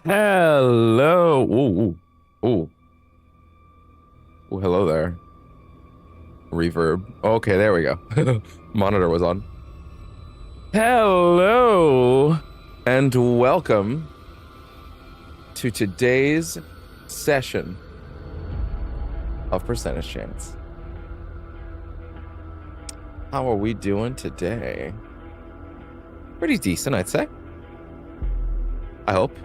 Hello. Ooh, ooh, ooh. Hello there. Reverb. Okay, there we go. Monitor was on. Hello, and welcome to today's session of Percentage Chance. How are we doing today? Pretty decent, I'd say. I hope.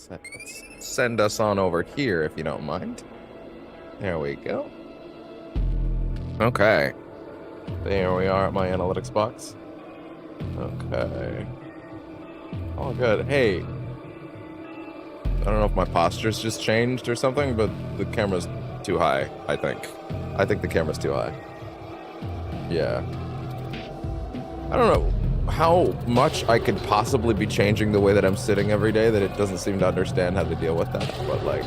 Let's send us on over here if you don't mind. There we go. Okay. There we are at my analytics box. Okay. All good. Hey. I don't know if my posture's just changed or something, but the camera's too high, I think. I think the camera's too high. Yeah. I don't know how much I could possibly be changing the way that I'm sitting every day that it doesn't seem to understand how to deal with that, but like,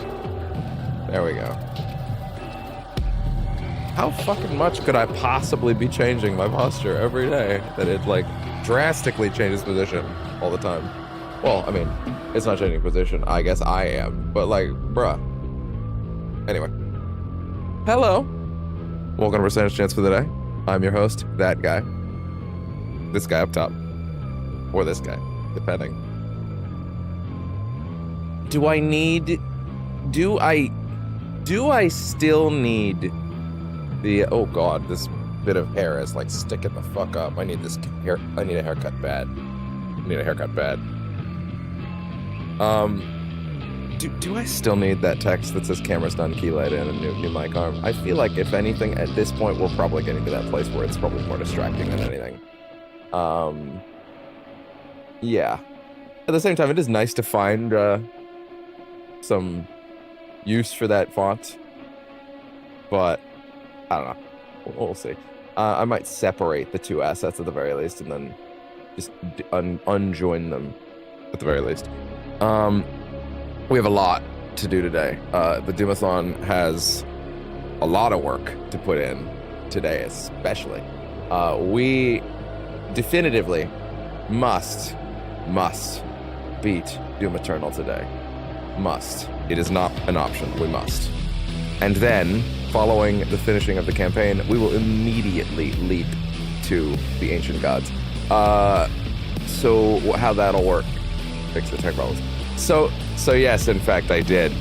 there we go. How fucking much could I possibly be changing my posture every day that it like drastically changes position all the time? Well, I mean, it's not changing position. I guess I am, but like, bruh. Anyway. Hello. Welcome to Percentage Chance for the day. I'm your host, that guy. This guy up top. Or this guy, depending. Do I still need the, oh god, this bit of hair is like sticking the fuck up. I need a haircut bad. Do I still need that text that says camera's done, key light in, and new mic arm? I feel like if anything, at this point, we're probably getting to that place where it's probably more distracting than anything. Yeah. At the same time, it is nice to find some use for that font, but I don't know. We'll see. I might separate the two assets at the very least, and then just unjoin them at the very least. We have a lot to do today. The DOOM-A-THON has a lot of work to put in today, especially. We definitively must beat Doom Eternal today. Must. It is not an option. We must. And then, following the finishing of the campaign, we will immediately leap to the Ancient Gods. So how that'll work? Fix the tech problems. So yes, in fact, I did.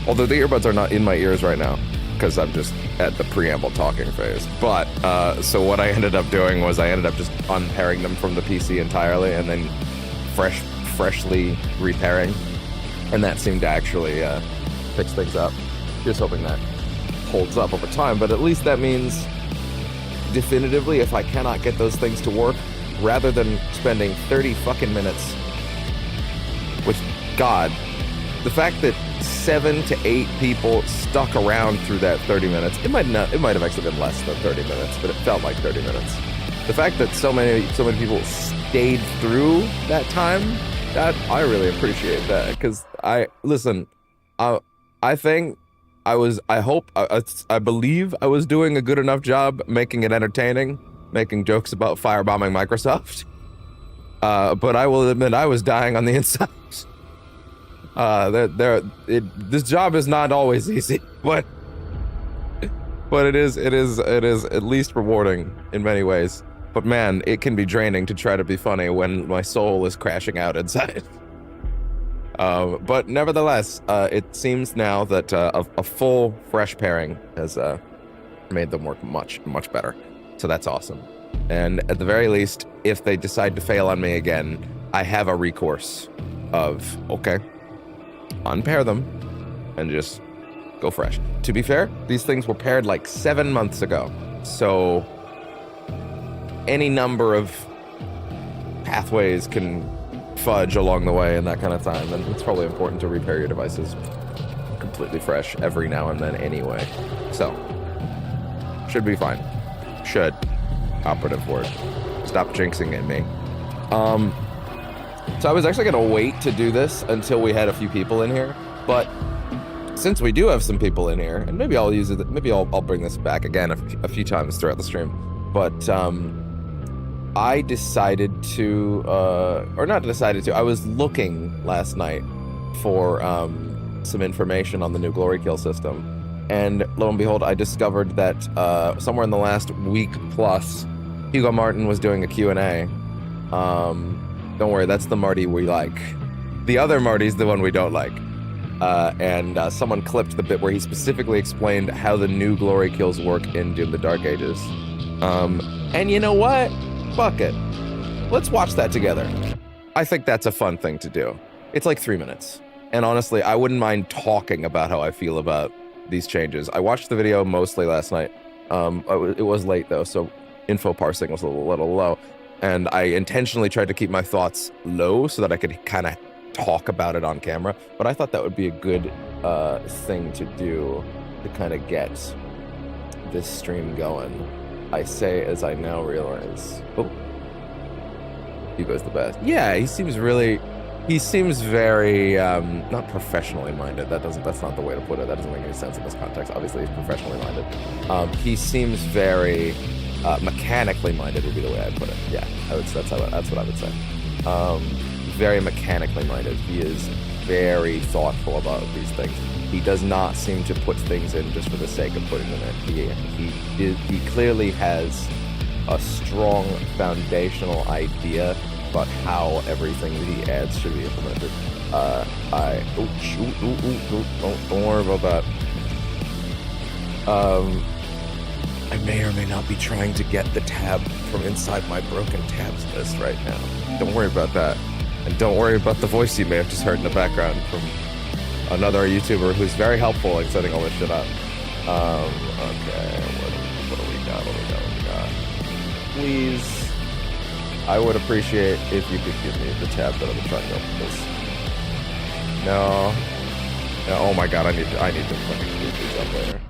Although the earbuds are not in my ears right now, because I'm just at the preamble talking phase. But, so what I ended up doing was I ended up just unpairing them from the PC entirely and then freshly repairing. And that seemed to actually fix things up. Just hoping that holds up over time. But at least that means, definitively, if I cannot get those things to work, rather than spending 30 fucking minutes, which, God, the fact that 7 to 8 people stuck around through that 30 minutes. It might have actually been less than 30 minutes, but it felt like 30 minutes. The fact that so many people stayed through that time, that I really appreciate that, because I believe I was doing a good enough job making it entertaining, making jokes about firebombing Microsoft. But I will admit I was dying on the inside. This job is not always easy, but it is at least rewarding in many ways. But man, it can be draining to try to be funny when my soul is crashing out inside. But nevertheless, it seems now that a full fresh pairing has made them work much better. So that's awesome. And at the very least, if they decide to fail on me again, I have a recourse of, okay, unpair them and just go fresh. To be fair, these things were paired like 7 months ago. So any number of pathways can fudge along the way in that kind of time. And it's probably important to repair your devices completely fresh every now and then anyway. So, should be fine. Should. Operative word. Stop jinxing at me. So I was actually going to wait to do this until we had a few people in here, but since we do have some people in here, and maybe I'll use it, maybe I'll bring this back again a few times throughout the stream, but I decided to, or not decided to, I was looking last night for some information on the new Glory Kill system. And lo and behold, I discovered that somewhere in the last week plus, Hugo Martin was doing a Q&A. Don't worry, that's the Marty we like. The other Marty's the one we don't like. And someone clipped the bit where he specifically explained how the new Glory Kills work in Doom: The Dark Ages. And you know what? Fuck it. Let's watch that together. I think that's a fun thing to do. It's like 3 minutes. And honestly, I wouldn't mind talking about how I feel about these changes. I watched the video mostly last night. It was late though, so info parsing was a little low. And I intentionally tried to keep my thoughts low so that I could kind of talk about it on camera. But I thought that would be a good thing to do to kind of get this stream going. I say as I now realize, oh, Hugo's the best. Yeah, he seems very, not professionally minded. That's not the way to put it. That doesn't make any sense in this context. Obviously, he's professionally minded. He seems very mechanically minded would be the way I'd put it. Yeah, that's what I would say. Very mechanically minded. He is very thoughtful about these things. He does not seem to put things in just for the sake of putting them in. He clearly has a strong foundational idea about how everything that he adds should be implemented. Don't worry about that. I may or may not be trying to get the tab from inside my broken tabs list right now. Don't worry about that. And don't worry about the voice you may have just heard in the background from another YouTuber who's very helpful in setting all this shit up. Okay, what do we got? Please, I would appreciate if you could give me the tab that I'm trying to open this. No. Oh my god, I need to fucking do these up later.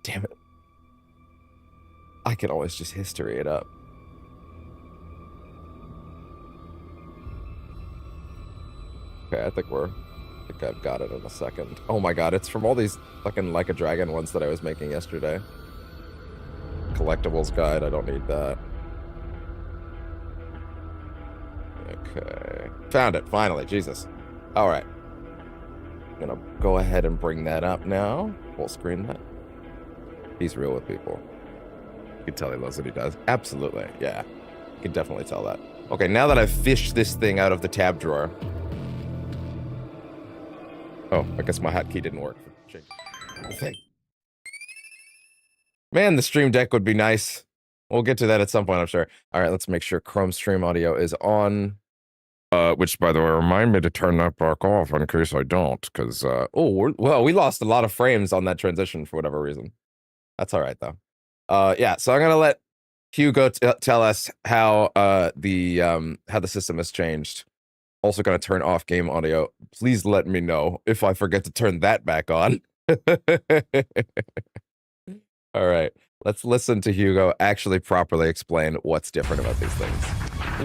Damn it. I can always just history it up. Okay, I think I've got it in a second. Oh my god, it's from all these fucking Like a Dragon ones that I was making yesterday. Collectibles guide, I don't need that. Okay. Found it, finally, Jesus. Alright. I'm gonna go ahead and bring that up now. Full screen that. He's real with people. You can tell he loves what he does. Absolutely, yeah. You can definitely tell that. Okay, now that I've fished this thing out of the tab drawer. Oh, I guess my hotkey didn't work. Man, the Stream Deck would be nice. We'll get to that at some point, I'm sure. All right, let's make sure Chrome Stream Audio is on. Which, by the way, remind me to turn that back off in case I don't, because, well, we lost a lot of frames on that transition for whatever reason. That's all right, though. Yeah, so I'm going to let Hugo tell us how the system has changed. Also going to turn off game audio. Please let me know if I forget to turn that back on. All right, let's listen to Hugo actually properly explain what's different about these things.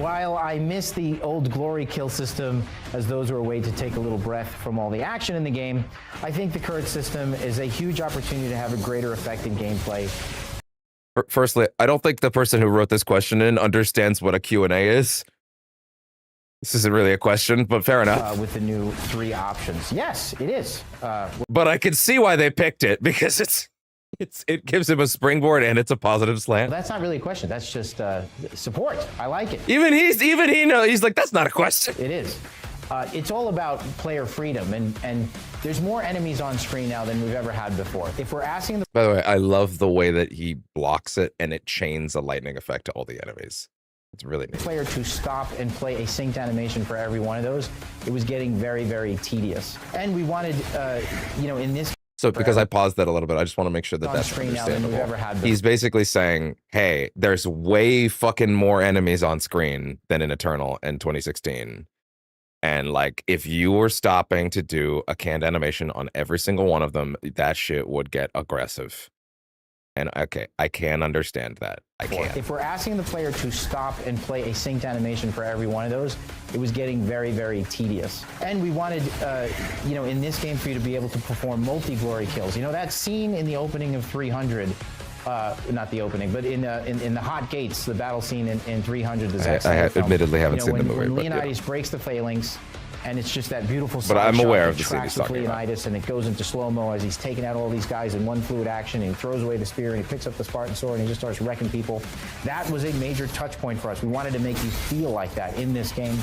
While I miss the old Glory Kill system, as those were a way to take a little breath from all the action in the game, I think the current system is a huge opportunity to have a greater effect in gameplay. Firstly, I don't think the person who wrote this question in understands what a Q&A is. This isn't really a question, but fair enough. With the new 3 options. Yes, it is. But I can see why they picked it, because it gives him a springboard and it's a positive slant. That's not really a question. That's just support. I like it. Even he knows. He's like, that's not a question. It is. It's all about player freedom, and there's more enemies on screen now than we've ever had before. If we're asking the... By the way, I love the way that he blocks it and it chains a lightning effect to all the enemies. It's really neat. Player to stop and play a synced animation for every one of those, it was getting very, very tedious. And we wanted, in this... So because I paused that a little bit, I just want to make sure that that's understandable. He's basically saying, hey, there's way fucking more enemies on screen than in Eternal in 2016. And like, if you were stopping to do a canned animation on every single one of them, that shit would get aggressive. And okay, I can understand that. I can. If we're asking the player to stop and play a synced animation for every one of those, it was getting very, very tedious. And we wanted, in this game for you to be able to perform multi-glory kills. You know, that scene in the opening of 300 not the opening, but in the hot gates, the battle scene in 300. The Zack I Snyder film, admittedly haven't seen when, the movie. When but, Leonidas breaks the phalanx, and it's just that beautiful But I'm shot aware that of the scene tracks he's talking about. Leonidas, and it goes into slow-mo as he's taking out all these guys in one fluid action, and he throws away the spear, and he picks up the Spartan sword, and he just starts wrecking people. That was a major touch point for us. We wanted to make you feel like that in this game.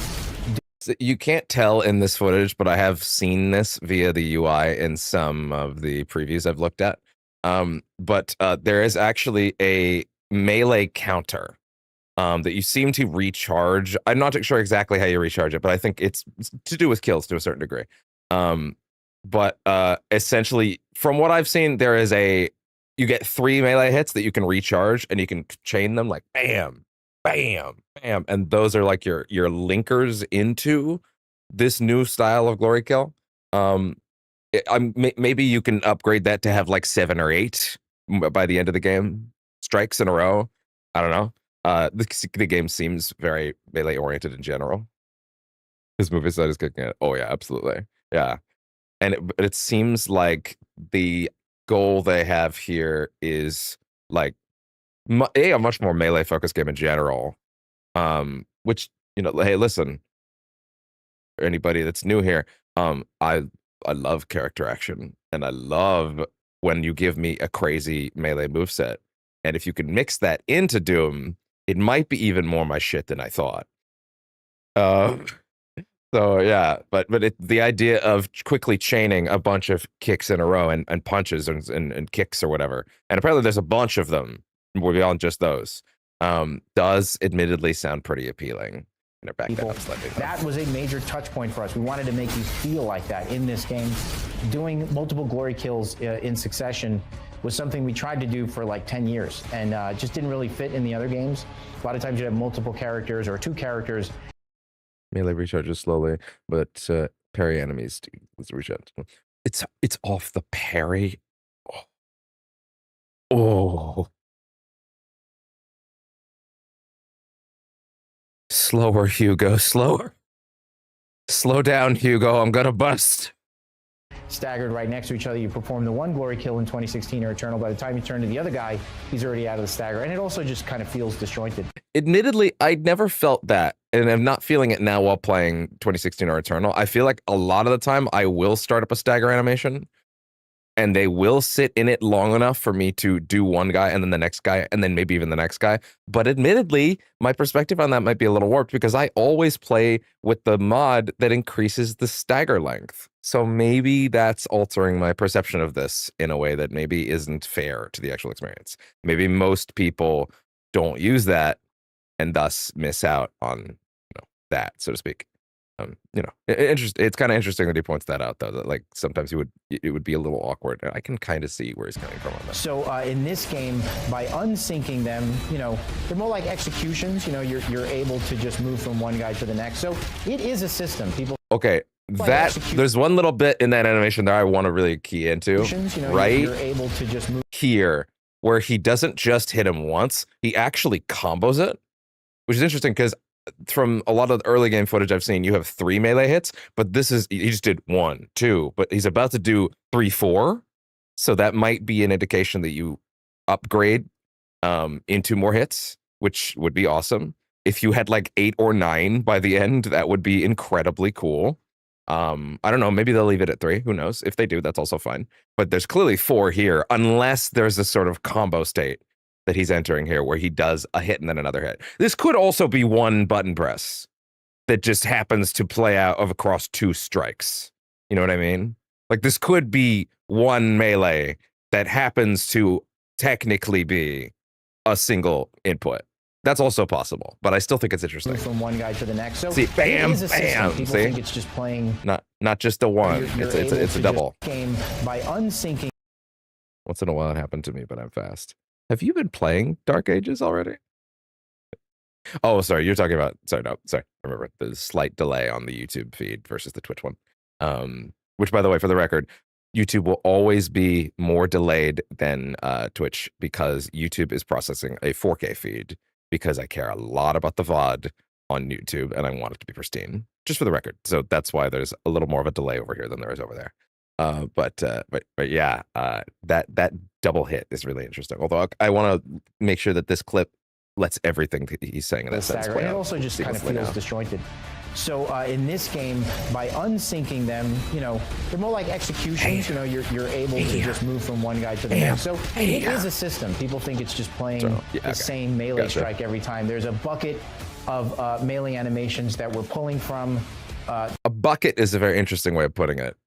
You can't tell in this footage, but I have seen this via the UI in some of the previews I've looked at. But there is actually a melee counter that you seem to recharge. I'm not sure exactly how you recharge it, but I think it's to do with kills to a certain degree. But essentially, from what I've seen, there is you get 3 melee hits that you can recharge, and you can chain them like bam, bam, bam, and those are like your linkers into this new style of glory kill. Maybe you can upgrade that to have like 7 or 8 by the end of the game strikes in a row. I don't know. The game seems very melee oriented in general. This movie side is kicking it. Oh yeah, absolutely. Yeah. And it seems like the goal they have here is like a much more melee focused game in general. Which, hey, listen, for anybody that's new here, I love character action, and I love when you give me a crazy melee moveset. And if you can mix that into Doom, it might be even more my shit than I thought. So yeah, but the idea of quickly chaining a bunch of kicks in a row and punches and kicks or whatever, and apparently there's a bunch of them beyond just those, does admittedly sound pretty appealing. That was a major touch point for us. We wanted to make you feel like that in this game. Doing multiple glory kills in succession was something we tried to do for like 10 years, and just didn't really fit in the other games. A lot of times you have multiple characters or 2 characters. Melee recharges slowly, but parry enemies recharge. It's off the parry. Oh. Slower, Hugo, slower. Slow down, Hugo, I'm gonna bust. Staggered right next to each other. You perform the one glory kill in 2016 or Eternal. By the time you turn to the other guy, he's already out of the stagger. And it also just kind of feels disjointed. Admittedly, I never felt that, and I'm not feeling it now while playing 2016 or Eternal. I feel like a lot of the time I will start up a stagger animation, and they will sit in it long enough for me to do one guy and then the next guy and then maybe even the next guy. But admittedly, my perspective on that might be a little warped because I always play with the mod that increases the stagger length. So maybe that's altering my perception of this in a way that maybe isn't fair to the actual experience. Maybe most people don't use that and thus miss out on that, so to speak. It's kind of interesting that he points that out, though, that like sometimes it would be a little awkward. I can kind of see where he's coming from on that. So in this game, by unsyncing them, they're more like executions. You're able to just move from one guy to the next. So it is a system. People. Okay, there's one little bit in that animation there I want to really key into, right? You're able to just move here, where he doesn't just hit him once, he actually combos it, which is interesting because from a lot of the early game footage I've seen, you have 3 melee hits, but he just did 1, 2, but he's about to do 3, 4. So that might be an indication that you upgrade into more hits, which would be awesome. If you had like 8 or 9 by the end, that would be incredibly cool. I don't know, maybe they'll leave it at 3. Who knows? If they do, that's also fine. But there's clearly 4 here, unless there's a sort of combo state that he's entering here where he does a hit and then another hit. This could also be one button press that just happens to play out across 2 strikes. You know what I mean? Like this could be one melee that happens to technically be a single input. That's also possible, but I still think it's interesting. From one guy to the next. So see, bam, it is a bam. People see? think it's just playing. Not just a one. It's a double. Game by unsyncing. Once in a while it happened to me, but I'm fast. Have you been playing Dark Ages already? Oh, sorry. You're talking about. Sorry. I remember the slight delay on the YouTube feed versus the Twitch one. Which, by the way, for the record, YouTube will always be more delayed than Twitch because YouTube is processing a 4K feed because I care a lot about the VOD on YouTube and I want it to be pristine, just for the record. So that's why there's a little more of a delay over here than there is over there. But yeah, that double hit is really interesting. Although I want to make sure that this clip lets everything that he's saying in that sentence play And it out also just kind of feels disjointed. So in this game, by unsyncing them, you know, they're more like executions. You know, you're able to just move from one guy to the next. So it is a system. People think it's just playing the same melee strike every time. There's a bucket of melee animations that we're pulling from. A bucket is a very interesting way of putting it.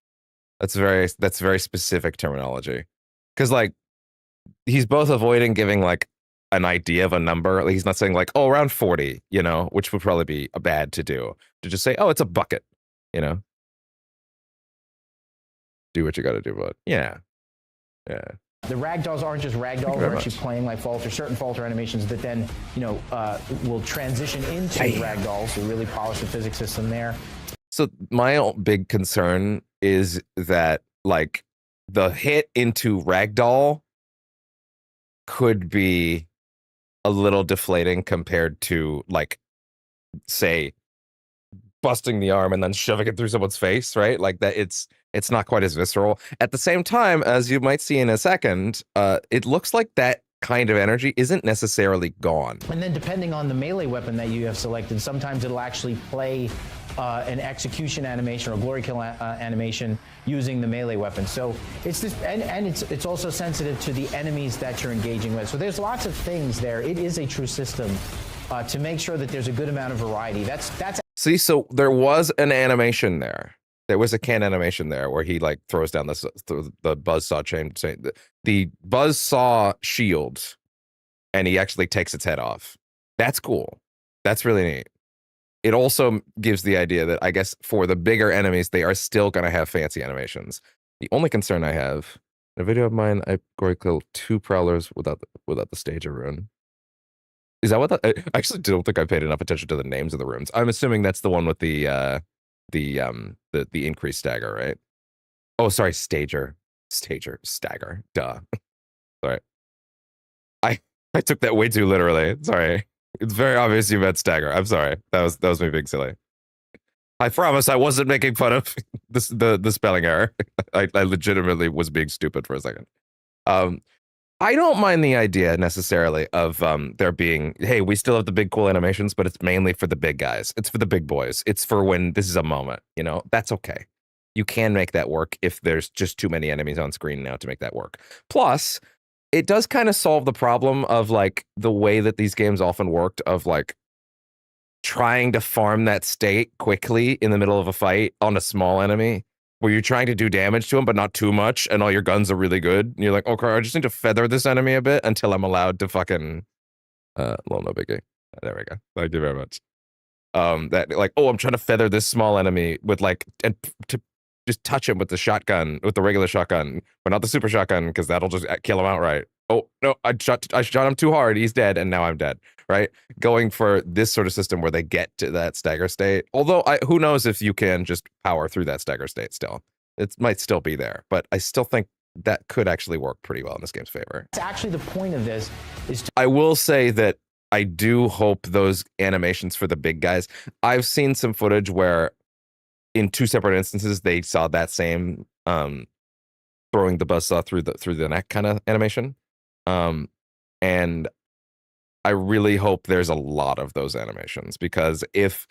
That's very specific terminology. Because like he's both avoiding giving like an idea of a number. Like, he's not saying like, oh, around 40, you know, which would probably be bad to do. To just say, oh, it's a bucket, you know. Do what you got to do, but yeah. The ragdolls aren't just ragdolls; they're actually playing like falter, certain falter animations that then, you know, will transition into ragdolls. We really polish the physics system there. So my big concern is that like the hit into ragdoll could be a little deflating compared to like, say, busting the arm and then shoving it through someone's face, right? Like that, it's not quite as visceral. At the same time, as you might see in a second, it looks like that kind of energy isn't necessarily gone. And then depending on the melee weapon that you have selected, sometimes it'll actually play an execution animation or glory kill animation using the melee weapon. So it's this, and it's also sensitive to the enemies that you're engaging with. So there's lots of things there. It is a true system to make sure that there's a good amount of variety. That's See, so there was an animation there. There was a can animation there where he like throws down the buzzsaw chain, the buzzsaw shield, and he actually takes its head off. That's cool. That's really neat. It also gives the idea that I guess for the bigger enemies, they are still going to have fancy animations. The only concern I have, in a video of mine, I gory killed 2 prowlers without the stager rune. Is that what I actually don't think I paid enough attention to the names of the runes. I'm assuming that's the one with the increased stagger, right? Oh, sorry, stagger, stagger. Duh. Sorry. I took that way too literally. Sorry. It's very obvious you meant stagger. I'm sorry. That was me being silly. I promise I wasn't making fun of the spelling error. I legitimately was being stupid for a second. I don't mind the idea necessarily of there being, hey, we still have the big cool animations, but it's mainly for the big guys. It's for the big boys. It's for when this is a moment, you know, that's okay. You can make that work if there's just too many enemies on screen now to make that work. Plus, it does kind of solve the problem of like the way that these games often worked of like trying to farm that state quickly in the middle of a fight on a small enemy, where you're trying to do damage to him, but not too much, and all your guns are really good. And you're like, okay, I just need to feather this enemy a bit until I'm allowed to fucking, well, no biggie. There we go. Thank you very much. That like, oh, I'm trying to feather this small enemy with like, and to just touch him with the shotgun, with the regular shotgun, but not the super shotgun, because that'll just kill him outright. Oh no, I shot him too hard. He's dead, and now I'm dead. Right? Going for this sort of system where they get to that stagger state. Although who knows if you can just power through that stagger state still. It might still be there, but I still think that could actually work pretty well in this game's favor. It's actually the point of this is I will say that I do hope those animations for the big guys. I've seen some footage where in 2 separate instances they saw that same throwing the buzzsaw through the neck kind of animation. And I really hope there's a lot of those animations, because if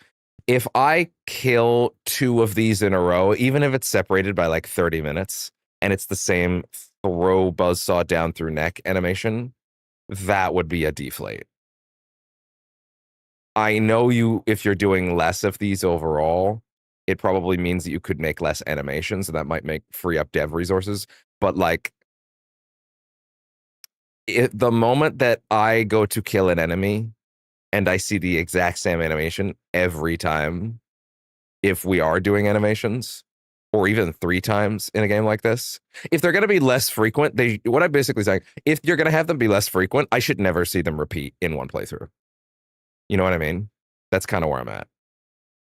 I kill 2 of these in a row, even if it's separated by like 30 minutes and it's the same throw buzzsaw down through neck animation, that would be a deflate. I know if you're doing less of these overall, it probably means that you could make less animations, and that might free up dev resources. But like, the moment that I go to kill an enemy and I see the exact same animation every time, if we are doing animations, or even 3 times in a game like this, if they're going to be less frequent, what I'm basically saying, if you're going to have them be less frequent, I should never see them repeat in one playthrough. You know what I mean? That's kind of where I'm at.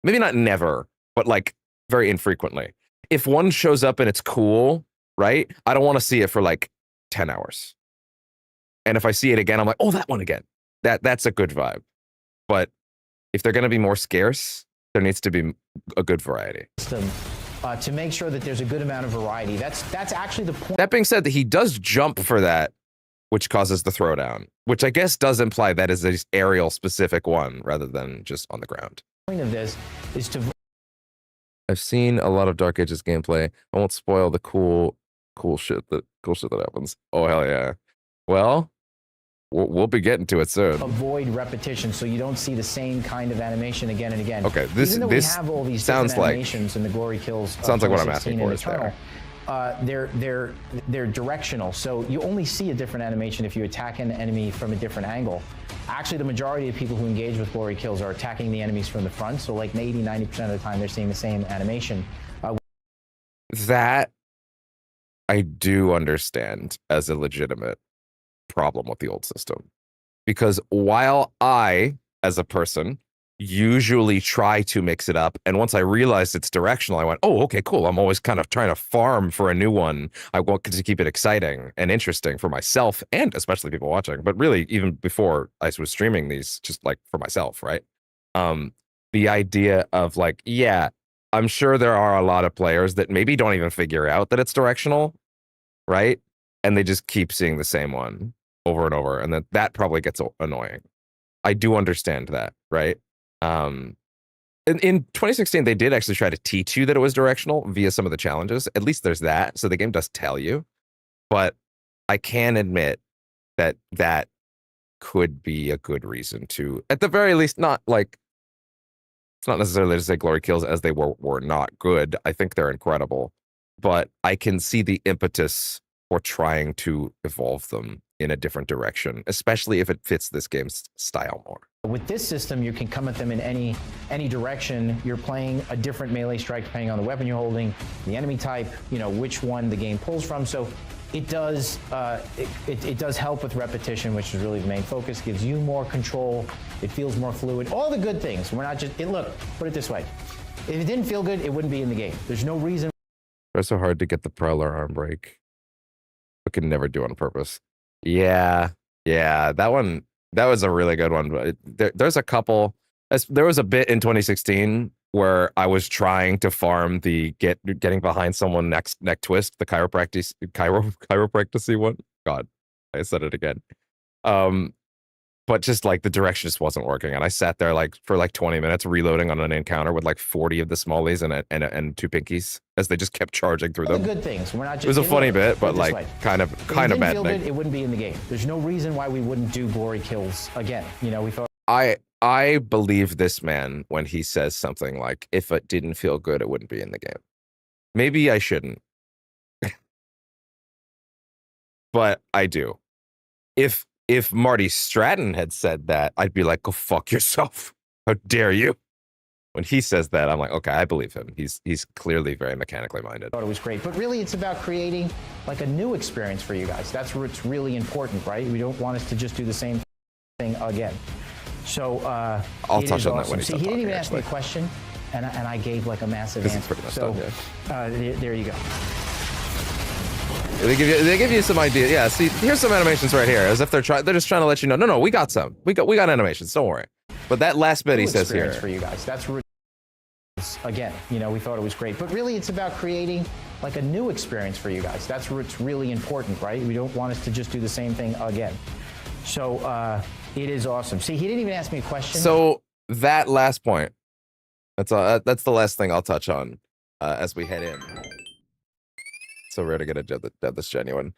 Maybe not never, but like very infrequently. If one shows up and it's cool, right? I don't want to see it for like 10 hours. And if I see it again, I'm like, oh, that one again. That's a good vibe. But if they're going to be more scarce, there needs to be a good variety. to make sure that there's a good amount of variety. That's actually the point. That being said, he does jump for that, which causes the throwdown, which I guess does imply that is an aerial specific one rather than just on the ground. The point of this is to. I've seen a lot of Dark Ages gameplay. I won't spoil the cool shit that happens. Oh hell yeah! Well, we'll be getting to it soon. Avoid repetition, so you don't see the same kind of animation again and again. Okay, this we have all these sounds like animations and the glory kills. Sounds like what I'm asking for is there. They're directional, so you only see a different animation if you attack an enemy from a different angle. Actually, the majority of people who engage with glory kills are attacking the enemies from the front, so like 80-90% of the time they're seeing the same animation. That I do understand as a legitimate problem with the old system, because while I, as a person, usually try to mix it up, and once I realized it's directional, I went, oh, okay, cool. I'm always kind of trying to farm for a new one. I want to keep it exciting and interesting for myself and especially people watching, but really even before I was streaming these, just like for myself, right? The idea of like, yeah, I'm sure there are a lot of players that maybe don't even figure out that it's directional, right? And they just keep seeing the same one over and over, and that probably gets annoying. I do understand that, right? In 2016, they did actually try to teach you that it was directional via some of the challenges. At least there's that, so the game does tell you. But I can admit that that could be a good reason to, at the very least, not like, it's not necessarily to say glory kills as they were not good. I think they're incredible, but I can see the impetus for trying to evolve them in a different direction, especially if it fits this game's style more. With this system, you can come at them in any direction. You're playing a different melee strike depending on the weapon you're holding, the enemy type, you know, which one the game pulls from. So it does it does help with repetition, which is really the main focus. Gives you more control. It feels more fluid. All the good things. We're not just look. Put it this way: if it didn't feel good, it wouldn't be in the game. There's no reason. It's so hard to get the Prowler arm break. I could never do on purpose. Yeah, that one. That was a really good one. But there's a couple. There was a bit in 2016 where I was trying to farm the getting behind someone neck twist, the chiropractic one. God, I said it again. But just like the direction just wasn't working, and I sat there like for like 20 minutes reloading on an encounter with like 40 of the smallies and two pinkies as they just kept charging through them. The good things. We're not just, it was a funny bit, but like kind of maddening. It wouldn't be in the game. There's no reason why we wouldn't do glory kills again. You know, we thought. I believe this man when he says something like, if it didn't feel good, it wouldn't be in the game. Maybe I shouldn't. But I do. If Marty Stratton had said that, I'd be like, go fuck yourself. How dare you? When he says that, I'm like, okay, I believe him. He's clearly very mechanically minded. I thought it was great, but really it's about creating like a new experience for you guys. That's what's really important, right? We don't want us to just do the same thing again. So I'll touch on that when he's done talking. He didn't even actually ask me a question, and I gave like a massive answer. So there you go. They give you some idea. Yeah, see, here's some animations right here, as if they're just trying to let you know. No, we got some. We got animations. Don't worry. But that last bit he says here for you guys. That's again, you know, we thought it was great, but really it's about creating like a new experience for you guys. That's what's really important, right? We don't want us to just do the same thing again. So it is awesome. See, he didn't even ask me a question. So that last point, that's the last thing I'll touch on as we head in. So rare to get a dead this genuine.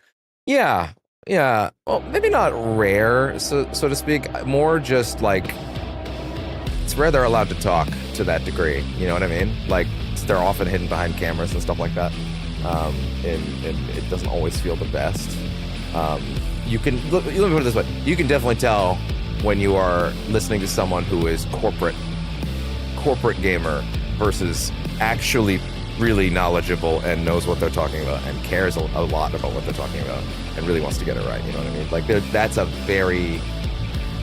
Yeah. Well, maybe not rare, so to speak. More just like it's rare they're allowed to talk to that degree. You know what I mean? Like they're often hidden behind cameras and stuff like that. And it doesn't always feel the best. You can let me put it this way: you can definitely tell when you are listening to someone who is corporate gamer versus actually really knowledgeable and knows what they're talking about and cares a lot about what they're talking about and really wants to get it right. You know what I mean? Like that's a very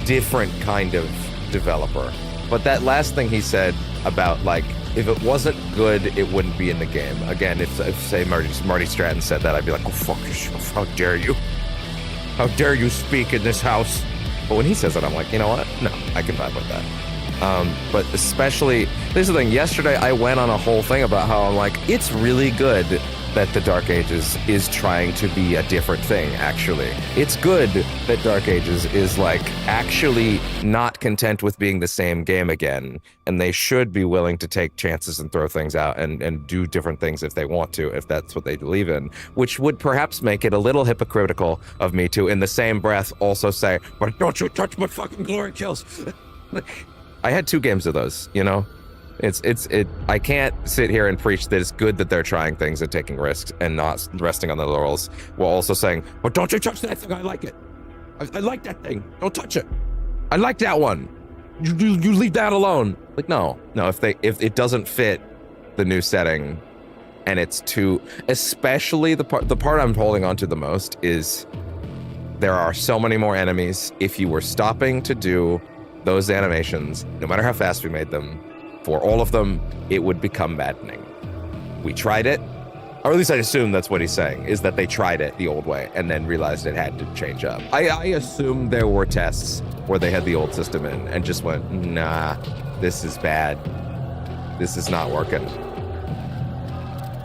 different kind of developer. But that last thing he said about like if it wasn't good, it wouldn't be in the game. Again, if say Marty Stratton said that, I'd be like, "Go fuck yourself! How dare you? How dare you speak in this house?" But when he says it, I'm like, you know what? No, I can vibe with that. But especially, this is the thing, yesterday I went on a whole thing about how I'm like, it's really good that the Dark Ages is trying to be a different thing, actually. It's good that Dark Ages is, like, actually not content with being the same game again, and they should be willing to take chances and throw things out and do different things if they want to, if that's what they believe in, which would perhaps make it a little hypocritical of me to, in the same breath, also say, but don't you touch my fucking glory kills. I had 2 games of those, you know? I can't sit here and preach that it's good that they're trying things and taking risks and not resting on their laurels while also saying, but don't you touch that thing, I like it. I like that thing, don't touch it. I like that one. You leave that alone. Like, no, if it doesn't fit the new setting and it's too, especially the part I'm holding on to the most is there are so many more enemies. If you were stopping to do those animations, no matter how fast we made them, for all of them, it would become maddening. We tried it, or at least I assume that's what he's saying, is that they tried it the old way and then realized it had to change up. I assume there were tests where they had the old system in and just went, nah, this is bad. This is not working.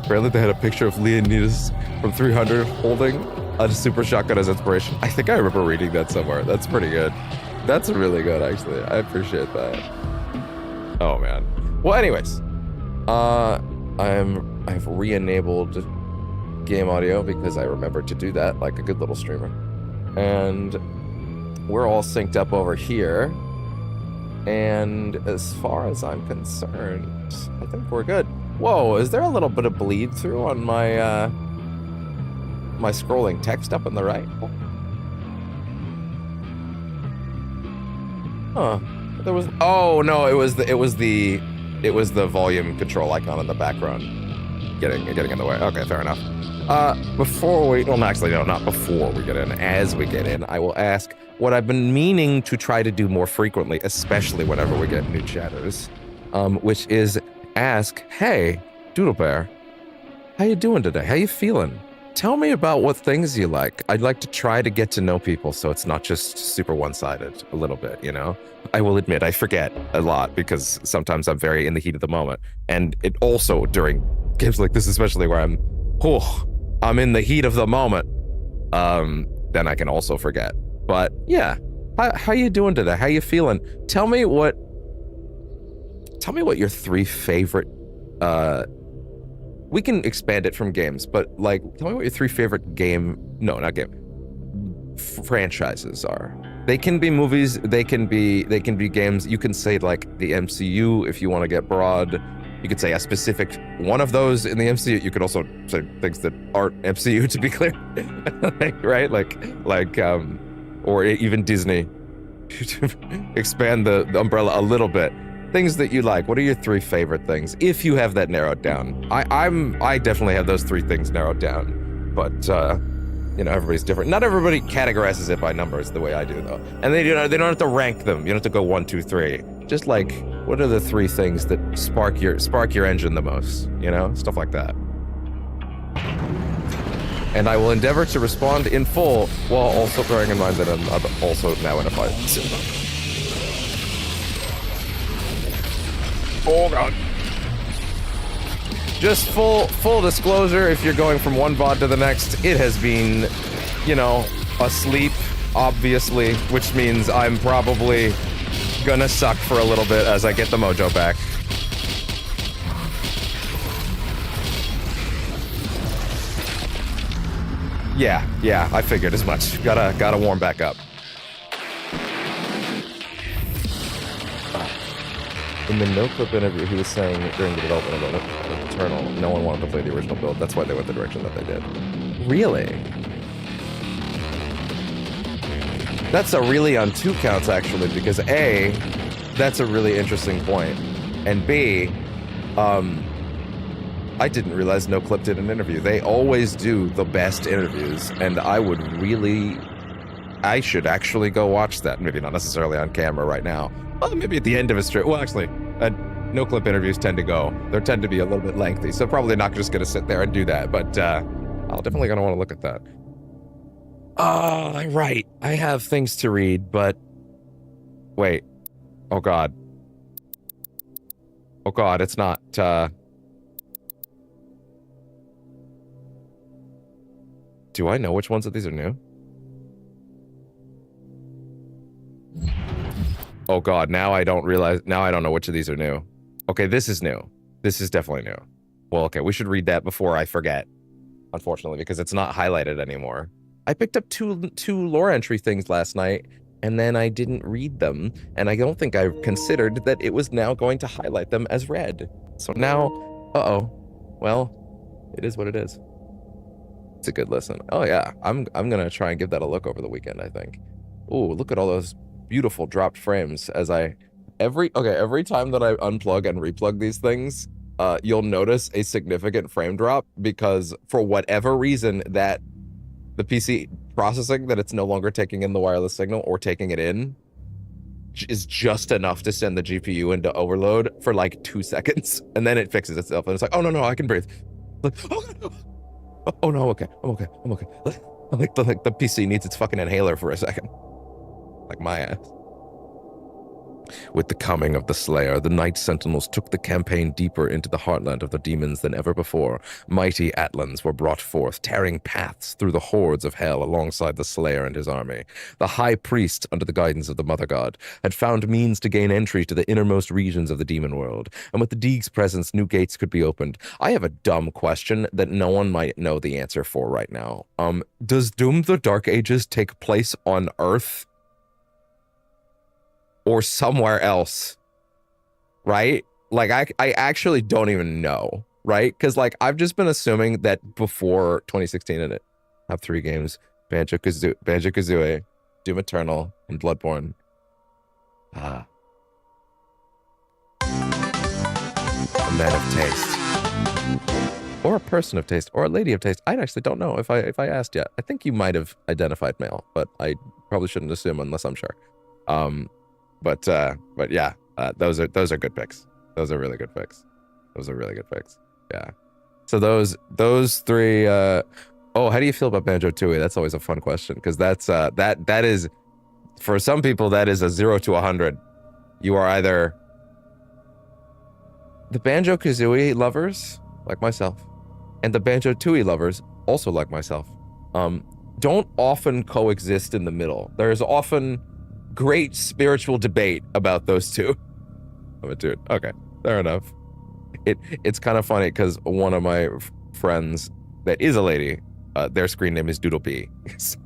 Apparently they had a picture of Leonidas from 300 holding a super shotgun as inspiration. I think I remember reading that somewhere. That's pretty good. That's really good, actually. I appreciate that. Oh, man. Well, anyways. I've re-enabled game audio because I remembered to do that like a good little streamer. And we're all synced up over here. And as far as I'm concerned, I think we're good. Whoa, is there a little bit of bleed through on my my scrolling text up on the right? Huh. There was, oh no, it was the volume control icon in the background getting in the way. Okay, fair enough. Before we, well, actually, no, not before we get in. As we get in, I will ask what I've been meaning to try to do more frequently, especially whenever we get new chatters, which is ask, hey, Doodle Bear, how you doing today? How you feeling? Tell me about what things you like. I'd like to try to get to know people so it's not just super one-sided a little bit, you know? I will admit I forget a lot because sometimes I'm very in the heat of the moment. And it also during games like this, especially where I'm in the heat of the moment, then I can also forget. But yeah, how you doing today? How you feeling? Tell me what your 3 favorite, we can expand it from games, but like, tell me what your 3 favorite franchises are. They can be movies, they can be games. You can say like the MCU if you want to get broad. You could say a specific one of those in the MCU. You could also say things that aren't MCU, to be clear, right? Like, or even Disney. Expand the umbrella a little bit. Things that you like. What are your 3 favorite things, if you have that narrowed down? I definitely have those 3 things narrowed down, but you know, everybody's different. Not everybody categorizes it by numbers the way I do, though. And they don't have to rank them. You don't have to go 1, 2, 3. Just like, what are the 3 things that spark your engine the most? You know, stuff like that. And I will endeavor to respond in full while also bearing in mind that I'm also now in a fight. Oh god. Just full disclosure, if you're going from one VOD to the next, it has been, you know, asleep, obviously, which means I'm probably gonna suck for a little bit as I get the mojo back. Yeah, I figured as much. Gotta warm back up. In the no-clip interview, he was saying during the development of Eternal, no one wanted to play the original build. That's why they went the direction that they did. Really? That's a really on 2 counts, actually, because A, that's a really interesting point, and B, I didn't realize no-clip did an interview. They always do the best interviews, and I should actually go watch that. Maybe not necessarily on camera right now. Well, maybe at the end of a stream. Well, actually, no-clip interviews tend to be a little bit lengthy, so probably not just gonna sit there and do that, but I'll definitely gonna want to look at that. Oh, right. I have things to read, but wait. Oh god. Oh god, it's not, do I know which ones of these are new? Oh god, now I don't know which of these are new. Okay, this is new. This is definitely new. Well, okay, we should read that before I forget, unfortunately, because it's not highlighted anymore. I picked up two lore entry things last night, and then I didn't read them, and I don't think I considered that it was now going to highlight them as read. So now, uh-oh. Well, it is what it is. It's a good listen. Oh yeah, I'm gonna try and give that a look over the weekend, I think. Ooh, look at all those beautiful dropped frames as every time that I unplug and replug these things, you'll notice a significant frame drop because for whatever reason that the PC processing that it's no longer taking in the wireless signal or taking it in is just enough to send the GPU into overload for like 2 seconds, and then it fixes itself and it's like, oh no, I can breathe. Like, oh no, okay, I'm okay. Like the PC needs its fucking inhaler for a second. Like my ass. With the coming of the Slayer, the Night Sentinels took the campaign deeper into the heartland of the demons than ever before. Mighty Atlans were brought forth, tearing paths through the hordes of hell alongside the Slayer and his army. The High Priest, under the guidance of the Mother God, had found means to gain entry to the innermost regions of the demon world, and with the Deeg's presence, new gates could be opened. I have a dumb question that no one might know the answer for right now. Does Doom the Dark Ages take place on Earth? Or somewhere else, right? Like, I actually don't even know, right? Because, like, I've just been assuming that before 2016 in it, have 3 games, Banjo-Kazooie, Doom Eternal, and Bloodborne. A man of taste. Or a person of taste, or a lady of taste. I actually don't know if I asked yet. I think you might have identified male, but I probably shouldn't assume unless I'm sure. But yeah, those are good picks. Those are really good picks. Yeah. So those 3. Oh, how do you feel about Banjo-Tooie? That's always a fun question because that's that is, for some people, that is a 0 to 100. You are either the Banjo-Kazooie lovers like myself, and the Banjo-Tooie lovers also like myself. Don't often coexist in the middle. There is often great spiritual debate about those two. I'm a dude. Okay, fair enough. It's kind of funny because one of my friends that is a lady, their screen name is Doodle B. So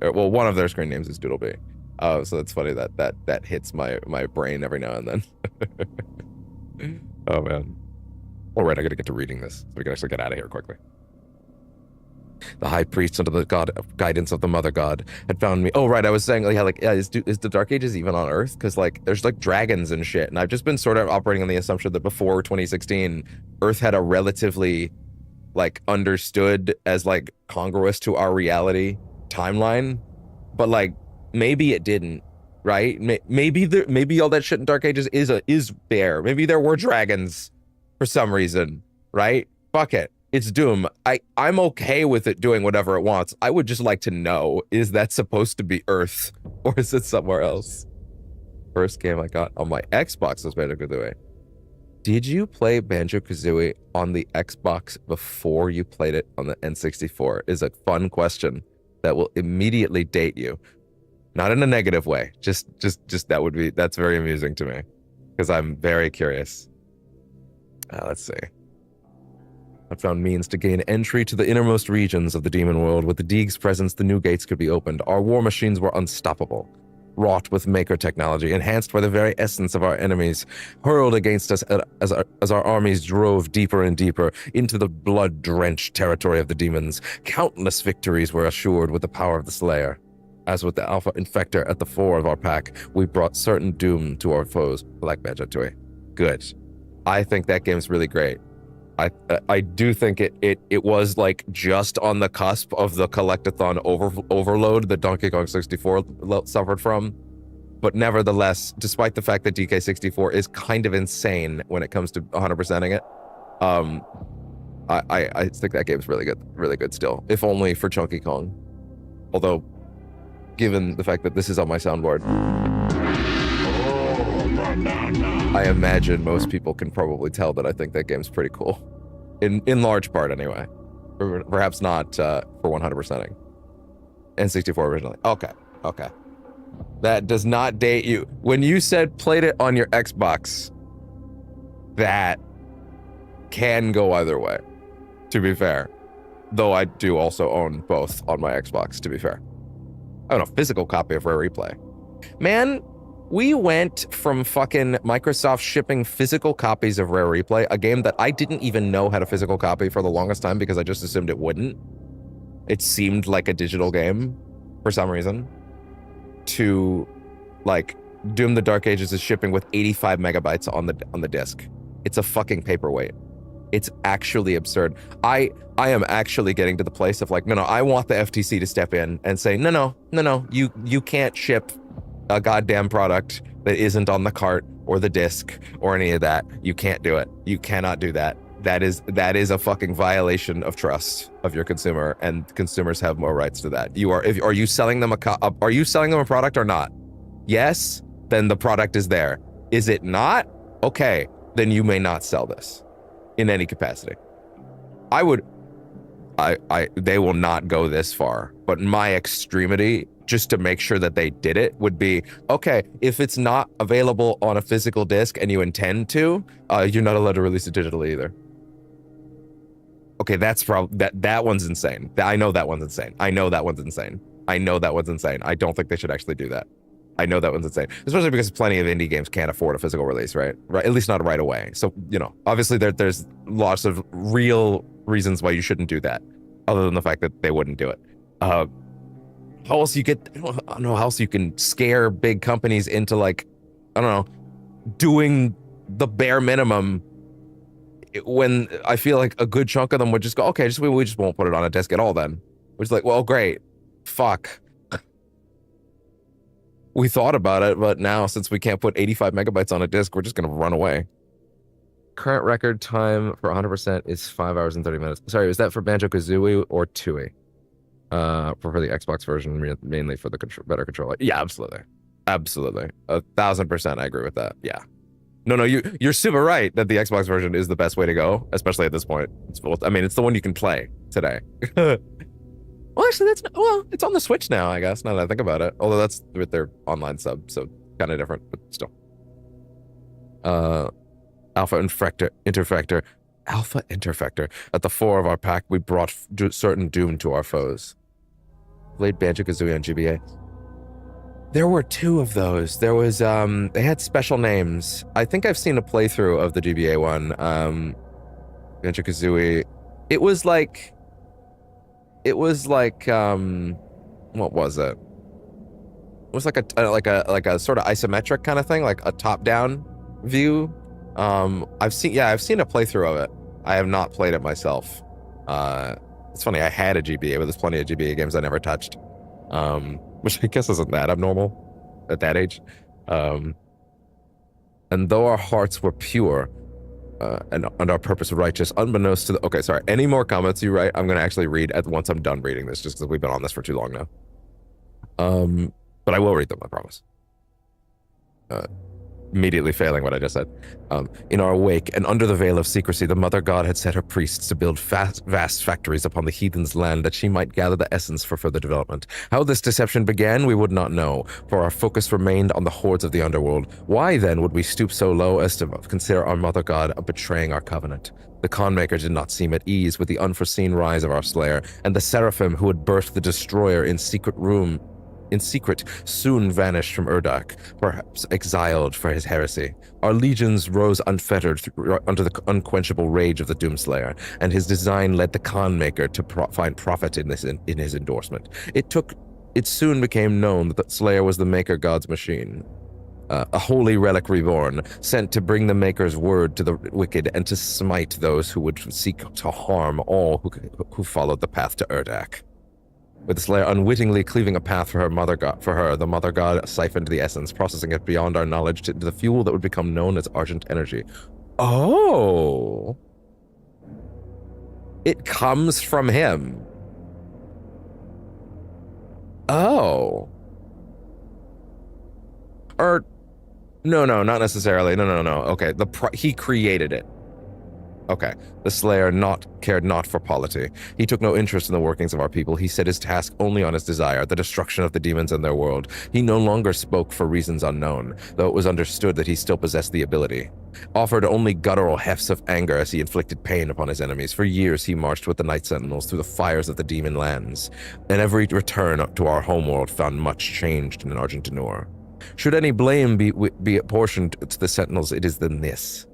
well, one of their screen names is Doodle B. So it's funny that hits my brain every now and then. Oh man. All right, I gotta get to reading this so we can actually get out of here quickly. The High Priest, under the guidance of the Mother God, had found me. Oh, right, I was saying, is the Dark Ages even on Earth? Because, like, there's, like, dragons and shit, and I've just been sort of operating on the assumption that before 2016, Earth had a relatively, like, understood as, like, congruous to our reality timeline, but, like, maybe it didn't, right? Maybe all that shit in Dark Ages is there. Maybe there were dragons for some reason, right? Fuck it. It's Doom. I'm okay with it doing whatever it wants. I would just like to know, is that supposed to be Earth? Or is it somewhere else? First game I got on my Xbox was Banjo-Kazooie. Did you play Banjo-Kazooie on the Xbox before you played it on the N64? Is a fun question that will immediately date you. Not in a negative way. Just that's very amusing to me. Because I'm very curious. Let's see. I found means to gain entry to the innermost regions of the demon world. With the Deeg's presence, the new gates could be opened. Our war machines were unstoppable, wrought with maker technology, enhanced by the very essence of our enemies, hurled against us as our armies drove deeper and deeper into the blood-drenched territory of the demons. Countless victories were assured with the power of the Slayer. As with the Alpha Infector at the fore of our pack, we brought certain doom to our foes, like Banjo-Tooie. Good. I think that game's really great. I do think it was like just on the cusp of the collectathon overload that Donkey Kong 64 suffered from, but nevertheless, despite the fact that DK64 is kind of insane when it comes to 100%ing it, I think that game's really good still, if only for Chunky Kong. Although, given the fact that this is on my soundboard. Oh, banana. I imagine most people can probably tell that I think that game's pretty cool. In large part, anyway. Or perhaps not for 100%ing. N64 originally. Okay. That does not date you. When you said played it on your Xbox, that can go either way, to be fair. Though I do also own both on my Xbox, to be fair. I own a physical copy of Rare Replay. Man, we went from fucking Microsoft shipping physical copies of Rare Replay, a game that I didn't even know had a physical copy for the longest time because I just assumed it wouldn't. It seemed like a digital game for some reason. To, like, Doom the Dark Ages is shipping with 85 megabytes on the disc. It's a fucking paperweight. It's actually absurd. I am actually getting to the place of like, no, I want the FTC to step in and say, no, you can't ship a goddamn product that isn't on the cart or the disc or any of that. You can't do it. You cannot do that. That is a fucking violation of trust of your consumer, and consumers have more rights to that. Are you selling them a product or not? Yes, then the product is there. Is it not? Okay, then you may not sell this in any capacity. They will not go this far, but my extremity, just to make sure that they did it, would be, okay, if it's not available on a physical disc and you intend to, you're not allowed to release it digitally either. Okay, that's that one's insane. I know that one's insane. I don't think they should actually do that. I know that one's insane, especially because plenty of indie games can't afford a physical release, right? At least not right away. So, obviously there's lots of real reasons why you shouldn't do that, other than the fact that they wouldn't do it. How else I don't know how else you can scare big companies into, like, I don't know, doing the bare minimum when I feel like a good chunk of them would just go, okay, we just won't put it on a disc at all then. Which is like, well, great. Fuck. We thought about it, but now since we can't put 85 megabytes on a disc, we're just going to run away. Current record time for 100% is 5 hours and 30 minutes. Sorry, is that for Banjo-Kazooie or Tui? For the Xbox version, mainly for the better controller. Yeah, absolutely. 1,000% I agree with that. Yeah. No, you're super right that the Xbox version is the best way to go, especially at this point. It's the one you can play today. Well, actually, it's on the Switch now, I guess, now that I think about it. Although that's with their online sub, so kind of different, but still. Alpha Interfector. At the fore of our pack, we brought certain doom to our foes. Played Banjo-Kazooie on GBA. There were 2 of those. There was, they had special names. I think I've seen a playthrough of the GBA one. Banjo-Kazooie. It was like, what was it? It was like a sort of isometric kind of thing, like a top-down view. I've seen a playthrough of it. I have not played it myself. It's funny, I had a GBA, but there's plenty of GBA games I never touched. Which I guess isn't that abnormal at that age. And though our hearts were pure, and our purpose righteous, unbeknownst to the... Okay, sorry. Any more comments you write, I'm going to actually read once I'm done reading this, just because we've been on this for too long now. But I will read them, I promise. Immediately failing what I just said. In our wake, and under the veil of secrecy, the Mother God had set her priests to build vast factories upon the heathen's land that she might gather the essence for further development. How this deception began, we would not know, for our focus remained on the hordes of the underworld. Why, then, would we stoop so low as to consider our Mother God betraying our covenant? The Conmaker did not seem at ease with the unforeseen rise of our Slayer, and the Seraphim who had birthed the Destroyer in secret soon vanished from Urdak, perhaps exiled for his heresy. Our legions rose unfettered under the unquenchable rage of the Doomslayer, and his design led the Conmaker to find profit in his endorsement. It soon became known that the Slayer was the Maker God's machine, a holy relic reborn, sent to bring the Maker's word to the wicked and to smite those who would seek to harm all who followed the path to Urdak. With the Slayer unwittingly cleaving a path for the Mother God siphoned the essence, processing it beyond our knowledge into the fuel that would become known as Argent Energy. Oh! It comes from him. Oh. No, not necessarily. No. Okay, he created it. Okay. The Slayer cared not for polity. He took no interest in the workings of our people. He set his task only on his desire, the destruction of the demons and their world. He no longer spoke for reasons unknown, though it was understood that he still possessed the ability. Offered only guttural hefts of anger as he inflicted pain upon his enemies. For years he marched with the Night Sentinels through the fires of the demon lands, and every return to our homeworld found much changed in Argentinor. Should any blame be apportioned to the Sentinels, it is then this.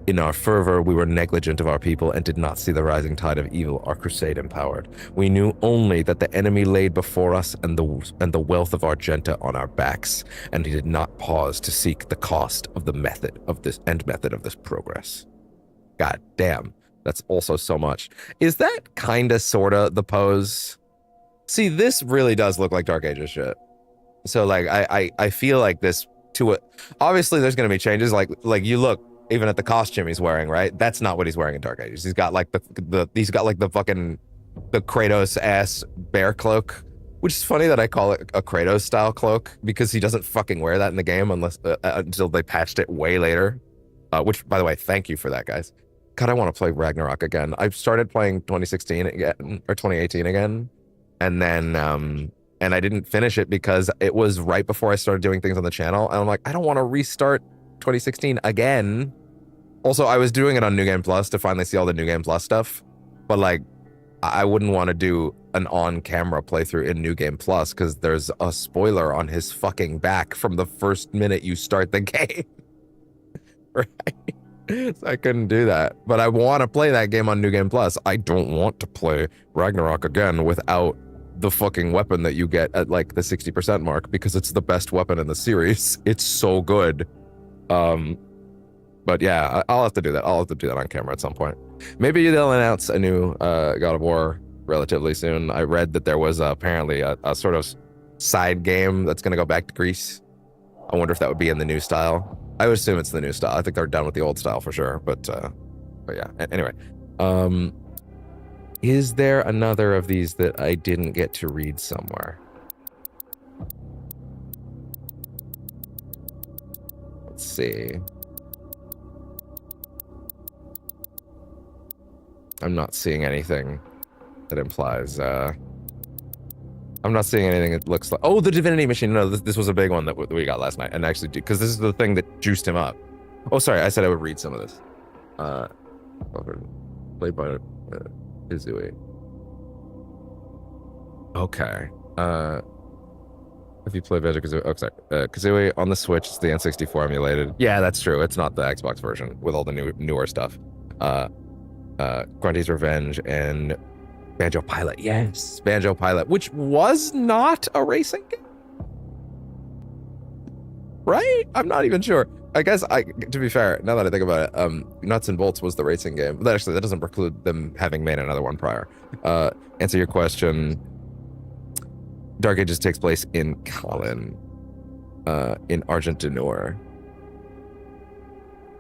In our fervor, we were negligent of our people and did not see the rising tide of evil our crusade empowered. We knew only that the enemy laid before us and the wealth of Argenta on our backs, and he did not pause to seek the cost of the method of this progress. God damn, that's also so much. Is that kinda sorta the pose? See, this really does look like Dark Ages shit. So like I feel like this to it. Obviously there's gonna be changes, like you look even at the costume he's wearing, right? That's not what he's wearing in Dark Ages. He's got like the Kratos ass bear cloak, which is funny that I call it a Kratos style cloak because he doesn't fucking wear that in the game unless until they patched it way later. Which, by the way, thank you for that, guys. God, I want to play Ragnarok again. I started playing 2016 again or 2018 again, and then and I didn't finish it because it was right before I started doing things on the channel, and I'm like, I don't want to restart 2016 again. Also, I was doing it on New Game Plus to finally see all the New Game Plus stuff, but like I wouldn't want to do an on-camera playthrough in New Game Plus because there's a spoiler on his fucking back from the first minute you start the game. Right? So I couldn't do that, but I want to play that game on New Game Plus. I don't want to play Ragnarok again without the fucking weapon that you get at like the 60% mark because it's the best weapon in the series. It's so good. But yeah, I'll have to do that. I'll have to do that on camera at some point. Maybe they'll announce a new God of War relatively soon. I read that there was apparently a sort of side game that's going to go back to Greece. I wonder if that would be in the new style. I would assume it's the new style. I think they're done with the old style for sure. But yeah. Anyway, is there another of these that I didn't get to read somewhere? Let's see. I'm not seeing anything that implies, I'm not seeing anything that looks like, oh, the Divinity Machine. No, this was a big one that we got last night, and actually, because this is the thing that juiced him up. Oh, sorry, I said I would read some of this. Played by Izui. Okay. If you play Banjo-Kazooie, oh, sorry. Kazooie on the Switch, it's the N64 emulated. Yeah, that's true. It's not the Xbox version with all the newer stuff. Grunty's Revenge and Banjo Pilot. Yes, Banjo Pilot, which was not a racing game, right? I'm not even sure. I guess to be fair, now that I think about it, Nuts and Bolts was the racing game. But actually, that doesn't preclude them having made another one prior. Answer your question. Dark Ages takes place in Kalin, in Argentinor.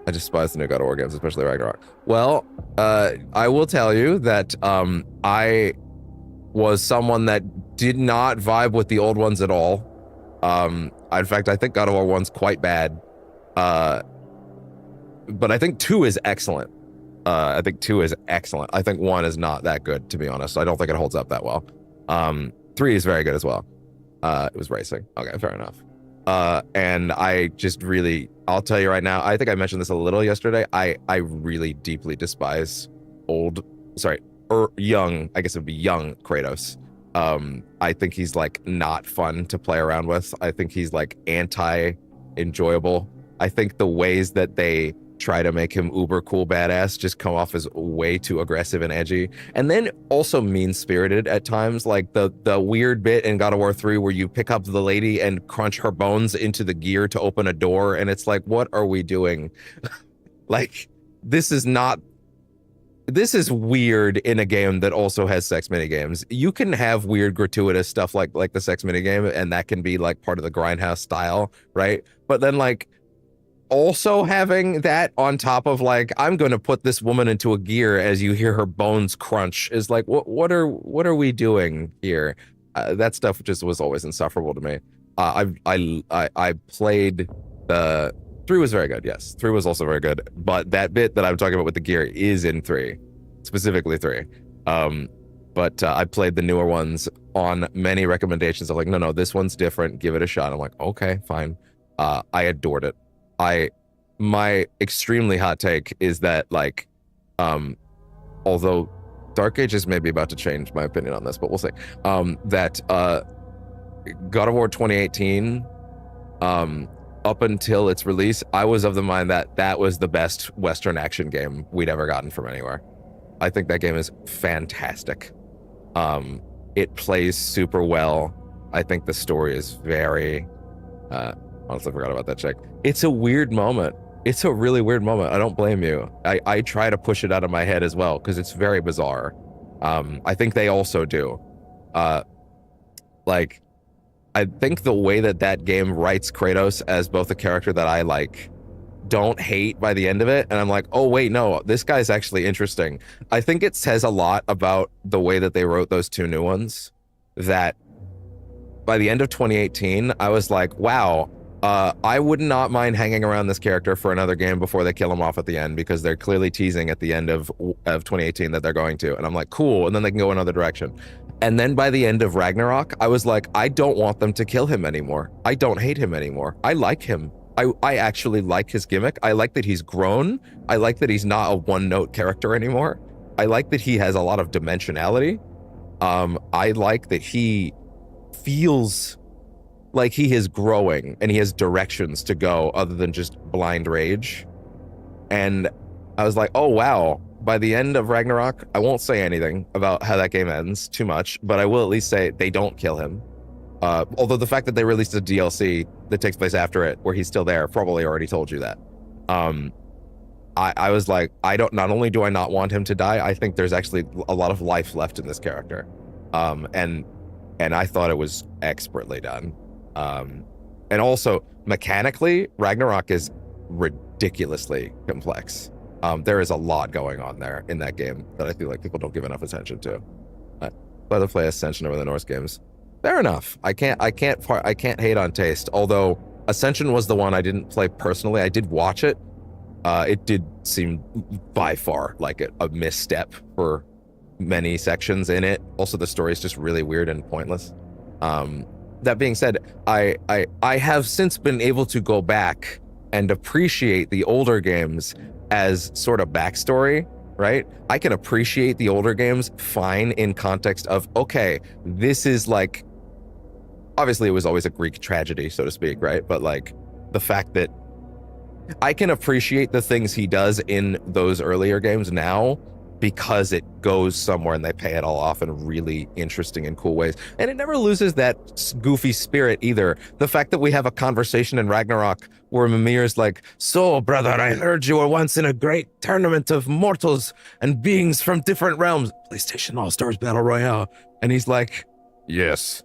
I despise the new God of War games, especially Ragnarok. Well, I will tell you that I was someone that did not vibe with the old ones at all. In fact, I think God of War 1's quite bad. But I think 2 is excellent. I think 2 is excellent. I think 1 is not that good, to be honest. I don't think it holds up that well. 3 is very good as well. It was racing. Okay, fair enough. And I just really, I'll tell you right now, I think I mentioned this a little yesterday. I really deeply despise young, I guess it would be young Kratos. I think he's like not fun to play around with. I think he's like anti-enjoyable. I think the ways that they try to make him uber cool badass just come off as way too aggressive and edgy, and then also mean-spirited at times, like the weird bit in God of War 3 where you pick up the lady and crunch her bones into the gear to open a door, and it's like, what are we doing? Like, this is weird in a game that also has sex minigames. You can have weird gratuitous stuff like the sex minigame, and that can be like part of the grindhouse style, right? But then like also having that on top of like, I'm going to put this woman into a gear as you hear her bones crunch is like, what are we doing here? That stuff just was always insufferable to me. I played 3 was very good, yes. 3 was also very good, but that bit that I'm talking about with the gear is in 3, specifically 3. But I played the newer ones on many recommendations of like, no, this one's different, give it a shot. I'm like, okay, fine. I adored it. My extremely hot take is that like, although Dark Ages may be about to change my opinion on this, but we'll see, that God of War 2018, up until its release, I was of the mind that that was the best Western action game we'd ever gotten from anywhere. I think that game is fantastic. It plays super well. I think the story is very, honestly forgot about that check. It's a weird moment. It's a really weird moment. I don't blame you. I try to push it out of my head as well because it's very bizarre. I think they also do. Like, I think the way that game writes Kratos as both a character that I like don't hate by the end of it, and I'm like, oh wait, no, this guy's actually interesting. I think it says a lot about the way that they wrote those 2 new ones, that by the end of 2018, I was like, wow, I would not mind hanging around this character for another game before they kill him off at the end, because they're clearly teasing at the end of 2018 that they're going to, and I'm like, cool, and then they can go another direction. And then by the end of Ragnarok, I was like, I don't want them to kill him anymore. I don't hate him anymore. I like him. I actually like his gimmick. I like that he's grown. I like that he's not a one-note character anymore. I like that he has a lot of dimensionality. I like that he feels like he is growing and he has directions to go other than just blind rage. And I was like, oh wow. By the end of Ragnarok, I won't say anything about how that game ends too much, but I will at least say they don't kill him. Although the fact that they released a DLC that takes place after it, where he's still there, probably already told you that. I was like, not only do I not want him to die, I think there's actually a lot of life left in this character. And I thought it was expertly done. And also, mechanically, Ragnarok is ridiculously complex. There is a lot going on there in that game that I feel like people don't give enough attention to. Let them play Ascension over the Norse games. Fair enough. I can't hate on taste. Although Ascension was the one I didn't play personally. I did watch it. It did seem by far like a misstep for many sections in it. Also, the story is just really weird and pointless. That being said, I have since been able to go back and appreciate the older games as sort of backstory, right? I can appreciate the older games fine in context of, okay, this is like, obviously it was always a Greek tragedy, so to speak, right? But like the fact that I can appreciate the things he does in those earlier games now because it goes somewhere and they pay it all off in really interesting and cool ways. And it never loses that goofy spirit either. The fact that we have a conversation in Ragnarok where Mimir's like, so brother, I heard you were once in a great tournament of mortals and beings from different realms. PlayStation All-Stars Battle Royale. And he's like, yes,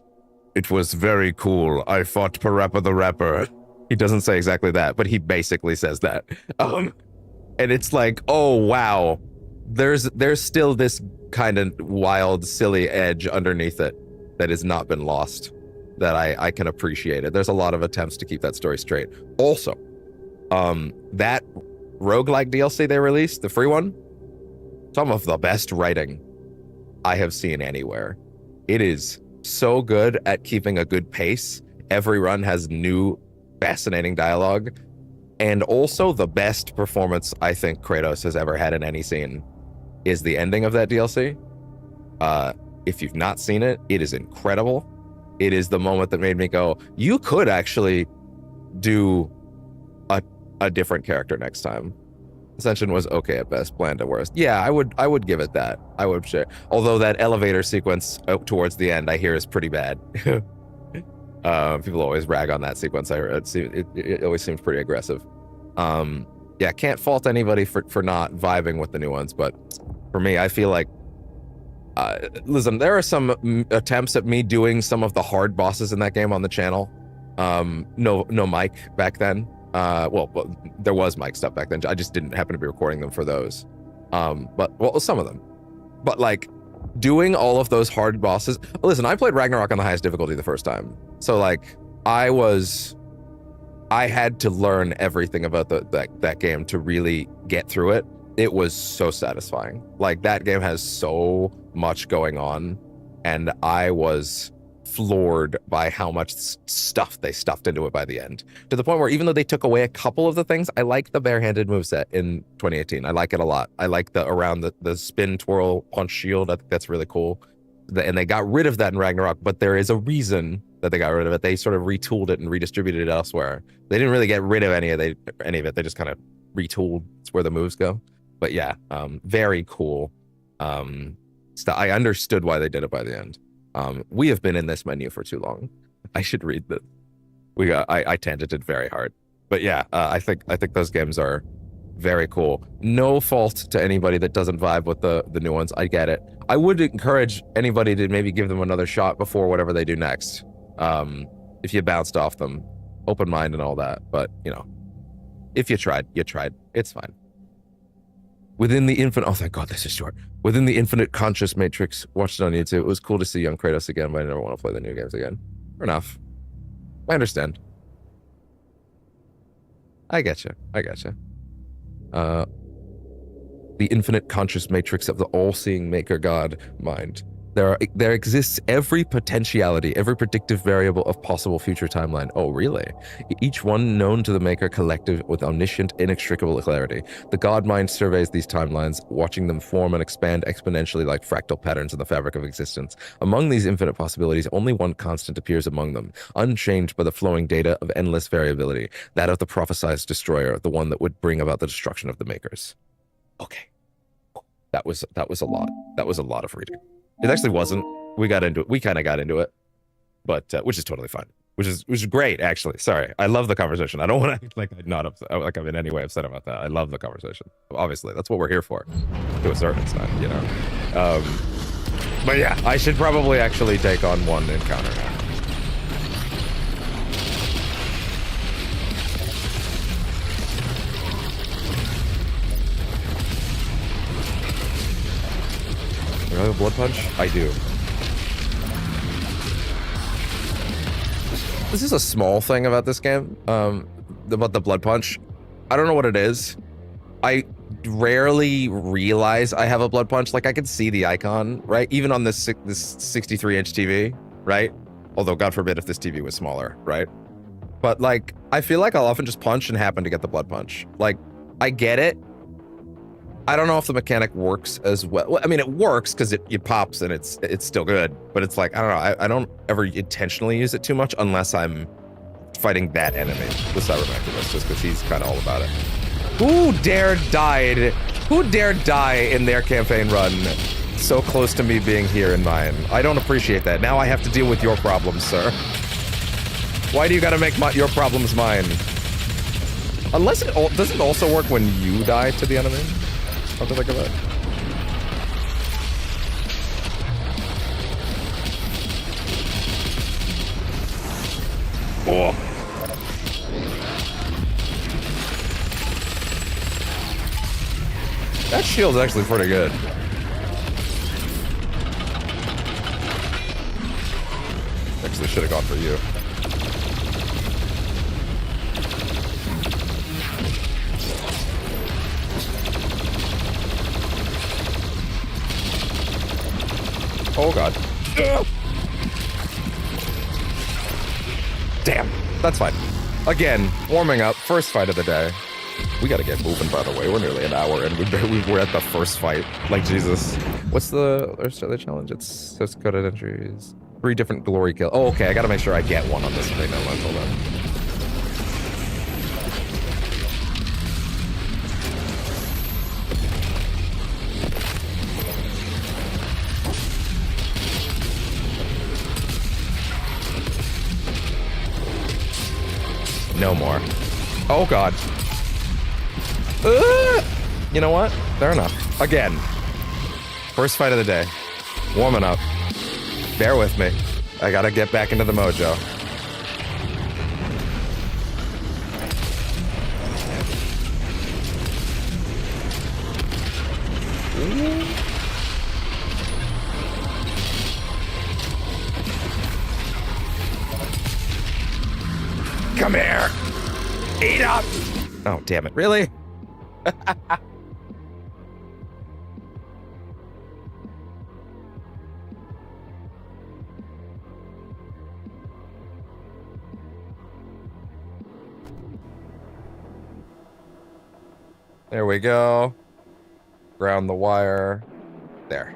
it was very cool. I fought Parappa the Rapper. He doesn't say exactly that, but he basically says that. And it's like, oh, wow. There's still this kind of wild, silly edge underneath it that has not been lost, that I can appreciate it. There's a lot of attempts to keep that story straight. Also, that roguelike DLC they released, the free one, some of the best writing I have seen anywhere. It is so good at keeping a good pace. Every run has new, fascinating dialogue. And also the best performance I think Kratos has ever had in any scene is the ending of that DLC. If you've not seen it, it is incredible. It is the moment that made me go, you could actually do a different character next time. Ascension was okay at best, bland at worst. Yeah, I would give it that. I would share. Although that elevator sequence towards the end I hear is pretty bad. People always rag on that sequence. It always seems pretty aggressive. Yeah, can't fault anybody for not vibing with the new ones, but for me, I feel like, listen, there are some attempts at me doing some of the hard bosses in that game on the channel. No mic back then. Well, there was mic stuff back then. I just didn't happen to be recording them for those. But some of them. But like doing all of those hard bosses. Listen, I played Ragnarok on the highest difficulty the first time. So like I was I had to learn everything about that game to really get through it. It was so satisfying. Like, that game has so much going on, and I was floored by how much stuff they stuffed into it by the end. To the point where even though they took away a couple of the things, I like the barehanded moveset in 2018. I like it a lot. I like the spin, twirl, punch, shield. I think that's really cool. And they got rid of that in Ragnarok, but there is a reason that they got rid of it. They sort of retooled it and redistributed it elsewhere. They didn't really get rid of any of it. They just kind of retooled where the moves go. But yeah, very cool. I understood why they did it by the end. We have been in this menu for too long. I should read this. I tangented very hard. But yeah, I think those games are very cool. No fault to anybody that doesn't vibe with the new ones. I get it. I would encourage anybody to maybe give them another shot before whatever they do next. If you bounced off them, open mind and all that. But, you know, if you tried, you tried. It's fine. Within the infinite, oh thank God, this is short. Within the infinite conscious matrix, watched it on YouTube. It was cool to see young Kratos again, but I never want to play the new games again. Fair enough. I understand. I get you. The infinite conscious matrix of the all-seeing maker god mind. There exists every potentiality, every predictive variable of possible future timeline. Oh, really? Each one known to the maker collective with omniscient, inextricable clarity. The god mind surveys these timelines, watching them form and expand exponentially like fractal patterns in the fabric of existence. Among these infinite possibilities, only one constant appears among them, unchanged by the flowing data of endless variability, that of the prophesized destroyer, the one that would bring about the destruction of the makers. Okay. That was a lot. That was a lot of reading. It actually wasn't. We got into it. We kind of got into it, but which is totally fine. Which is great, actually. Sorry, I love the conversation. I don't want to act like I'm not upset, like I'm in any way upset about that. I love the conversation. Obviously, that's what we're here for, to a certain extent, you know. But yeah, I should probably actually take on one encounter now. Do I have a blood punch? I do. This is a small thing about this game, about the blood punch. I don't know what it is. I rarely realize I have a blood punch. Like, I can see the icon, right? Even on this 63-inch TV, right? Although, God forbid if this TV was smaller, right? But, like, I feel like I'll often just punch and happen to get the blood punch. Like, I get it. I don't know if the mechanic works as well. Well, I mean, it works because it pops and it's still good, but it's like, I don't know. I don't ever intentionally use it too much unless I'm fighting that enemy, the Cybermanculus, just because he's kind of all about it. Who dared die in their campaign run so close to me being here in mine? I don't appreciate that. Now I have to deal with your problems, sir. Why do you gotta make your problems mine? Unless it doesn't also work when you die to the enemy? What to think of that? Oh. That shield's actually pretty good. Actually should have gone for you. Oh god. Ugh. Damn, that's fine. Again, warming up, first fight of the day. We gotta get moving, by the way. We're nearly an hour and we're at the first fight. Like, Jesus. What's the challenge? It's just coded entries. 3 different glory kills. Oh, okay, I gotta make sure I get one on this thing. No, hold on. No more. Oh god. You know what? Fair enough. Again. First fight of the day. Warming up. Bear with me. I gotta get back into the mojo. Ooh. Come here. Eat up! Oh, damn it. Really? There we go. Ground the wire. There.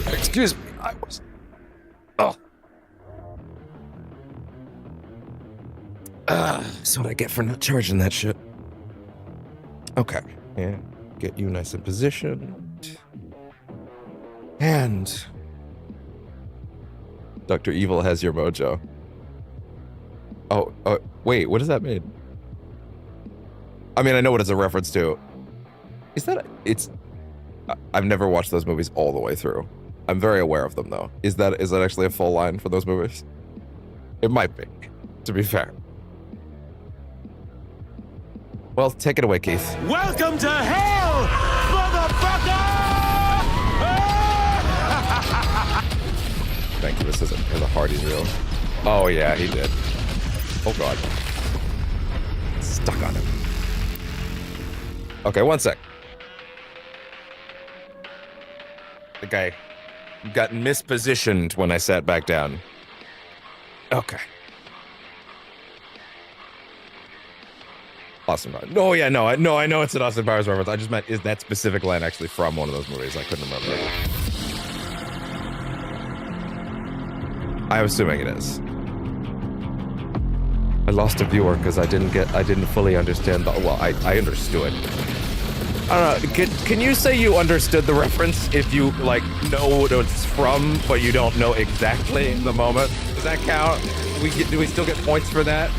Excuse me. I was... Oh. That's what I get for not charging that shit. Okay. Yeah. Get you nice and positioned. And... Dr. Evil has your mojo. Oh, wait, what does that mean? I mean, I know what it's a reference to. Is that... It's... I've never watched those movies all the way through. I'm very aware of them, though. Is that actually a full line for those movies? It might be, to be fair. Well, take it away, Keith. Welcome to hell, motherfucker! Thank you. This is a Hardy's reel. Oh, yeah, he did. Oh, God. Stuck on him. Okay, one sec. The guy got mispositioned when I sat back down. Okay. Austin Powers. Oh, yeah, no, I know it's an Austin Powers reference. I just meant, is that specific line actually from one of those movies? I couldn't remember. I'm assuming it is. I lost a viewer because I didn't fully understand the, well, I understood. I don't know, can you say you understood the reference if you, like, know what it's from, but you don't know exactly the moment? Does that count? Do we still get points for that?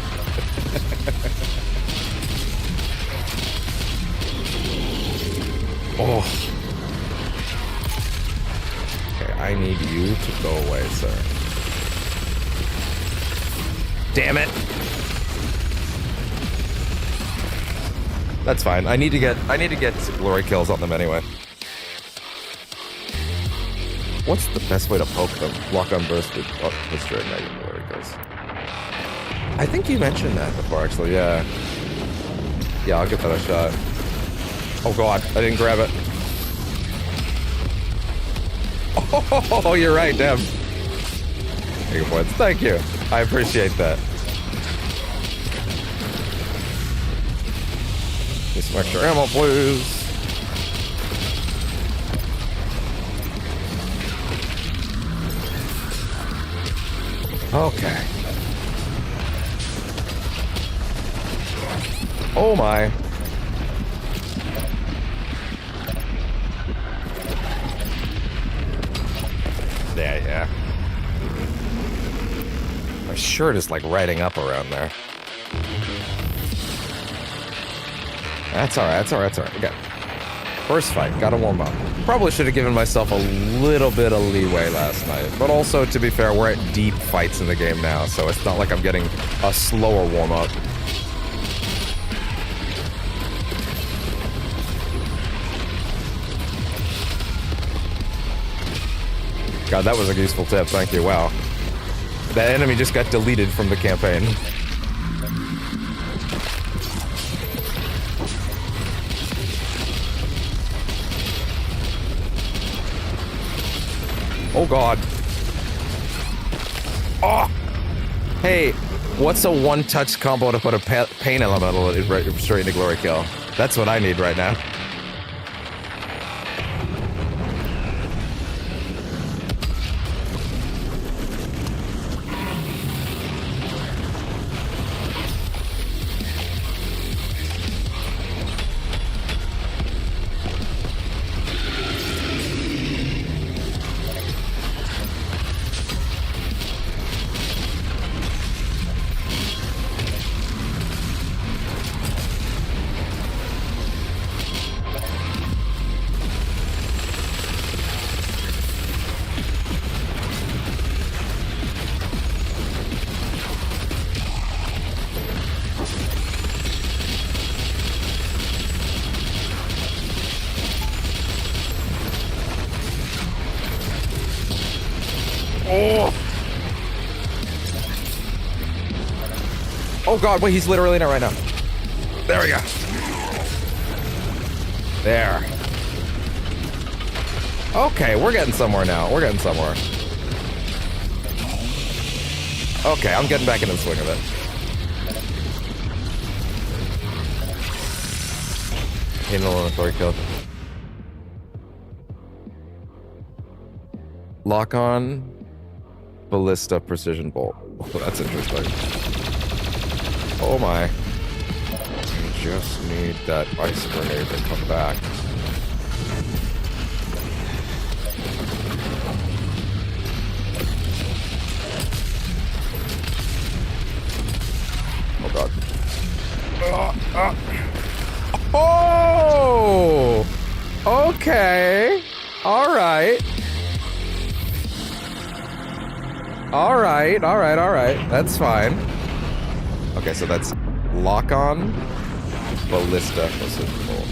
Oh. Okay, I need you to go away, sir. Damn it. That's fine. I need to get glory kills on them anyway. What's the best way to poke them? Lock on burst with straight negative glory kills. I think you mentioned that before, actually. Yeah. Yeah, I'll give that a shot. Oh God, I didn't grab it. Oh, you're right, damn. Take points. Thank you. I appreciate that. Get some extra ammo, please. Okay. Oh my. Yeah. My shirt is like riding up around there. That's alright. Okay. First fight, gotta warm up. Probably should have given myself a little bit of leeway last night. But also, to be fair, we're at deep fights in the game now, so it's not like I'm getting a slower warm up. God, that was a useful tip, thank you, wow. That enemy just got deleted from the campaign. Oh God. Oh! Hey, what's a one-touch combo to put a pain elemental straight into glory kill? That's what I need right now. Oh god, wait, he's literally in it right now. There we go. There. Okay, we're getting somewhere now. We're getting somewhere. Okay, I'm getting back into the swing of it. Inventory kill. Lock on ballista precision bolt. Oh, that's interesting. Oh my. You just need that ice grenade to come back. Oh god. Oh! Okay. Alright. Alright. That's fine. Okay, so that's lock on ballista precision bolt.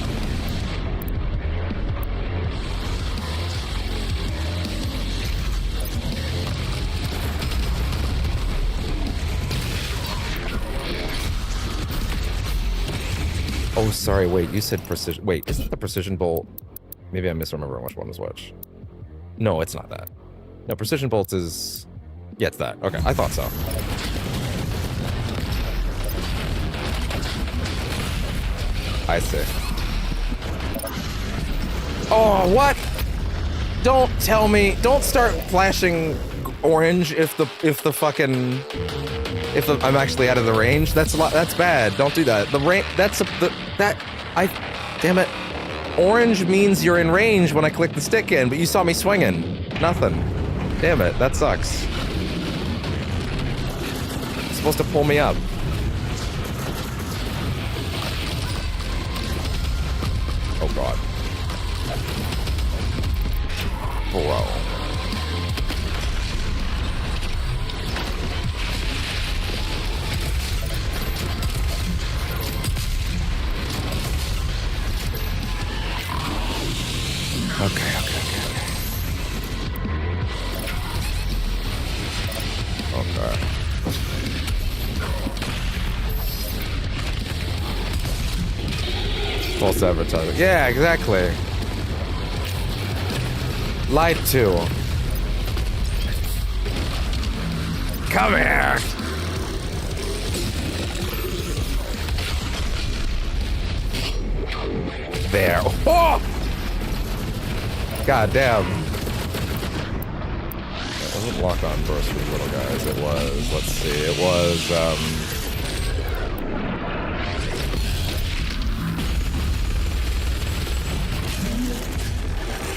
Oh, sorry, wait, you said precision. Wait, isn't the precision bolt? Maybe I'm misremembering which one is which. No, it's not that. No, precision bolt is. Yeah, it's that. Okay, I thought so. I see. Oh, what? Don't tell me. Don't start flashing orange if the I'm actually out of the range. That's a lot. That's bad. Don't do that. The range. Damn it. Orange means you're in range when I click the stick in, but you saw me swinging. Nothing. Damn it. That sucks. It's supposed to pull me up. Oh god. Bro. Okay. False advertising. Yeah, exactly. Lied to. Come here. There. Oh! God damn. It wasn't lock on burst for little guys. It was, let's see, it was,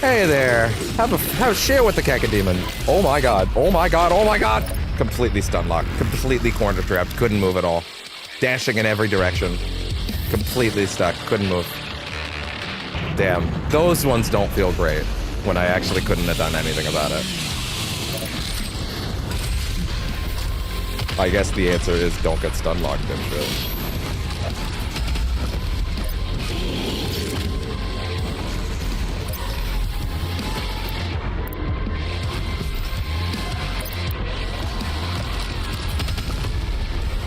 hey there. Have a share with the Cacodemon. Oh my god. Completely stun locked. Completely corner trapped. Couldn't move at all. Dashing in every direction. Completely stuck. Couldn't move. Damn. Those ones don't feel great when I actually couldn't have done anything about it. I guess the answer is don't get stun locked and shit.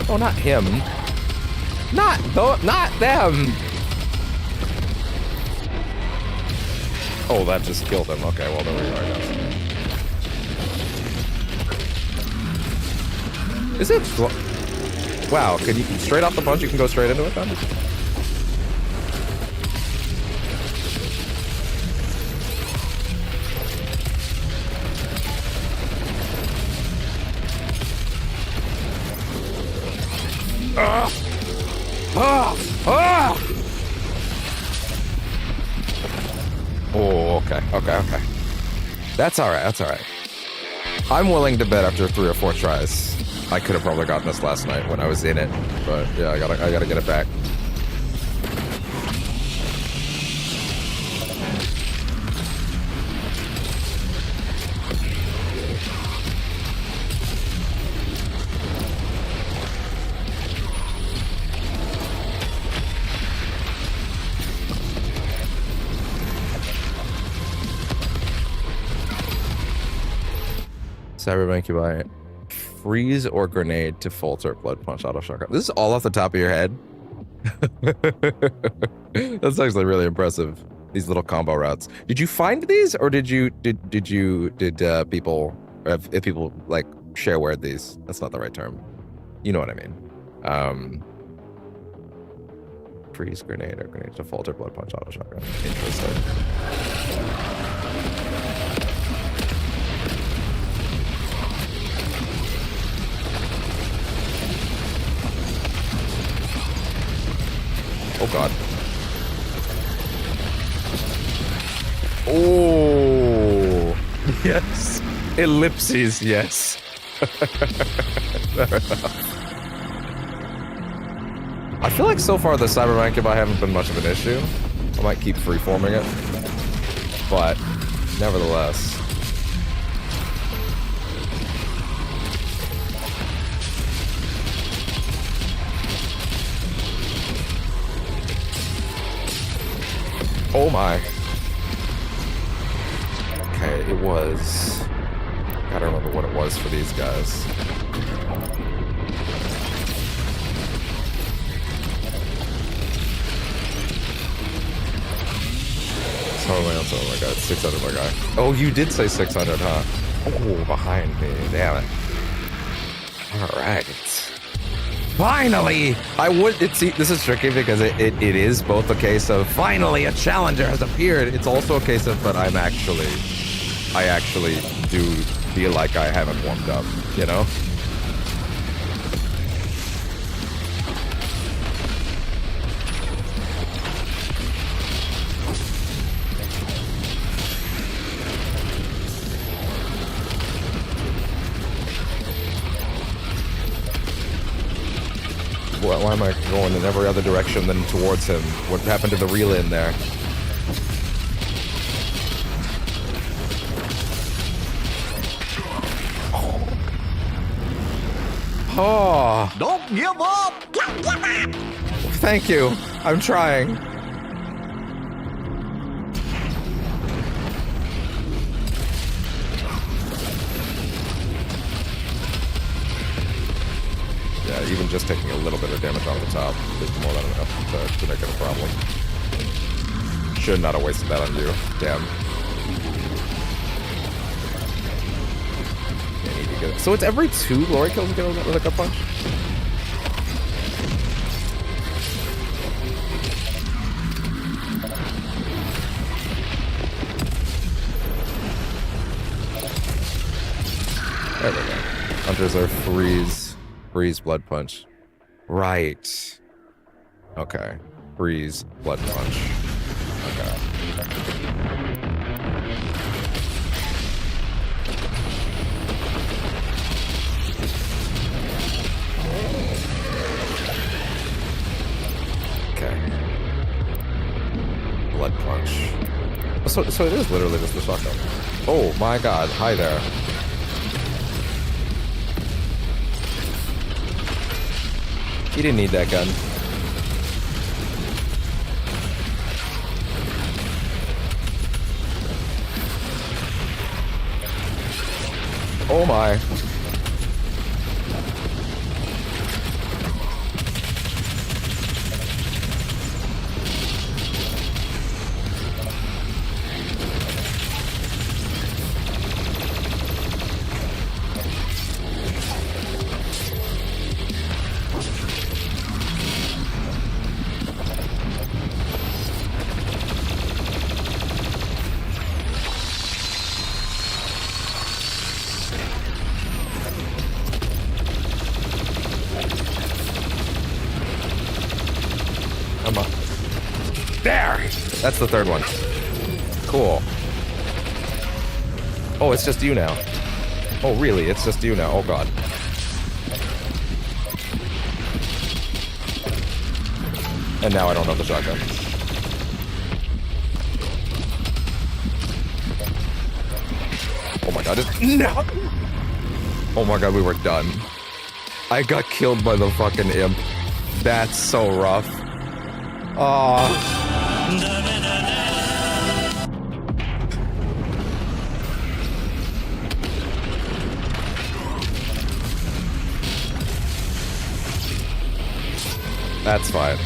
Oh, not him. Not them. Oh, that just killed him. Okay, well, there we go, I guess. Is it? Wow, can you straight off the punch? You can go straight into it then? Oh, okay. That's alright. I'm willing to bet after 3 or 4 tries. I could have probably gotten this last night when I was in it, but yeah, I gotta get it back. Cyberbank, you buy it. Freeze or grenade to falter, blood punch, auto shotgun. This is all off the top of your head. That's actually really impressive. These little combo routes. Did you find these, or did people, if people like shareware these? That's not the right term. You know what I mean. Freeze, grenade, or grenade to falter, blood punch, auto shotgun. Interesting. Oh god. Oh yes. Ellipses, yes. Fair enough. I feel like so far the Cyberman-Cubi haven't been much of an issue. I might keep freeforming it. But nevertheless. Oh my. Okay, it was... Gotta remember what it was for these guys. Oh my god, 600 my guy. Oh, you did say 600, huh? Oh, behind me, damn it. Alright. Finally! This is tricky because it is both a case of finally a challenger has appeared. It's also a case of, but I actually do feel like I haven't warmed up, you know? Why am I going in every other direction than towards him? What happened to the reel in there? Oh. Don't give up! Thank you. I'm trying. Yeah, even just taking a little bit of damage off the top is more than enough to make it a problem. Should not have wasted that on you. Damn. Yeah, need to get it. So it's every 2 glory kills you get with a gut punch? There we go. Hunters are freeze, blood punch. Right. Okay. Freeze, blood punch. Okay. Okay. Blood punch. So it is literally just the shotgun. Oh my god. Hi there. He didn't need that gun. Oh my. That's the third one. Cool. Oh, it's just you now. Oh, really? It's just you now. Oh, God. And now I don't have the shotgun. Oh, my God. No! Oh, my God, we were done. I got killed by the fucking imp. That's so rough. Oh. That's fine.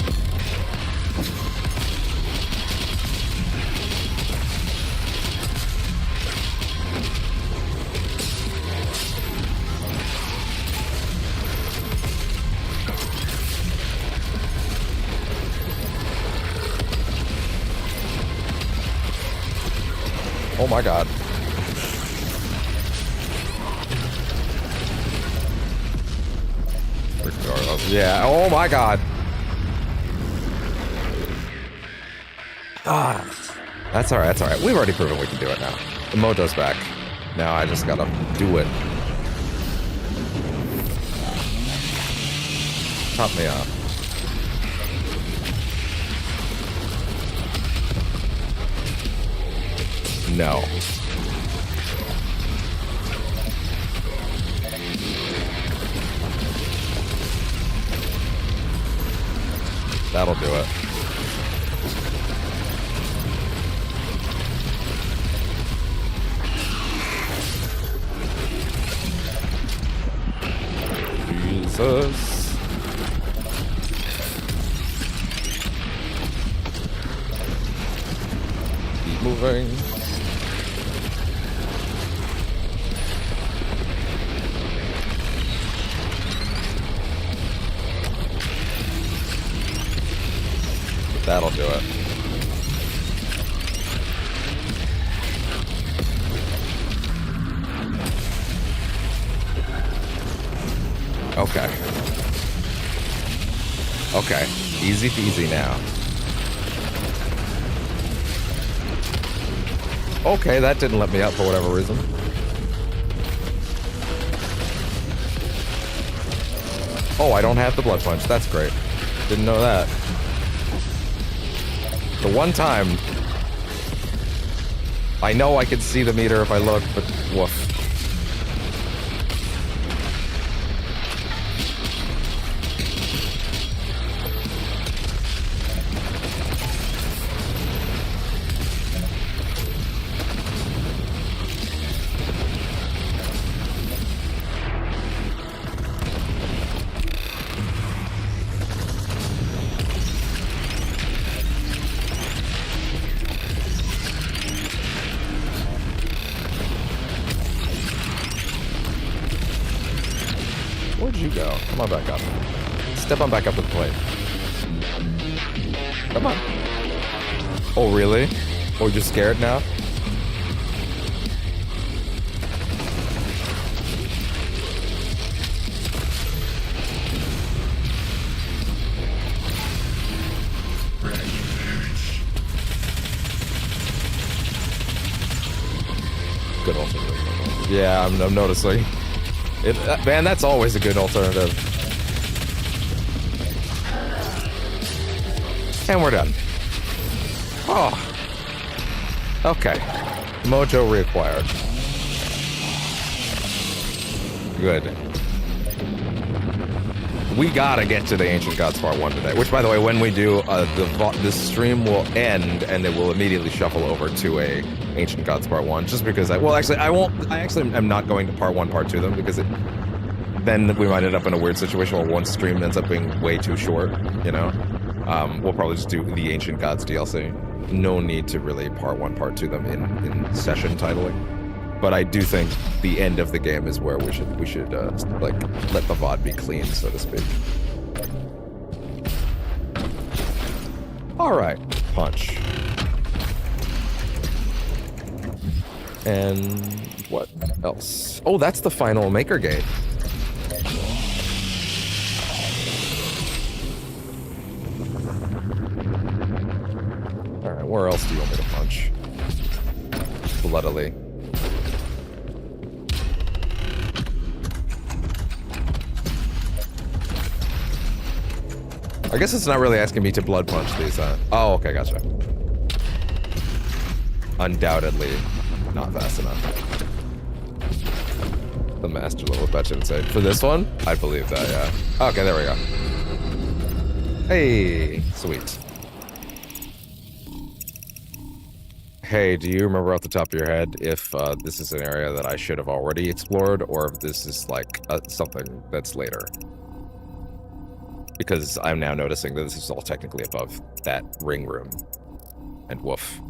Oh my god. Yeah, oh my god. Ah. That's alright, that's alright. We've already proven we can do it now. The Moto's back. Now I just gotta do it. Top me up. No. That'll do it. Jesus. Keep moving. That'll do it. Okay. Okay. Easy peasy now. Okay, that didn't let me up for whatever reason. Oh, I don't have the blood punch. That's great. Didn't know that. The one time, I know I could see the meter if I look, but woof. Where'd you go? Come on back up. Step on back up to the plate. Come on. Oh, really? Oh, you're scared now? Good alternative. Yeah, I'm noticing. Man, that's always a good alternative. And we're done. Oh. Okay. Mojo reacquired. Good. We gotta get to the Ancient Gods Part 1 today. Which, by the way, when we do, this stream will end and it will immediately shuffle over to a Ancient Gods Part 1. Just because I actually am not going to Part 1, Part 2 them, because then we might end up in a weird situation where one stream ends up being way too short, you know? We'll probably just do the Ancient Gods DLC. No need to really Part 1, Part 2 them in session titling. But I do think the end of the game is where we should like let the VOD be clean, so to speak. All right, punch. And what else? Oh, that's the final Maker Gate. All right, where else do you want me to punch? Bloodily. I guess it's not really asking me to blood punch these, Oh, okay, gotcha. Undoubtedly not fast enough. The master level is better insane. For this one, I believe that, yeah. Okay, there we go. Hey, sweet. Hey, do you remember off the top of your head if this is an area that I should have already explored, or if this is like something that's later? Because I'm now noticing that this is all technically above that ring room. And woof.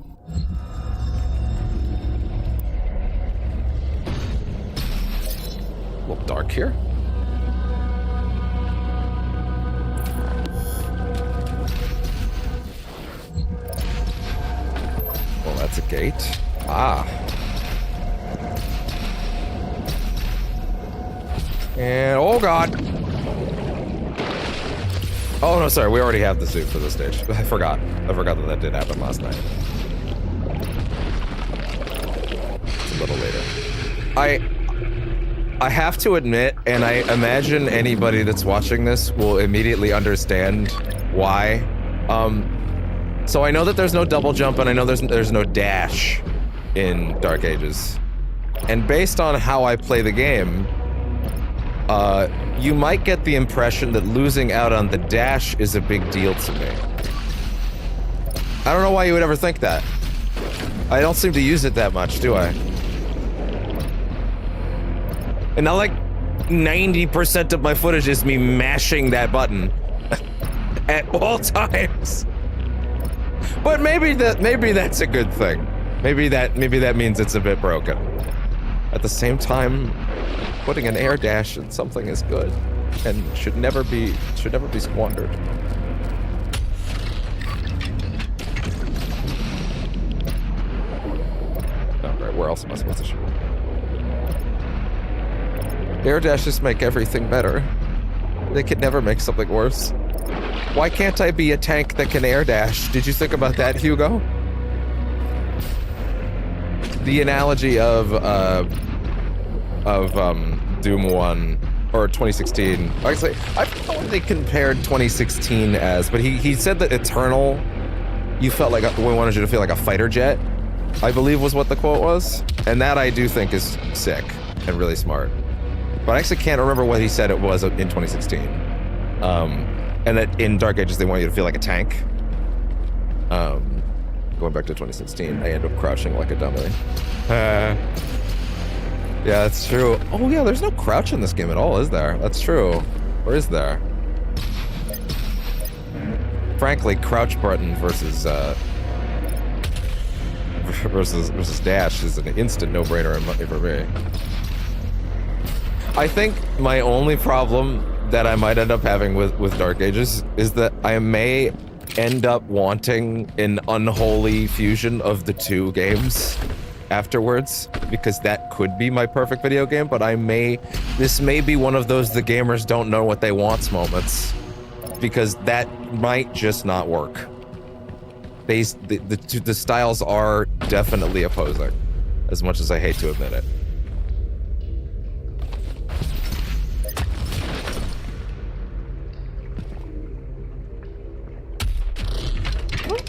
A little dark here. Well, that's a gate. Ah. And, oh god. Oh no, sorry, we already have the suit for this stage. I forgot that did happen last night. It's a little later. I have to admit, and I imagine anybody that's watching this will immediately understand why. So I know that there's no double jump, and I know there's no dash in Dark Ages. And based on how I play the game, you might get the impression that losing out on the dash is a big deal to me. I don't know why you would ever think that. I don't seem to use it that much, do I? And now, like, 90% of my footage is me mashing that button at all times. But maybe that's a good thing. Maybe that means it's a bit broken. At the same time, putting an air dash in something is good and should never be squandered. Alright, where else am I supposed to shoot? Air dashes make everything better. They could never make something worse. Why can't I be a tank that can air dash? Did you think about that, Hugo? The analogy of Doom 1 or 2016. Actually, I don't know what they compared 2016 as, but he said that Eternal, you felt like we wanted you to feel like a fighter jet, I believe was what the quote was, and that I do think is sick and really smart. But I actually can't remember what he said it was in 2016. And that in Dark Ages they want you to feel like a tank. Going back to 2016, I end up crouching like a dummy. Yeah, that's true. Oh yeah, there's no crouch in this game at all, is there? That's true. Or is there? Frankly, crouch button versus dash is an instant no-brainer for me. I think my only problem that I might end up having with Dark Ages is that I may end up wanting an unholy fusion of the two games afterwards, because that could be my perfect video game, but this may be one of those the gamers don't know what they want moments, because that might just not work. The styles are definitely opposing, as much as I hate to admit it.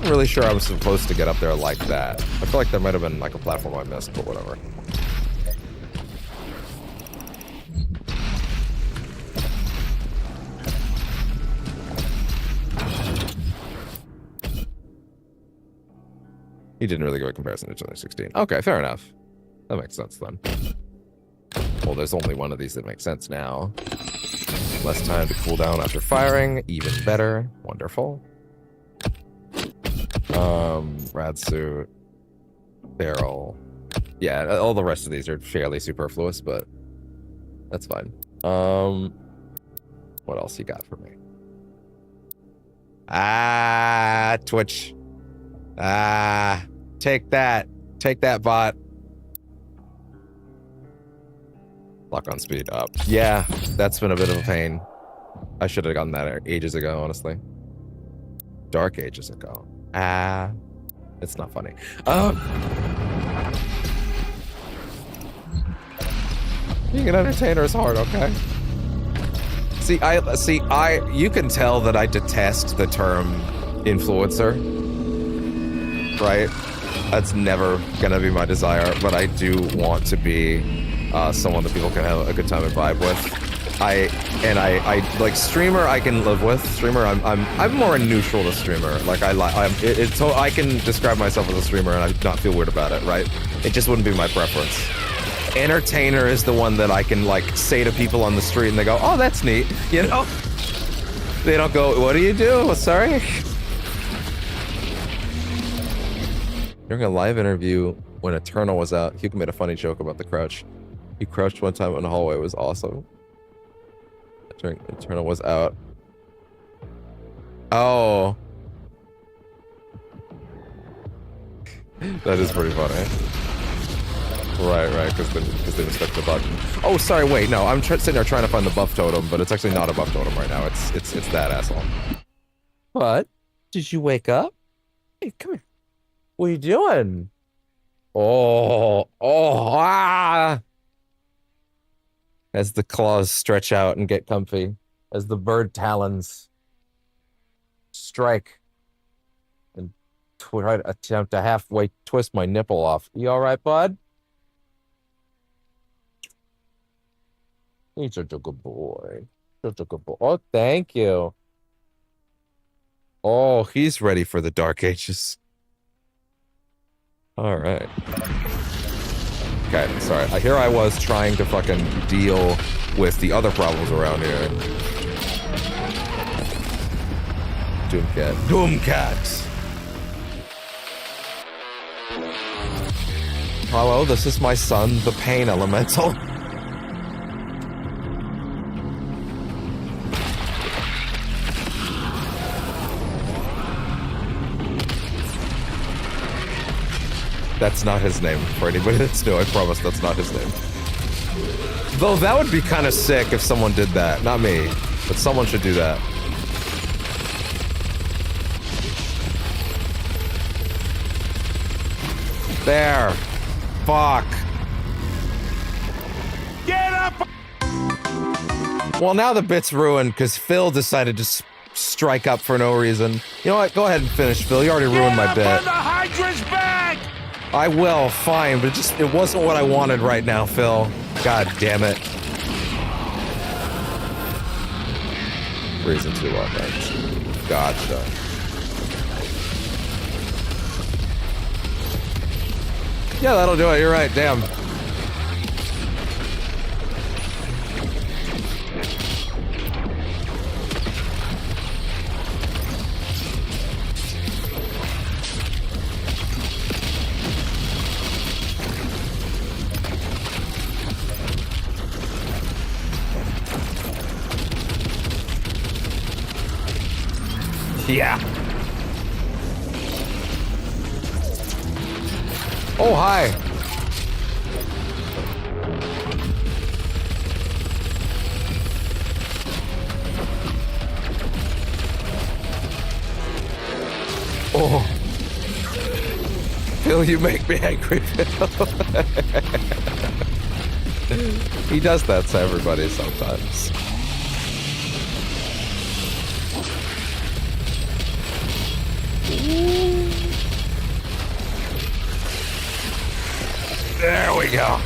I'm really sure I was supposed to get up there like that. I feel like there might have been like a platform I missed, but whatever. He didn't really give a comparison to 2016. Okay, fair enough. That makes sense then. Well, there's only one of these that makes sense now. Less time to cool down after firing, even better. Wonderful. Rad suit, barrel. Yeah, all the rest of these are fairly superfluous, but that's fine. What else you got for me? Ah, Twitch. Ah, take that. Take that, bot. Lock on speed up. Yeah, that's been a bit of a pain. I should have gotten that ages ago, honestly. Dark ages ago. Ah, it's not funny. Being an entertainer is hard, okay? You can tell that I detest the term influencer, right? That's never gonna be my desire, but I do want to be someone that people can have a good time and vibe with. I like streamer. I can live with streamer. I'm more neutral to streamer. Like so I can describe myself as a streamer and I not feel weird about it. Right? It just wouldn't be my preference. Entertainer is the one that I can like say to people on the street and they go, "Oh, that's neat," you know. They don't go, what do you do? Sorry? During a live interview when Eternal was out, Hugo made a funny joke about the crouch. He crouched one time in the hallway. It was awesome. During Eternal was out. Oh. That is pretty funny. Right, because they respect the button. Oh, sorry, wait, no, I'm sitting there trying to find the buff totem, but it's actually not a buff totem right now. It's that asshole. What? Did you wake up? Hey, come here. What are you doing? Ah! As the claws stretch out and get comfy, as the bird talons strike and try to attempt to halfway twist my nipple off. You all right, bud? He's such a good boy. Such a good boy. Oh, thank you. Oh, he's ready for the Dark Ages. All right. Okay, sorry. Here I was trying to fucking deal with the other problems around here. Doomcat. Doomcat! Hello, this is my son, the Pain Elemental. That's not his name. For anybody that's new, I promise that's not his name. Though that would be kind of sick if someone did that. Not me, but someone should do that. There. Fuck. Get up! Well, now the bit's ruined because Phil decided to strike up for no reason. You know what? Go ahead and finish, Phil. You already ruined my bit. On the Hydra's back! I will, fine, but it wasn't what I wanted right now, Phil. God damn it. Reason to offense. Gotcha. Yeah, that'll do it. You're right. Damn. Yeah. Oh, hi. Oh. Phil, you make me angry, Phil. He does that to everybody sometimes. There we go.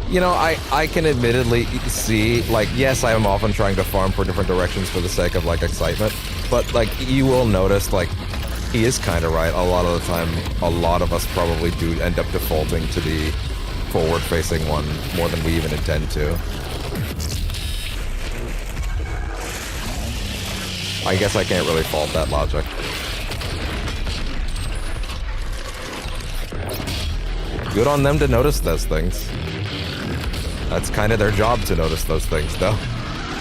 You know, I can admittedly see, like, yes, I am often trying to farm for different directions for the sake of, like, excitement, but, like, you will notice, like, he is kind of right. A lot of the time, a lot of us probably do end up defaulting to the forward-facing one more than we even intend to. I guess I can't really fault that logic. Good on them to notice those things. That's kind of their job to notice those things, though.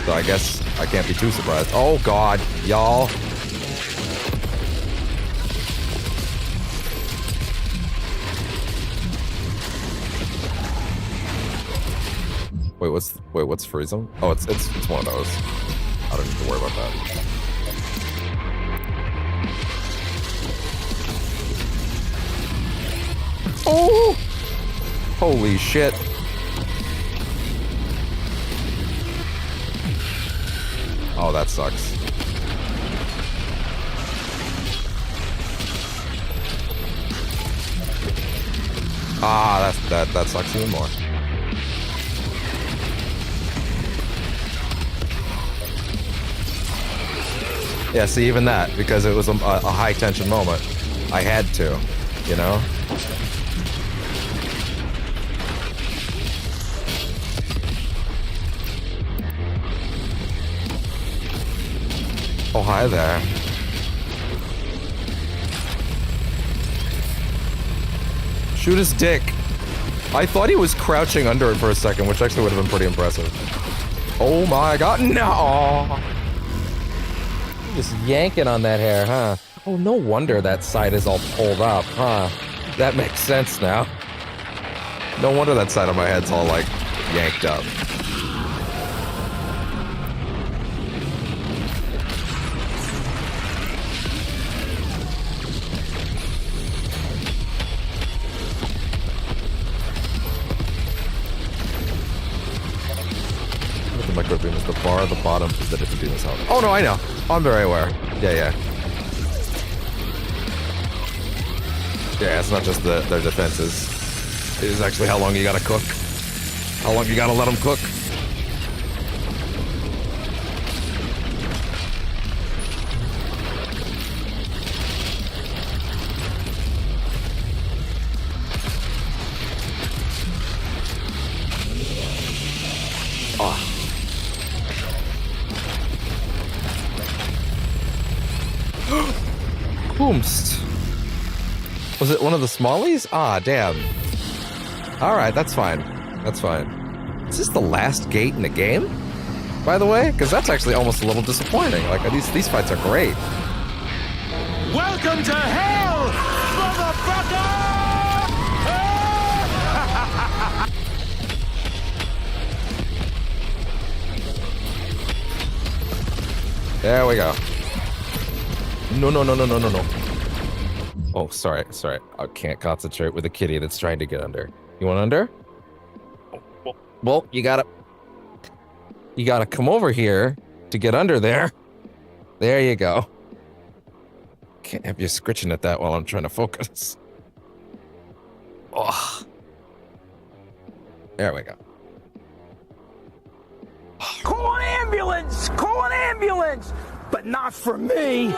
So I guess I can't be too surprised. Oh, God, y'all. Wait, what's freezing? Oh, it's one of those. I don't need to worry about that. Oh! Holy shit. Oh, that sucks. Ah, that sucks even more. Yeah, see, even that, because it was a high-tension moment. I had to, you know? Oh, hi there. Shoot his dick. I thought he was crouching under it for a second, which actually would have been pretty impressive. Oh my god, no! Just yanking on that hair, huh? Oh, no wonder that side is all pulled up, huh? That makes sense now. No wonder that side of my head's all, like, yanked up. The micro beam is the bar at the bottom is the different beam is out. Oh no, I know. I'm very aware. Yeah. Yeah, it's not just their defenses. It is actually how long you gotta cook. How long you gotta let them cook. Boomst. Was it one of the smallies? Ah, damn. Alright, that's fine. That's fine. Is this the last gate in the game? By the way? Because that's actually almost a little disappointing. Like, these fights are great. Welcome to hell, motherfucker! There we go. No. Oh, sorry. I can't concentrate with a kitty that's trying to get under. You want under? Well, you gotta come over here to get under there. There you go. Can't have you scritching at that while I'm trying to focus. Oh. There we go. Call an ambulance! Call an ambulance! But not for me!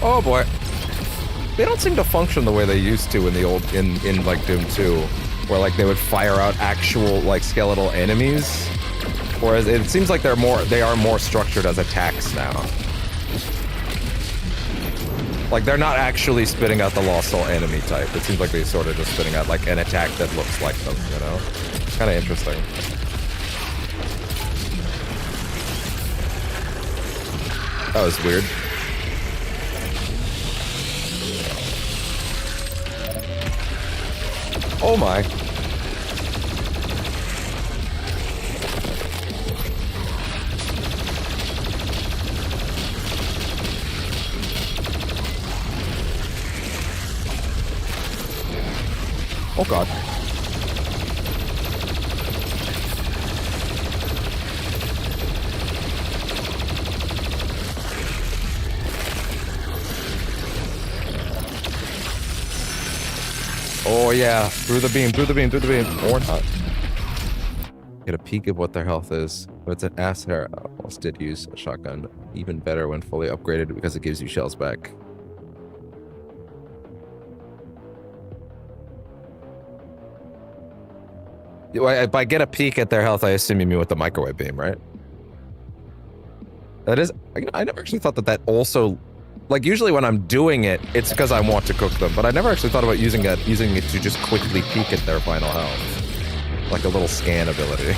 Oh boy. They don't seem to function the way they used to in the old in like Doom 2, where like they would fire out actual like skeletal enemies. Whereas it seems like they are more structured as attacks now. Like they're not actually spitting out the Lost Soul enemy type. It seems like they sort of just spitting out like an attack that looks like them, you know? Kind of interesting. That was weird. Oh my. Oh god. Oh yeah, through the beam, or not. Get a peek of what their health is. But it's an ass hair. I almost did use a shotgun. Even better when fully upgraded because it gives you shells back. If I get a peek at their health, I assume you mean with the microwave beam, right? That is, I never actually thought that also, like usually when I'm doing it, it's because I want to cook them, but I never actually thought about using it to just quickly peek at their final health. Like a little scan ability.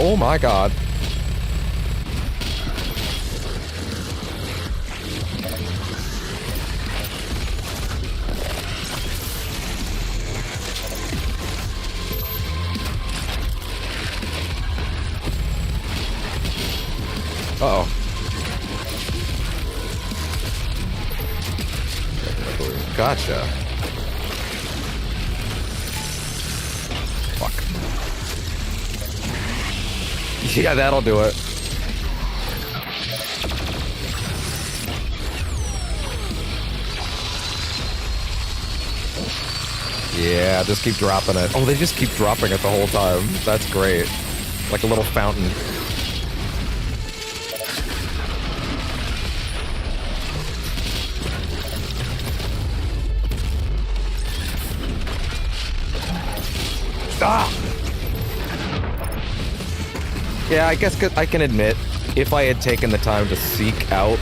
Oh my god. Uh-oh. Gotcha. Fuck. Yeah, that'll do it. Yeah, just keep dropping it. Oh, they just keep dropping it the whole time. That's great. Like a little fountain. Ah! Yeah, I guess I can admit, if I had taken the time to seek out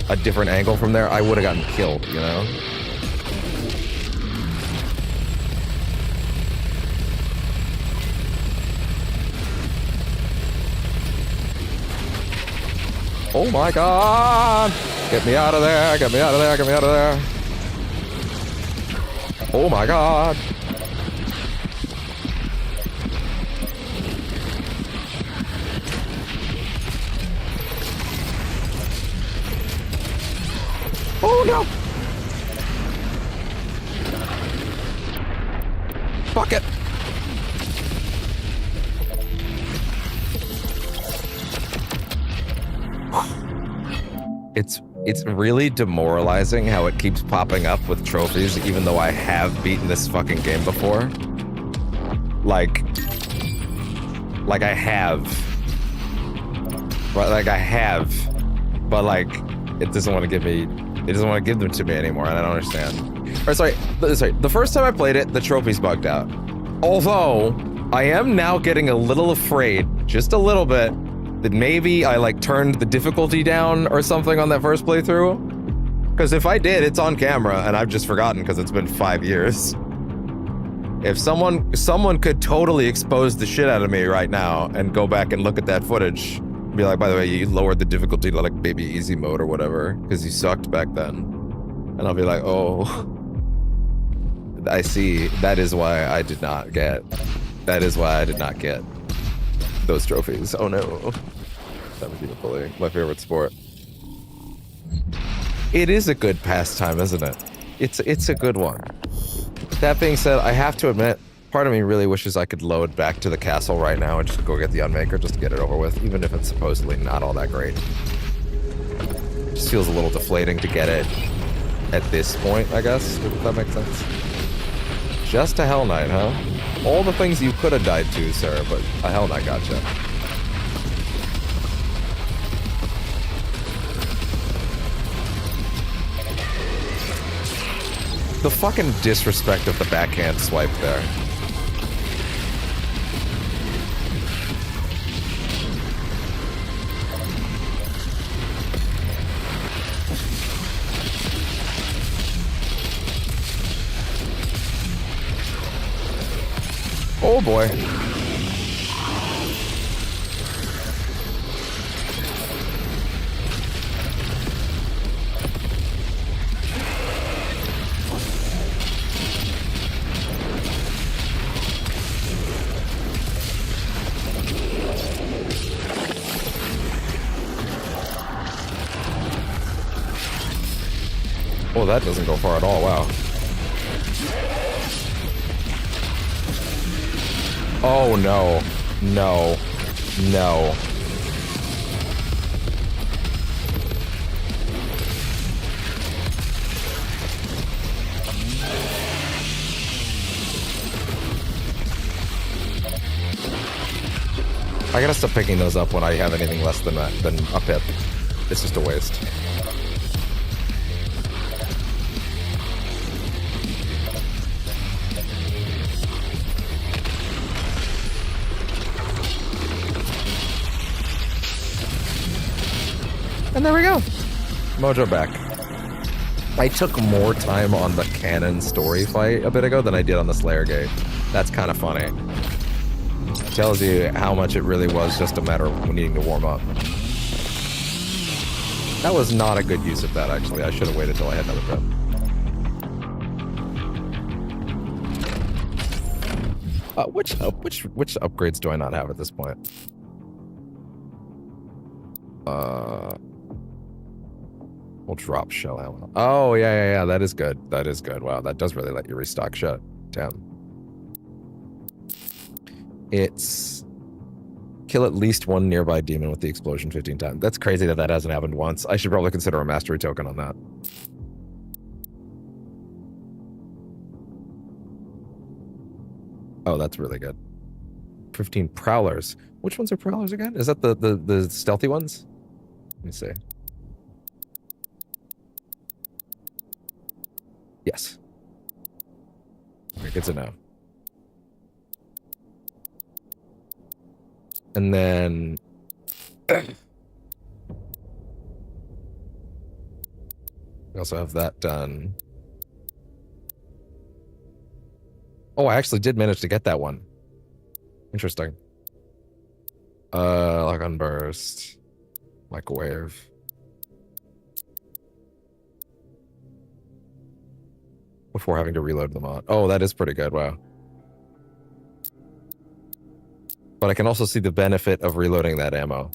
a different angle from there, I would have gotten killed, you know? Oh my god! Get me out of there, get me out of there, get me out of there. Oh my god! Oh no! Fuck it! It's really demoralizing how it keeps popping up with trophies, even though I have beaten this fucking game before. Like I have. Like I have. But like, it doesn't want to give me. It doesn't want to give them to me anymore, and I don't understand. Or sorry. The first time I played it, the trophies bugged out. Although, I am now getting a little afraid, just a little bit, that maybe I like turned the difficulty down or something on that first playthrough. Because if I did, it's on camera, and I've just forgotten because it's been 5 years. If someone could totally expose the shit out of me right now and go back and look at that footage, be like, by the way, you lowered the difficulty to like baby easy mode or whatever because you sucked back then. And I'll be like, oh, I see. That is why I did not get. That is why I did not get those trophies. Oh no. That would be my favorite sport. It is a good pastime, isn't it? It's a good one. That being said, I have to admit, part of me really wishes I could load back to the castle right now and just go get the Unmaker just to get it over with, even if it's supposedly not all that great. It just feels a little deflating to get it at this point, I guess, if that makes sense. Just a Hell Knight, huh? All the things you could have died to, sir, but a Hell Knight gotcha. The fucking disrespect of the backhand swipe there. Oh boy. Oh, that doesn't go far at all, wow. Oh no, no, no. I gotta stop picking those up when I have anything less than a pip. It's just a waste. And there we go. Mojo back. I took more time on the canon story fight a bit ago than I did on the Slayer gate. That's kind of funny. Tells you how much it really was just a matter of needing to warm up. That was not a good use of that, actually. I should have waited till I had another trip. Which upgrades do I not have at this point? We'll drop shell ammo. Oh, yeah. That is good. That is good. Wow, that does really let you restock shit. Damn. It's kill at least one nearby demon with the explosion 15 times. That's crazy that that hasn't happened once. I should probably consider a mastery token on that. Oh, that's really good. 15 prowlers. Which ones are prowlers again? Is that the stealthy ones? Let me see. Yes. Okay, good to know. And then we also have that done. Oh, I actually did manage to get that one. Interesting. Lock on burst. Microwave. Before having to reload them on. Oh, that is pretty good. Wow. But I can also see the benefit of reloading that ammo.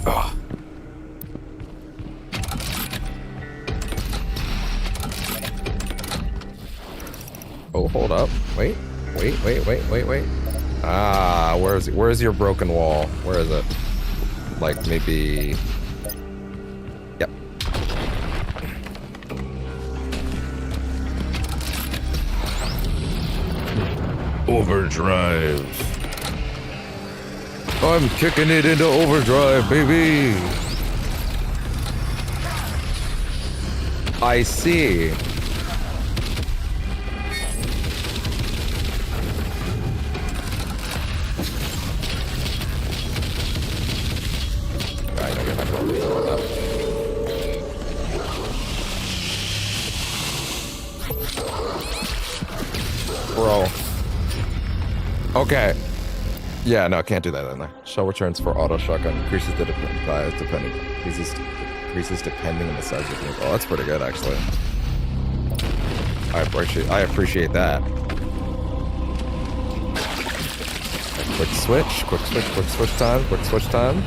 Oh. Oh, hold up. Wait. Ah, where's your broken wall? Where is it? Like maybe... Yep. Overdrive. I'm kicking it into overdrive, baby. I see. I know you're not going to leave with that. Bro. Okay. Yeah, no, can't do that in there. Shell returns for auto shotgun. Increases the depending. Increases depending on the size of the vehicle. Oh, that's pretty good, actually. I appreciate that. Quick switch time.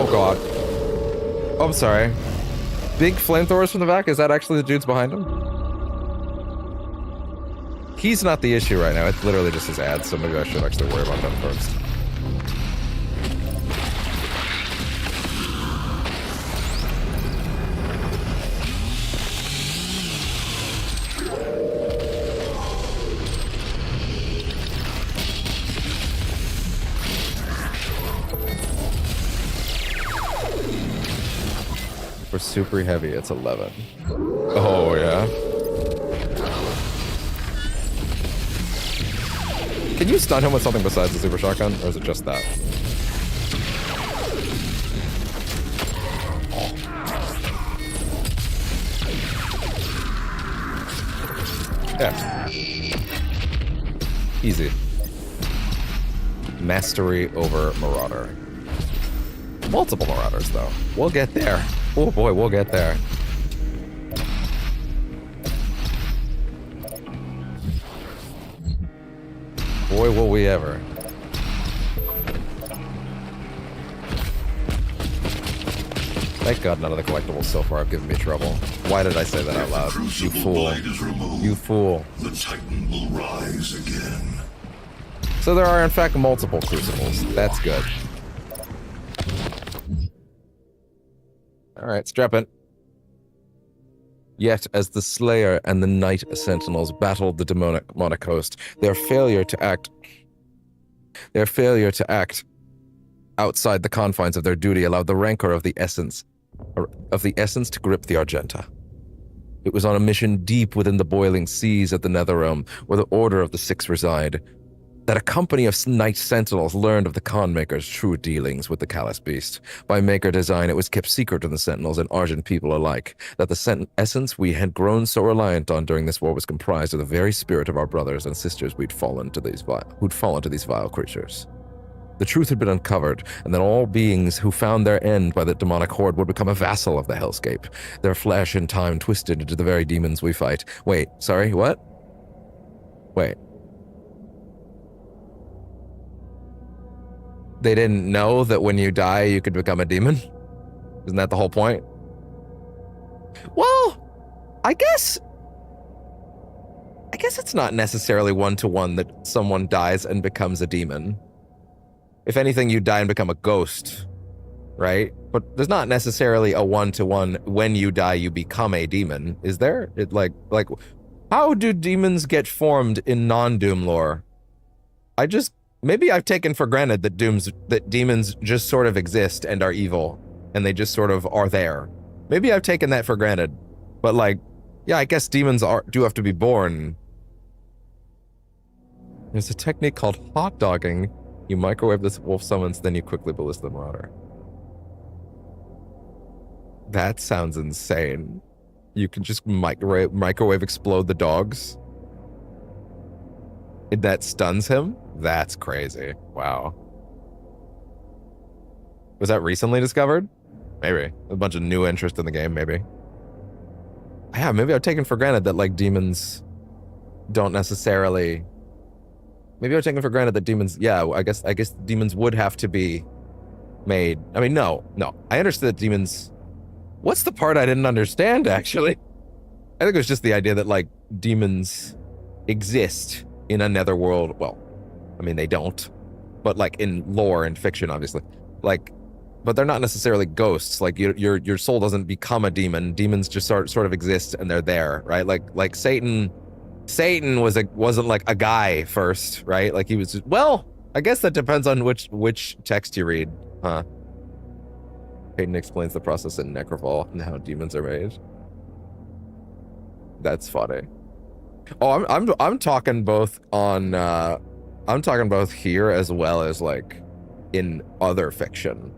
Oh god. Oh, I'm sorry. Big flamethrowers from the back? Is that actually the dudes behind him? He's not the issue right now. It's literally just his ads, so maybe I should actually worry about them first. For super heavy, it's 11. Oh, yeah. Can you stun him with something besides the super shotgun, or is it just that? Yeah. Easy. Mastery over Marauder. Multiple Marauders, though. We'll get there. Oh boy, we'll get there. Boy, will we ever. Thank God none of the collectibles so far have given me trouble. Why did I say that out loud? You fool. You fool. The Titan will rise again. So there are in fact multiple crucibles. That's good. Alright, strap in. Yet, as the Slayer and the Night Sentinels battled the demonic host, their failure to act outside the confines of their duty allowed the rancor of the essence to grip the Argenta. It was on a mission deep within the boiling seas of the Netherrealm, where the Order of the Six reside, that a company of Night Sentinels learned of the Khan Maker's true dealings with the Callous Beast. By Maker design, it was kept secret to the Sentinels and Argent people alike, that the essence we had grown so reliant on during this war was comprised of the very spirit of our brothers and sisters who'd fallen to these vile creatures. The truth had been uncovered, and that all beings who found their end by the demonic horde would become a vassal of the hellscape, their flesh in time twisted into the very demons we fight. Wait, sorry, what? Wait. They didn't know that when you die, you could become a demon? Isn't that the whole point? Well, I guess it's not necessarily one-to-one that someone dies and becomes a demon. If anything, you die and become a ghost, right? But there's not necessarily a one-to-one when you die, you become a demon, is there? How do demons get formed in non-Doom lore? Maybe I've taken for granted that demons just sort of exist and are evil, and they just sort of are there. Maybe I've taken that for granted, but yeah, I guess demons do have to be born. There's a technique called hot dogging. You microwave this wolf summons, then you quickly ballista the marauder. That sounds insane. You can just microwave explode the dogs. That stuns him? That's crazy. Wow. Was that recently discovered? Maybe. A bunch of new interest in the game, maybe. Yeah, maybe I've taken for granted that, demons don't necessarily... Maybe I've taken for granted that demons... Yeah, I guess demons would have to be made... I mean, no. I understood that demons... What's the part I didn't understand, actually? I think it was just the idea that, demons exist in a netherworld. Well, I mean, they don't. But, in lore and fiction, obviously. But they're not necessarily ghosts. Your soul doesn't become a demon. Demons just sort of exist and they're there, right? Like Satan wasn't a guy first, right? He was just, well, I guess that depends on which text you read, huh? Peyton explains the process in Necroval and how demons are made. That's funny. Oh, I'm talking both on I'm talking both here as well as in other fiction,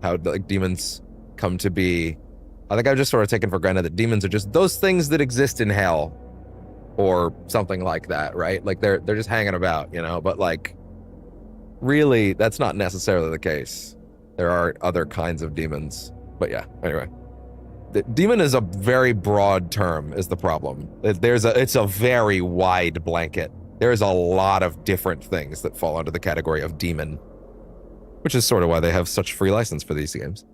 how demons come to be. I think I've just sort of taken for granted that demons are just those things that exist in hell or something like that, right? They're just hanging about, but really that's not necessarily the case. There are other kinds of demons, but yeah, anyway. The demon is a very broad term is the problem. It's a very wide blanket. There's a lot of different things that fall under the category of demon, which is sort of why they have such free license for these games.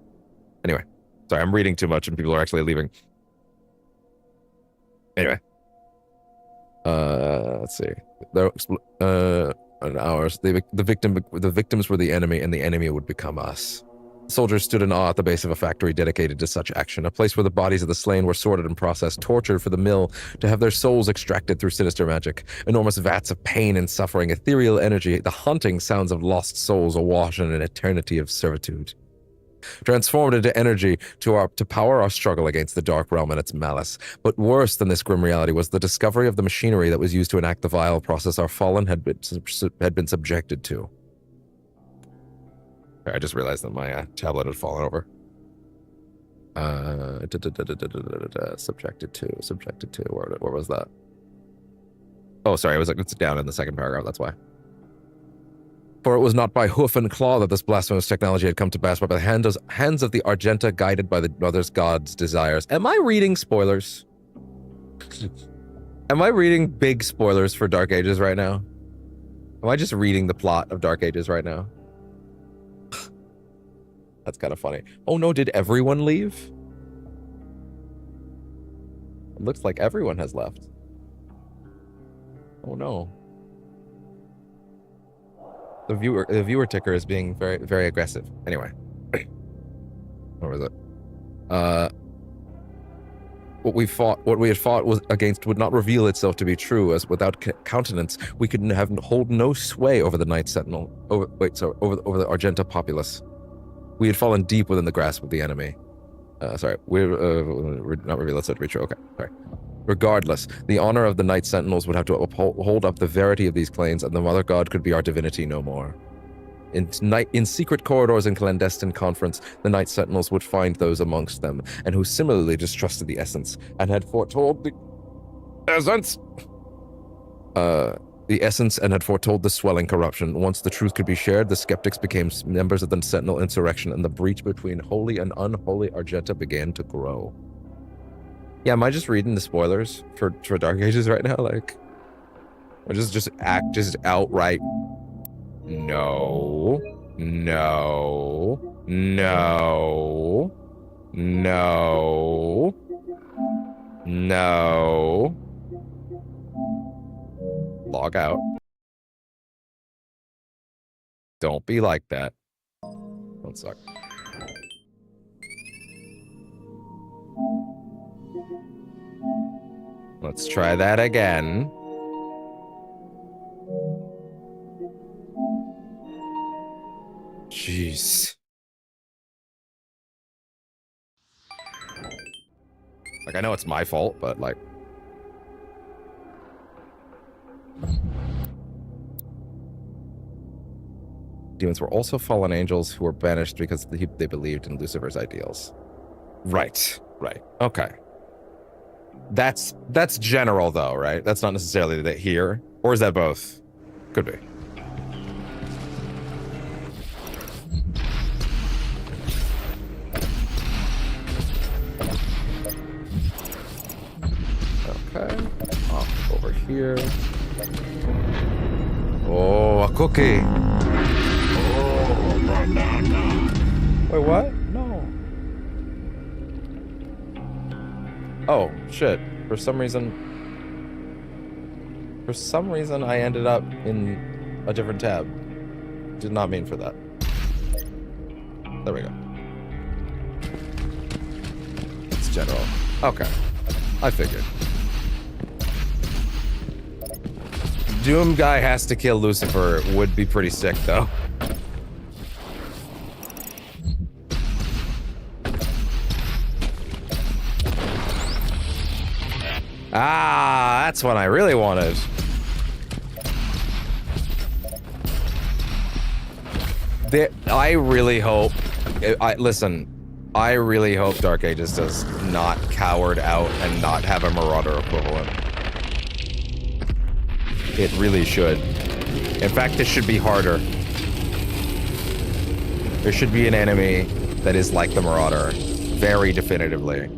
Anyway, sorry, I'm reading too much and people are actually leaving. Anyway. Let's see. Ours. The victims were the enemy, and the enemy would become us. Soldiers stood in awe at the base of a factory dedicated to such action, a place where the bodies of the slain were sorted and processed, tortured for the mill, to have their souls extracted through sinister magic. Enormous vats of pain and suffering, ethereal energy, the haunting sounds of lost souls awash in an eternity of servitude. Transformed into energy to power our struggle against the dark realm and its malice. But worse than this grim reality was the discovery of the machinery that was used to enact the vile process our fallen had been subjected to. I just realized that my tablet had fallen over. Subjected to. Where was that? Oh, sorry. It's down in the second paragraph. That's why. For it was not by hoof and claw that this blasphemous technology had come to pass, but by the hands of the Argenta, guided by the Mother's God's desires. Am I reading spoilers? Am I reading big spoilers for Dark Ages right now? Am I just reading the plot of Dark Ages right now? That's kind of funny. Oh no, did everyone leave? It looks like everyone has left. Oh no. The viewer ticker is being very, very aggressive. Anyway. What was it? What we had fought against would not reveal itself to be true, as without countenance we could hold no sway over the Night Sentinel. Over the Argenta populace. We had fallen deep within the grasp of the enemy. Sorry, we're not revealed. Let's be true. Okay, sorry. Regardless, the honor of the Night Sentinels would have to hold up the verity of these claims, and the Mother God could be our divinity no more. In secret corridors and clandestine conference, the Night Sentinels would find those amongst them, and who similarly distrusted the Essence, and had foretold the Essence! The Essence and had foretold the swelling corruption. Once the truth could be shared, the skeptics became members of the Sentinel insurrection, and the breach between holy and unholy Argenta began to grow. Yeah, am I just reading the spoilers for Dark Ages right now? Like, or just outright. No, no, no, no, no. Log out. Don't be like that. One sec. Let's try that again. Jeez. Like, I know it's my fault, but like... Demons were also fallen angels who were banished because they believed in Lucifer's ideals. Right, right, okay. That's general though, right? That's not necessarily that here. Or is that both? Could be. Okay. Off over here. Oh, a cookie. Oh, banana. Wait, what? No. Oh, shit. For some reason I ended up in a different tab. Did not mean for that. There we go. It's general. Okay. I figured. Doom guy has to kill Lucifer would be pretty sick, though. Ah, that's what I really wanted. I really hope... listen, I really hope Dark Ages does not coward out and not have a Marauder equivalent. It really should. In fact, this should be harder. There should be an enemy that is like the Marauder. Very definitively.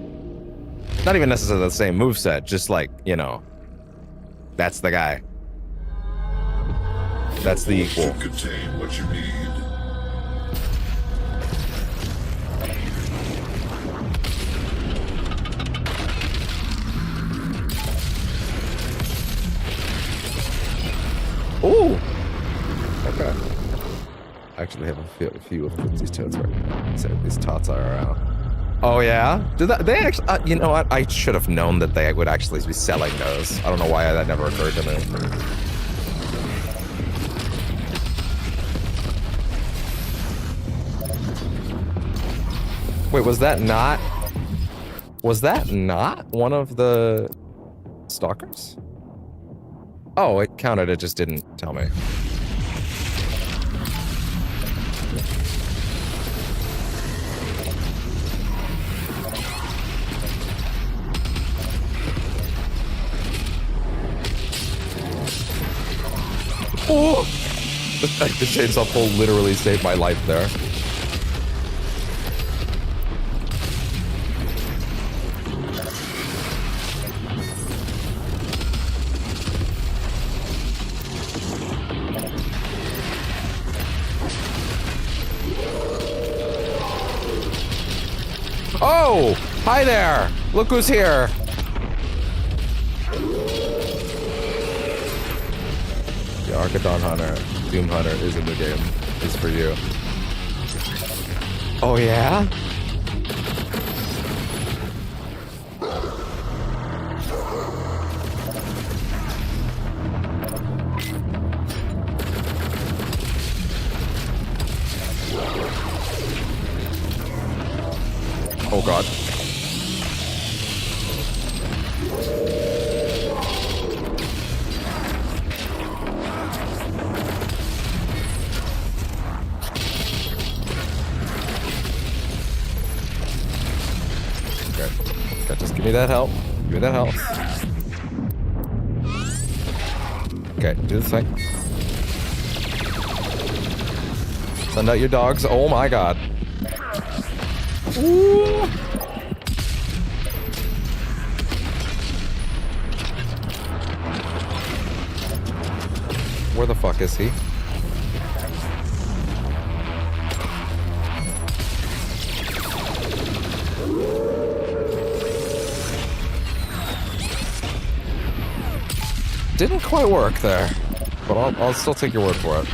Not even necessarily the same moveset, just like, you know, that's the guy. That's the equal. Should contain what you need. Ooh! Okay. I actually have a few of these toads right. So these tots are around. Oh yeah? Did that? They actually? You know what? I should have known that they would actually be selling those. I don't know why that never occurred to me. Wait, was that not? Was that not one of the stalkers? Oh, it counted. It just didn't tell me. Oh! The chainsaw pull literally saved my life there. Oh! Hi there! Look who's here! The Archidon Hunter, Doom Hunter is in the game. It's for you. Oh yeah? Oh god. god. Okay, just give me that help. Give me that help. Okay, do the thing. Send out your dogs. Oh my god. Ooh. Where the fuck is he? Didn't quite work there, but I'll still take your word for it.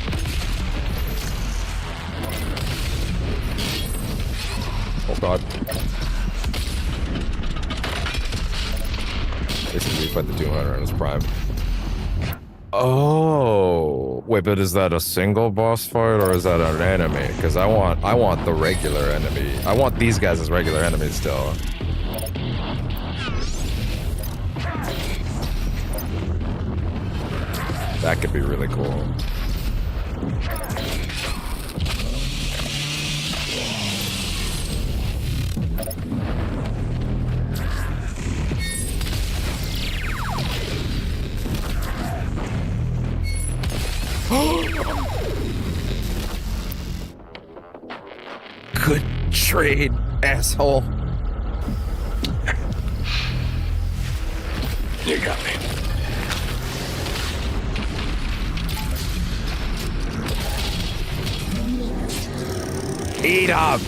Oh god. Basically, we fight the Doom Hunter in his prime. Oh, wait, but is that a single boss fight or is that an enemy? Because I want the regular enemy. I want these guys as regular enemies still. That could be really cool. Good trade, asshole. You got me. Eat up!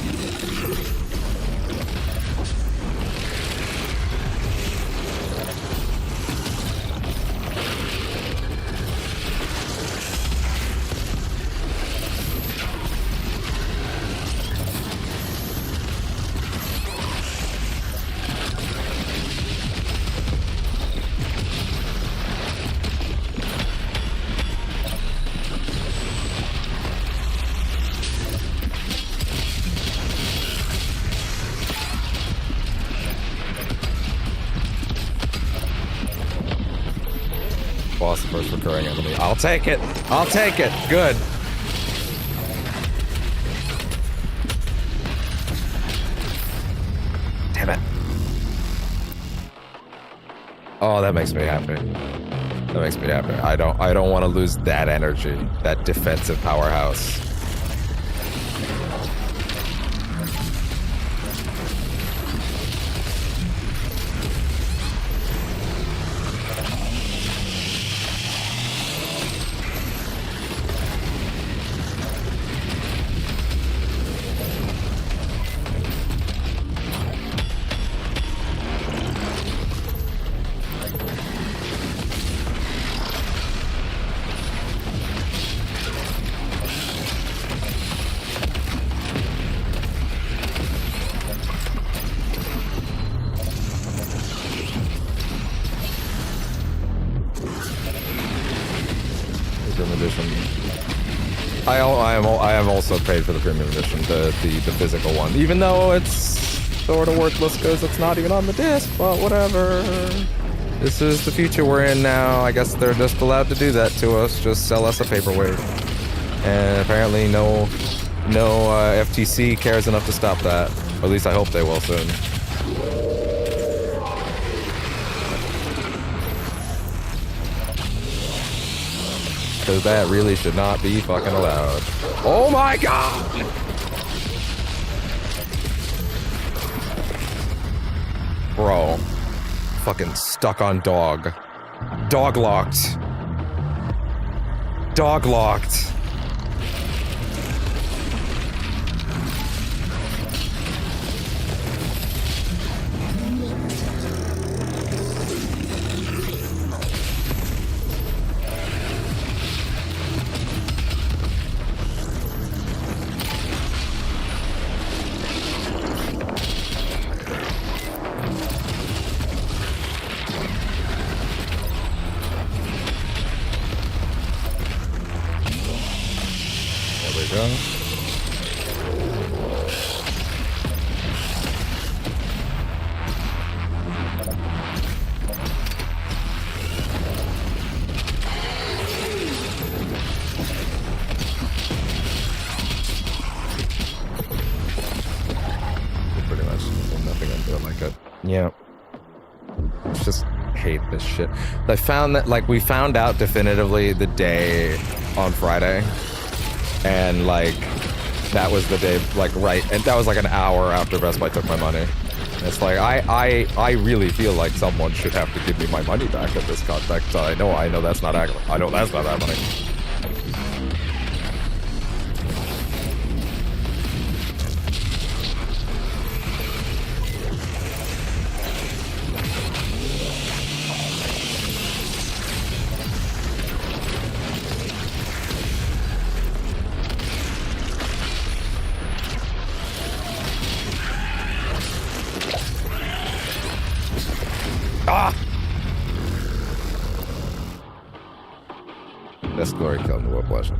Boss, the first recurring enemy. I'll take it. I'll take it. Good. Damn it. Oh, that makes me happy. That makes me happy. I don't want to lose that energy, that defensive powerhouse. I have also paid for the premium edition, the physical one, even though it's sort of worthless because it's not even on the disc. But whatever. This is the future we're in now. I guess they're just allowed to do that to us. Just sell us a paperweight, and apparently no FTC cares enough to stop that. Or at least I hope they will soon. Because that really should not be fucking allowed. Oh my god! Bro. Fucking stuck on dog. Dog locked. Dog locked. nothing into it like it. Yeah. Just hate this shit. I found that, like, we found out definitively the day on Friday, and like that was the day, like, right, and that was like an hour after Best Buy took my money. It's like I really feel like someone should have to give me my money back at this context. I know that's not accurate. I know that's not happening. Ah! This glory killed the whiplash.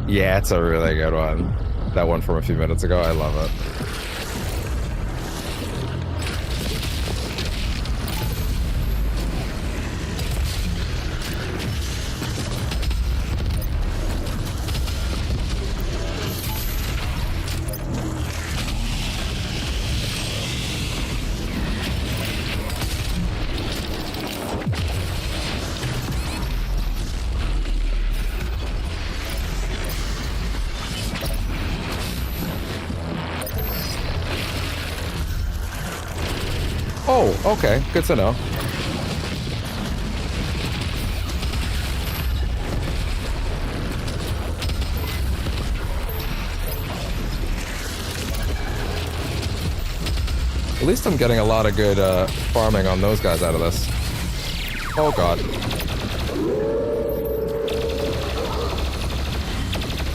Yeah, it's a really good one. That one from a few minutes ago, I love it. Oh, okay. Good to know. At least I'm getting a lot of good farming on those guys out of this. Oh god.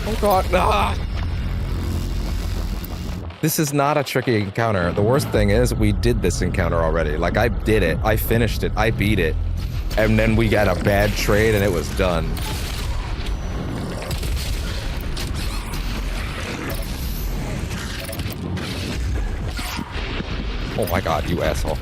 Oh god. Ah! This is not a tricky encounter. The worst thing is we did this encounter already. Like, I did it. I finished it. I beat it. And then we got a bad trade and it was done. Oh my god, you asshole.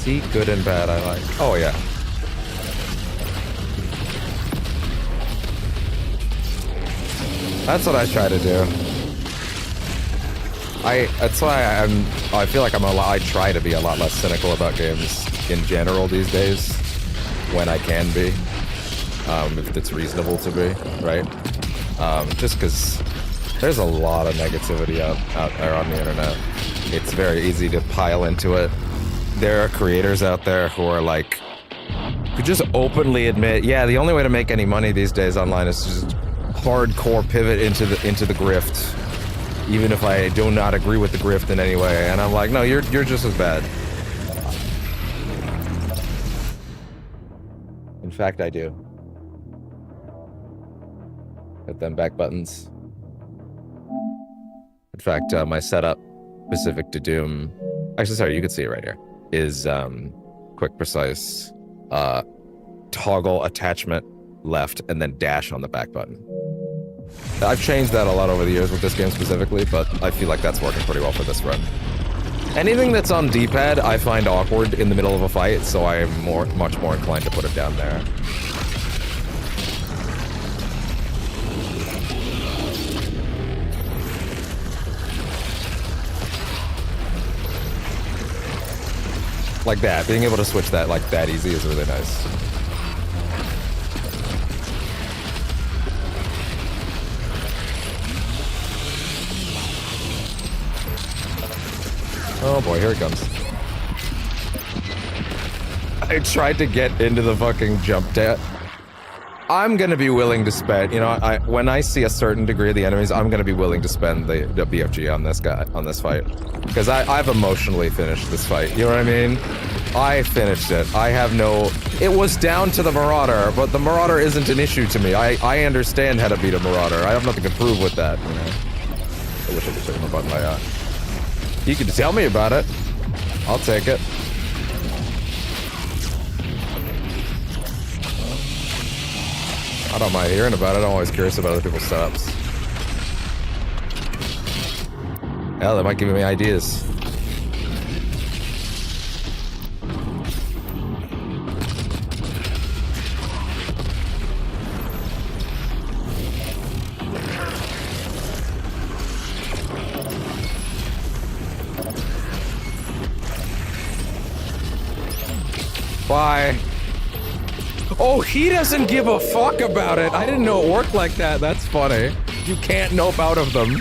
See good and bad, I like. Oh yeah. That's what I try to do. That's why I feel like I try to be a lot less cynical about games in general these days, when I can be, if it's reasonable to be, right? Just because there's a lot of negativity out there on the internet. It's very easy to pile into it. There are creators out there who are like, who just openly admit, yeah, the only way to make any money these days online is to just hardcore pivot into the grift, even if I do not agree with the grift in any way. And I'm like, no, you're just as bad. In fact, I do. Hit them back buttons. In fact, my setup specific to Doom, actually, sorry, you can see it right here, is quick, precise, toggle attachment left, and then dash on the back button. I've changed that a lot over the years with this game specifically, but I feel like that's working pretty well for this run. Anything that's on D-pad, I find awkward in the middle of a fight, so I'm much more inclined to put it down there. Like that, being able to switch that like that easy is really nice. Oh boy, here it comes. I tried to get into the fucking jump tab. I'm gonna be willing to spend, you know, when I see a certain degree of the enemies, I'm gonna be willing to spend the BFG on this guy, on this fight. Because I've emotionally finished this fight, you know what I mean? I finished it. I have no... It was down to the Marauder, but the Marauder isn't an issue to me. I understand how to beat a Marauder. I have nothing to prove with that, you know? I wish I could click my button like that. You can tell me about it. I'll take it. I don't mind hearing about it. I'm always curious about other people's setups. Hell, that might give me ideas. Bye. Oh, he doesn't give a fuck about it. I didn't know it worked like that. That's funny. You can't nope out of them.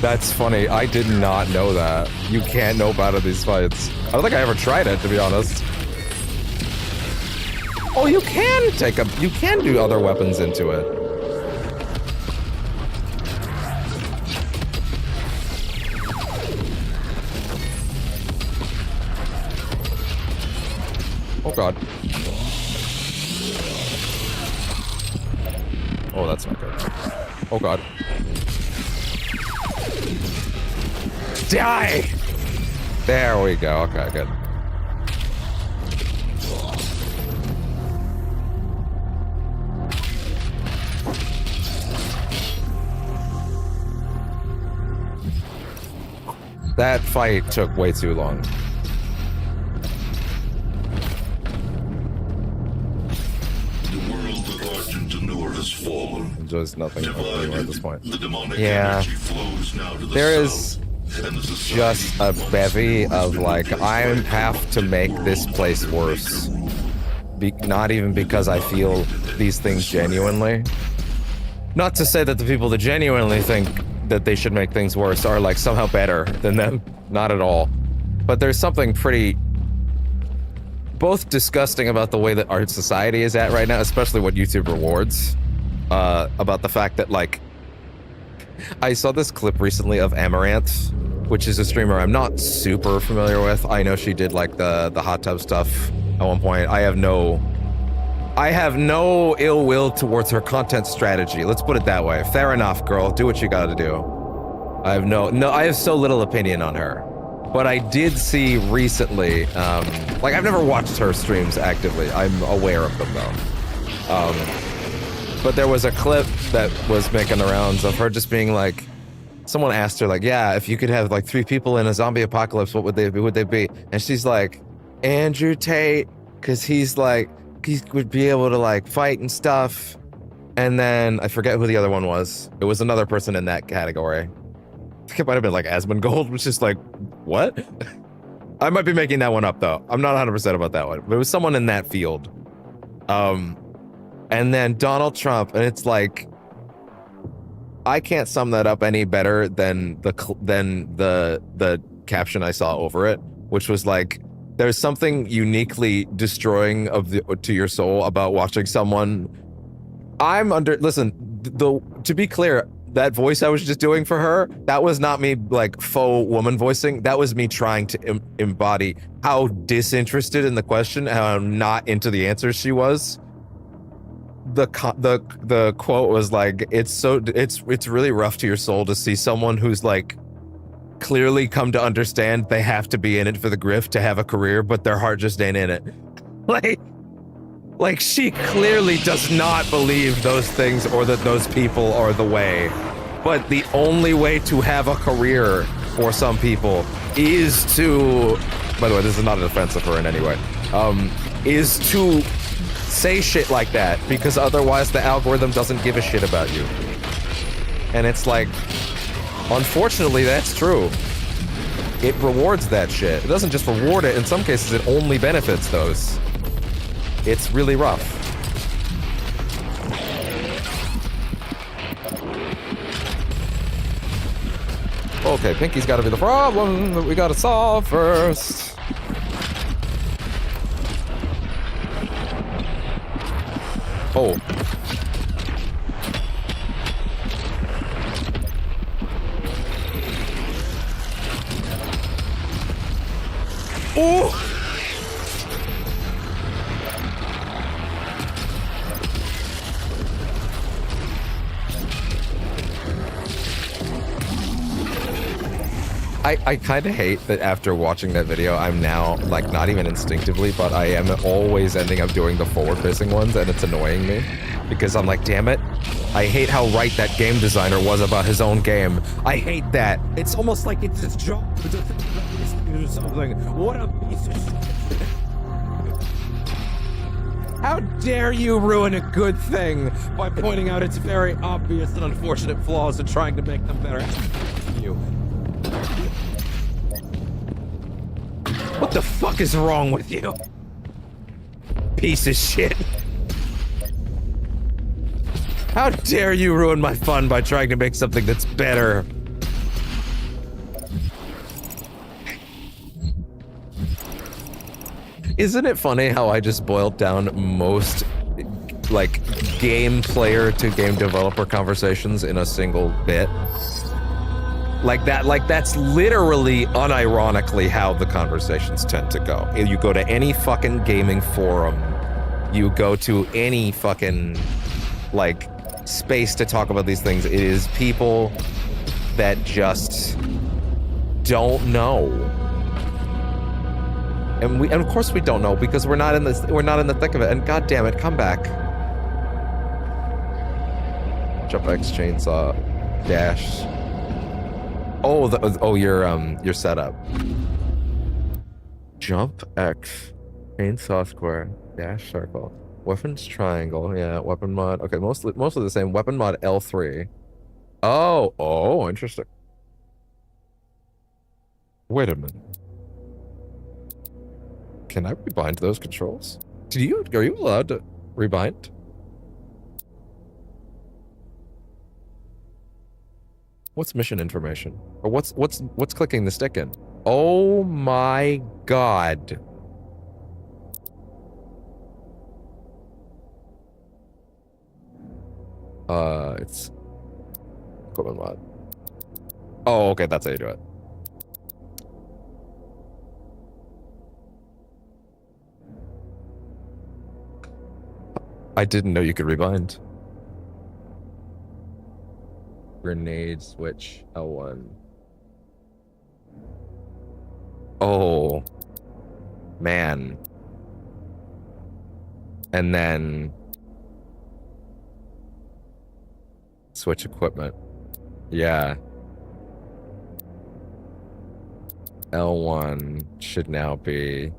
That's funny. I did not know that. You can't nope out of these fights. I don't think I ever tried it, to be honest. Oh, you can take a... You can do other weapons into it. Oh god. Oh, that's not good. Oh god. Die! There we go. Okay, good. That fight took way too long. Has fallen. Just nothing anymore at this point. The demonic yeah. energy flows now to the there south, is just a bevy of like, I have to make this place worse. Not even because I feel these things genuinely. Not to say that the people that genuinely think that they should make things worse are like somehow better than them. Not at all. But there's something pretty both disgusting about the way that our society is at right now, especially what YouTube rewards. About the fact that, like, I saw this clip recently of Amaranth, which is a streamer I'm not super familiar with. I know she did like the hot tub stuff at one point. I have no ill will towards her content strategy. Let's put it that way. Fair enough, girl. Do what you gotta do. I have I have so little opinion on her. But I did see recently, like I've never watched her streams actively. I'm aware of them though. But there was a clip that was making the rounds of her just being like, someone asked her like, yeah, if you could have like 3 people in a zombie apocalypse, what would they be? And she's like, Andrew Tate, because he's like, he would be able to like fight and stuff. And then I forget who the other one was. It was another person in that category. I think it might have been like Asmongold, which is like, what? I might be making that one up though. I'm not 100% about that one, but it was someone in that field. And then Donald Trump, and it's like, I can't sum that up any better than the caption I saw over it, which was like, there's something uniquely destroying to your soul about watching someone. Listen, to be clear, that voice I was just doing for her, that was not me like faux woman voicing. That was me trying to embody how disinterested in the question, how not into the answers she was. The quote was like, it's really rough to your soul to see someone who's like clearly come to understand they have to be in it for the grift to have a career, but their heart just ain't in it. Like she clearly does not believe those things or that those people are the way. But the only way to have a career for some people is to, by the way, this is not a defense of her in any way, is to say shit like that, because otherwise the algorithm doesn't give a shit about you. And it's like, unfortunately, that's true. It rewards that shit. It doesn't just reward it. In some cases, it only benefits those. It's really rough. Okay, Pinky's gotta be the problem that we gotta solve first. Oh. Oh! I kind of hate that after watching that video, I'm now, like, not even instinctively, but I am always ending up doing the forward-facing ones, and it's annoying me. Because I'm like, damn it, I hate how right that game designer was about his own game. I hate that. It's almost like it's his job to do something. What a piece of shit. How dare you ruin a good thing by pointing out its very obvious and unfortunate flaws and trying to make them better? You. What the fuck is wrong with you? Piece of shit. How dare you ruin my fun by trying to make something that's better? Isn't it funny how I just boiled down most, like, game player to game developer conversations in a single bit? Like that's literally, unironically, how the conversations tend to go. You go to any fucking gaming forum, you go to any fucking, like, space to talk about these things. It is people that just don't know. And of course we don't know because we're not in the thick of it. And god damn it, come back. Jump X chainsaw dash. Oh, your setup. Jump X chainsaw square dash circle. Weapons triangle, yeah, weapon mod. Okay, mostly the same. Weapon mod L3. Oh, interesting. Wait a minute. Can I rebind those controls? Are you allowed to rebind? What's mission information? Or what's clicking the stick in? Oh my god. It's equipment mod. Oh, okay, that's how you do it. I didn't know you could rebind. Grenade switch L1. Oh, man. And then switch equipment. Yeah. L1 should now be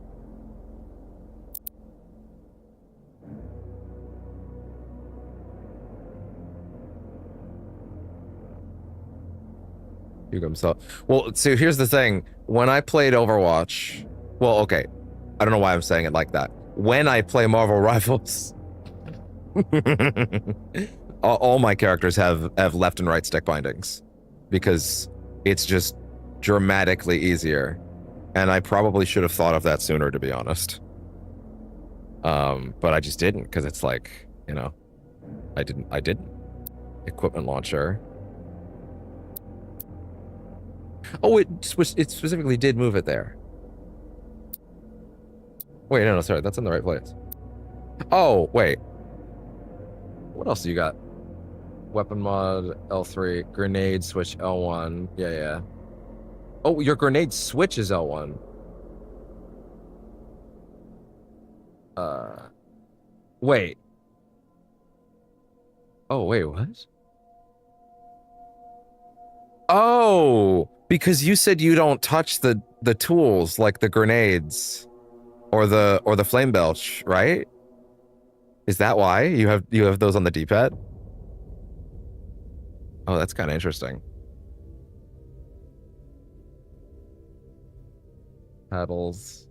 himself. Well, so here's the thing. When I played Overwatch, well, okay, I don't know why I'm saying it like that. When I play Marvel Rivals, all my characters have left and right stick bindings because it's just dramatically easier. And I probably should have thought of that sooner, to be honest. But I just didn't because it's like, you know, I didn't. Equipment launcher. Oh, it specifically did move it there. Wait, no, sorry, that's in the right place. Oh, wait. What else do you got? Weapon mod, L3, grenade switch, L1. Yeah. Oh, your grenade switch is L1. Wait. Oh, wait, what? Oh, because you said you don't touch the tools like the grenades or the flame belch, right? Is that why you have those on the D-pad? Oh, that's kind of interesting. Paddles.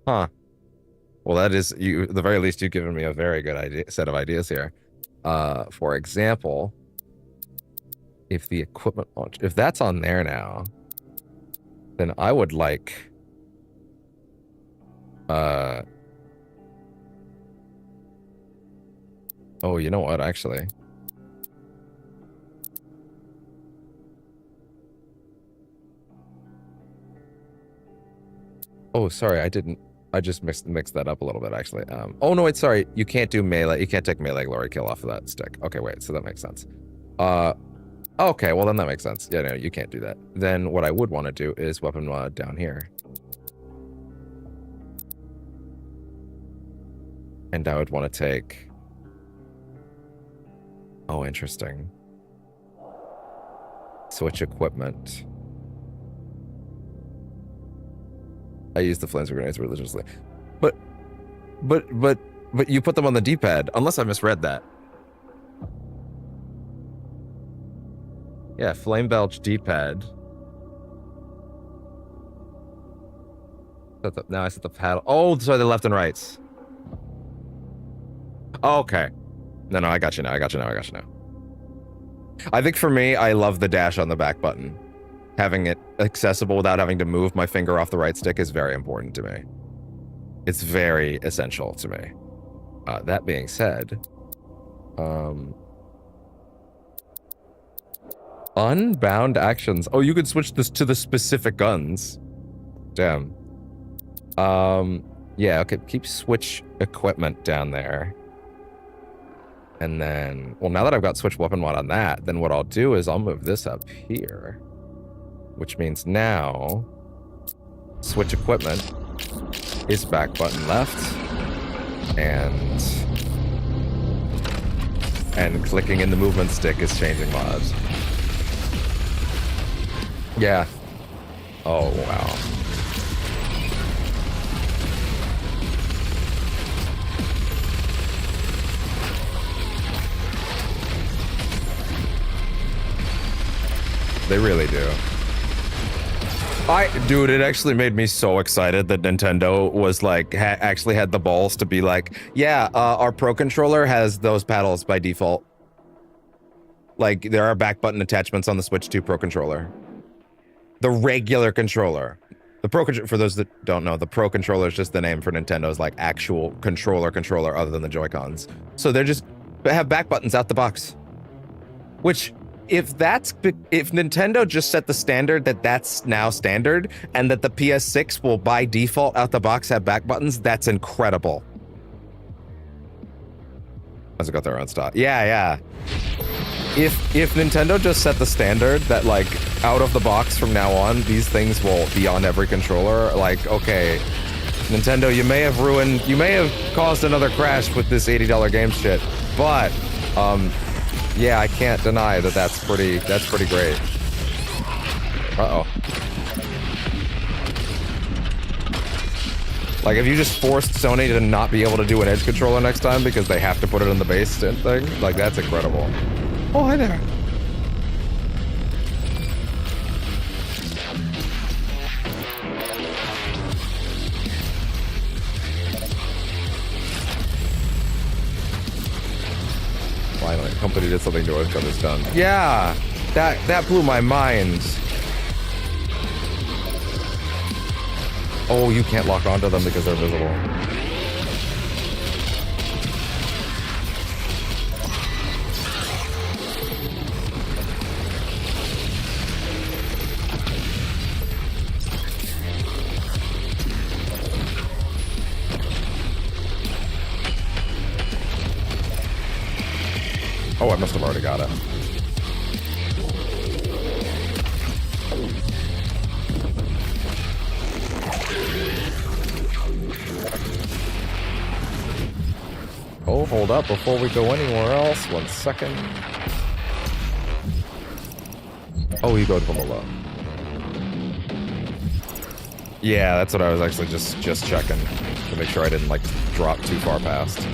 Huh. Well, that is you. At the very least, you've given me a very good set of ideas here. For example, if the equipment launch, if that's on there now, then I would like. Oh, you know what? Actually. Oh, sorry, I didn't. I just mixed that up a little bit, actually. Oh, no, wait, sorry. You can't do melee. You can't take melee glory kill off of that stick. Okay, wait, so that makes sense. Okay, well then that makes sense. Yeah, no, you can't do that. Then what I would want to do is weapon mod down here. And I would want to take... Oh, interesting. Switch equipment. I use the flames grenades religiously. But you put them on the D-pad, unless I misread that. Yeah, flame belch D-pad. Now I set the paddle. Oh, sorry, the left and rights. Oh, okay. No, I got you now. I got you now. I think for me, I love the dash on the back button. Having it accessible without having to move my finger off the right stick is very important to me. It's very essential to me. That being said, unbound actions. Oh, you could switch this to the specific guns. Damn. Yeah, okay, keep switch equipment down there. And then, well, now that I've got switch weapon mod on that, then what I'll do is I'll move this up here. Which means now, switch equipment is back button left. And clicking in the movement stick is changing mods. Yeah. Oh, wow. They really do. Dude, it actually made me so excited that Nintendo was like, actually had the balls to be like, yeah, our Pro Controller has those paddles by default. Like, there are back button attachments on the Switch 2 Pro Controller. The regular controller. The Pro Controller, for those that don't know, the Pro Controller is just the name for Nintendo's like actual controller other than the Joy-Cons. So they have back buttons out the box. Which, if Nintendo just set the standard that that's now standard, and that the PS6 will by default out the box have back buttons, that's incredible. Has it got their own stock? Yeah. If Nintendo just set the standard that like out of the box from now on, these things will be on every controller, like, okay, Nintendo, you may have caused another crash with this $80 game shit, but yeah, I can't deny that that's pretty great. Uh-oh. Like, if you just forced Sony to not be able to do an Edge controller next time because they have to put it in the base thing, like, that's incredible. Oh, hi there. Finally, company did something to overcome this gun. Yeah, that blew my mind. Oh, you can't lock onto them because they're visible. Oh, I must have already got it. Oh, hold up before we go anywhere else. 1 second. Oh, you go from below. Yeah, that's what I was actually just checking to make sure I didn't like drop too far past.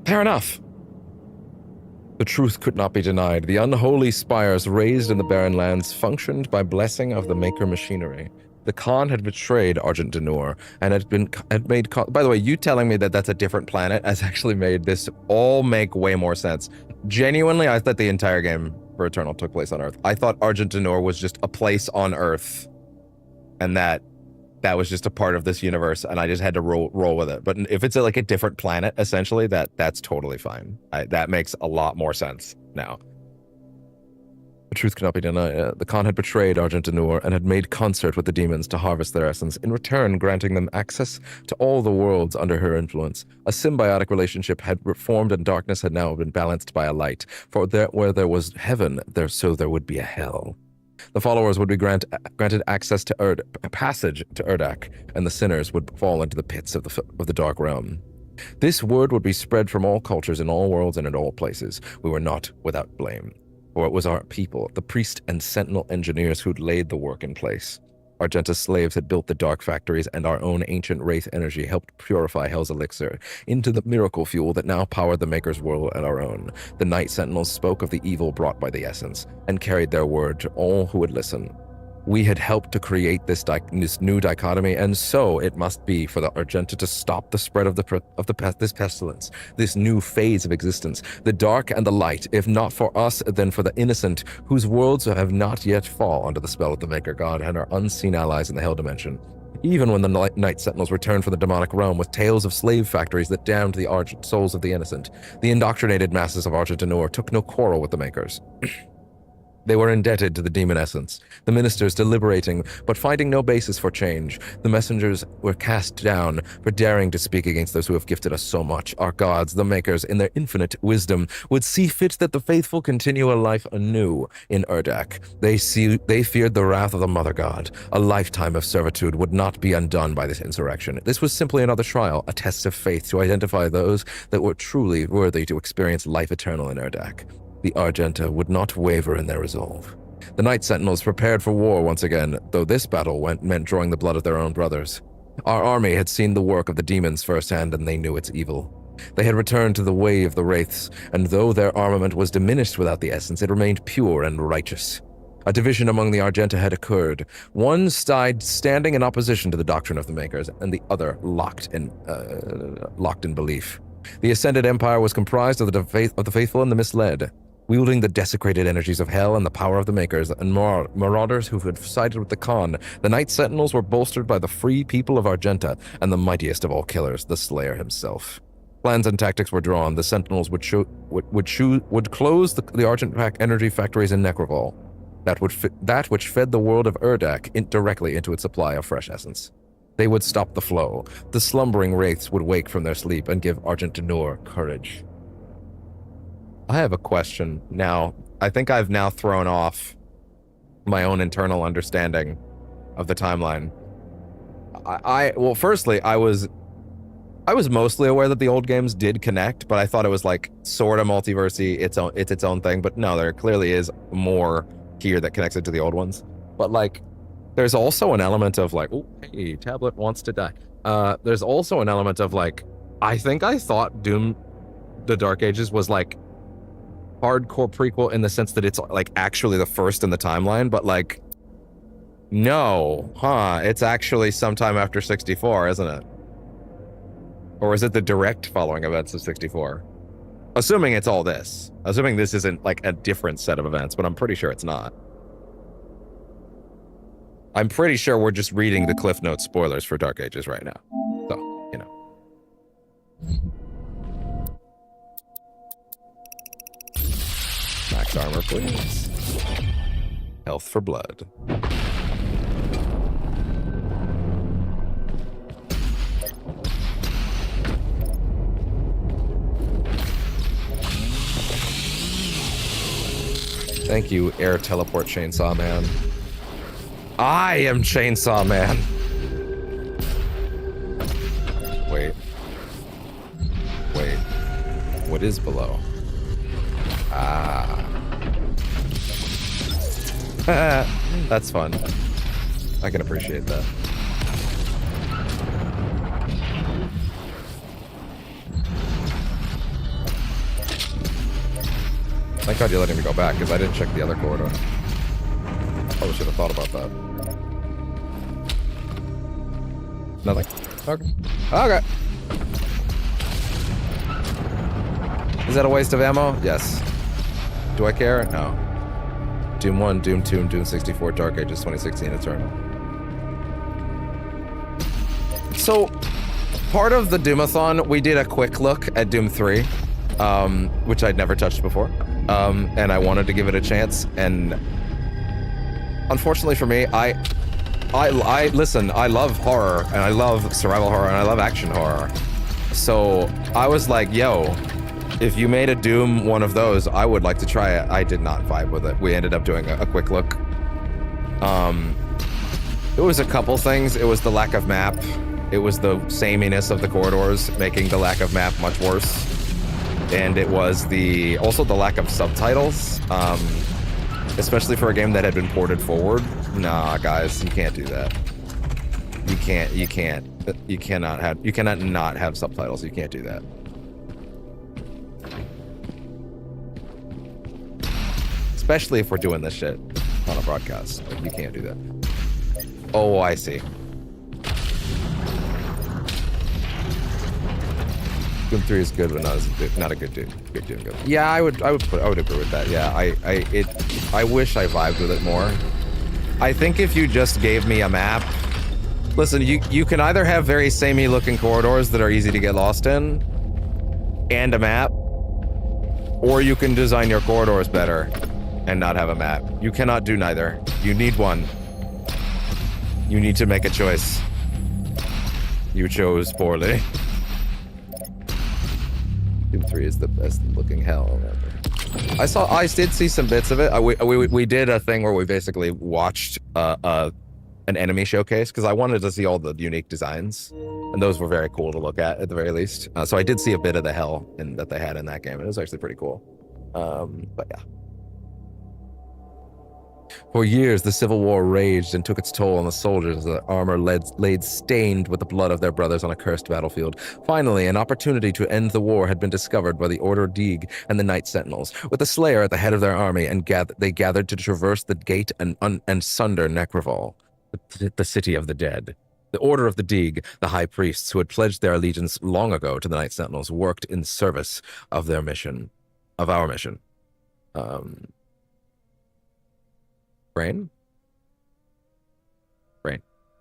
Fair enough. The truth could not be denied. The unholy spires raised in the barren lands functioned by blessing of the maker machinery. The Khan had betrayed Argent D'Nur and had made. By the way, you telling me that that's a different planet has actually made this all make way more sense. Genuinely, I thought the entire game for Eternal took place on Earth. I thought Argent D'Nur was just a place on Earth, and that was just a part of this universe, and I just had to roll with it. But if it's like a different planet, essentially, that's totally fine. That makes a lot more sense now. The truth cannot be denied. The Khan had betrayed Argent Anur and had made concert with the demons to harvest their essence, in return granting them access to all the worlds under her influence. A symbiotic relationship had formed, and darkness had now been balanced by a light. For where there was heaven, there would be a hell. The followers would be granted access to passage to Urdak, and the sinners would fall into the pits of the dark realm. This word would be spread from all cultures in all worlds and in all places. We were not without blame. For it was our people, the priest and sentinel engineers, who'd laid the work in place. Argenta's slaves had built the dark factories, and our own ancient wraith energy helped purify Hell's elixir into the miracle fuel that now powered the Maker's world and our own. The Night Sentinels spoke of the evil brought by the essence, and carried their word to all who would listen. We had helped to create this new dichotomy, and so it must be for the Argenta to stop the spread of this pestilence, this new phase of existence, the dark and the light, if not for us, then for the innocent, whose worlds have not yet fallen under the spell of the Maker God and our unseen allies in the Hell Dimension. Even when the Night Sentinels returned from the demonic realm with tales of slave factories that damned the souls of the innocent, the indoctrinated masses of Argent Anur took no quarrel with the Makers. They were indebted to the demon essence, the ministers deliberating, but finding no basis for change. The messengers were cast down for daring to speak against those who have gifted us so much. Our gods, the Makers, in their infinite wisdom, would see fit that the faithful continue a life anew in Urdak. They feared the wrath of the Mother God. A lifetime of servitude would not be undone by this insurrection. This was simply another trial, a test of faith to identify those that were truly worthy to experience life eternal in Urdak. The Argenta would not waver in their resolve. The Night Sentinels prepared for war once again, though this battle meant drawing the blood of their own brothers. Our army had seen the work of the demons firsthand, and they knew its evil. They had returned to the way of the wraiths, and though their armament was diminished without the essence, it remained pure and righteous. A division among the Argenta had occurred, one side standing in opposition to the doctrine of the Makers, and the other locked in belief. The Ascended Empire was comprised of the faithful and the misled. Wielding the desecrated energies of hell and the power of the Makers and marauders who had sided with the Khan, the Night Sentinels were bolstered by the free people of Argenta and the mightiest of all killers, the Slayer himself. Plans and tactics were drawn. The Sentinels would close the Argent Pack energy factories in Necroval, that which fed the world of Urdak directly into its supply of fresh essence. They would stop the flow. The slumbering wraiths would wake from their sleep and give Argent Anur courage. I have a question now. I think I've now thrown off my own internal understanding of the timeline. Well, firstly, I was mostly aware that the old games did connect, but I thought it was like sort of multiversy, it's its own thing. But no, there clearly is more here that connects it to the old ones. But like, there's also an element of like, oh, hey, tablet wants to die. There's also an element of like, I think I thought Doom, the Dark Ages was like hardcore prequel in the sense that it's like actually the first in the timeline, but like, no, it's actually sometime after 64, isn't it? Or is it the direct following events of 64? Assuming it's all this. Assuming this isn't like a different set of events, but I'm pretty sure it's not. I'm pretty sure we're just reading the Cliff Notes spoilers for Dark Ages right now. So, you know. Max armor, please. Health for blood. Thank you, Air Teleport Chainsaw Man. I am Chainsaw Man. Wait. What is below? That's fun. I can appreciate that. Thank God you're letting me go back, because I didn't check the other corridor. Probably should have thought about that. Nothing. Okay. Okay. Is that a waste of ammo? Yes. Do I care? No. Doom 1, Doom 2, and Doom 64, Dark Ages 2016 Eternal. So, part of the Doom-A-thon, we did a quick look at Doom 3, which I'd never touched before. and I wanted to give it a chance. And unfortunately for me, I listen. I love horror, and I love survival horror, and I love action horror. So I was like, yo, if you made a Doom one of those, I would like to try it. I did not vibe with it. We ended up doing a quick look. It was a couple things. It was the lack of map. It was the sameness of the corridors, making the lack of map much worse. And it was also the lack of subtitles, especially for a game that had been ported forward. Nah, guys, you can't do that. You cannot not have subtitles. You can't do that. Especially if we're doing this shit on a broadcast. Like, you can't do that. Oh, I see. Doom 3 is good, but not a good Doom. Good Doom. Good. Yeah, I would agree with that. Yeah, I wish I vibed with it more. I think if you just gave me a map, listen, you can either have very samey looking corridors that are easy to get lost in, and a map, or you can design your corridors better and not have a map. You cannot do neither. You need one. You need to make a choice. You chose poorly. Doom 3 is the best looking hell ever. I did see some bits of it. We did a thing where we basically watched an enemy showcase, because I wanted to see all the unique designs, and those were very cool to look at the very least. So I did see a bit of the hell that they had in that game. It was actually pretty cool. But yeah. For years, the Civil War raged and took its toll on the soldiers as their armor laid stained with the blood of their brothers on a cursed battlefield. Finally, an opportunity to end the war had been discovered by the Order Deeg and the Night Sentinels. With the Slayer at the head of their army, and they gathered to traverse the gate and sunder Necroval, the city of the dead. The Order of the Deeg, the high priests who had pledged their allegiance long ago to the Night Sentinels, worked in service of their mission, of our mission. Brain?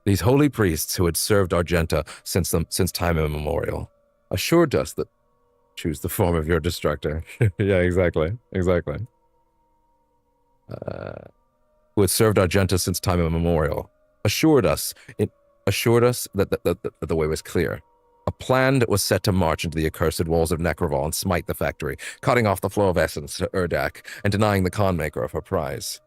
These holy priests who had served Argenta since time immemorial assured us that choose the form of your destructor. Yeah, exactly. Who had served Argenta since time immemorial assured us that the way was clear. A plan was set to march into the accursed walls of Necroval and smite the factory, cutting off the flow of essence to Urdak and denying the con maker of her prize.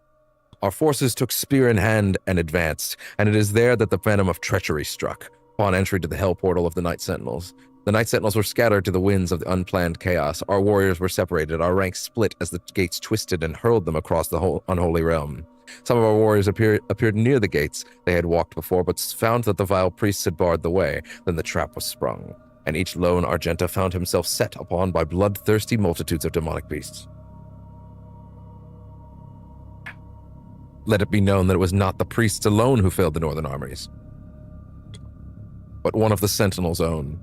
Our forces took spear in hand and advanced, and it is there that the venom of treachery struck, upon entry to the hell portal of the Night Sentinels. The Night Sentinels were scattered to the winds of the unplanned chaos. Our warriors were separated, our ranks split as the gates twisted and hurled them across the whole unholy realm. Some of our warriors appeared near the gates they had walked before, but found that the vile priests had barred the way. Then the trap was sprung, and each lone Argenta found himself set upon by bloodthirsty multitudes of demonic beasts. Let it be known that it was not the priests alone who failed the northern armies, but one of the Sentinel's own.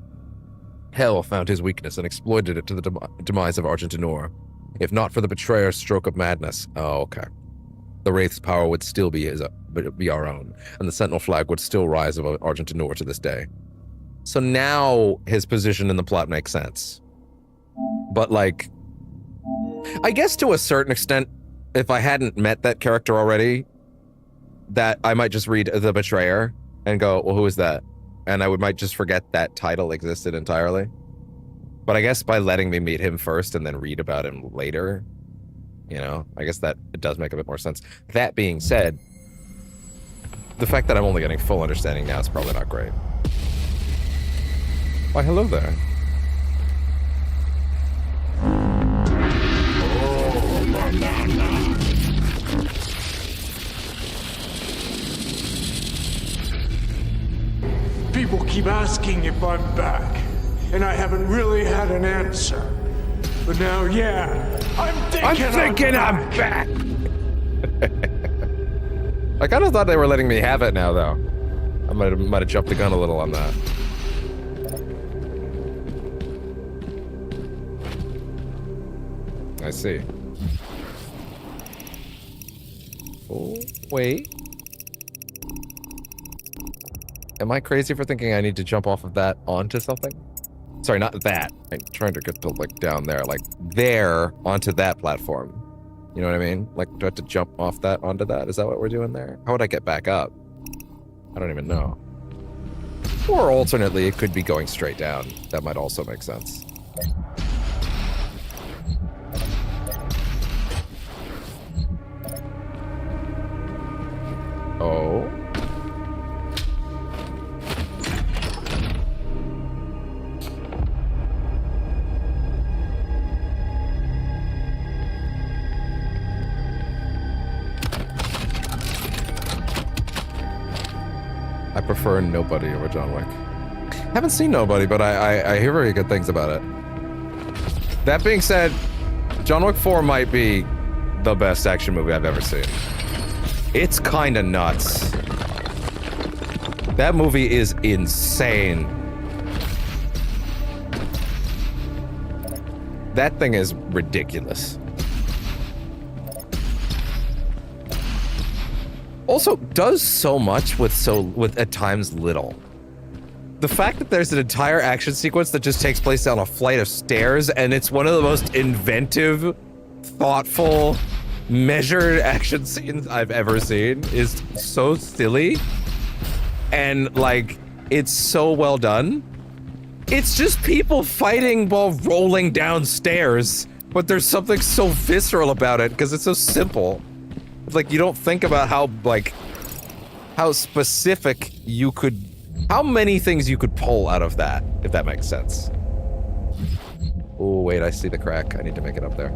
Hell found his weakness and exploited it to the demise of Argentinor. If not for the betrayer's stroke of madness, the Wraith's power would still be our own, and the Sentinel flag would still rise above Argentinor to this day. So now his position in the plot makes sense. But like, I guess to a certain extent, if I hadn't met that character already, that I might just read The Betrayer and go, well, who is that? And I might just forget that title existed entirely. But I guess by letting me meet him first and then read about him later, I guess that it does make a bit more sense. That being said, the fact that I'm only getting full understanding now is probably not great. Why, hello there. People keep asking if I'm back, and I haven't really had an answer. But now, yeah, I'm thinking I'm back. I kind of thought they were letting me have it now, though. I might have jumped the gun a little on that. I see. Oh, wait. Am I crazy for thinking I need to jump off of that onto something? Sorry, not that. I'm trying to get to, like, down there. Like, there, onto that platform. You know what I mean? Like, do I have to jump off that onto that? Is that what we're doing there? How would I get back up? I don't even know. Or alternately, it could be going straight down. That might also make sense. Oh. I prefer Nobody over John Wick. Haven't seen Nobody, but I hear very good things about it. That being said, John Wick 4 might be the best action movie I've ever seen. It's kinda nuts. That movie is insane. That thing is ridiculous. Also, does so much with at times little. The fact that there's an entire action sequence that just takes place down a flight of stairs, and it's one of the most inventive, thoughtful, measured action scenes I've ever seen, is so silly. And, like, it's so well done. It's just people fighting while rolling down stairs, but there's something so visceral about it, because it's so simple. It's like, you don't think about how, like, how specific you could, how many things you could pull out of that, if that makes sense. Oh, wait, I see the crack. I need to make it up there.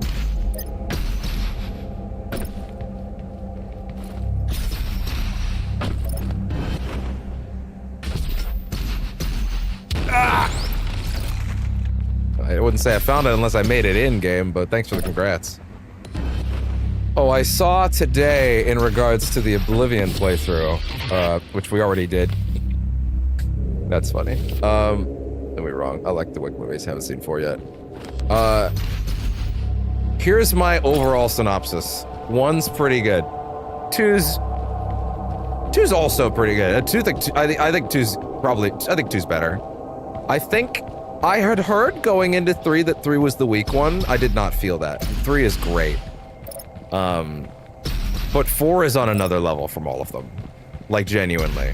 Ah! I wouldn't say I found it unless I made it in-game, but thanks for the congrats. Oh, I saw today, in regards to the Oblivion playthrough, which we already did. That's funny. Don't be wrong. I like the Wick movies. Haven't seen 4 yet. Here's my overall synopsis. 1's pretty good. 2's also pretty good. I think 2's better. I think I had heard going into 3 that 3 was the weak one. I did not feel that. 3 is great. But 4 is on another level from all of them. Like, genuinely.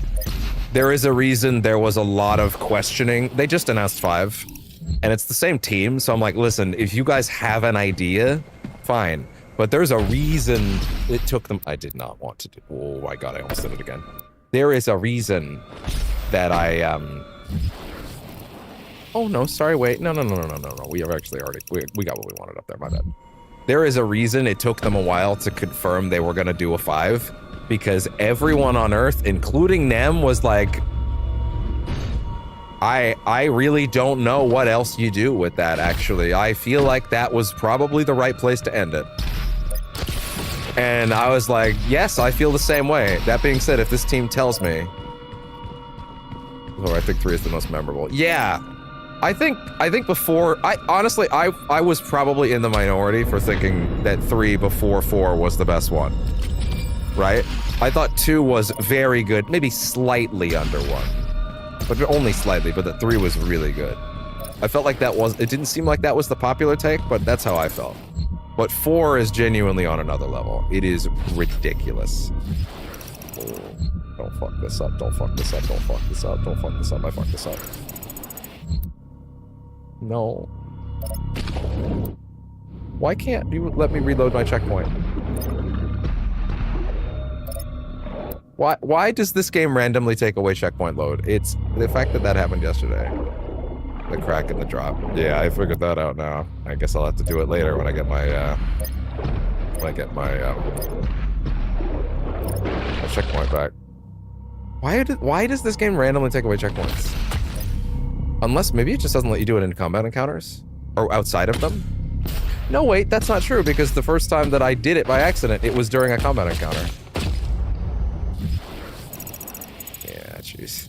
There is a reason there was a lot of questioning. They just announced 5, and it's the same team, so I'm like, listen, if you guys have an idea, fine. But there's a reason it took them— I did not want to do— oh my god, I almost did it again. There is a reason that oh no, sorry, wait, no. We have actually already— we got what we wanted up there, my bad. There is a reason it took them a while to confirm they were gonna do a 5, because everyone on Earth, including them, was like, I really don't know what else you do with that, actually. I feel like that was probably the right place to end it. And I was like, yes, I feel the same way. That being said, if this team tells me— oh, I think 3 is the most memorable. Yeah. I think before— honestly, I was probably in the minority for thinking that 3 before 4 was the best one. Right? I thought 2 was very good, maybe slightly under 1. But only slightly, but that 3 was really good. I felt like it didn't seem like that was the popular take, but that's how I felt. But 4 is genuinely on another level. It is ridiculous. Oh, don't fuck this up, don't fuck this up, don't fuck this up, don't fuck this up, I fucked this up. No. Why can't you let me reload my checkpoint? Why does this game randomly take away checkpoint load? It's the fact that happened yesterday. The crack and the drop. Yeah, I figured that out now. I guess I'll have to do it later when I get my my checkpoint back. Why does this game randomly take away checkpoints? Unless maybe it just doesn't let you do it in combat encounters? Or outside of them? No, wait, that's not true, because the first time that I did it by accident, it was during a combat encounter. Yeah, jeez.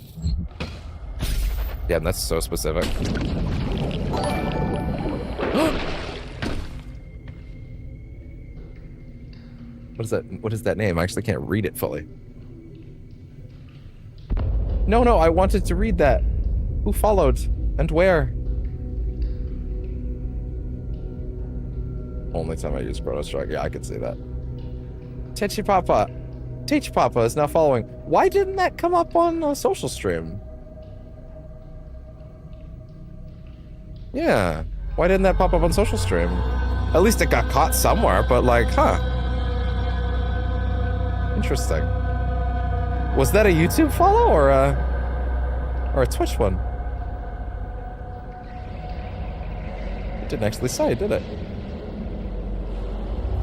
Yeah, that's so specific. What is that name? I actually can't read it fully. No, I wanted to read that. Who followed? And where? Only time I use Chrono Strike. Yeah, I can see that. Teach Papa is now following. Why didn't that come up on a social stream? Yeah. Why didn't that pop up on social stream? At least it got caught somewhere, but like, huh. Interesting. Was that a YouTube follow or a Twitch one? It didn't actually say, did it?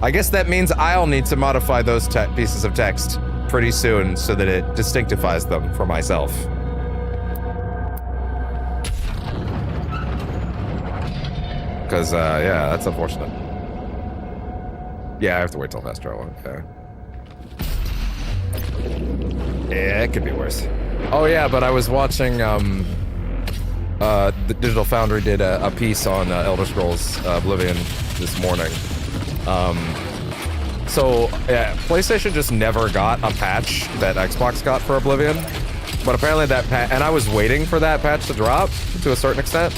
I guess that means I'll need to modify those pieces of text pretty soon so that it distinctifies them for myself. Because, yeah, that's unfortunate. Yeah, I have to wait till fast travel. Okay. Yeah, it could be worse. Oh yeah, but I was watching, the Digital Foundry did a piece on Elder Scrolls Oblivion this morning. So, yeah, PlayStation just never got a patch that Xbox got for Oblivion. But apparently that patch, and I was waiting for that patch to drop to a certain extent.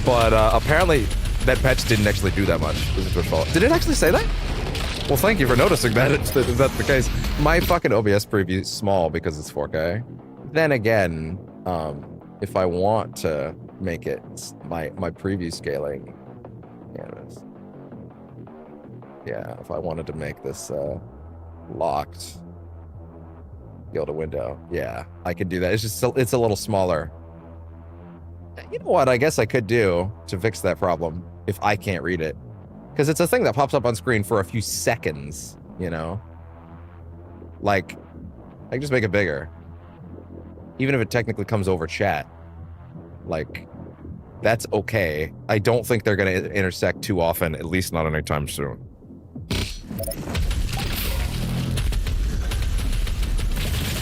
But apparently that patch didn't actually do that much. It was a Twitch fault. Did it actually say that? Well, thank you for noticing that. Is that the case? My fucking OBS preview is small because it's 4K. Then again, if I want to make it my preview scaling, yeah, if I wanted to make this locked, go to window, yeah, I could do that. It's just it's a little smaller. You know what? I guess I could do to fix that problem if I can't read it. Because it's a thing that pops up on screen for a few seconds, you know? Like, I can just make it bigger. Even if it technically comes over chat. Like, that's okay. I don't think they're going to intersect too often, at least not anytime soon.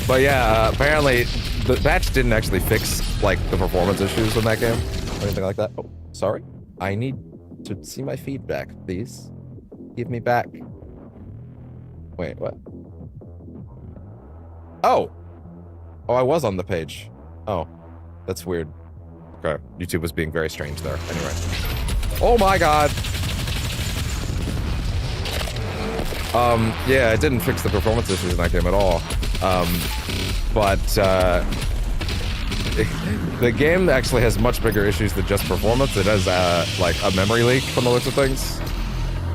But yeah, apparently the patch didn't actually fix, like, the performance issues in that game or anything like that. Oh, sorry. I need to see my feedback, please. Give me back. Wait, what? Oh! Oh, I was on the page. Oh, that's weird. Okay, YouTube was being very strange there. Anyway. Oh my god! Yeah, it didn't fix the performance issues in that game at all. But the game actually has much bigger issues than just performance. It has like a memory leak from the looks of things,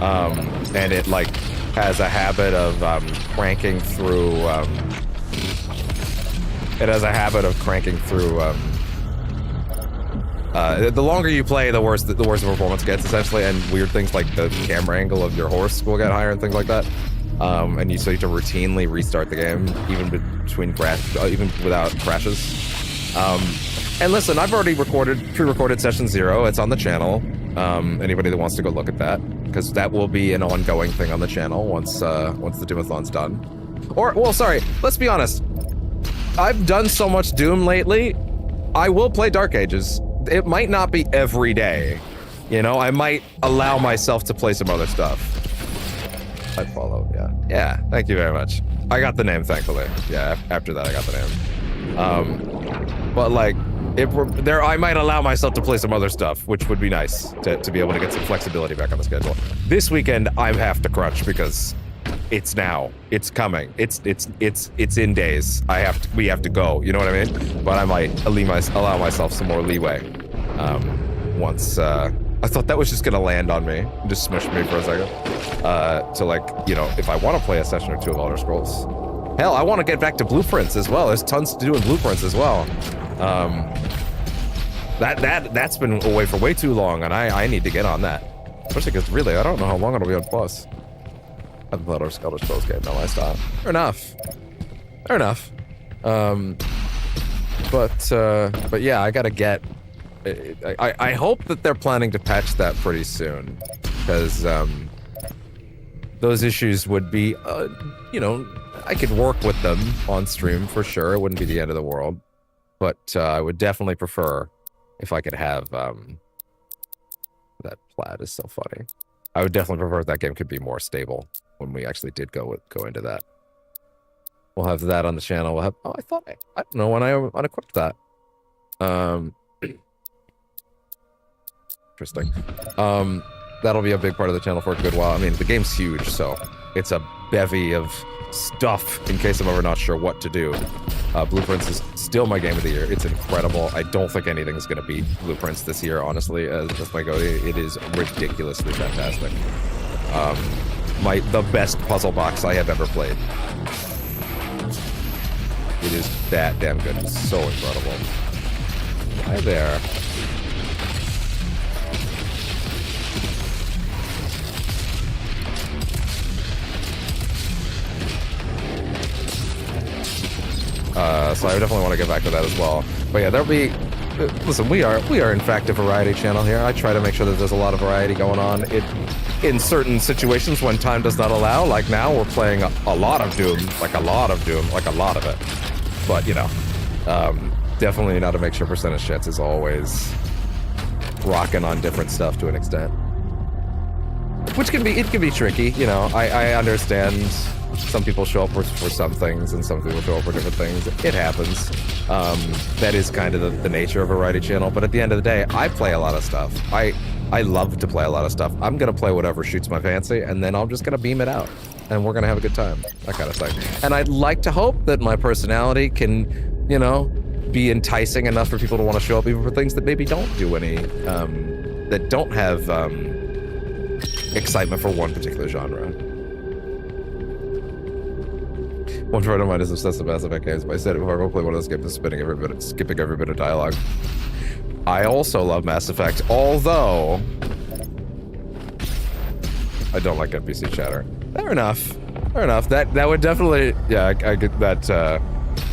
and it like has a habit of cranking through. It has a habit of cranking through. The longer you play, the worse the performance gets, essentially, and weird things like the camera angle of your horse will get higher and things like that. And so you have to routinely restart the game, even even without crashes. And listen, I've already pre-recorded session 0. It's on the channel. Anybody that wants to go look at that, because that will be an ongoing thing on the channel once the Doom-A-Thon's done. Or, well, sorry, let's be honest. I've done so much Doom lately. I will play Dark Ages. It might not be every day. You know, I might allow myself to play some other stuff. I follow, yeah. Yeah, thank you very much. I got the name, thankfully. Yeah, after that, I got the name. But like, I might allow myself to play some other stuff, which would be nice to be able to get some flexibility back on the schedule. This weekend, I have to crunch because it's now. It's coming. It's in days. We have to go. You know what I mean? But I might allow myself some more leeway. Once I thought that was just gonna land on me, and just smush me for a second. To like, you know, if I want to play a session or two of Elder Scrolls. Hell, I want to get back to Blueprints as well. There's tons to do in Blueprints as well. That's been away for way too long, and I need to get on that. Especially because really, I don't know how long it'll be on Plus. I haven't played Elder Scrolls game, no, I stopped. Fair enough. Fair enough. But yeah, I gotta get. I hope that they're planning to patch that pretty soon, because those issues would be, you know, I could work with them on stream for sure. It wouldn't be the end of the world, but I would definitely prefer if I could have that plaid is so funny. I would definitely prefer if that game could be more stable when we actually did go into that. We'll have that on the channel. We'll have. Oh, I don't know when I unequipped that. Interesting. that'll be a big part of the channel for a good while. I mean, the game's huge, so it's a bevy of stuff in case I'm ever not sure what to do. Blueprints is still my game of the year. It's incredible. I don't think anything's going to beat Blueprints this year, honestly. That's my go. It is ridiculously fantastic. The best puzzle box I have ever played. It is that damn good. It's so incredible. Hi there. So I definitely want to get back to that as well. But yeah, there'll be... Listen, we are in fact a variety channel here. I try to make sure that there's a lot of variety going on. In certain situations when time does not allow, like now, we're playing a lot of Doom. Like a lot of Doom. Like a lot of it. But, you know, definitely not to make sure percentage shits is always rocking on different stuff to an extent. Which can be tricky, you know. I understand some people show up for some things and some people show up for different things. It happens. That is kind of the nature of a variety channel. But at the end of the day, I play a lot of stuff. I love to play a lot of stuff. I'm going to play whatever shoots my fancy, and then I'm just going to beam it out. And we're going to have a good time. That kind of thing. And I'd like to hope that my personality can, you know, be enticing enough for people to want to show up even for things that maybe don't do any, that don't have excitement for one particular genre. One friend of mine is obsessed with Mass Effect games, but I said if I ever play one of those games, skipping every bit of dialogue. I also love Mass Effect, although I don't like NPC chatter. Fair enough. Fair enough. That would definitely, yeah, I get that.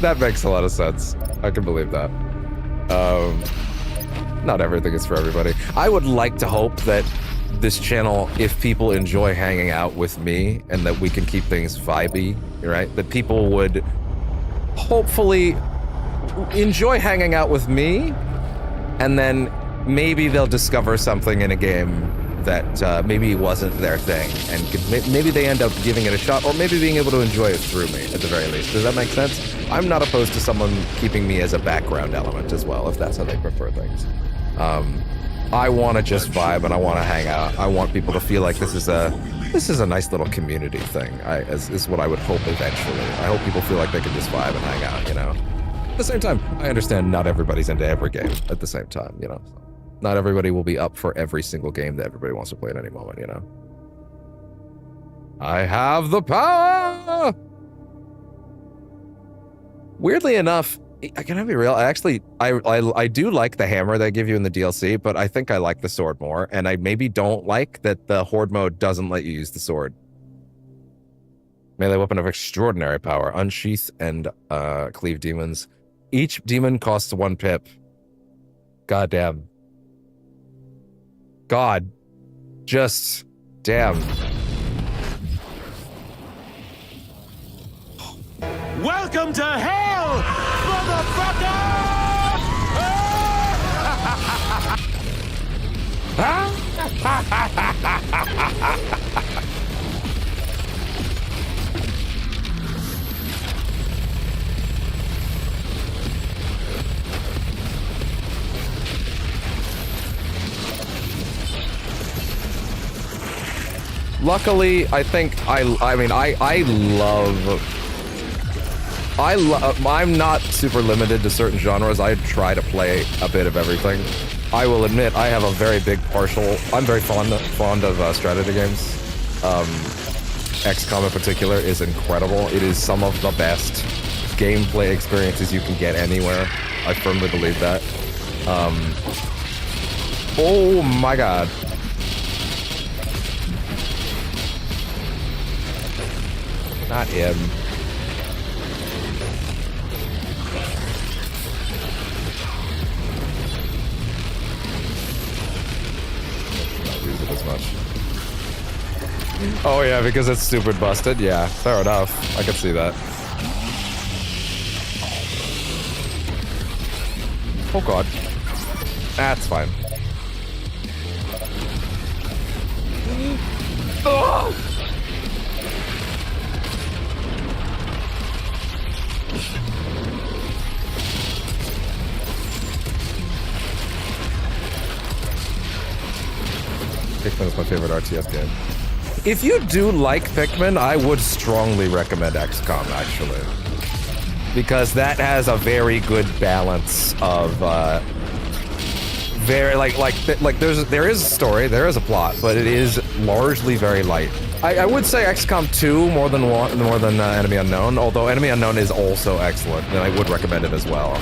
That makes a lot of sense. I can believe that. Not everything is for everybody. I would like to hope that this channel, if people enjoy hanging out with me and that we can keep things vibey, right? That people would hopefully enjoy hanging out with me, and then maybe they'll discover something in a game that maybe wasn't their thing, and maybe they end up giving it a shot, or maybe being able to enjoy it through me at the very least. Does that make sense? I'm not opposed to someone keeping me as a background element as well, if that's how they prefer things. I want to just vibe and I want to hang out. I want people to feel like this is a nice little community thing. Is what I would hope eventually. I hope people feel like they can just vibe and hang out, you know. At the same time, I understand not everybody's into every game at the same time, you know. Not everybody will be up for every single game that everybody wants to play at any moment, you know. I have the power! Weirdly enough, can I be real? I do like the hammer they give you in the DLC, but I think I like the sword more, and I maybe don't like that the horde mode doesn't let you use the sword. Melee weapon of extraordinary power. Unsheath and cleave demons. Each demon costs 1 pip. God damn. God. Just damn. Welcome to hell, motherfucker! Luckily, I think I'm not super limited to certain genres. I try to play a bit of everything. I will admit I have a very big I'm very fond of strategy games. XCOM in particular is incredible. It is some of the best gameplay experiences you can get anywhere. I firmly believe that. Oh my god. Not him. Not use it as much. Oh yeah, because it's stupid busted? Yeah, fair enough. I can see that. Oh god. That's fine. Oh! Pikmin is my favorite RTS game. If you do like Pikmin, I would strongly recommend XCOM, actually. Because that has a very good balance of, there is a story, there is a plot, but it is largely very light. I would say XCOM 2 more than Enemy Unknown, although Enemy Unknown is also excellent, and I would recommend it as well.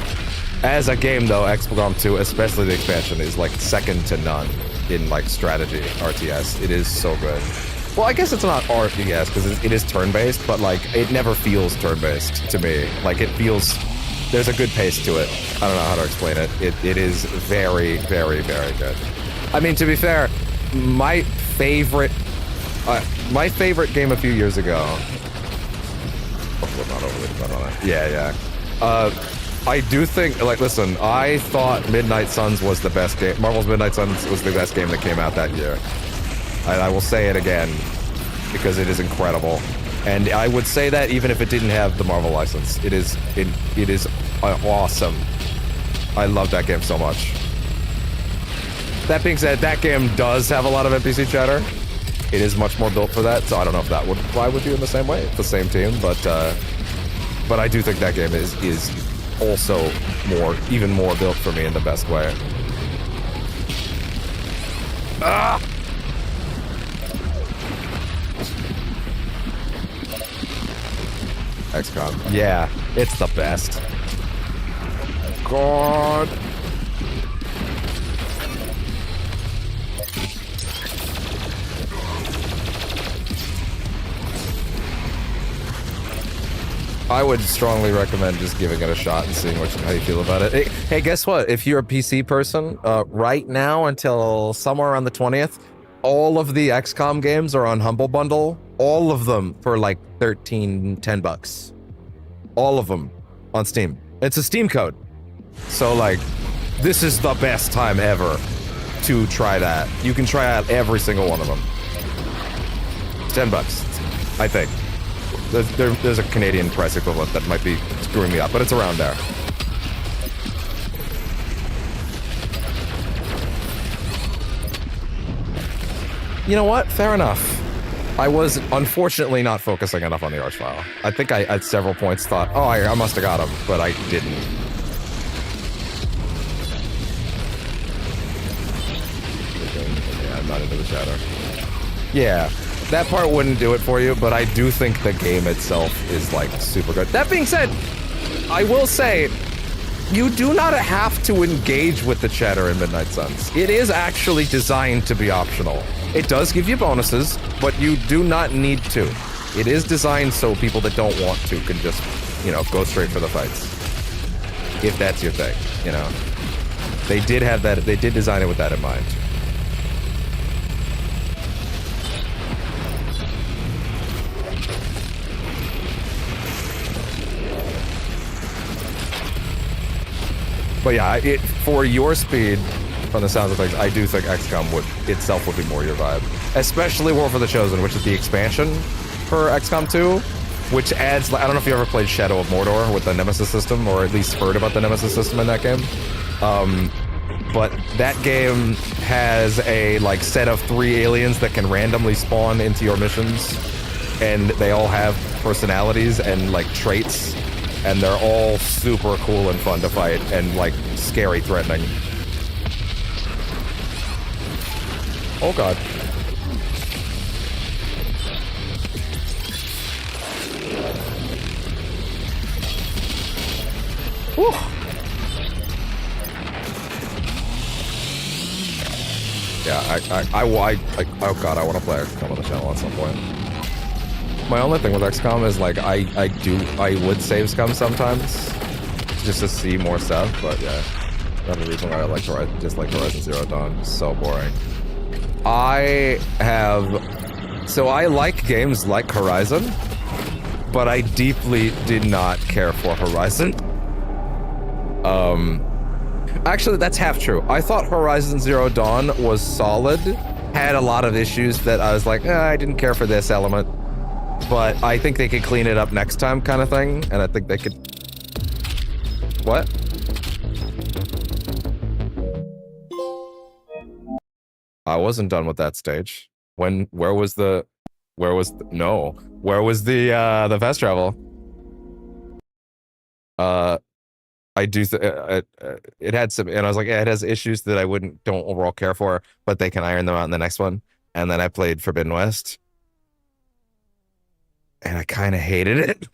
As a game, though, XCOM 2, especially the expansion, is like second to none in like strategy RTS. It is so good. Well, I guess it's not RTS because it is turn-based, but like it never feels turn-based to me. Like it feels, there's a good pace to it. I don't know how to explain it. It is very, very, very good. I mean, to be fair, my favorite game a few years ago. Hopefully, I'm not overly dependent on it. Yeah. I do think, like, listen, I thought Midnight Suns was the best game. Marvel's Midnight Suns was the best game that came out that year. I will say it again, because it is incredible. And I would say that even if it didn't have the Marvel license. It is awesome. I love that game so much. That being said, that game does have a lot of NPC chatter. It is much more built for that, so I don't know if that would fly with you in the same way. It's the same team, but I do think that game is also even more built for me in the best way. Ah! XCOM. Yeah, it's the best. God. I would strongly recommend just giving it a shot and seeing how you feel about it. Hey, guess what? If you're a PC person, right now until somewhere around the 20th, all of the XCOM games are on Humble Bundle. All of them for like $10 bucks. All of them on Steam. It's a Steam code. So like, this is the best time ever to try that. You can try out every single one of them. $10 bucks, I think. There's a Canadian price equivalent that might be screwing me up, but it's around there. You know what? Fair enough. I was unfortunately not focusing enough on the Archvile. I think I at several points thought, oh, I must have got him, but I didn't. Yeah, I'm not into the shadow. Yeah. That part wouldn't do it for you, but I do think the game itself is, like, super good. That being said, I will say, you do not have to engage with the chatter in Midnight Suns. It is actually designed to be optional. It does give you bonuses, but you do not need to. It is designed so people that don't want to can just, you know, go straight for the fights. If that's your thing, you know. They did have that, they did design it with that in mind. But yeah, for your speed, from the sounds of things, I do think XCOM itself would be more your vibe. Especially War for the Chosen, which is the expansion for XCOM 2, which adds, I don't know if you ever played Shadow of Mordor with the Nemesis system, or at least heard about the Nemesis system in that game. But that game has a like set of 3 aliens that can randomly spawn into your missions, and they all have personalities and like traits. And they're all super cool and fun to fight, and like scary, threatening. Oh god. Whew. Yeah, oh god, I want to play XCOM on the channel at some point. My only thing with XCOM is like I would save scum sometimes just to see more stuff, but yeah, that's the reason why I dislike Horizon Zero Dawn. It's so boring. I like games like Horizon, but I deeply did not care for Horizon. Actually, that's half true. I thought Horizon Zero Dawn was solid, had a lot of issues that I was like, I didn't care for this element. But I think they could clean it up next time, kind of thing. And I think they could... What? I wasn't done with that stage. Where was the fast travel? I do it had some, and I was like, yeah, it has issues that I don't overall care for, but they can iron them out in the next one. And then I played Forbidden West, and I kind of hated it.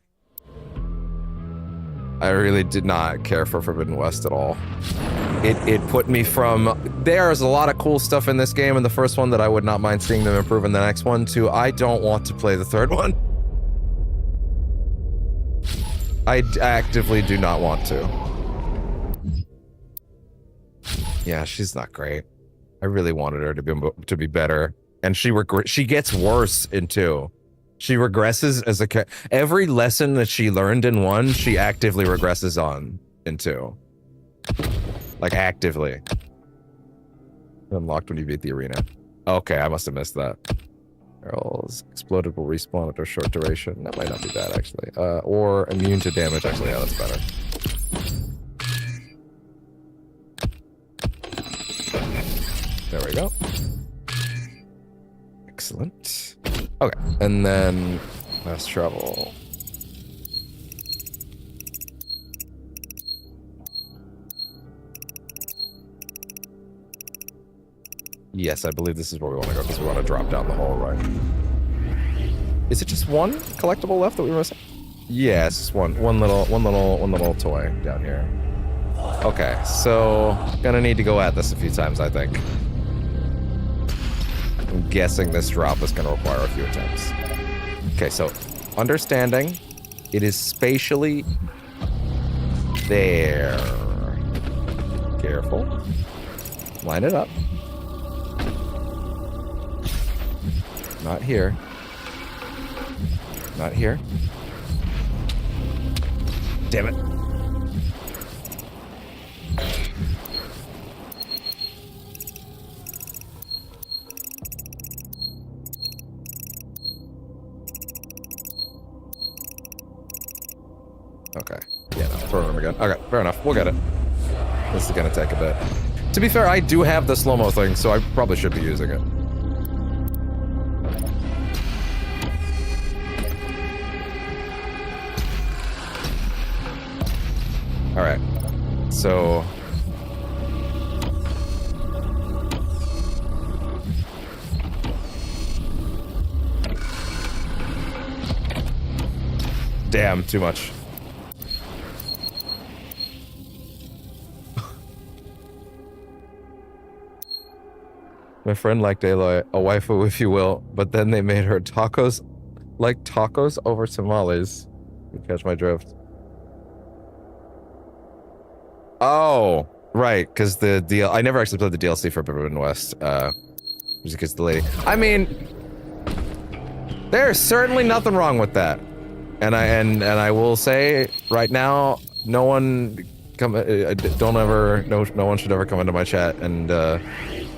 I really did not care for Forbidden West at all. It put me from, there's a lot of cool stuff in this game in the first one that I would not mind seeing them improve in the next one, to I don't want to play the third one. I actively do not want to. Yeah, she's not great. I really wanted her to be better, and she gets worse in 2. She regresses as every lesson that she learned in 1, she actively regresses on in 2. Like actively. Unlocked when you beat the arena. Okay, I must have missed that. Barrels exploded will respawn after a short duration. That might not be bad actually. Or immune to damage. Actually, yeah, that's better. There we go. Excellent. Okay, and then fast travel. Yes, I believe this is where we want to go because we want to drop down the hole, right? Is it just one collectible left that we were missing? Yes, one little toy down here. Okay, so gonna need to go at this a few times, I think. I'm guessing this drop is gonna require a few attempts. Okay, so understanding it is spatially there. Careful. Line it up. Not here. Not here. Damn it. Okay. Yeah, no, throw him again. Okay, fair enough. We'll get it. This is gonna take a bit. To be fair, I do have the slow-mo thing, so I probably should be using it. Alright. So... Damn, too much. My friend liked Aloy, a waifu if you will, but then they made her tacos over tamales. You catch my drift. Oh, right, because I never actually played the DLC for Forbidden West, just because the lady. I mean, there's certainly nothing wrong with that, and I will say right now, no one should ever come into my chat and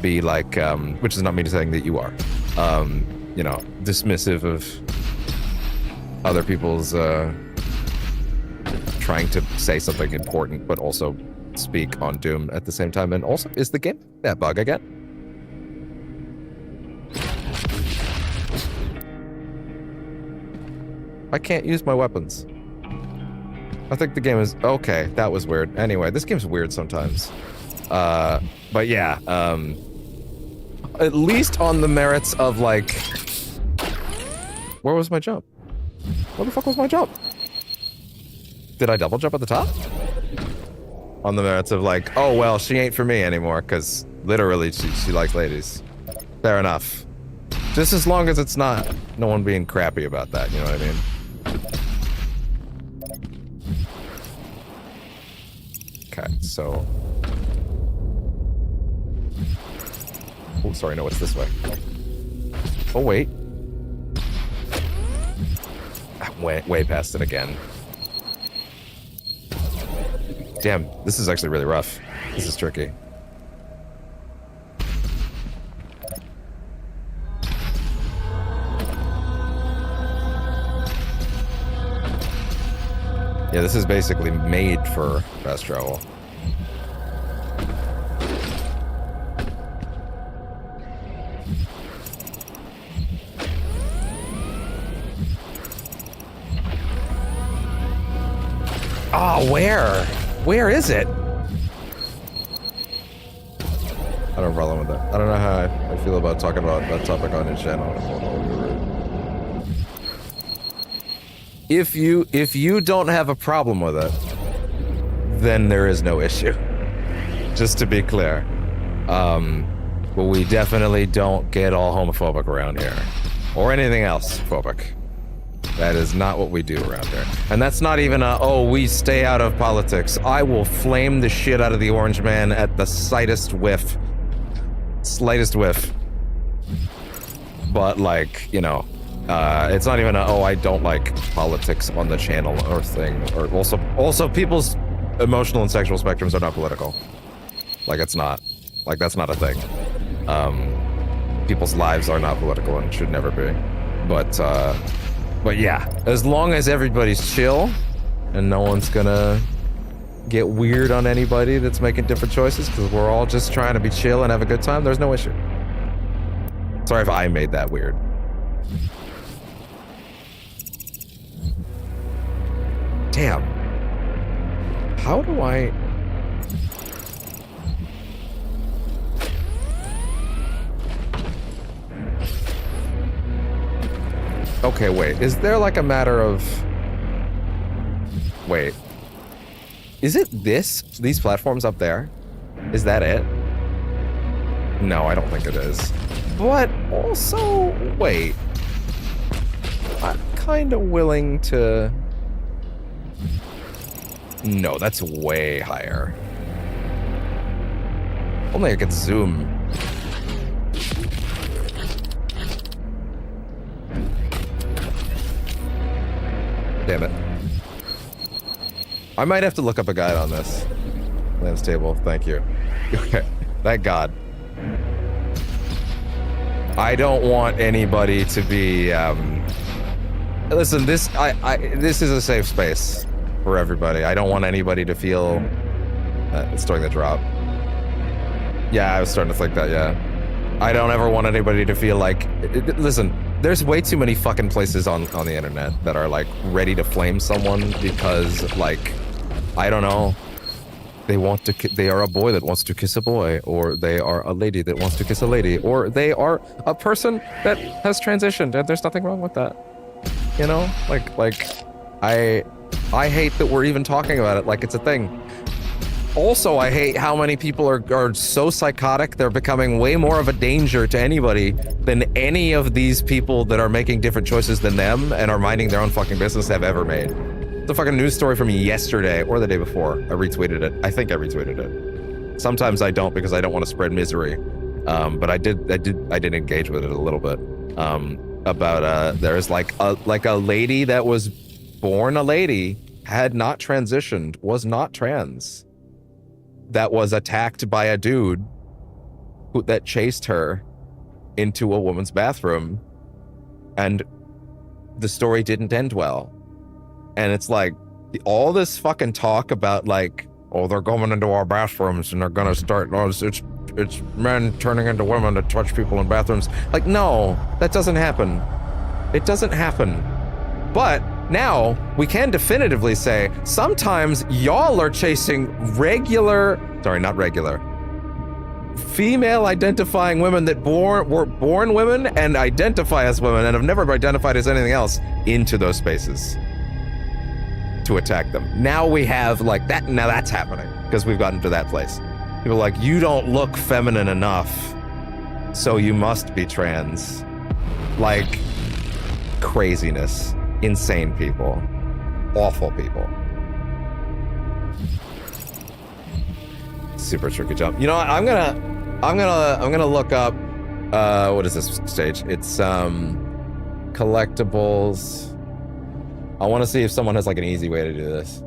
be like, which is not me saying that you are, you know, dismissive of other people's trying to say something important, but also speak on Doom at the same time. And also, is the game that bug again? I can't use my weapons. I think the game is okay. That was weird. Anyway, this game's weird sometimes. But yeah, at least on the merits of like, where was my jump? Where the fuck was my jump? Did I double jump at the top? On the merits of like, oh well, she ain't for me anymore, because literally she likes ladies. Fair enough. Just as long as it's not no one being crappy about that, you know what I mean? Okay, so... Oh, sorry, no, it's this way. Oh, wait. I went way past it again. Damn, this is actually really rough. This is tricky. Yeah, this is basically made for fast travel. Oh, where? Where is it? I don't have a problem with that. I don't know how I feel about talking about that topic on his channel. If you don't have a problem with it, then there is no issue. Just to be clear. But we definitely don't get all homophobic around here. Or anything else phobic. That is not what we do around here. And that's not even a, oh, we stay out of politics. I will flame the shit out of the orange man at the slightest whiff. Slightest whiff. But like, you know, it's not even a, oh, I don't like politics on the channel or thing. Or also people's emotional and sexual spectrums are not political. Like, it's not. Like, that's not a thing. People's lives are not political and should never be. But yeah, as long as everybody's chill and no one's gonna get weird on anybody that's making different choices, because we're all just trying to be chill and have a good time, there's no issue. Sorry if I made that weird. Damn. How do I... Okay, wait. Is there like a matter of... Wait. Is it these platforms up there? Is that it? No, I don't think it is. But also, wait. I'm kind of willing to... No, that's way higher. Only I could zoom. Damn it. I might have to look up a guide on this. Lance table, thank you. Okay, thank God. I don't want anybody to be, listen, this is a safe space for everybody. I don't want anybody to feel, it's starting to drop. Yeah, I was starting to think that, yeah. I don't ever want anybody to feel like, listen, there's way too many fucking places on the internet that are like ready to flame someone because like, I don't know, they are a boy that wants to kiss a boy, or they are a lady that wants to kiss a lady, or they are a person that has transitioned, and there's nothing wrong with that. You know, like I hate that we're even talking about it like it's a thing. Also, I hate how many people are so psychotic, they're becoming way more of a danger to anybody than any of these people that are making different choices than them and are minding their own fucking business have ever made. The fucking news story from yesterday, or the day before. I retweeted it. I think I retweeted it. Sometimes I don't because I don't want to spread misery. But I did engage with it a little bit. About there's like a lady that was born a lady, had not transitioned, was not trans, that was attacked by a dude that chased her into a woman's bathroom, and the story didn't end well. And it's like, all this fucking talk about like, oh, they're going into our bathrooms and they're gonna start, oh, it's men turning into women to touch people in bathrooms. Like, no, that doesn't happen. It doesn't happen. But now we can definitively say sometimes y'all are chasing female identifying women that were born women and identify as women and have never identified as anything else into those spaces to attack them. Now we have like that. Now that's happening because we've gotten to that place. People are like, you don't look feminine enough, so you must be trans. Like, craziness. Insane people. Awful people. Super tricky jump. You know what? I'm gonna look up what is this stage? It's collectibles. I want to see if someone has like an easy way to do this.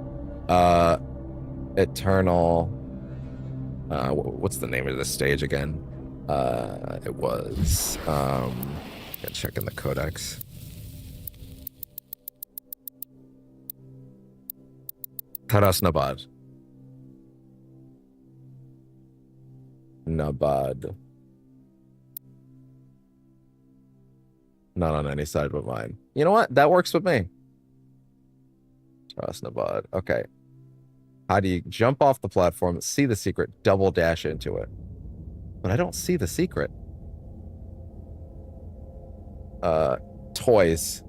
Eternal. What's the name of this stage again? It was gotta check in the codex. Taras Nabad. Nabad. Not on any side but mine. You know what? That works with me. Taras Nabad. Okay. How do you jump off the platform, see the secret, double dash into it? But I don't see the secret. Toys.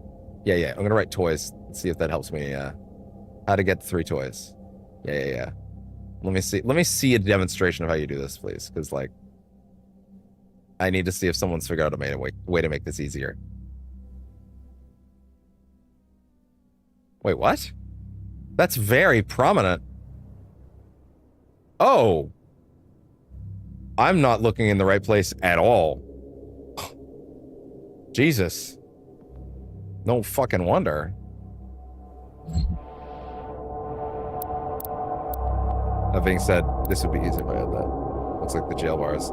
Yeah. I'm gonna write toys. Let's see if that helps me. How to get 3 toys. Yeah. Let me see a demonstration of how you do this, please. Because, like, I need to see if someone's figured out a way to make this easier. Wait, what? That's very prominent. Oh. I'm not looking in the right place at all. Jesus. No fucking wonder. That being said, this would be easy if I had that. Looks like the jail bars.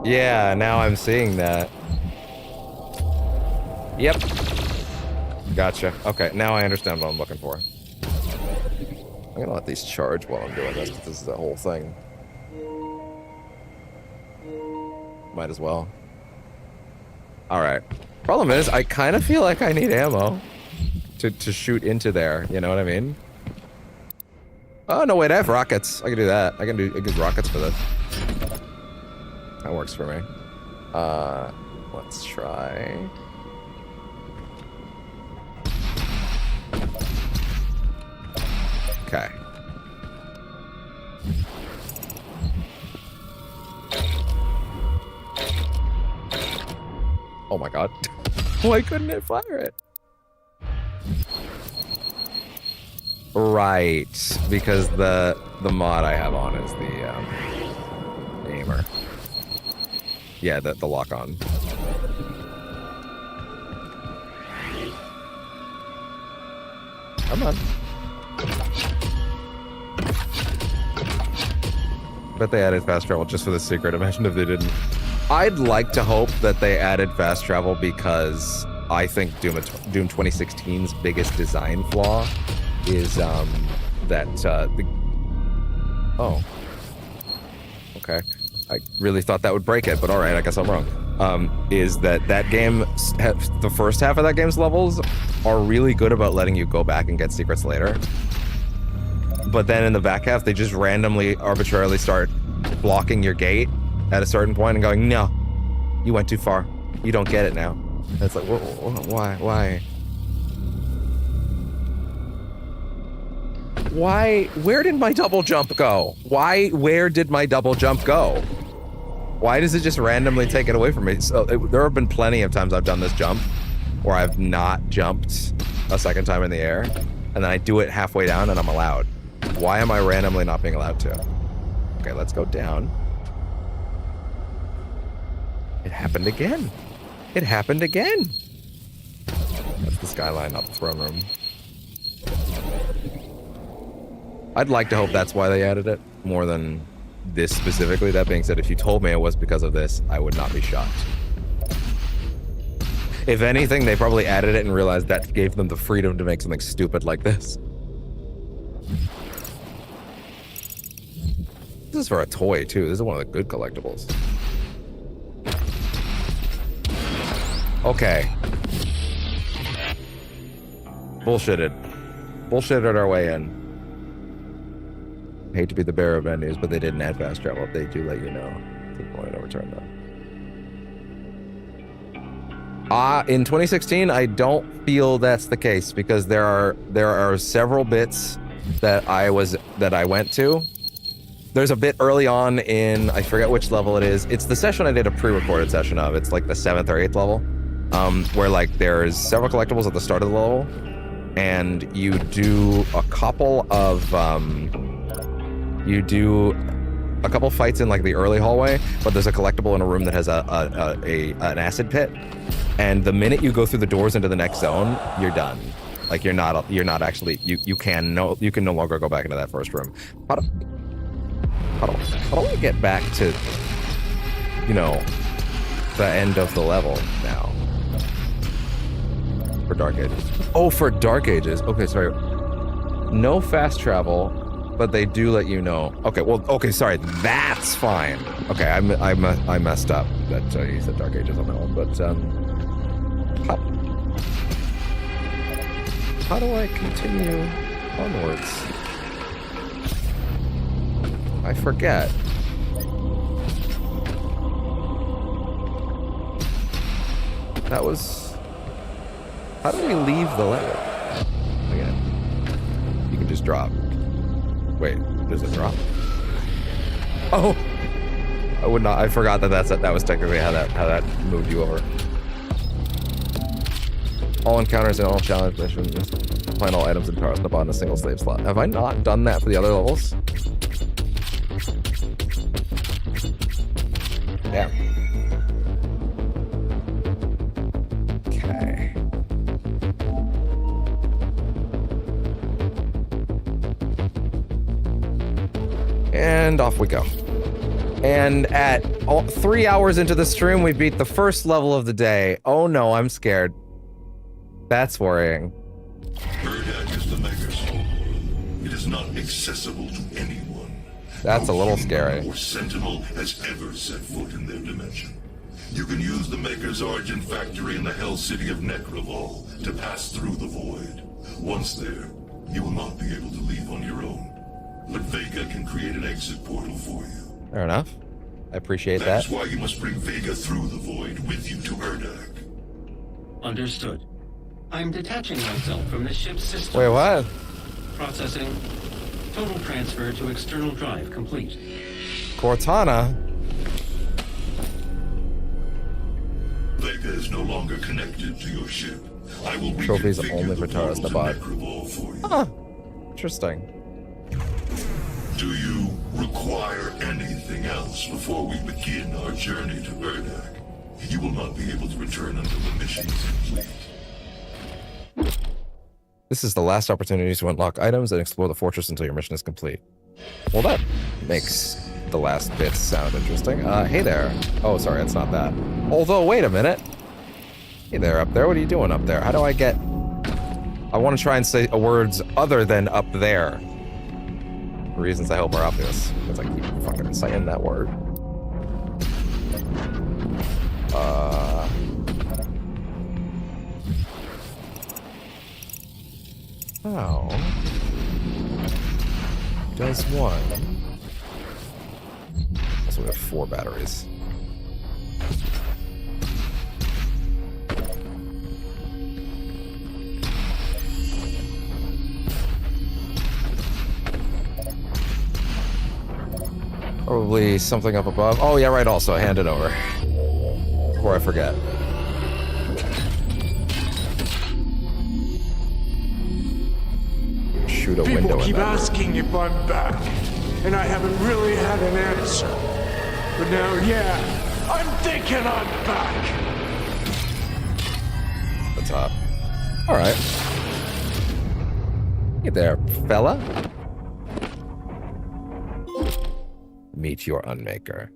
Yeah, now I'm seeing that. Yep. Gotcha. Okay, now I understand what I'm looking for. I'm gonna let these charge while I'm doing this, because this is the whole thing. Might as well. Alright. Problem is, I kind of feel like I need ammo to shoot into there, you know what I mean? Oh, no, wait, I have rockets. I can do that. I can use rockets for this. That works for me. Let's try... Okay. Oh my god. Why couldn't it fire it? Right, because the mod I have on is the aimer. Yeah, the lock on. Come on. Bet they added fast travel just for the secret. Imagine if they didn't. I'd like to hope that they added fast travel because I think Doom 2016's biggest design flaw is oh, okay. I really thought that would break it, but all right, I guess I'm wrong. Is that game, the first half of that game's levels are really good about letting you go back and get secrets later. But then in the back half, they just randomly, arbitrarily start blocking your gate at a certain point and going, no, you went too far. You don't get it now. And it's like, why? Where did my double jump go? Where did my double jump go? Why does it just randomly take it away from me? So there have been plenty of times I've done this jump where I've not jumped a second time in the air, and then I do it halfway down and I'm allowed. Why am I randomly not being allowed to? Okay, let's go down. It happened again. It happened again. That's the skyline, not the throne room. I'd like to hope that's why they added it, more than this specifically. That being said, if you told me it was because of this, I would not be shocked. If anything, they probably added it and realized that gave them the freedom to make something stupid like this. This is for a toy, too. This is one of the good collectibles. Okay. Bullshitted our way in. Hate to be the bearer of bad news, but they didn't add fast travel. They do let you know. To the point of return, though. In 2016, I don't feel that's the case because there are several bits that I went to. There's a bit early on in, I forget which level it is. It's the session I did a pre-recorded session of. It's like the 7th or 8th level, where like there's several collectibles at the start of the level, and you do a couple of fights in like the early hallway, but there's a collectible in a room that has an acid pit, and the minute you go through the doors into the next zone, you're done. Like you're not actually, you can no longer go back into that first room. How do I get back to, you know, the end of the level now? For Dark Ages. Oh, for Dark Ages. Okay, sorry. No fast travel, but they do let you know. Okay, well, okay, sorry. That's fine. Okay, I messed up that you said Dark Ages on that one, but how do I continue onwards? I forget. That was... How do we leave the level? Again. You can just drop. Wait, does it drop? Oh! I would not... I forgot that that was technically how that moved you over. All encounters and all challenge missions. Find all items and cars on the bottom of a single slave slot. Have I not done that for the other levels? Yeah. Okay. And off we go. And at 3 hours into the stream, we beat the first level of the day. Oh no, I'm scared. That's worrying. Erdak is the Maker's home. It is not accessible to anyone. That's a little human scary. or sentinel has ever set foot in their dimension. You can use the Maker's origin factory in the Hell City of Necrovol to pass through the Void. Once there, you will not be able to leave on your own. But Vega can create an exit portal for you. Fair enough. I appreciate that. That's why you must bring Vega through the Void with you to Erdak. Understood. I'm detaching myself from the ship's system. Wait, what? Processing. Total transfer to external drive complete. Cortana? Vega is no longer connected to your ship. I will Trophies reconfigure only the for Taurus portal to Nabat. Necrovol for you. Huh. Interesting. Do you require anything else before we begin our journey to Erdak? You will not be able to return until the mission is complete. This is the last opportunity to unlock items and explore the fortress until your mission is complete. Well, that makes the last bit sound interesting. Hey there. Oh, sorry, it's not that. Although, wait a minute. Hey there, up there. What are you doing up there? How do I get... I want to try and say words other than up there. For reasons I hope are obvious. Because I keep fucking saying that word. How does one... So we have 4 batteries. Probably something up above. Oh yeah, right, also, hand it over. Before I forget. Shoot a window People in keep that room. asking if I'm back, and I haven't really had an answer. But now, yeah, I'm thinking I'm back. The top. Alright. Hey there, fella. Meet your Unmaker.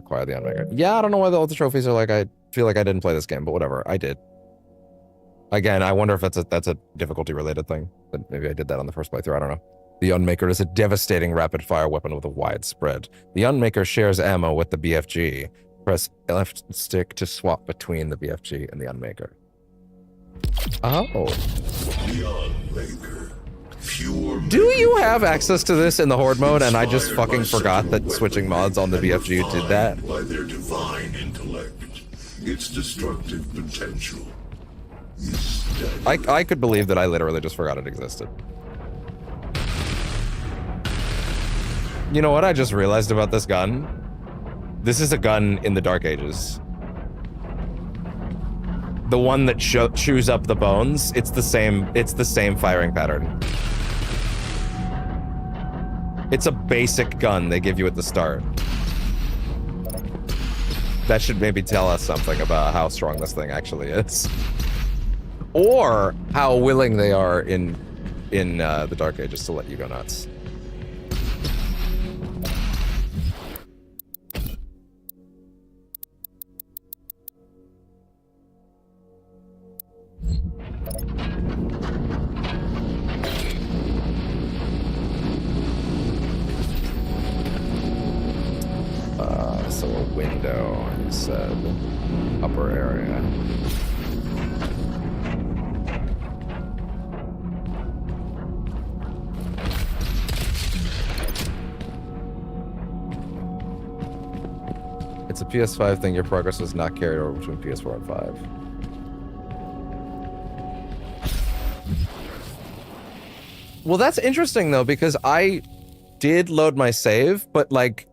Acquire the Unmaker. Yeah, I don't know why all the trophies are like, I feel like I didn't play this game, but whatever, I did. Again, I wonder if that's a difficulty-related thing. But maybe I did that on the first playthrough, I don't know. The Unmaker is a devastating rapid-fire weapon with a wide spread. The Unmaker shares ammo with the BFG. Press left stick to swap between the BFG and the Unmaker. Oh. The Unmaker. Pure Do you have access to this in the Horde mode, and I just fucking forgot that switching mods on the BFG did that? By their divine intellect, its destructive potential is dead. I could believe that I literally just forgot it existed. You know what I just realized about this gun? This is a gun in the Dark Ages. The one that chews up the bones, it's the same firing pattern. It's a basic gun they give you at the start. That should maybe tell us something about how strong this thing actually is. Or how willing they are in the Dark Ages to let you go nuts. So a window, you said, upper area. It's a PS5 thing. Your progress was not carried over between PS4 and 5. Well, that's interesting though, because I did load my save, but like,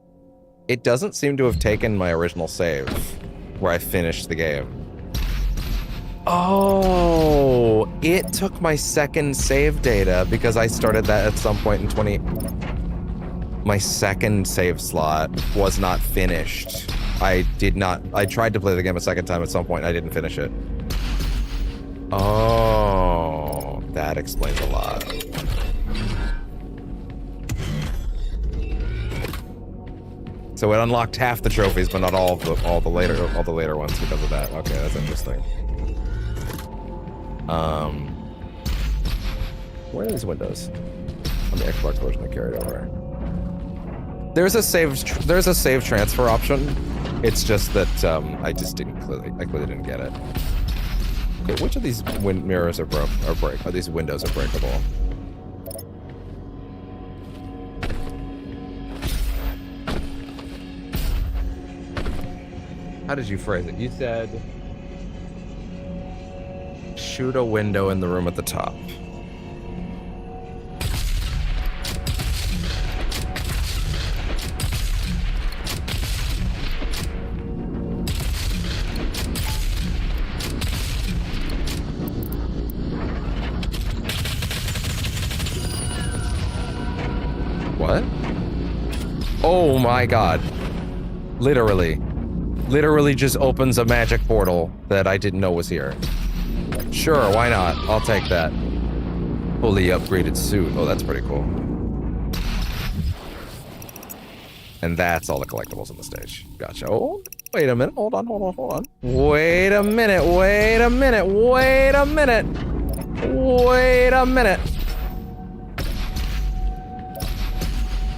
it doesn't seem to have taken my original save where I finished the game. Oh, it took my second save data because I started that at some point in 20... My second save slot was not finished. I tried to play the game a second time at some point and I didn't finish it. Oh, that explains a lot. So it unlocked half the trophies, but not all the later ones because of that. Okay, that's interesting. Where are these windows? On the Xbox version, I carried over. There's a save transfer option. It's just that I clearly didn't get it. Okay, which of these mirrors are break? Are these windows are breakable? How did you phrase it? You said shoot a window in the room at the top. What? Oh my god. Literally just opens a magic portal that I didn't know was here. Sure, why not? I'll take that. Fully upgraded suit. Oh, that's pretty cool. And that's all the collectibles on the stage. Gotcha. Oh, wait a minute. Hold on. Wait a minute.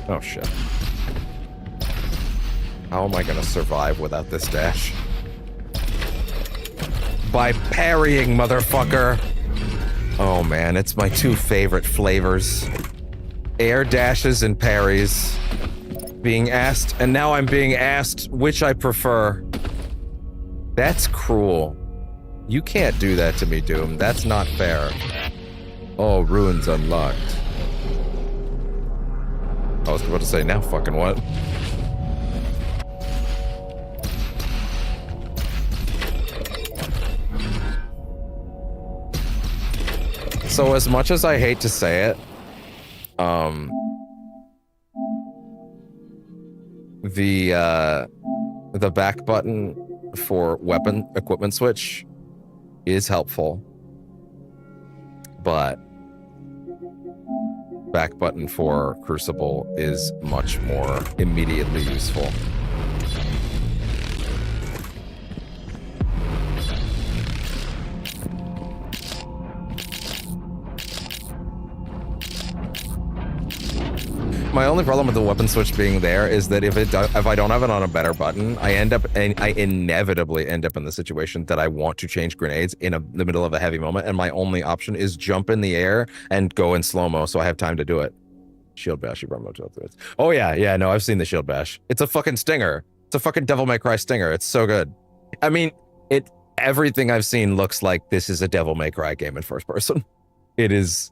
Oh, shit. How am I gonna survive without this dash? By parrying, motherfucker! Oh man, it's my two favorite flavors. Air dashes and parries. Being asked, and now I'm being asked which I prefer. That's cruel. You can't do that to me, Doom. That's not fair. Oh, ruins unlocked. I was about to say, now fucking what? So as much as I hate to say it, the back button for weapon equipment switch is helpful, but back button for Crucible is much more immediately useful. My only problem with the weapon switch being there is that if I don't have it on a better button, I inevitably end up in the situation that I want to change grenades in the middle of a heavy moment, and my only option is jump in the air and go in slow-mo so I have time to do it. Shield bash, you brought up to it. Oh yeah, no, I've seen the shield bash. It's a fucking stinger. It's a fucking Devil May Cry stinger. It's so good. I mean, everything I've seen looks like this is a Devil May Cry game in first person. It is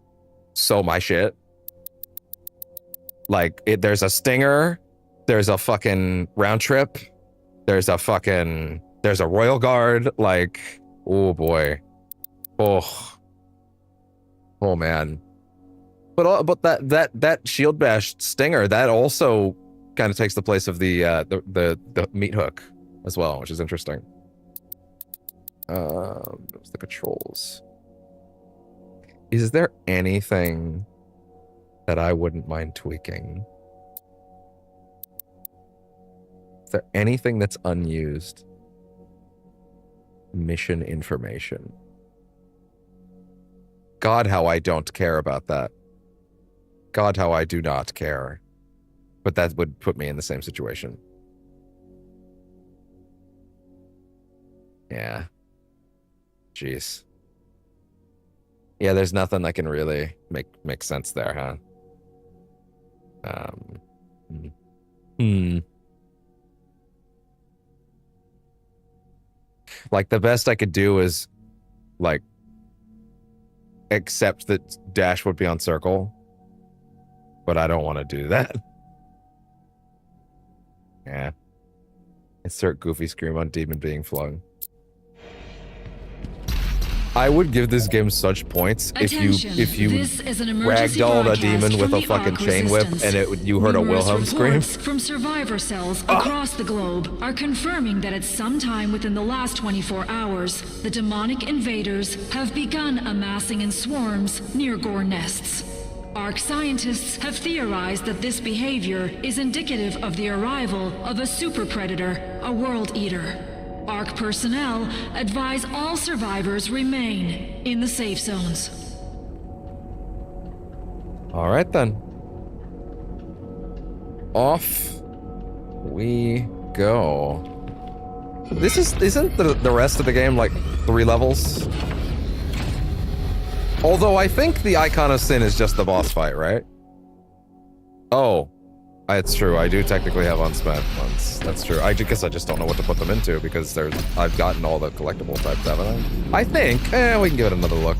so my shit. Like, there's a stinger, there's a fucking round trip, there's a royal guard, like, oh boy. Oh man. But that shield bash stinger, that also kind of takes the place of the meat hook as well, which is interesting. What's the controls? Is there anything that I wouldn't mind tweaking? Is there anything that's unused? Mission information. God, how I don't care about that. God, how I do not care. But that would put me in the same situation. Yeah. Jeez. Yeah, there's nothing that can really make sense there, huh? Like, the best I could do is, like, accept that dash would be on circle. But I don't want to do that. Yeah. Insert goofy scream on demon being flung. I would give this game such points if you ragdolled a demon with a fucking chain whip and you heard a Wilhelm scream. From survivor cells across the globe are confirming that at some time within the last 24 hours, the demonic invaders have begun amassing in swarms near Gore nests. ARC scientists have theorized that this behavior is indicative of the arrival of a super predator, a world eater. ARC personnel advise all survivors remain in the safe zones. All right then. Off we go. Isn't the rest of the game like 3 levels? Although I think the Icon of Sin is just the boss fight, right? Oh. It's true, I do technically have unspent ones. That's true. I guess I just don't know what to put them into because I've gotten all the collectible types, haven't I? I think, we can give it another look.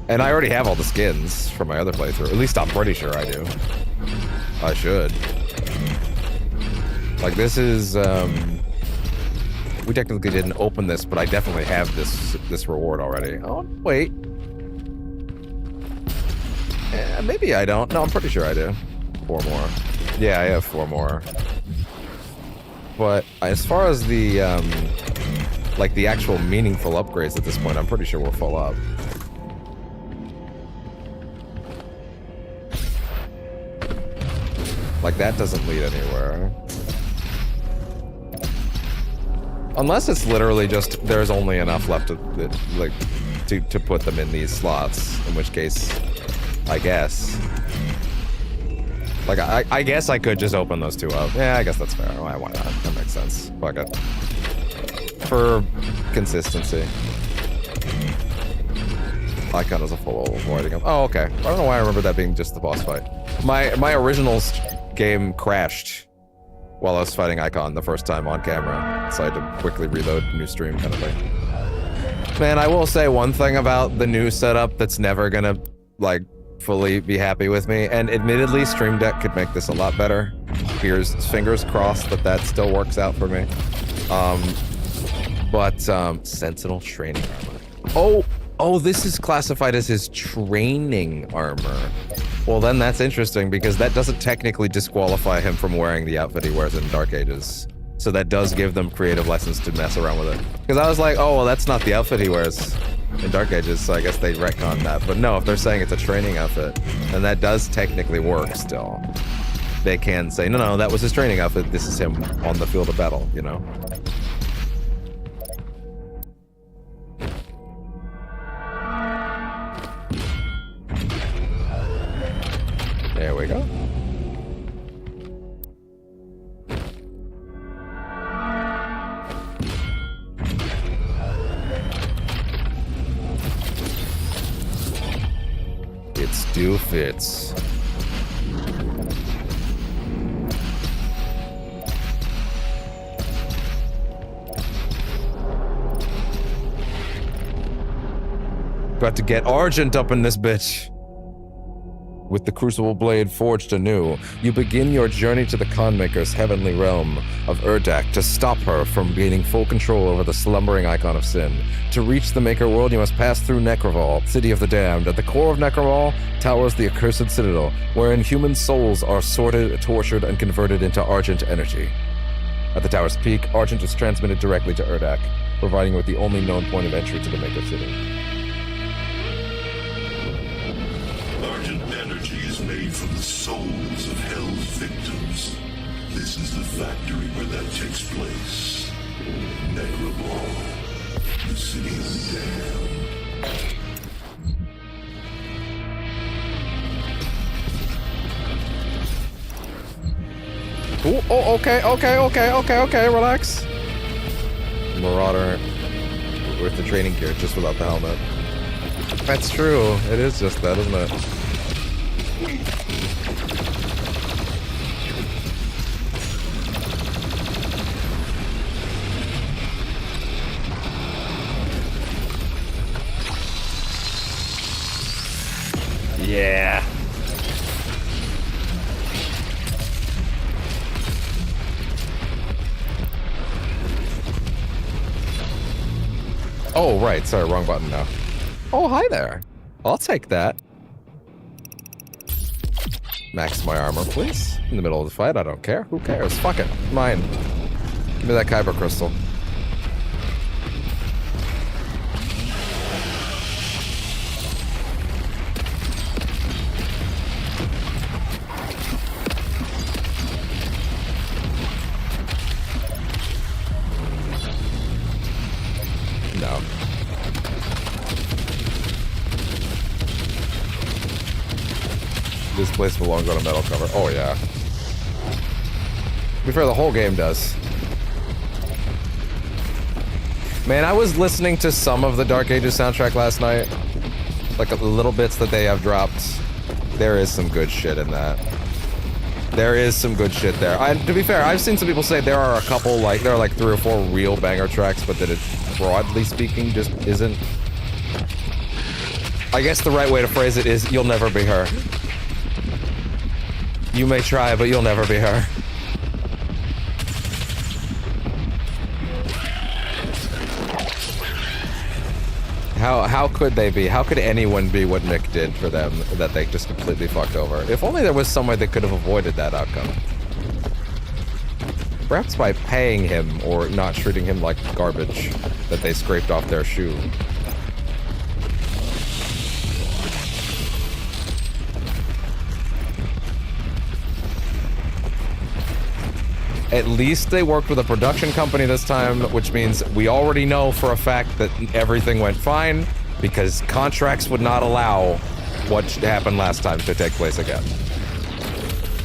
And I already have all the skins from my other playthrough. At least I'm pretty sure I do. I should. Like, this is, we technically didn't open this, but I definitely have this reward already. Oh, wait. Maybe I don't. No, I'm pretty sure I do. 4 more. Yeah, I have 4 more. But as far as the, like the actual meaningful upgrades at this point, I'm pretty sure we're full up. Like, that doesn't lead anywhere. Unless it's literally just, there's only enough left to put them in these slots, in which case, I guess. Like, I guess I could just open those 2 up. Yeah, I guess that's fair. Why not? That makes sense. Fuck it. For consistency. Icon is a full avoiding him. Oh, okay. I don't know why I remember that being just the boss fight. My original game crashed while I was fighting Icon the first time on camera. So I had to quickly reload new stream kind of thing. Man, I will say one thing about the new setup that's never gonna, like, fully be happy with me, and admittedly Stream Deck could make this a lot better. Here's fingers crossed that still works out for me. Sentinel training armor. Oh, this is classified as his training armor. Well, then that's interesting because that doesn't technically disqualify him from wearing the outfit he wears in Dark Ages. So that does give them creative license to mess around with it. Because I was like, oh, well, that's not the outfit he wears in Dark Ages, so I guess they retcon that. But no, if they're saying it's a training outfit, then that does technically work still. They can say, no, that was his training outfit. This is him on the field of battle, you know? There we go. It's Doofits. Got to get Argent up in this bitch. With the Crucible Blade forged anew, you begin your journey to the Conmaker's heavenly realm of Urdak to stop her from gaining full control over the slumbering Icon of Sin. To reach the Maker World, you must pass through Necroval, City of the Damned. At the core of Necroval towers the Accursed Citadel, wherein human souls are sorted, tortured, and converted into Argent energy. At the tower's peak, Argent is transmitted directly to Urdak, providing you with the only known point of entry to the Maker City. Argent energy is made from the souls of Hell's victims. This is the factory where that takes place. Necroval, the City of the Damned. Ooh, oh, okay, relax. Marauder with the training gear, just without the helmet. That's true. It is just that, isn't it? Oh, right. Sorry, wrong button now. Oh, hi there. I'll take that. Max my armor, please. In the middle of the fight, I don't care. Who cares? Fuck it. Mine. Give me that Kyber crystal. No. This place belongs on a metal cover. Oh, yeah. To be fair, the whole game does. Man, I was listening to some of the Dark Ages soundtrack last night. Like, the little bits that they have dropped. There is some good shit in that. There is some good shit there. To be fair, I've seen some people say there are a couple, like, there are like 3 or 4 real banger tracks, but that it, broadly speaking, just isn't. I guess the right way to phrase it is, you'll never be her. You may try, but you'll never be her. How could they be? How could anyone be what Mick did for them that they just completely fucked over? If only there was some way they could have avoided that outcome. Perhaps by paying him or not treating him like garbage that they scraped off their shoe. At least they worked with a production company this time, which means we already know for a fact that everything went fine, because contracts would not allow what happened last time to take place again.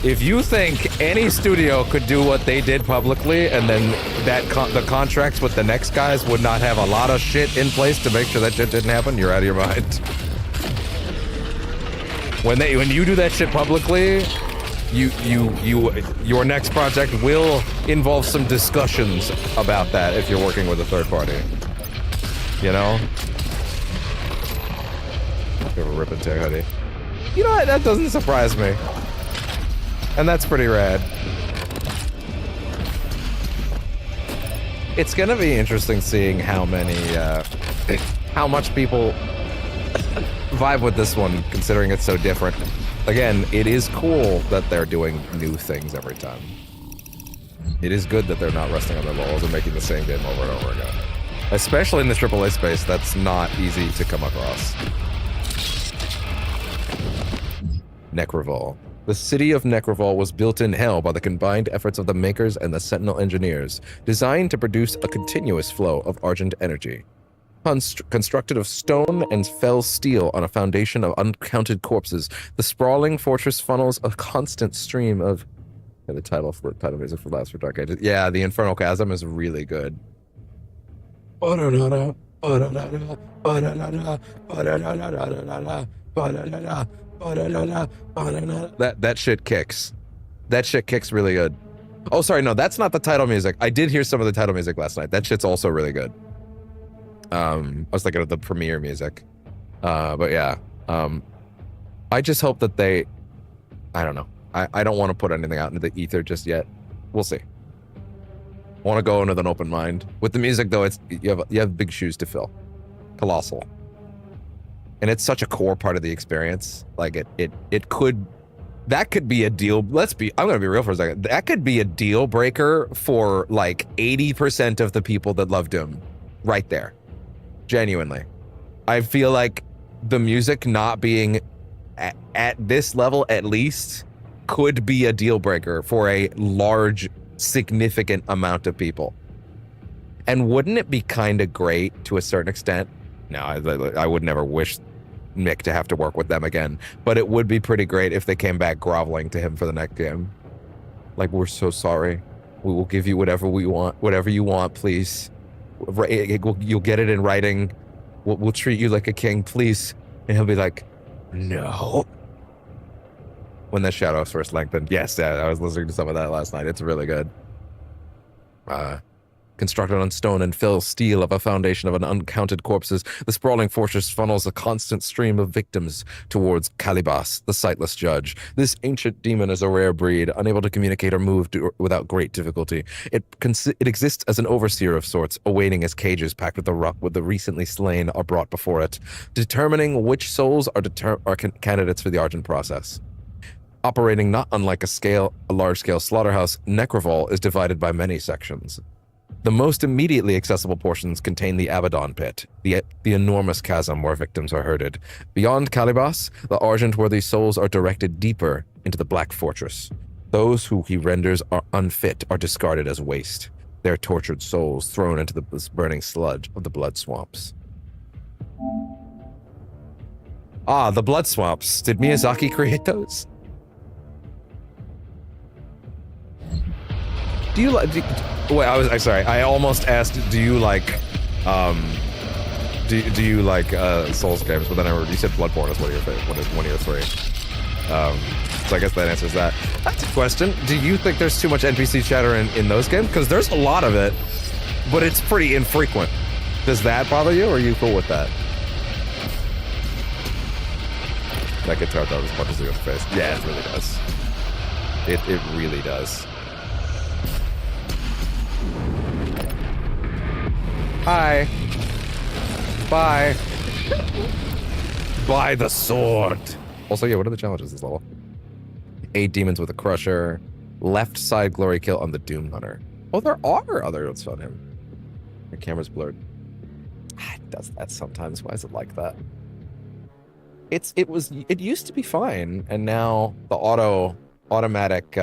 If you think any studio could do what they did publicly, and then that the contracts with the next guys would not have a lot of shit in place to make sure that shit didn't happen, you're out of your mind. When you do that shit publicly, your next project will involve some discussions about that if you're working with a third party. You know? Give a rip and tear hoodie. You know what? That doesn't surprise me. And that's pretty rad. It's gonna be interesting seeing how many, how much people vibe with this one, considering it's so different. Again, it is cool that they're doing new things every time. It is good that they're not resting on their laurels and making the same game over and over again. Especially in the AAA space, that's not easy to come across. Necrovol. The city of Necrovol was built in hell by the combined efforts of the Makers and the Sentinel engineers, designed to produce a continuous flow of Argent energy. Constructed of stone and fell steel on a foundation of uncounted corpses, the sprawling fortress funnels a constant stream of... the title music for Last for Dark Ages. Yeah, the Infernal Chasm is really good. That shit kicks. That shit kicks really good. Oh, sorry, no, that's not the title music. I did hear some of the title music last night. That shit's also really good. I was thinking of the premiere music. But yeah. I just hope that they... I don't know. I don't want to put anything out into the ether just yet. We'll see. I want to go in with an open mind. With the music, though, it's you have big shoes to fill. Colossal. And it's such a core part of the experience. Like, it could... That could be a deal... I'm going to be real for a second. That could be a deal breaker for, like, 80% of the people that love Doom. Right there. Genuinely. I feel like the music not being at this level, at least, could be a deal breaker for a large, significant amount of people. And wouldn't it be kind of great to a certain extent? No, I would never wish Mick to have to work with them again, but it would be pretty great if they came back groveling to him for the next game. Like, we're so sorry. We will give you whatever we want, whatever you want, please. You'll get it in writing. We'll treat you like a king, please. And he'll be like, no. When the shadows first lengthened. Yes, yeah, I was listening to some of that last night. It's really good. Constructed on stone and fell steel of a foundation of an uncounted corpses, the sprawling fortress funnels a constant stream of victims towards Calibas, the sightless judge. This ancient demon is a rare breed, unable to communicate or move without great difficulty. It exists as an overseer of sorts, awaiting as cages packed with the recently slain are brought before it, determining which souls are candidates for the Argent process. Operating not unlike a large-scale slaughterhouse, Necrovol is divided by many sections. The most immediately accessible portions contain the Abaddon Pit, the enormous chasm where victims are herded. Beyond Calibas, the Argent-worthy souls are directed deeper into the Black Fortress. Those who he renders are unfit are discarded as waste, their tortured souls thrown into the burning sludge of the blood swamps. Ah, the blood swamps. Did Miyazaki create those? Do you like... Wait, I'm sorry. I almost asked, do you like... Do you like Souls games? But then you said Bloodborne is one of your three. So I guess that answers that. That's a question. Do you think there's too much NPC chatter in those games? Because there's a lot of it, but it's pretty infrequent. Does that bother you, or are you cool with that? That guitar though, as much as your face. Yeah, it really does. It really does. Hi. Bye. By the sword. Also, yeah, what are the challenges this level? 8 demons with a crusher. Left side glory kill on the Doom Hunter. Oh, there are other ones on him. Your camera's blurred. It does that sometimes. Why is it like that? It used to be fine, and now the automatic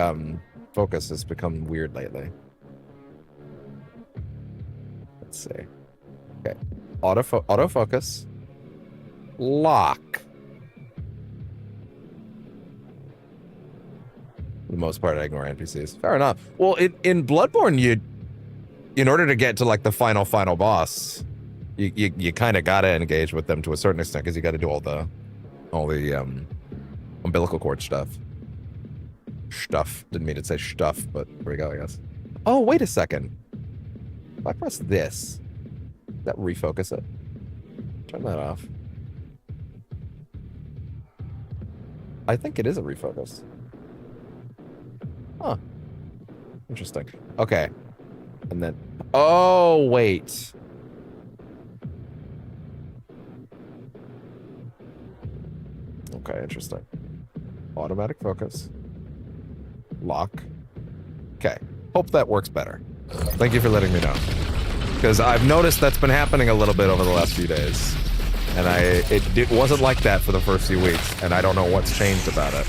focus has become weird lately. Let's see. Okay. Autofocus. Lock. For the most part, I ignore NPCs. Fair enough. Well, in Bloodborne, in order to get to like the final boss, you kind of gotta engage with them to a certain extent, because you gotta do all the umbilical cord stuff. Didn't mean to say stuff, but there we go, I guess. Oh, wait a second. If I press this, does that refocus it? Turn that off. I think it is a refocus. Huh. Interesting. Okay. And then... Oh, wait. Okay, interesting. Automatic focus. Lock. Okay. Hope that works better. Thank you for letting me know. Because I've noticed that's been happening a little bit over the last few days. And it wasn't like that for the first few weeks, and I don't know what's changed about it.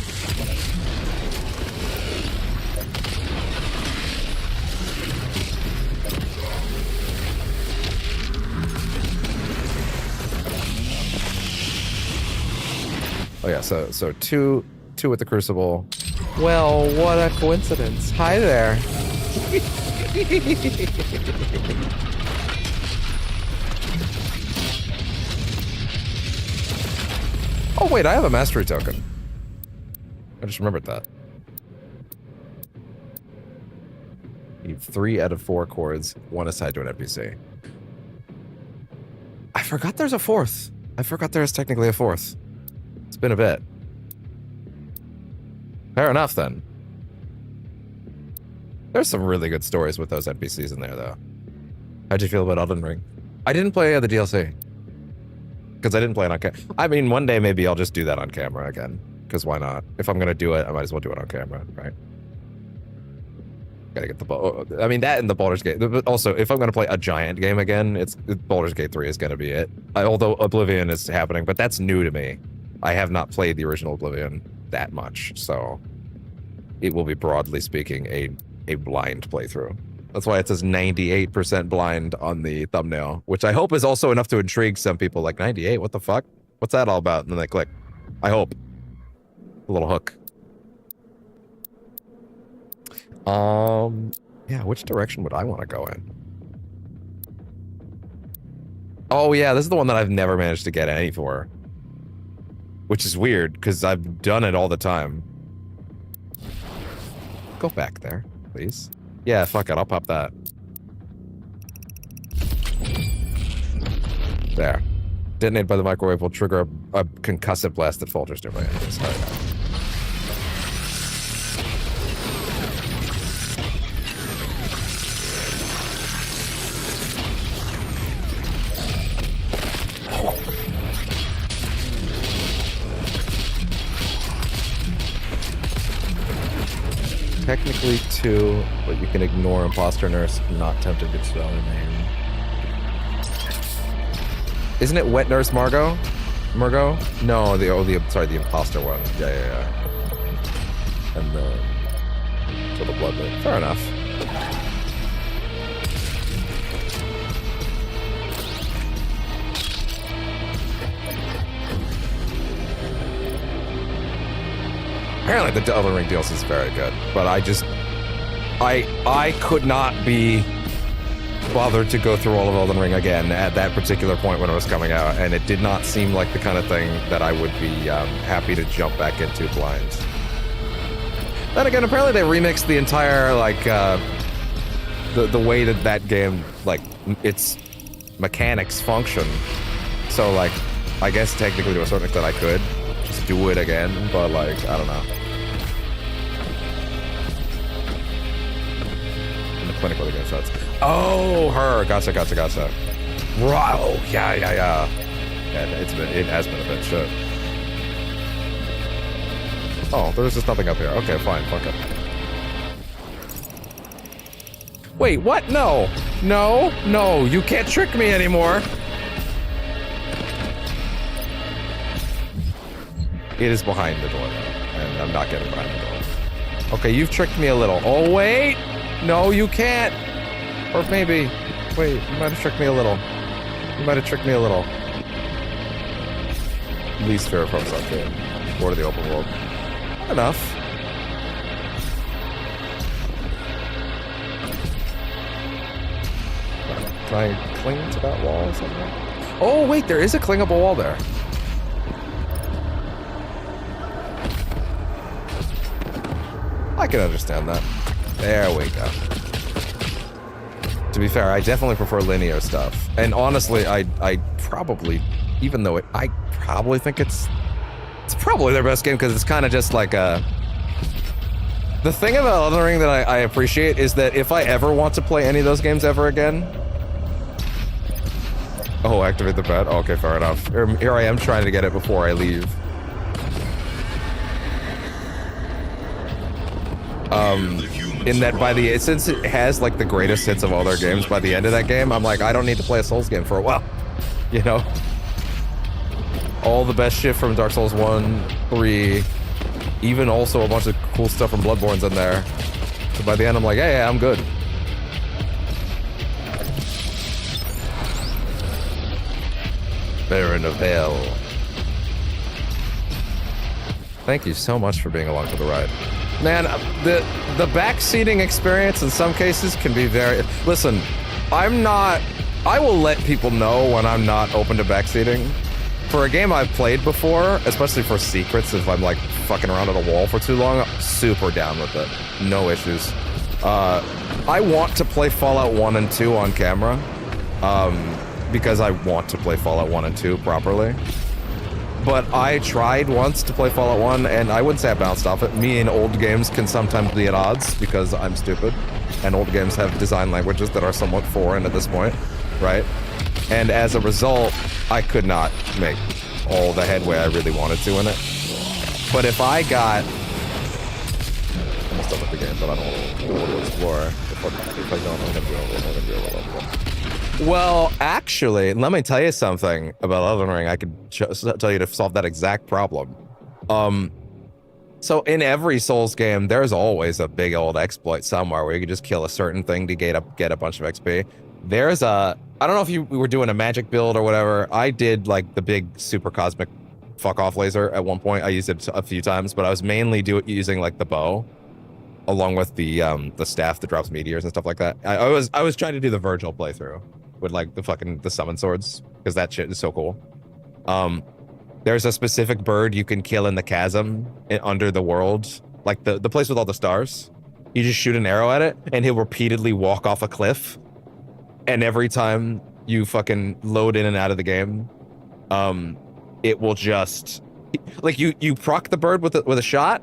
Oh yeah, so two with the Crucible. Well, what a coincidence. Hi there. Oh wait, I have a mastery token. I just remembered that. You need 3 out of 4 chords, 1 aside to an NPC. I forgot there's a 4th. I forgot there's technically a 4th. It's been a bit. Fair enough, then. There's some really good stories with those NPCs in there, though. How'd you feel about Elden Ring? I didn't play the DLC. Because I didn't play it on camera. I mean, one day maybe I'll just do that on camera again. Because why not? If I'm going to do it, I might as well do it on camera, right? Gotta get the ball. I mean, that and the Baldur's Gate. But also, if I'm going to play a giant game again, it's Baldur's Gate 3 is going to be it. Although Oblivion is happening, but that's new to me. I have not played the original Oblivion that much, so it will be, broadly speaking, a blind playthrough. That's why it says 98% blind on the thumbnail, which I hope is also enough to intrigue some people. Like, 98? What the fuck? What's that all about? And then they click. I hope. A little hook. Yeah, which direction would I want to go in? Oh yeah, this is the one that I've never managed to get any for. Which is weird, because I've done it all the time. Go back there, please. Yeah, fuck it, I'll pop that. There. Detonated by the microwave will trigger a concussive blast that falters near my enemies. Oh, yeah. Technically 2, but you can ignore imposter nurse. Not tempted to spell her name. Isn't it wet nurse Margot? Margot? No, the imposter one. Yeah. And for the blood bit. Fair enough. Apparently the Elden Ring DLC is very good, but I could not be bothered to go through all of Elden Ring again at that particular point when it was coming out, and it did not seem like the kind of thing that I would be happy to jump back into blind. Then again, apparently they remixed the entire, like, the way that game, like, its mechanics function. So, like, I guess technically to a certain extent I could just do it again, but, like, I don't know. In the clinic where the game starts. Oh, her. Gotcha. Right. Oh, yeah. Yeah, it has been a bit shit. Oh, there's just nothing up here. Okay, fine. Fuck it. Wait, what? No. You can't trick me anymore. It is behind the door, though, and I'm not getting behind the door. Okay, you've tricked me a little. Oh, wait. No, you can't. Or maybe. Wait, you might have tricked me a little. Least fair approach that game. More to the open world. Enough. Can I cling to that wall or something? Oh, wait, there is a clingable wall there. I can understand that. There we go. To be fair, I definitely prefer linear stuff. And honestly, I probably, even though I probably think it's probably their best game because it's kind of just like a... The thing about Elden Ring that I appreciate is that if I ever want to play any of those games ever again... Oh, activate the bed? Oh, okay, fair enough. Here I am trying to get it before I leave. In that since it has like the greatest hits of all their games, by the end of that game, I'm like, I don't need to play a Souls game for a while. You know? All the best shit from Dark Souls 1, 3, even also a bunch of cool stuff from Bloodborne's in there. So by the end, I'm like, yeah, I'm good. Baron of Hell. Thank you so much for being along for the ride. Man, the backseating experience in some cases can be very... Listen, I will let people know when I'm not open to backseating. For a game I've played before, especially for secrets, if I'm like fucking around at a wall for too long, I'm super down with it. No issues. I want to play Fallout 1 and 2 on camera, because I want to play Fallout 1 and 2 properly. But I tried once to play Fallout 1, and I wouldn't say I bounced off it. Me and old games can sometimes be at odds, because I'm stupid. And old games have design languages that are somewhat foreign at this point, right? And as a result, I could not make all the headway I really wanted to in it. But if I got... I'm almost done with the game, but I don't want to explore. If I don't, I'm going to do a little bit. Well, actually, let me tell you something about Elden Ring. I could tell you to solve that exact problem. So in every Souls game, there's always a big old exploit somewhere where you can just kill a certain thing to get a bunch of XP. There's a... I don't know if we were doing a magic build or whatever. I did like the big super cosmic fuck off laser at one point. I used it a few times, but I was mainly using like the bow along with the staff that drops meteors and stuff like that. I was trying to do the Virgil playthrough with like the summon swords, because that shit is so cool. There's a specific bird you can kill in the chasm under the world, like the place with all the stars. You just shoot an arrow at it and he'll repeatedly walk off a cliff. And every time you fucking load in and out of the game, it will just like you proc the bird with a shot.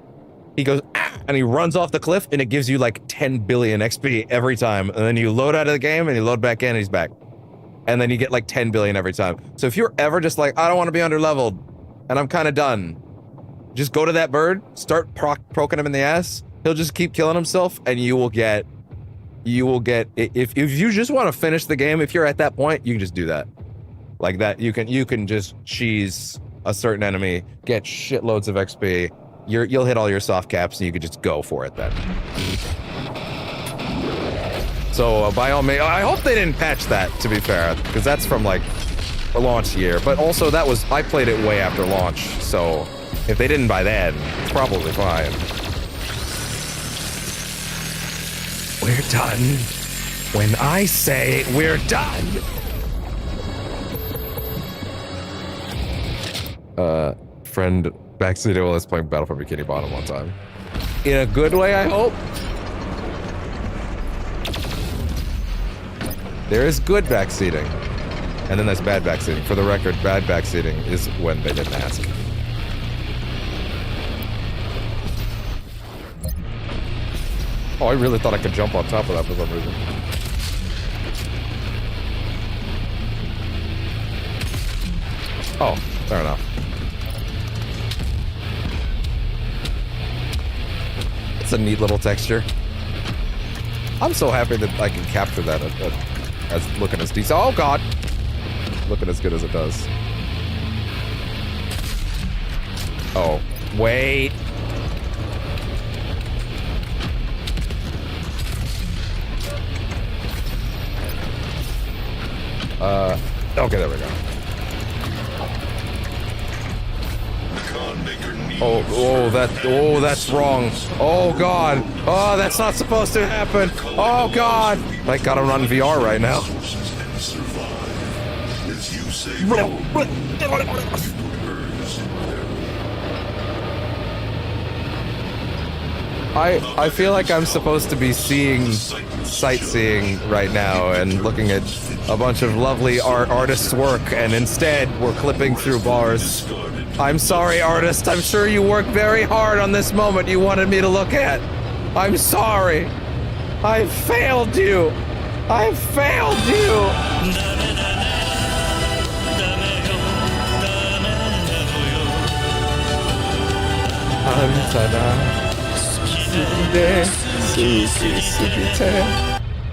He goes and he runs off the cliff, and it gives you like 10 billion XP every time. And then you load out of the game, and you load back in, and he's back. And then you get like 10 billion every time. So if you're ever just like, I don't want to be underleveled, and I'm kind of done, just go to that bird, start proking him in the ass. He'll just keep killing himself, and you will get. If you just want to finish the game, if you're at that point, you can just do that. Like that, you can just cheese a certain enemy, get shitloads of XP. You'll hit all your soft caps, and you could just go for it then. So by all means, I hope they didn't patch that, to be fair, because that's from like a launch year. But also I played it way after launch, so if they didn't by then, it's probably fine. We're done. When I say we're done. Friend backseated while I was playing Battle for Bikini Bottom one time. In a good way, I hope. There is good backseating, and then there's bad backseating. For the record, bad backseating is when they didn't ask. Oh, I really thought I could jump on top of that for some reason. Oh, fair enough. It's a neat little texture. I'm so happy that I can capture that as looking as decent. Oh god! Looking as good as it does. Oh, wait. Okay, there we go. That's wrong. Oh god. Oh, that's not supposed to happen. Oh god. Thank god I'm not in VR right now. I feel like I'm supposed to be sightseeing right now and looking at a bunch of lovely artists' work, and instead we're clipping through bars. I'm sorry, artist. I'm sure you worked very hard on this moment you wanted me to look at. I'm sorry. I failed you. I failed you.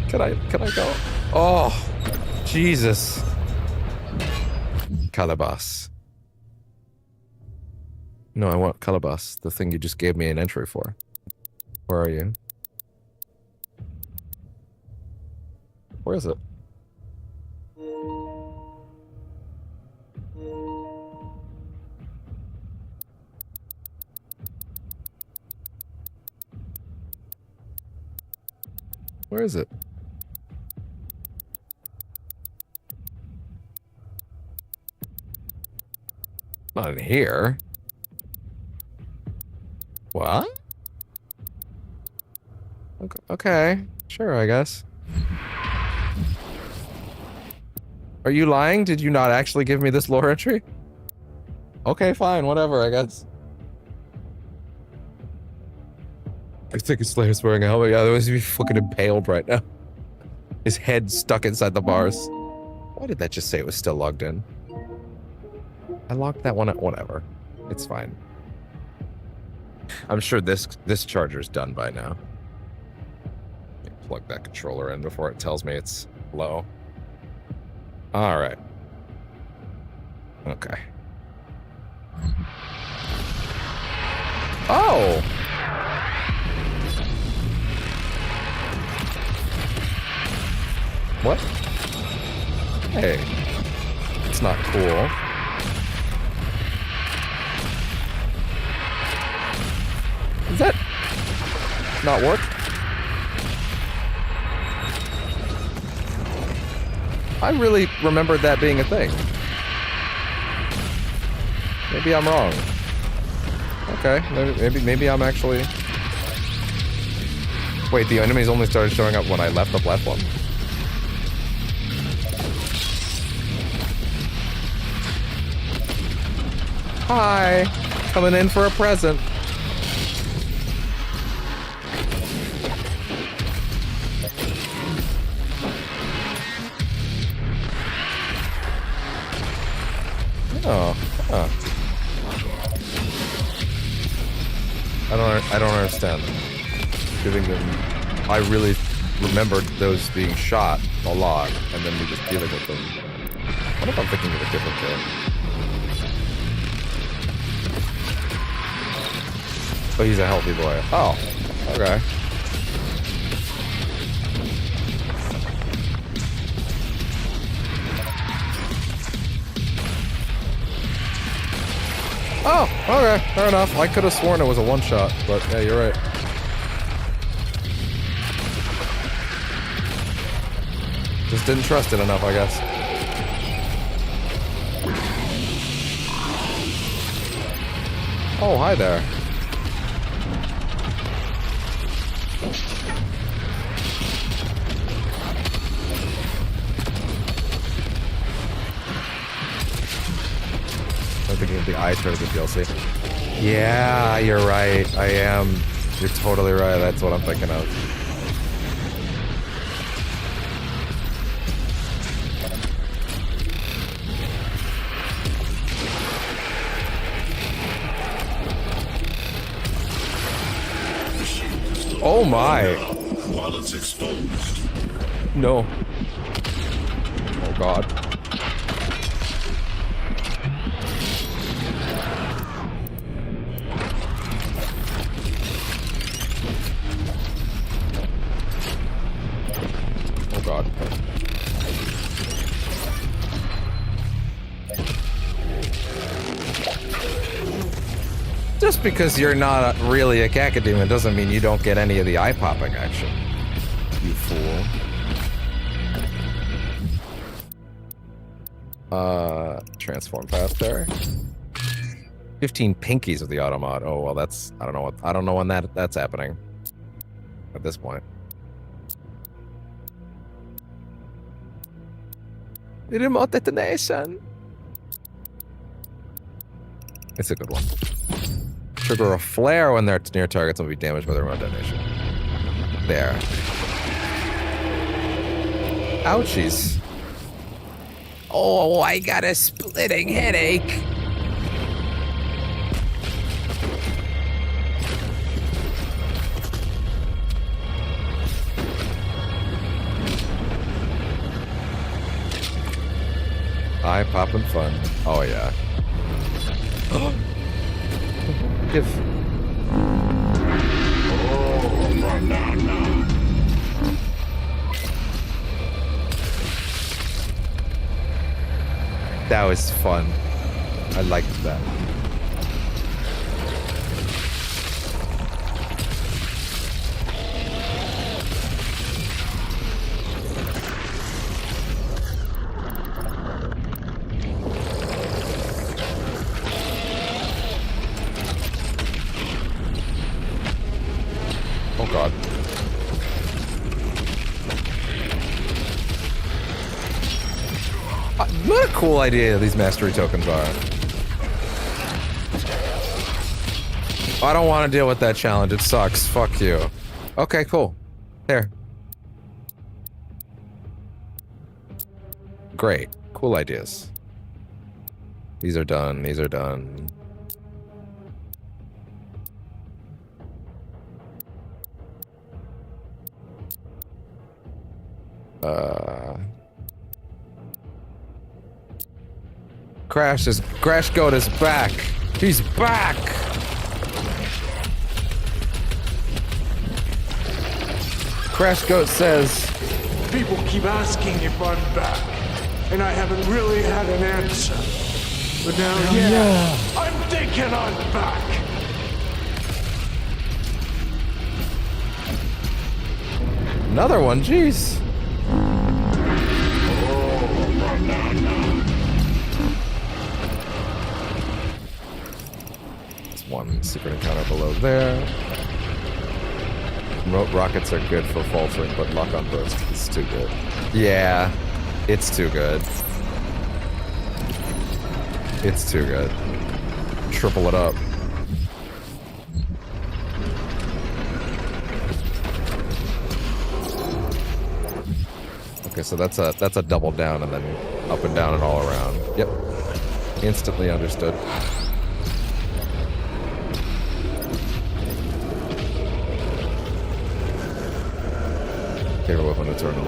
Can I go? Oh, Jesus. Calabas. No, I want Calabas, the thing you just gave me an entry for. Where are you? Where is it? Where is it? Not in here. What? Okay. Sure, I guess. Are you lying? Did you not actually give me this lore entry? Okay, fine, whatever, I guess. I think it's Slayer's wearing a helmet. Yeah, otherwise he'd be fucking impaled right now. His head stuck inside the bars. Why did that just say it was still logged in? I logged that one up. Whatever. It's fine. I'm sure this charger's done by now. Plug that controller in before it tells me it's low. All right. Okay. Oh! What? Hey. It's not cool. Does that not work? I really remembered that being a thing. Maybe I'm wrong. Okay, maybe I'm actually... Wait, the enemies only started showing up when I left the platform? Hi. Coming in for a present. Oh, huh. I don't understand. Giving them, I really remembered those being shot a lot, and then we just dealing with them. What if I'm thinking of a different game? Oh, he's a healthy boy. Oh, okay. Oh, okay, fair enough. I could have sworn it was a one-shot, but yeah, you're right. Just didn't trust it enough, I guess. Oh, hi there. I'm thinking of the eye tournament DLC. Yeah, you're right. I am. You're totally right. That's what I'm thinking of. Oh my! While it's exposed. No. Oh god. Oh god. Just because you're not really a Cacodemon doesn't mean you don't get any of the eye-popping action. You fool. Transform path there. 15 pinkies of the Automod. Oh well, that's I don't know when that's happening. At this point. Remote detonation. It's a good one. Trigger a flare when they're near targets and will be damaged by the remote detonation. There. Ouchies. Oh, I got a splitting headache. Eye poppin' fun. Oh yeah. Give. That was fun. I liked that. Oh god. What a cool idea these mastery tokens are. I don't want to deal with that challenge. It sucks. Fuck you. Okay, cool. Here. Great. Cool ideas. These are done. These are done. Crash Goat is back. He's back. Crash Goat says, People keep asking if I'm back, and I haven't really had an answer. But now, yeah, I'm thinking I'm back. another one. Jeez. One secret encounter below there. Remote rockets are good for faltering, but lock on burst is too good. Yeah, it's too good. It's too good. triple it up. Okay, so that's a double down and then up and down and all around. Yep. Instantly understood. Favorite weapon eternal.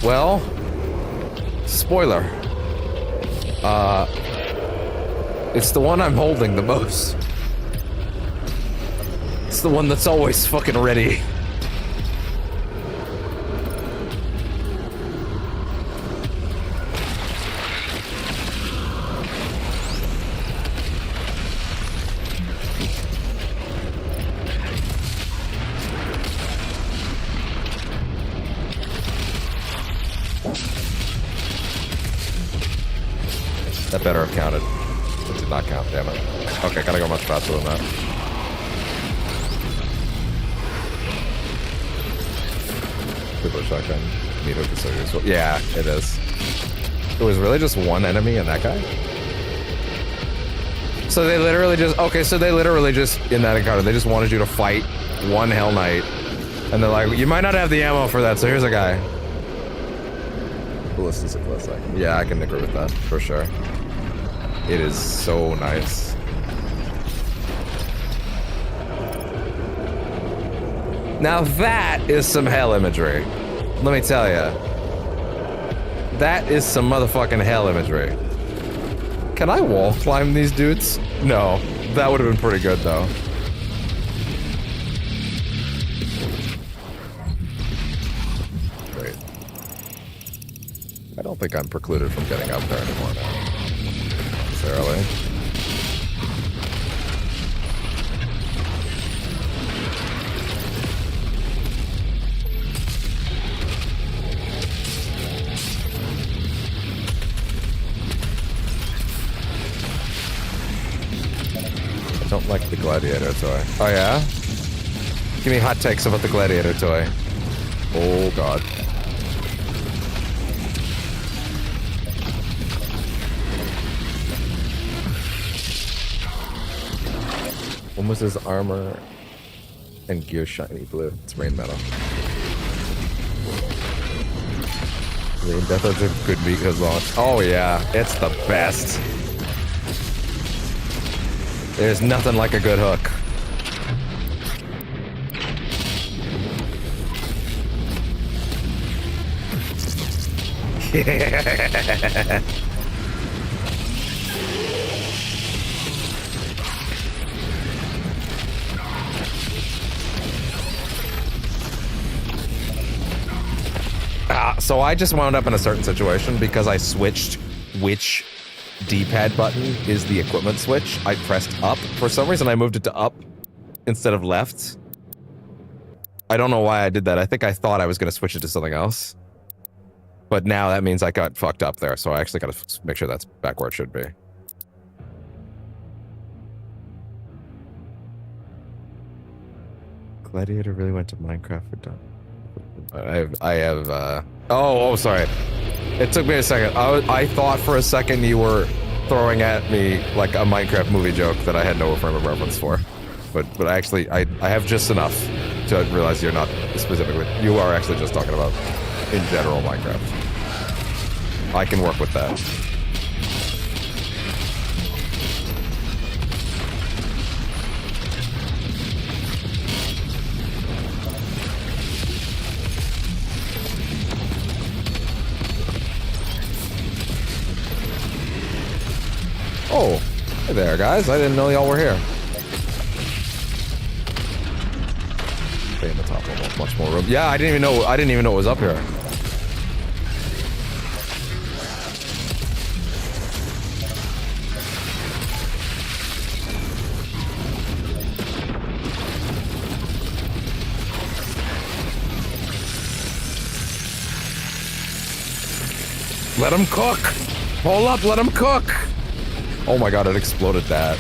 Well, spoiler. It's the one I'm holding the most. It's the one that's always fucking ready. That better have counted. It did not count, damn it. Okay, gotta go much faster than that. Turbo shotgun. Needle disorders. Yeah, it is. It was really just one enemy and that guy? So they literally just... Okay, so they literally just, in that encounter, they just wanted you to fight one Hell Knight. And they're like, you might not have the ammo for that, so here's a guy. Ballistic classic. Yeah, I can agree with that, for sure. It is so nice. Now that is some hell imagery. Let me tell ya. That is some motherfucking hell imagery. Can I wall climb these dudes? No. That would have been pretty good, though. Great. I don't think I'm precluded from getting up there anymore now. Necessarily. I don't like the gladiator toy. Oh yeah? Give me hot takes about the gladiator toy. Oh god. When was his armor and gear shiny blue? It's rain metal. Rain Death is a good meat has launched. Oh yeah, it's the best. There's nothing like a good hook. Yeah. So I just wound up in a certain situation because I switched which D-pad button is the equipment switch. I pressed up. For some reason, I moved it to up instead of left. I don't know why I did that. I think I thought I was going to switch it to something else. But now that means I got fucked up there, so I actually got to make sure that's back where it should be. Gladiator really went to Minecraft for done. Oh, sorry. It took me a second. I thought for a second you were throwing at me like a Minecraft movie joke that I had no frame of reference for. But actually, I have just enough to realize you're not specifically... You are actually just talking about, in general, Minecraft. I can work with that. Oh, hey there, guys. I didn't know y'all were here. Stay in the top level. Much more room. Yeah, I didn't even know it was up here. Let him cook. Hold up, let him cook. Oh my god, it exploded that.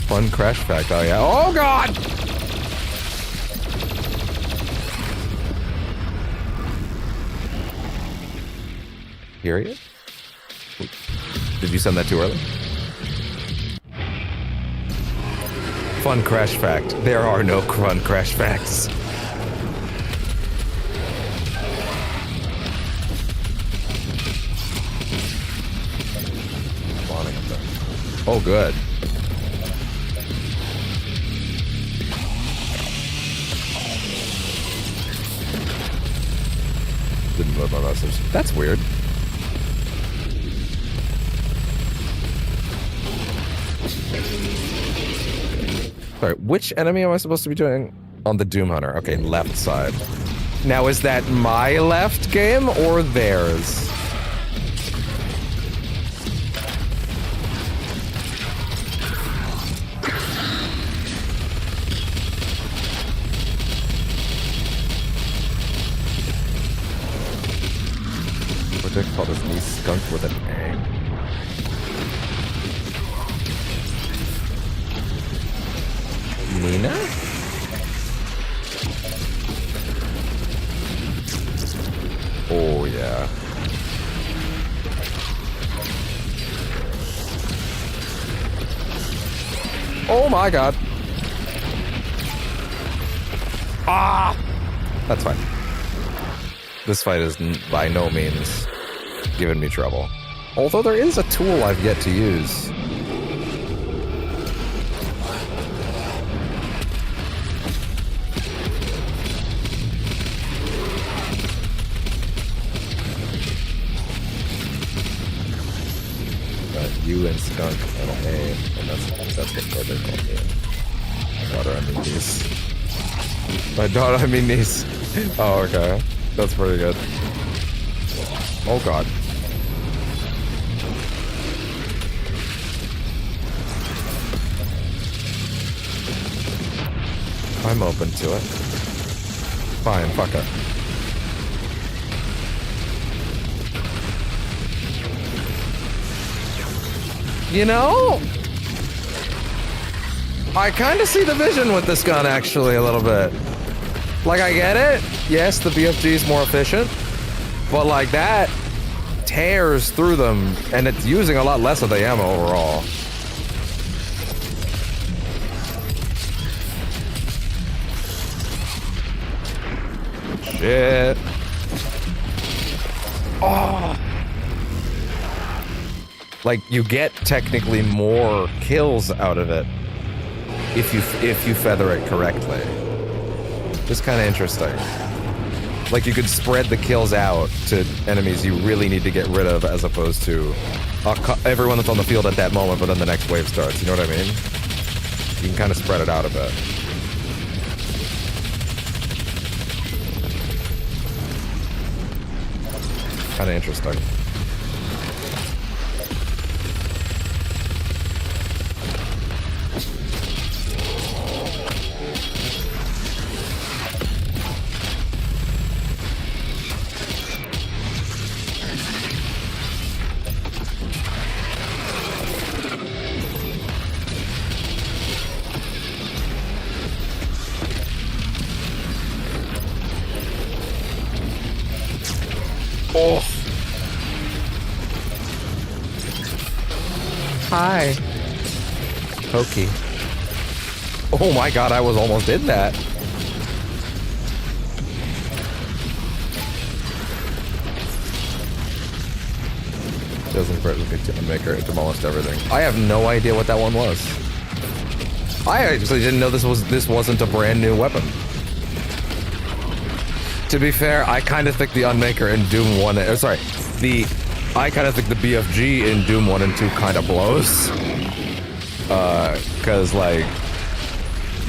Fun crash fact, oh yeah. Oh god! period? Did you send that too early? Fun crash fact. There are no fun crash facts. Oh, good. Didn't load my message. That's weird. Sorry, which enemy am I supposed to be doing? On the Doom Hunter. Okay, left side. Now, is that my left game or theirs? What do I call this knee skunk with an A? Nina? Oh, yeah. Oh my god. Ah! That's fine. This fight is by no means giving me trouble. Although there is a tool I've yet to use. U and skunk and A, and that's what they're called. My daughter, I mean niece. My daughter, I mean niece. Oh, okay. That's pretty good. Oh god. I'm open to it. Fine, fuck it. You know, I kind of see the vision with this gun, actually, a little bit. Like, I get it. Yes, the BFG is more efficient. But, like, that tears through them, and it's using a lot less of the ammo overall. Shit. Oh. Like, you get technically more kills out of it if you feather it correctly. Just kind of interesting. Like, you could spread the kills out to enemies you really need to get rid of, as opposed to everyone that's on the field at that moment, but then the next wave starts. You know what I mean? You can kind of spread it out a bit. Kind of interesting. Oh. Hi. Pokey. Oh my god, I was almost in that. Doesn't make her demolished everything. I have no idea what that one was. I actually didn't know this wasn't a brand new weapon. To be fair, I kind of think the Unmaker in Doom 1... I kind of think the BFG in Doom 1 and 2 kind of blows. Because, like,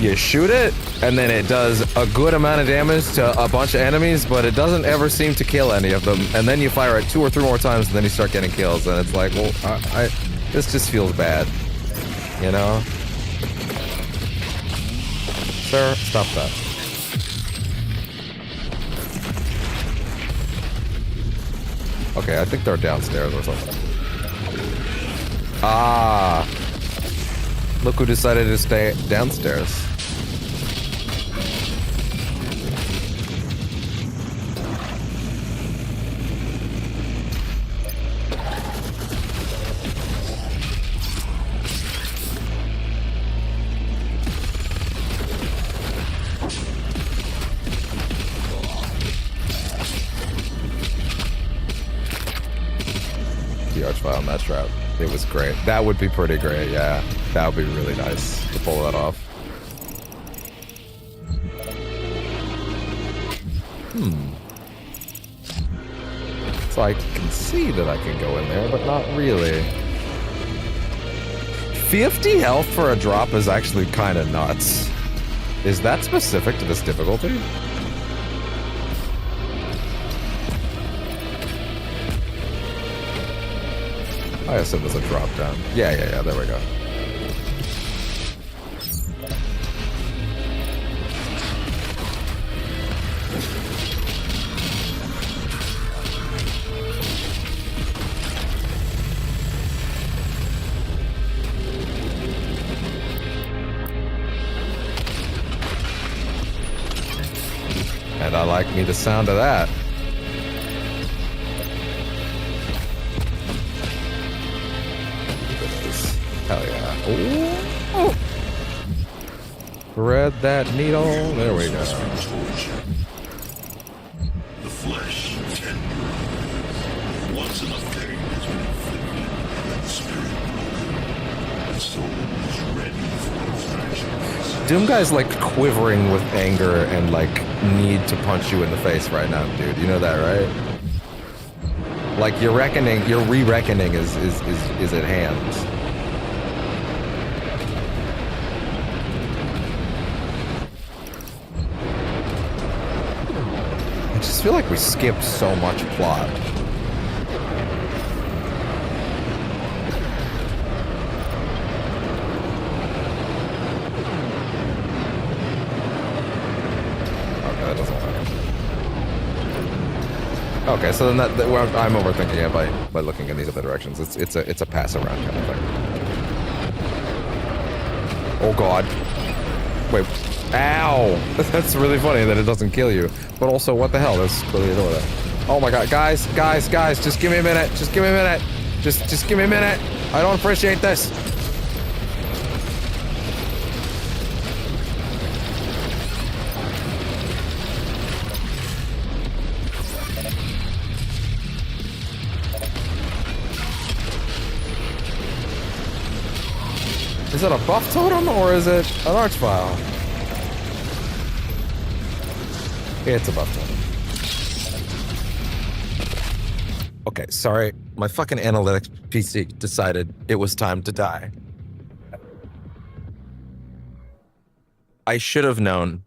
you shoot it, and then it does a good amount of damage to a bunch of enemies, but it doesn't ever seem to kill any of them. And then you fire it 2 or 3 more times, and then you start getting kills, and it's like, well, this just feels bad. You know? Sir, stop that. Okay, I think they're downstairs or something. Ah! Look who decided to stay downstairs. that trap. It was great. That would be pretty great, yeah. That would be really nice to pull that off. So I can see that I can go in there, but not really. 50 health for a drop is actually kind of nuts. Is that specific to this difficulty? I assume there's a drop down. Yeah, there we go. And I like me the sound of that. Hell yeah. Ooh. Thread that needle. There we go. The flesh tender. Once enough pain has been inflicted, the spirit broken, the soul is ready for extraction. Doom Guy's like quivering with anger and like need to punch you in the face right now, dude. You know that, right? Like your reckoning, your re-reckoning is at hand. I just feel like we skipped so much plot. Okay, that doesn't work. Okay, so then well, I'm overthinking it by looking in these other directions. It's a pass around kind of thing. Oh god. Wait. Ow! That's really funny that it doesn't kill you. But also, what the hell? There's clearly a door there. Oh my god, guys, just give me a minute. Just give me a minute. Just give me a minute. I don't appreciate this. Is it a buff totem or is it an archvile? It's a buff totem. Okay, sorry. My fucking analytics PC decided it was time to die. I should have known.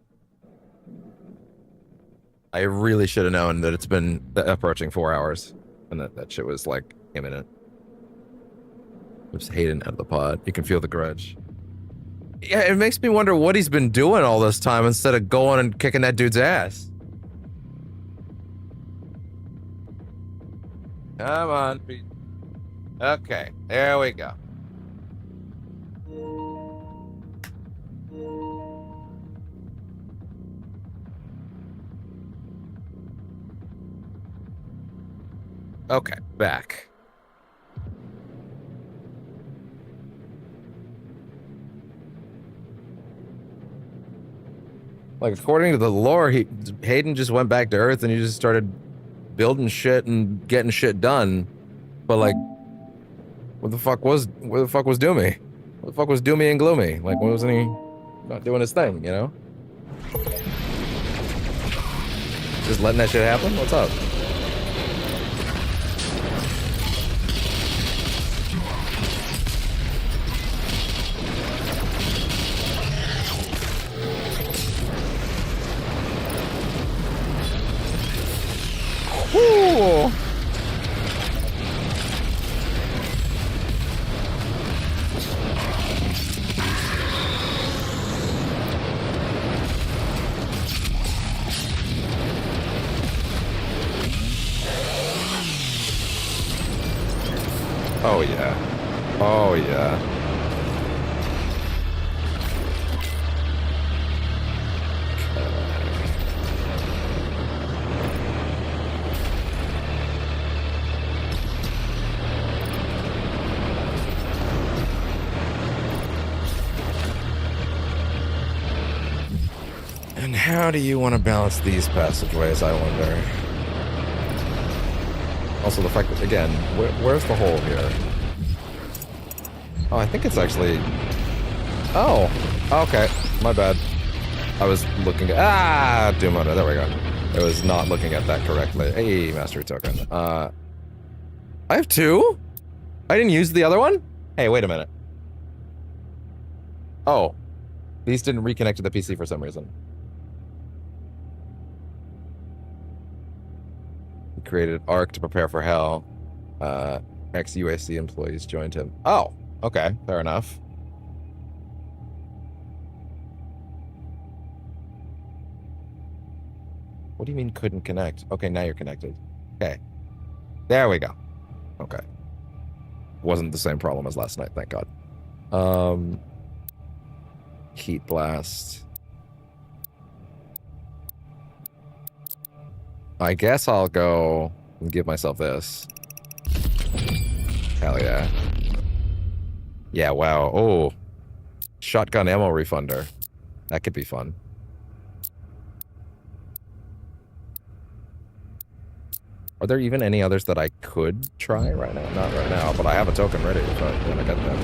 I really should have known that it's been approaching 4 hours and that shit was like imminent. Just Hayden out of the pod. You can feel the grudge. Yeah, it makes me wonder what he's been doing all this time instead of going and kicking that dude's ass. Come on, Pete. Okay, there we go. Okay, back. Like, according to the lore, Hayden just went back to Earth and he just started building shit and getting shit done. But like, where the fuck was Doomy? Where the fuck was Doomy and Gloomy? Like, why wasn't he not doing his thing, you know? Just letting that shit happen? What's up? Ooh. Oh yeah. Oh yeah. And how do you want to balance these passageways, I wonder? Also, the fact that, again, where's the hole here? Oh, I think it's actually... Oh, okay. My bad. I was looking at... DOOM-A-THON. There we go. I was not looking at that correctly. Hey, mastery token. I have 2? I didn't use the other one? Hey, wait a minute. Oh. These didn't reconnect to the PC for some reason. He created ARC to prepare for hell. Ex-UAC employees joined him. Oh, okay. Fair enough. What do you mean couldn't connect? Okay, now you're connected. Okay. There we go. Okay. Wasn't the same problem as last night, thank God. Heat blast. I guess I'll go and give myself this. Hell yeah. Yeah, wow. Oh. Shotgun ammo refunder. That could be fun. Are there even any others that I could try right now? Not right now, but I have a token ready if I want to get them.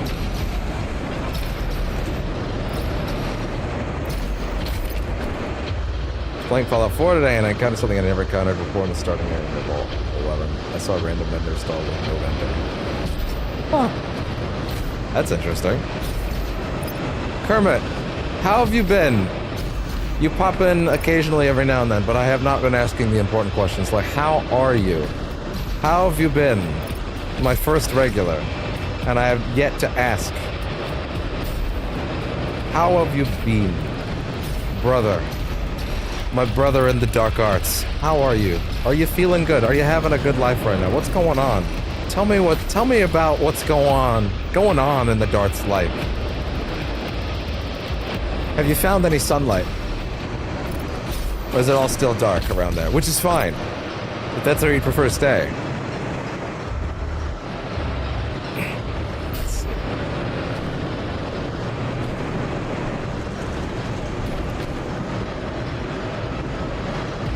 Playing Fallout 4 today, and I encountered something I never encountered before in the starting area of level 11. I saw a random vendor stall with no vendor. Huh. That's interesting. Kermit, how have you been? You pop in occasionally every now and then, but I have not been asking the important questions like, how are you? How have you been? My first regular. And I have yet to ask. How have you been? Brother. My brother in the dark arts. How are you? Are you feeling good? Are you having a good life right now? What's going on? Tell me about what's going on in the dark's life. Have you found any sunlight? Or is it all still dark around there? Which is fine. If that's where you prefer to stay.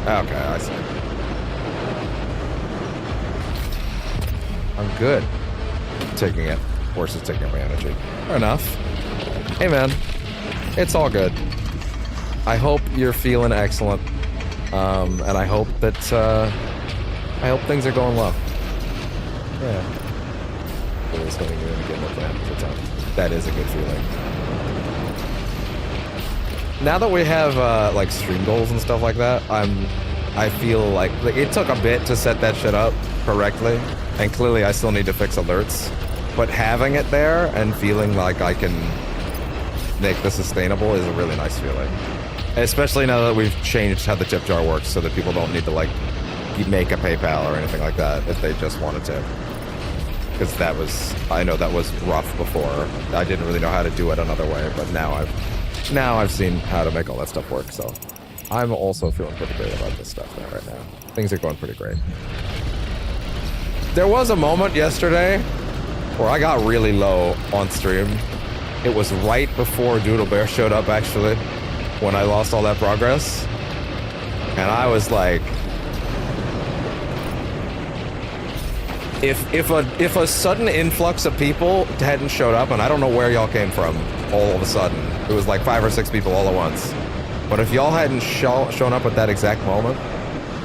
Okay, I see. I'm good. Taking it. Horse is taking my energy. Fair enough. Hey man. It's all good. I hope you're feeling excellent, and I hope that things are going well. Yeah. That is a good feeling. Now that we have like stream goals and stuff like that, I feel like it took a bit to set that shit up correctly, and clearly I still need to fix alerts. But having it there and feeling like I can make this sustainable is a really nice feeling. Especially now that we've changed how the tip jar works so that people don't need to, like, make a PayPal or anything like that if they just wanted to. Because I know that was rough before. I didn't really know how to do it another way, but now I've seen how to make all that stuff work, so I'm also feeling pretty great about this stuff now right now. Things are going pretty great. There was a moment yesterday where I got really low on stream. It was right before Doodle Bear showed up, actually, when I lost all that progress. And I was like, if a sudden influx of people hadn't showed up, and I don't know where y'all came from all of a sudden, it was like 5 or 6 people all at once. But if y'all hadn't shown up at that exact moment,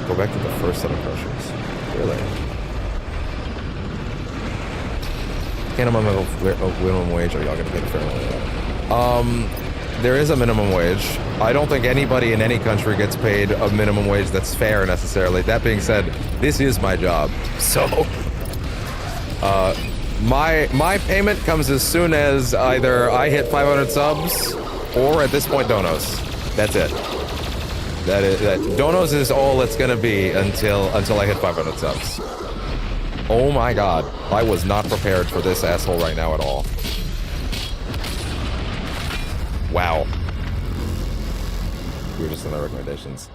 go back to the first set of pressures. Really? Minimum wage, are y'all gonna get a fair one? There is a minimum wage. I don't think anybody in any country gets paid a minimum wage that's fair necessarily. That being said, this is my job. So, my payment comes as soon as either I hit 500 subs or at this point donos. That's it. Donos is all it's gonna be until I hit 500 subs. Oh my god, I was not prepared for this asshole right now at all. Wow. We were just in the recommendations.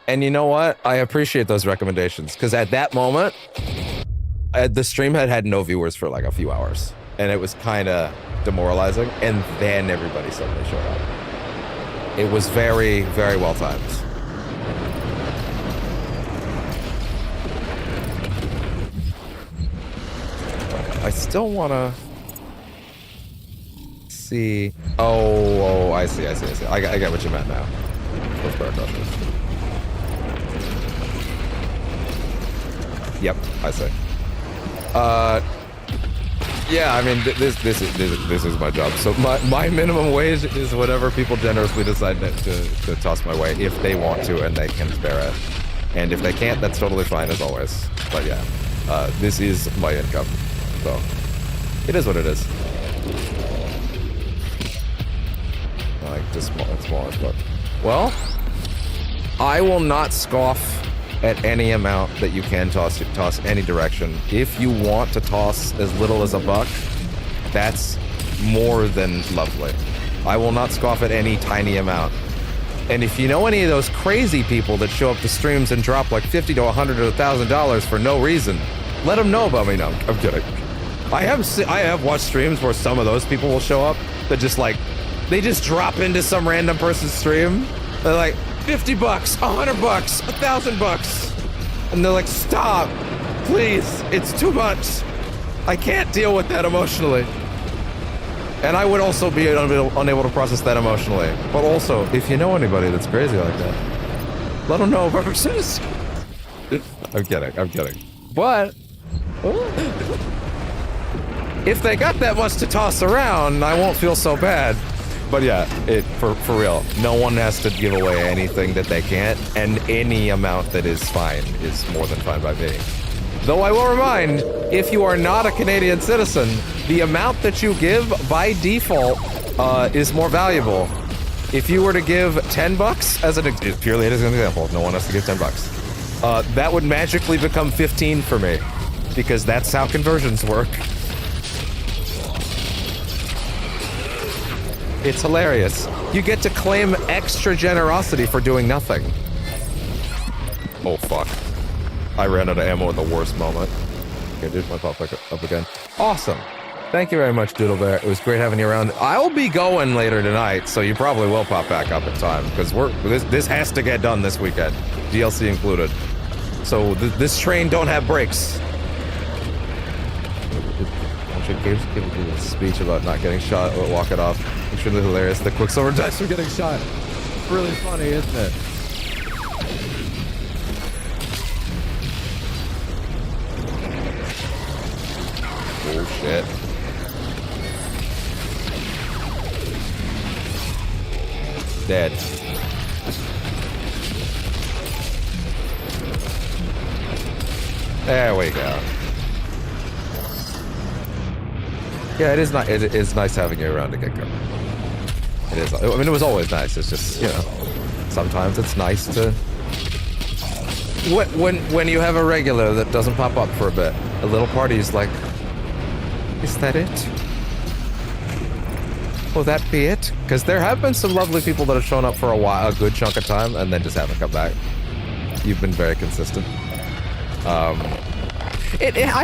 And you know what? I appreciate those recommendations, because at that moment, the stream had no viewers for like a few hours. And it was kind of demoralizing. And then everybody suddenly showed up. It was very, very well timed. I still want to... see. Oh, I see. I get what you meant now. Those bear crushers. Yep, I see. Yeah, I mean, this is my job. So my minimum wage is whatever people generously decide to toss my way if they want to and they can spare it. And if they can't, that's totally fine as always. But yeah, this is my income, so it is what it is. Like the smallest, but well, I will not scoff at any amount that you can toss any direction. If you want to toss as little as $1, that's more than lovely. I will not scoff at any tiny amount. And if you know any of those crazy people that show up to streams and drop like $50 to $100 or $1,000 for no reason, let them know about me. No, I'm kidding. I have watched streams where some of those people will show up that just like, they just drop into some random person's stream. They're like, $50, $100, $1,000. And they're like, stop, please, it's too much. I can't deal with that emotionally. And I would also be unable to process that emotionally. But also, if you know anybody that's crazy like that, let them know about our citizens. I'm kidding. But if they got that much to toss around, I won't feel so bad. But yeah, for real, no one has to give away anything that they can't, and any amount that is fine is more than fine by me. Though I will remind, if you are not a Canadian citizen, the amount that you give by default is more valuable. If you were to give $10 as purely as an example, no one has to give $10. That would magically become 15 for me, because that's how conversions work. It's hilarious. You get to claim extra generosity for doing nothing. Oh, fuck. I ran out of ammo at the worst moment. Okay, there's my pop back up again. Awesome. Thank you very much, Doodle Bear. It was great having you around. I'll be going later tonight, so you probably will pop back up in time, because this has to get done this weekend, DLC included. So this train don't have brakes. I should give a speech about not getting shot or walk it off. Extremely hilarious. The Quicksilver dice for getting shot. It's really funny, isn't it? Oh shit. Dead. There we go. Yeah, it is not. It is nice having you around to get going. It is. I mean, it was always nice. It's just, you know, sometimes it's nice to when you have a regular that doesn't pop up for a bit. A little party is like, is that it? Will that be it? Because there have been some lovely people that have shown up for a while, a good chunk of time, and then just haven't come back. You've been very consistent. I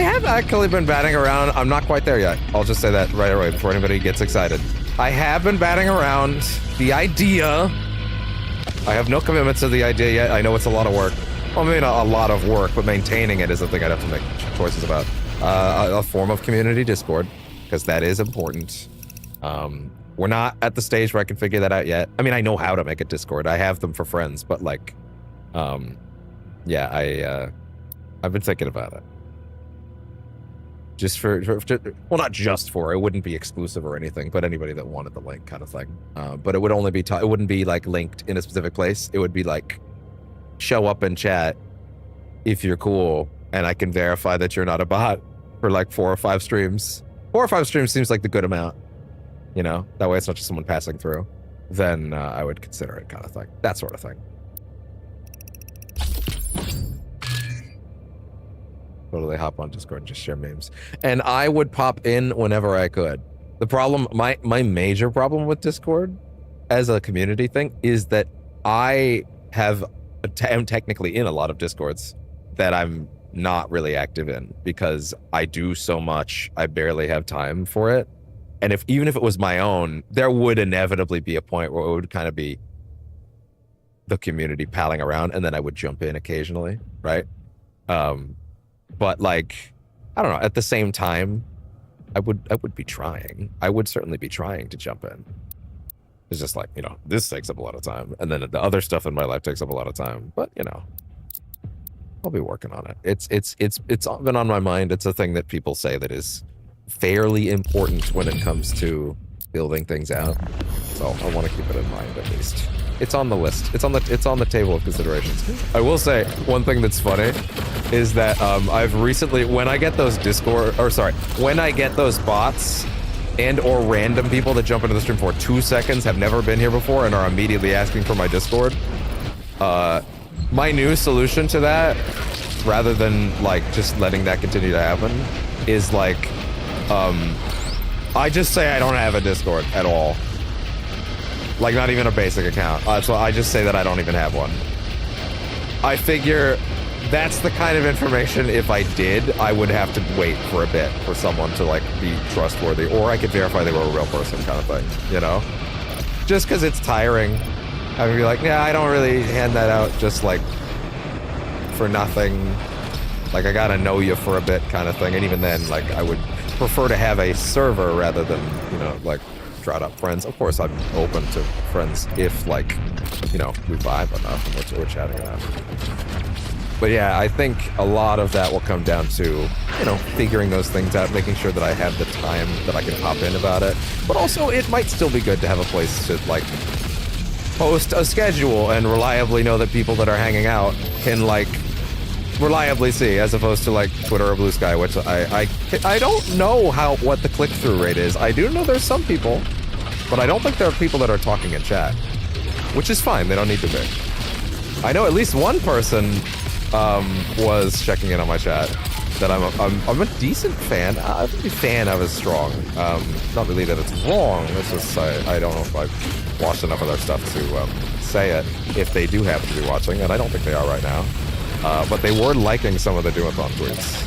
have actually been batting around. I'm not quite there yet. I'll just say that right away before anybody gets excited. I have been batting around the idea. I have no commitment to the idea yet. I know it's a lot of work. Well, maybe not a lot of work, but maintaining it is the thing I'd have to make choices about. A form of community Discord, because that is important. We're not at the stage where I can figure that out yet. I mean, I know how to make a Discord. I have them for friends, but like, yeah, I've been thinking about it. Just for well, not just for, it wouldn't be exclusive or anything, but anybody that wanted the link kind of thing. But it would only be, it wouldn't be like linked in a specific place. It would be like, show up and chat if you're cool, and I can verify that you're not a bot for like 4 or 5 streams. 4 or 5 streams seems like the good amount, you know? That way it's not just someone passing through. Then I would consider it kind of thing. That sort of thing. Totally hop on Discord and just share memes. And I would pop in whenever I could. The problem, my major problem with Discord as a community thing is that I am technically in a lot of Discords that I'm not really active in because I do so much, I barely have time for it. And even if it was my own, there would inevitably be a point where it would kind of be the community palling around, and then I would jump in occasionally, right? But like, I don't know, at the same time, I would be trying. I would certainly be trying to jump in. It's just like, you know, this takes up a lot of time, and then the other stuff in my life takes up a lot of time. But you know, I'll be working on it. It's been on my mind. It's a thing that people say that is fairly important when it comes to building things out. So I want to keep it in mind at least. It's on the list. It's on the table of considerations. I will say one thing that's funny is that I've recently, when I get those when I get those bots and or random people that jump into the stream for 2 seconds, have never been here before, and are immediately asking for my Discord, my new solution to that, rather than like just letting that continue to happen, is like, I just say I don't have a Discord at all. Like, not even a basic account. So I just say that I don't even have one. I figure that's the kind of information, if I did, I would have to wait for a bit for someone to, like, be trustworthy. Or I could verify they were a real person kind of thing, you know? Just because it's tiring. I would be like, yeah, I don't really hand that out just, like, for nothing. Like, I gotta know you for a bit kind of thing. And even then, like, I would prefer to have a server rather than, you know, like, trot up friends. Of course, I'm open to friends if, like, you know, we vibe enough and we're chatting enough. But yeah, I think a lot of that will come down to, you know, figuring those things out, making sure that I have the time that I can hop in about it. But also, it might still be good to have a place to, like, post a schedule and reliably know that people that are hanging out can, like, reliably see, as opposed to like Twitter or Blue Sky, which I don't know what the click-through rate is. I do know there's some people, but I don't think there are people that are talking in chat, which is fine. They don't need to be. I know at least one person was checking in on my chat that I'm a decent fan. I'm a fan of is strong. Not really that it's wrong. It's just I don't know if I've watched enough of their stuff to say it. If they do happen to be watching, and I don't think they are right now. But they were liking some of the DOOM-A-THON tweets,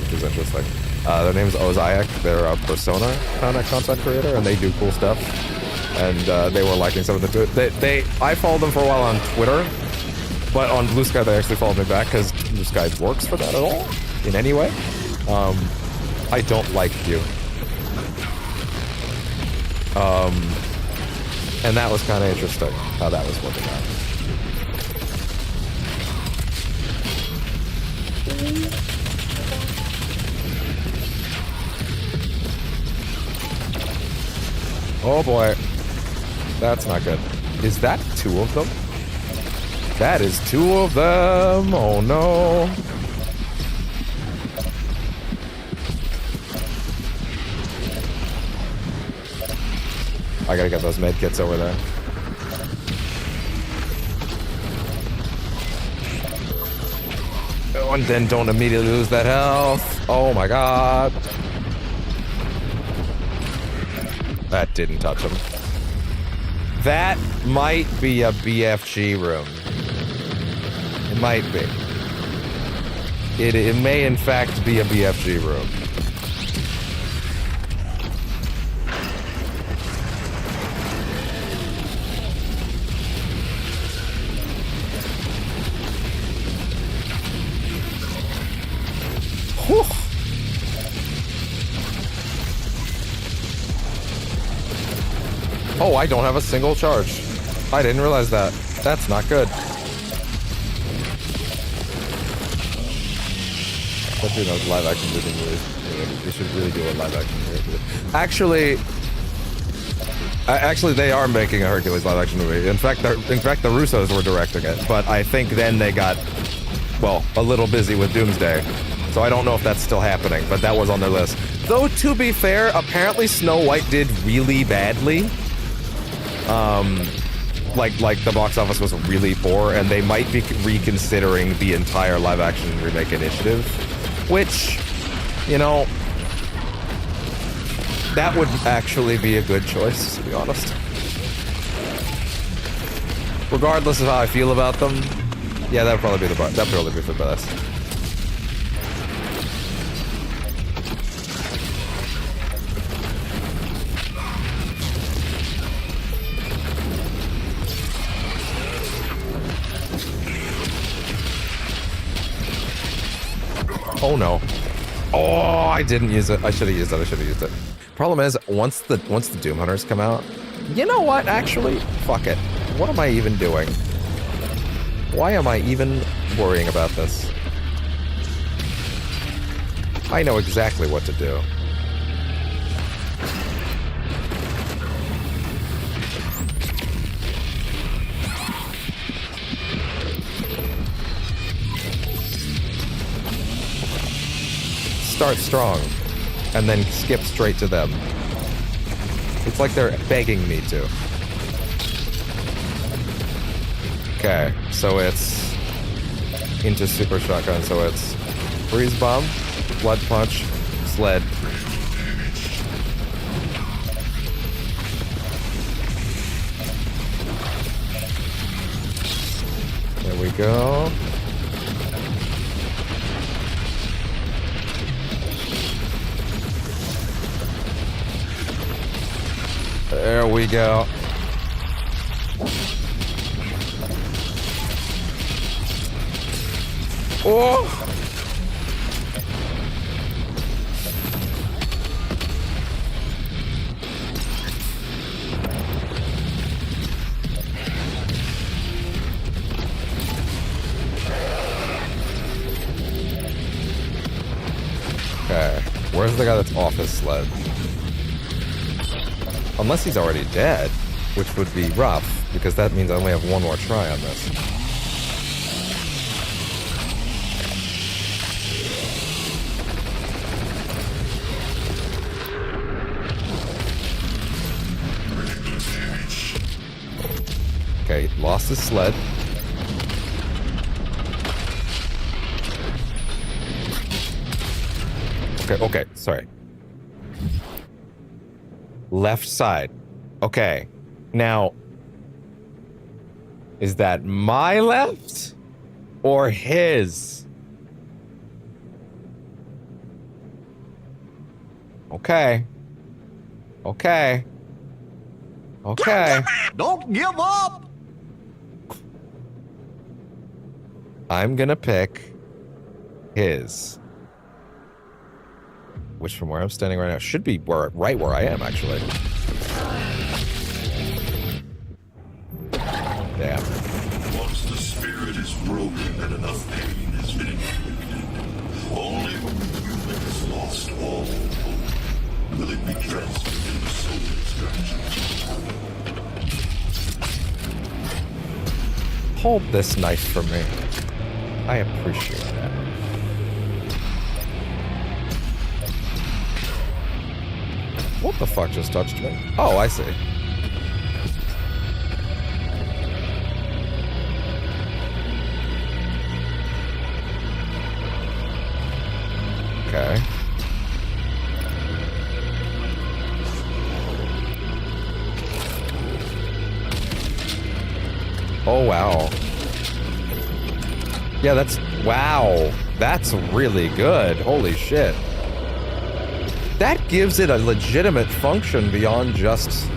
which is interesting. Their name is Ozayak. They're a Persona kind of content creator, and they do cool stuff. And they were liking some of the tweets. I followed them for a while on Twitter, but on Blue Sky they actually followed me back because Blue Sky works for that at all in any way. I don't like you. And that was kind of interesting how that was working out. Oh boy. That's not good. Is that 2 of them? That is 2 of them. Oh no. I gotta get those med kits over there. Oh, and then don't immediately lose that health. Oh my god. That didn't touch him. That might be a BFG room. It might be. It may in fact be a BFG room. Whew. Oh, I don't have a single charge. I didn't realize that. That's not good. Especially those live action movies. They should really do a live action movie. Actually, they are making a Hercules live action movie. In fact, the Russos were directing it. But I think then they got, well, a little busy with Doomsday. So I don't know if that's still happening, but that was on their list. Though, to be fair, apparently Snow White did really badly. Like the box office was really poor, and they might be reconsidering the entire live-action remake initiative, which, you know, that would actually be a good choice, to be honest. Regardless of how I feel about them, yeah, that'd probably be for the best. Oh no. Oh, I didn't use it. I should have used it. Problem is, once the Doom Hunters come out, you know what? Actually, fuck it. What am I even doing? Why am I even worrying about this? I know exactly what to do. Start strong, and then skip straight to them. It's like they're begging me to. Okay, so it's into super shotgun, so it's freeze bomb, blood punch, sled. There we go. There we go. Oh! Okay, where's the guy that's off his sled? Unless he's already dead, which would be rough, because that means I only have one more try on this. Okay, lost his sled. Okay, sorry. Left side. Okay. Now, is that my left or his? Okay. Okay. Okay. Don't give up! I'm gonna pick his. Which, from where I'm standing right now, should be right where I am, actually. Damn. Once the spirit is broken and enough pain has been inflicted, only when the human has lost all hope will it be transferred into soul extraction. Hold this knife for me. I appreciate that. What the fuck just touched me? Oh, I see. Okay. Oh, wow. Yeah, that's... Wow. That's really good. Holy shit. That gives it a legitimate function beyond just...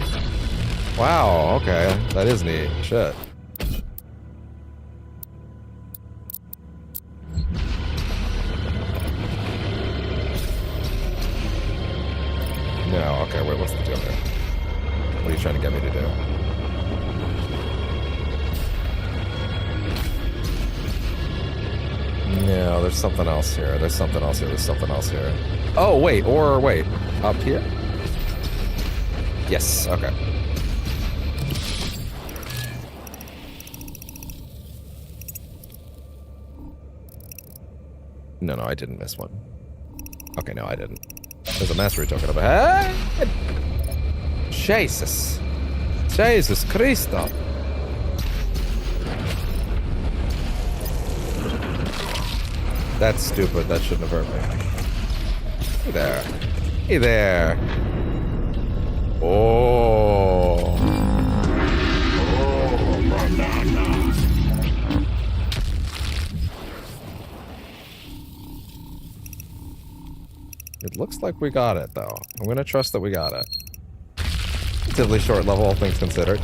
Wow, okay. That is neat. Shit. No, okay, wait, what's the deal here? What are you trying to get me to do? No, there's something else here. There's something else here. There's something else here. Oh, wait. Up here? Yes, okay. No, I didn't miss one. Okay, no, I didn't. There's a mastery token up ahead. Jesus. Jesus Christo. That's stupid. That shouldn't have hurt me. Hey there. Hey there. Oh. Oh, banana. It looks like we got it, though. I'm gonna trust that we got it. Relatively short level, all things considered.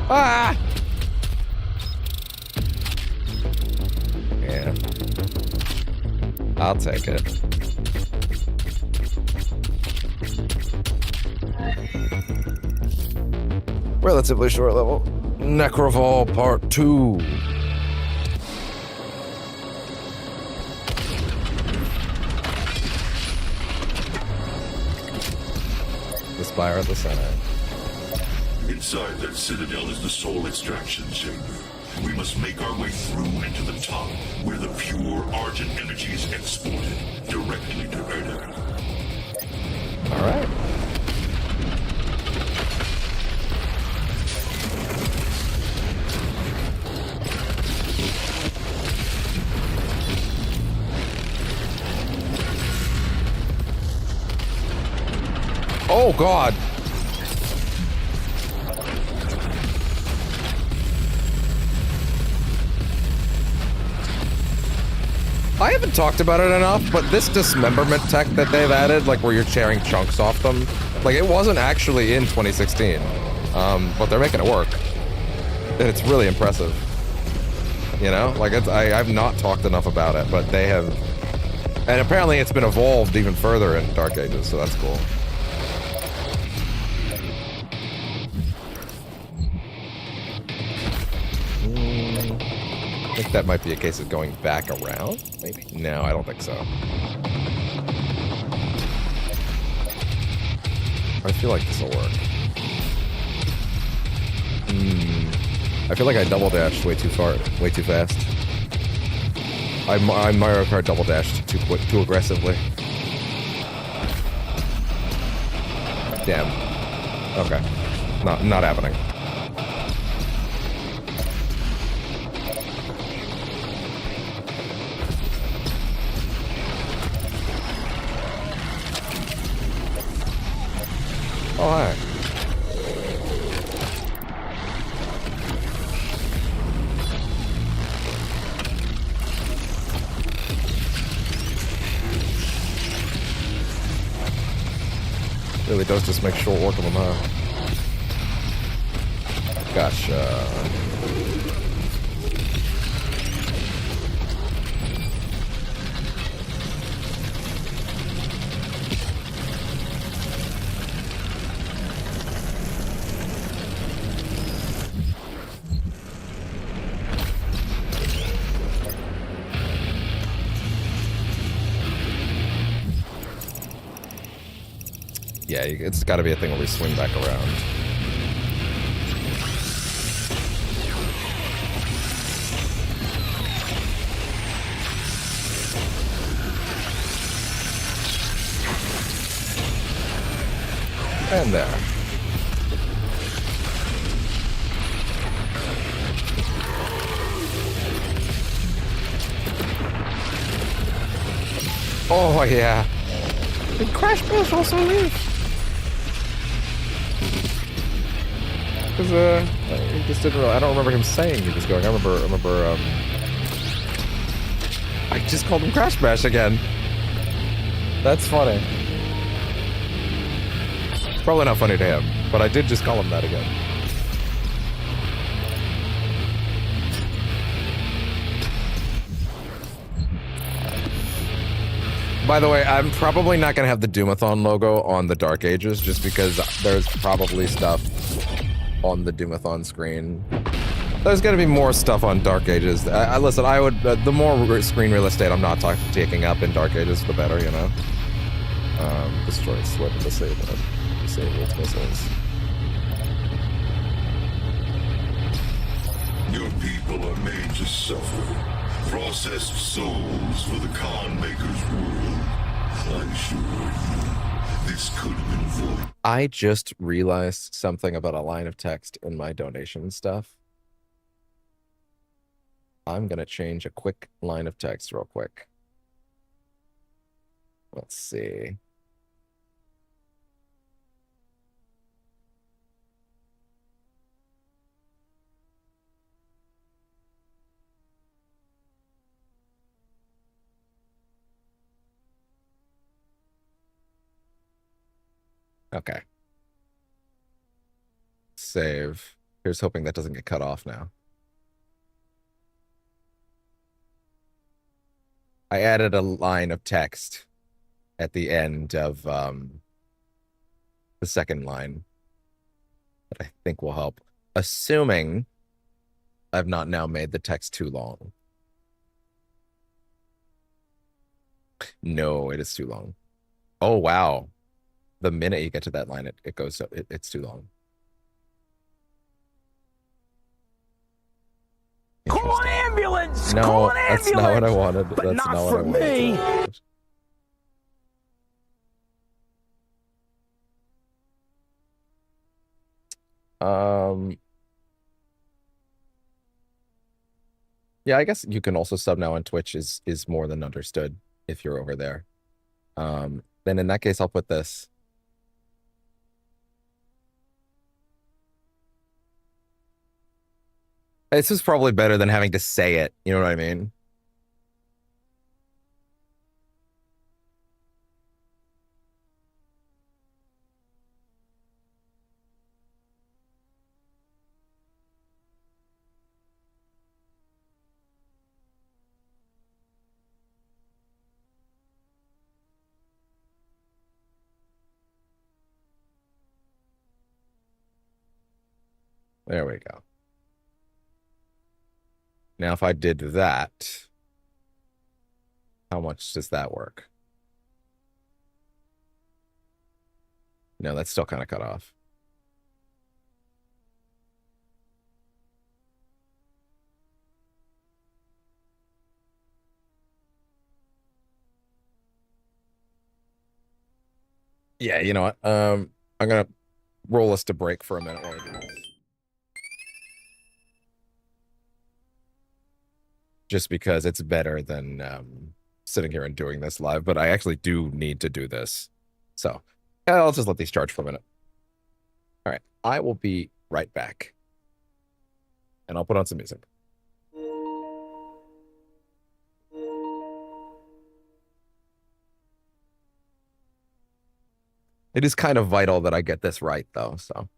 Ah! I'll take it. Relatively short level. Necrovol Part 2. The spire at the center. Inside that citadel is the soul extraction chamber. We must make our way through into the top, where the pure Argent energy is exported directly to Erdek. All right. Oh, God. I haven't talked about it enough, but this dismemberment tech that they've added, like where you're tearing chunks off them, like it wasn't actually in 2016, but they're making it work. And it's really impressive. You know, like I've not talked enough about it, but they have, and apparently it's been evolved even further in Dark Ages, so that's cool. I think that might be a case of going back around, maybe? No, I don't think so. I feel like this will work. I feel like I double dashed way too far, way too fast. I Mario Kart double dashed too aggressively. Damn. Okay. Not happening. Oh, hi. Really does just make short work of them, huh? Gotcha. Yeah, it's got to be a thing where we swing back around. And there. Oh, yeah. Did Crash Bash also leave? Because, he just didn't really, I don't remember him saying he was going. I remember, I just called him Crash Bash again. That's funny. Probably not funny to him, but I did just call him that again. By the way, I'm probably not going to have the DOOM-A-THON logo on the Dark Ages, just because there's probably stuff on the DOOM-A-THON screen. There's going to be more stuff on Dark Ages. Listen, I would, the more screen real estate I'm not taking up in Dark Ages, the better, you know? Destroy slip, disable missiles. Your people are made to suffer. Processed souls for the Khan Maker's world. I'm sure this could have been avoided. I just realized something about a line of text in my donation stuff. I'm going to change a quick line of text real quick. Let's see. Okay. Save. Here's hoping that doesn't get cut off now. I added a line of text at the end of the second line that I think will help. Assuming I've not now made the text too long. No, it is too long. Oh, wow. The minute you get to that line, it goes, it's too long. Call an ambulance! No, Call an that's ambulance! not what I wanted. But That's not not for what I me. wanted. Yeah, I guess you can also sub now on Twitch is more than understood if you're over there. Then in that case, I'll put this. This is probably better than having to say it. You know what I mean? There we go. Now, if I did that, how much does that work? No, that's still kind of cut off. Yeah, you know what? I'm gonna roll us to break for a minute while I do this. Just because it's better than sitting here and doing this live, but I actually do need to do this. So I'll just let these charge for a minute. All right, I will be right back. And I'll put on some music. It is kind of vital that I get this right, though, so.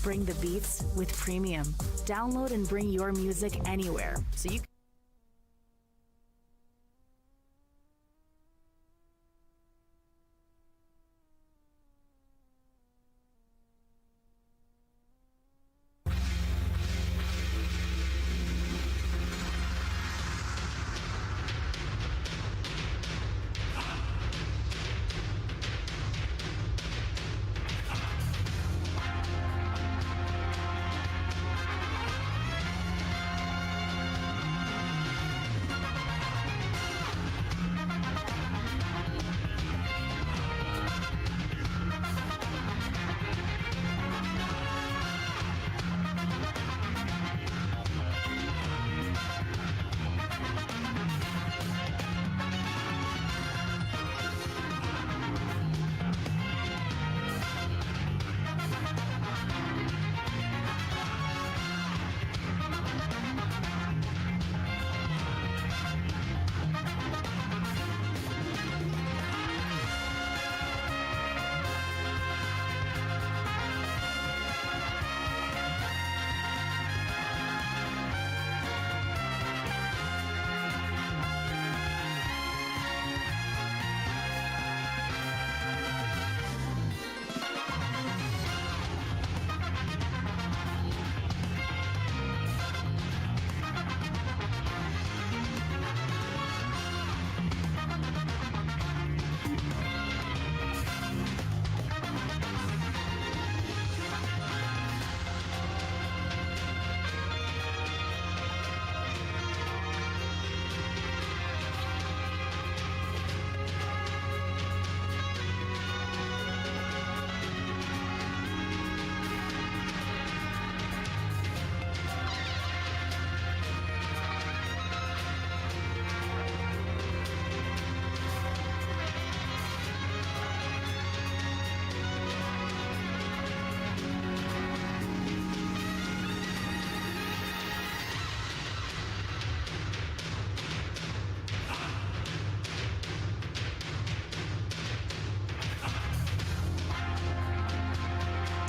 Bring the beats with Premium. Download and bring your music anywhere so you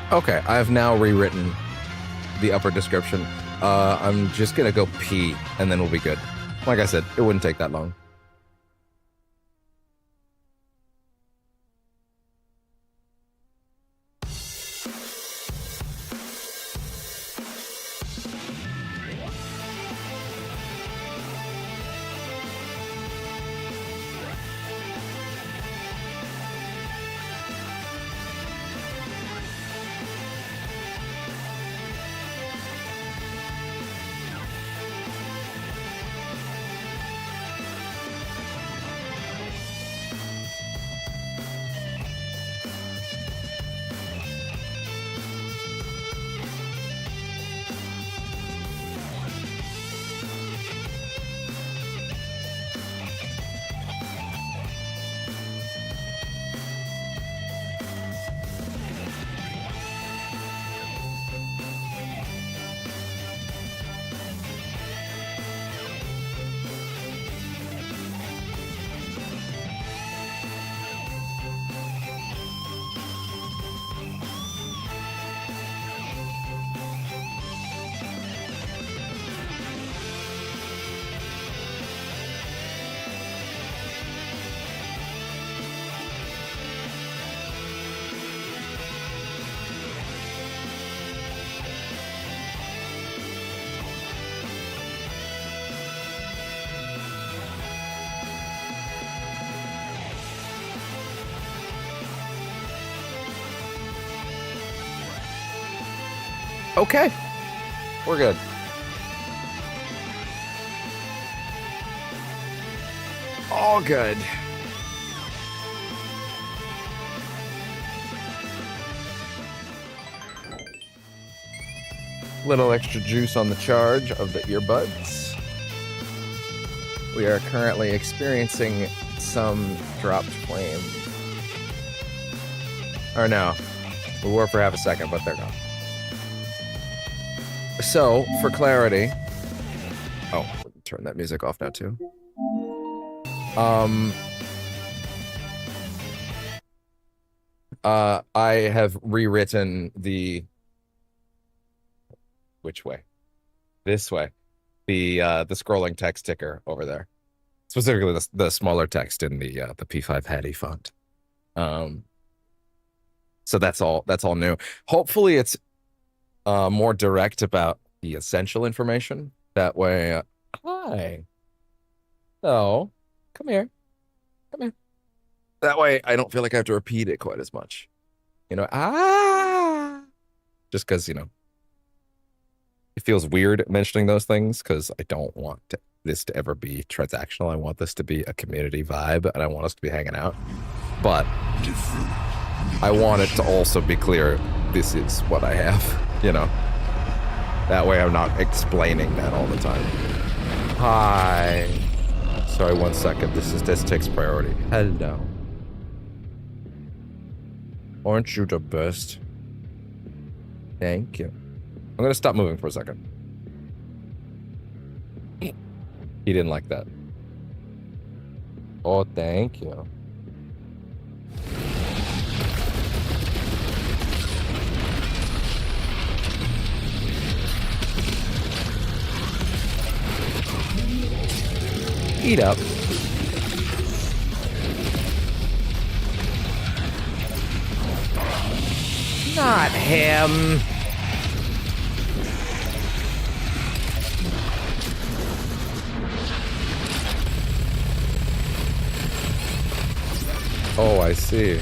Okay, I have now rewritten the upper description. I'm just gonna go pee, and then we'll be good. Like I said, it wouldn't take that long. Okay, we're good. All good. Little extra juice on the charge of the earbuds. We are currently experiencing some dropped flame. Or no, we were for half a second, but they're gone. So, for clarity... Oh, turn that music off now, too. I have rewritten the Which way? This way. The scrolling text ticker over there. Specifically the smaller text in the P5 Hattie font. So that's all new. Hopefully it's more direct about the essential information. That way, hi. So, come here. Come here. That way I don't feel like I have to repeat it quite as much. You know, just because, you know, it feels weird mentioning those things because I don't want this to ever be transactional. I want this to be a community vibe and I want us to be hanging out. But I want it to also be clear this is what I have, you know. That way I'm not explaining that all the time. Hi. Sorry, 1 second. This takes priority. Hello. Aren't you the best? Thank you. I'm gonna stop moving for a second. He didn't like that. Oh, thank you. Eat up. Not him. Oh, I see.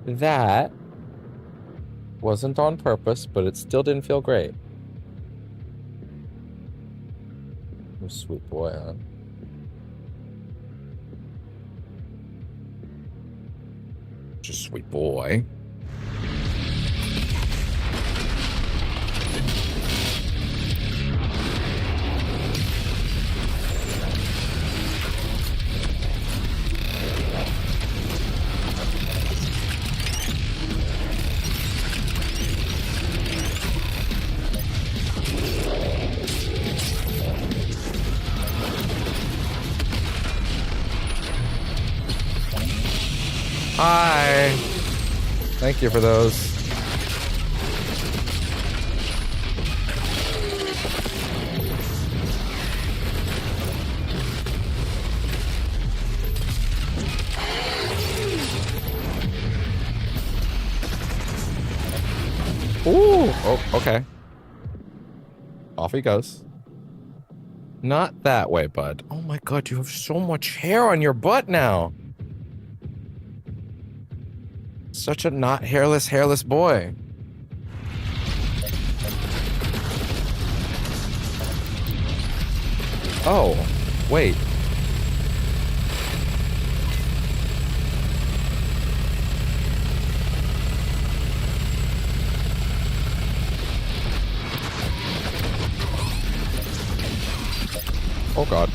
That wasn't on purpose, but it still didn't feel great. Oh, sweet boy, huh? Just sweet boy. Hi. Thank you for those. Ooh. Oh, okay. Off he goes. Not that way, bud. Oh my god, you have so much hair on your butt now. Such a not hairless boy. Oh, wait. Oh god.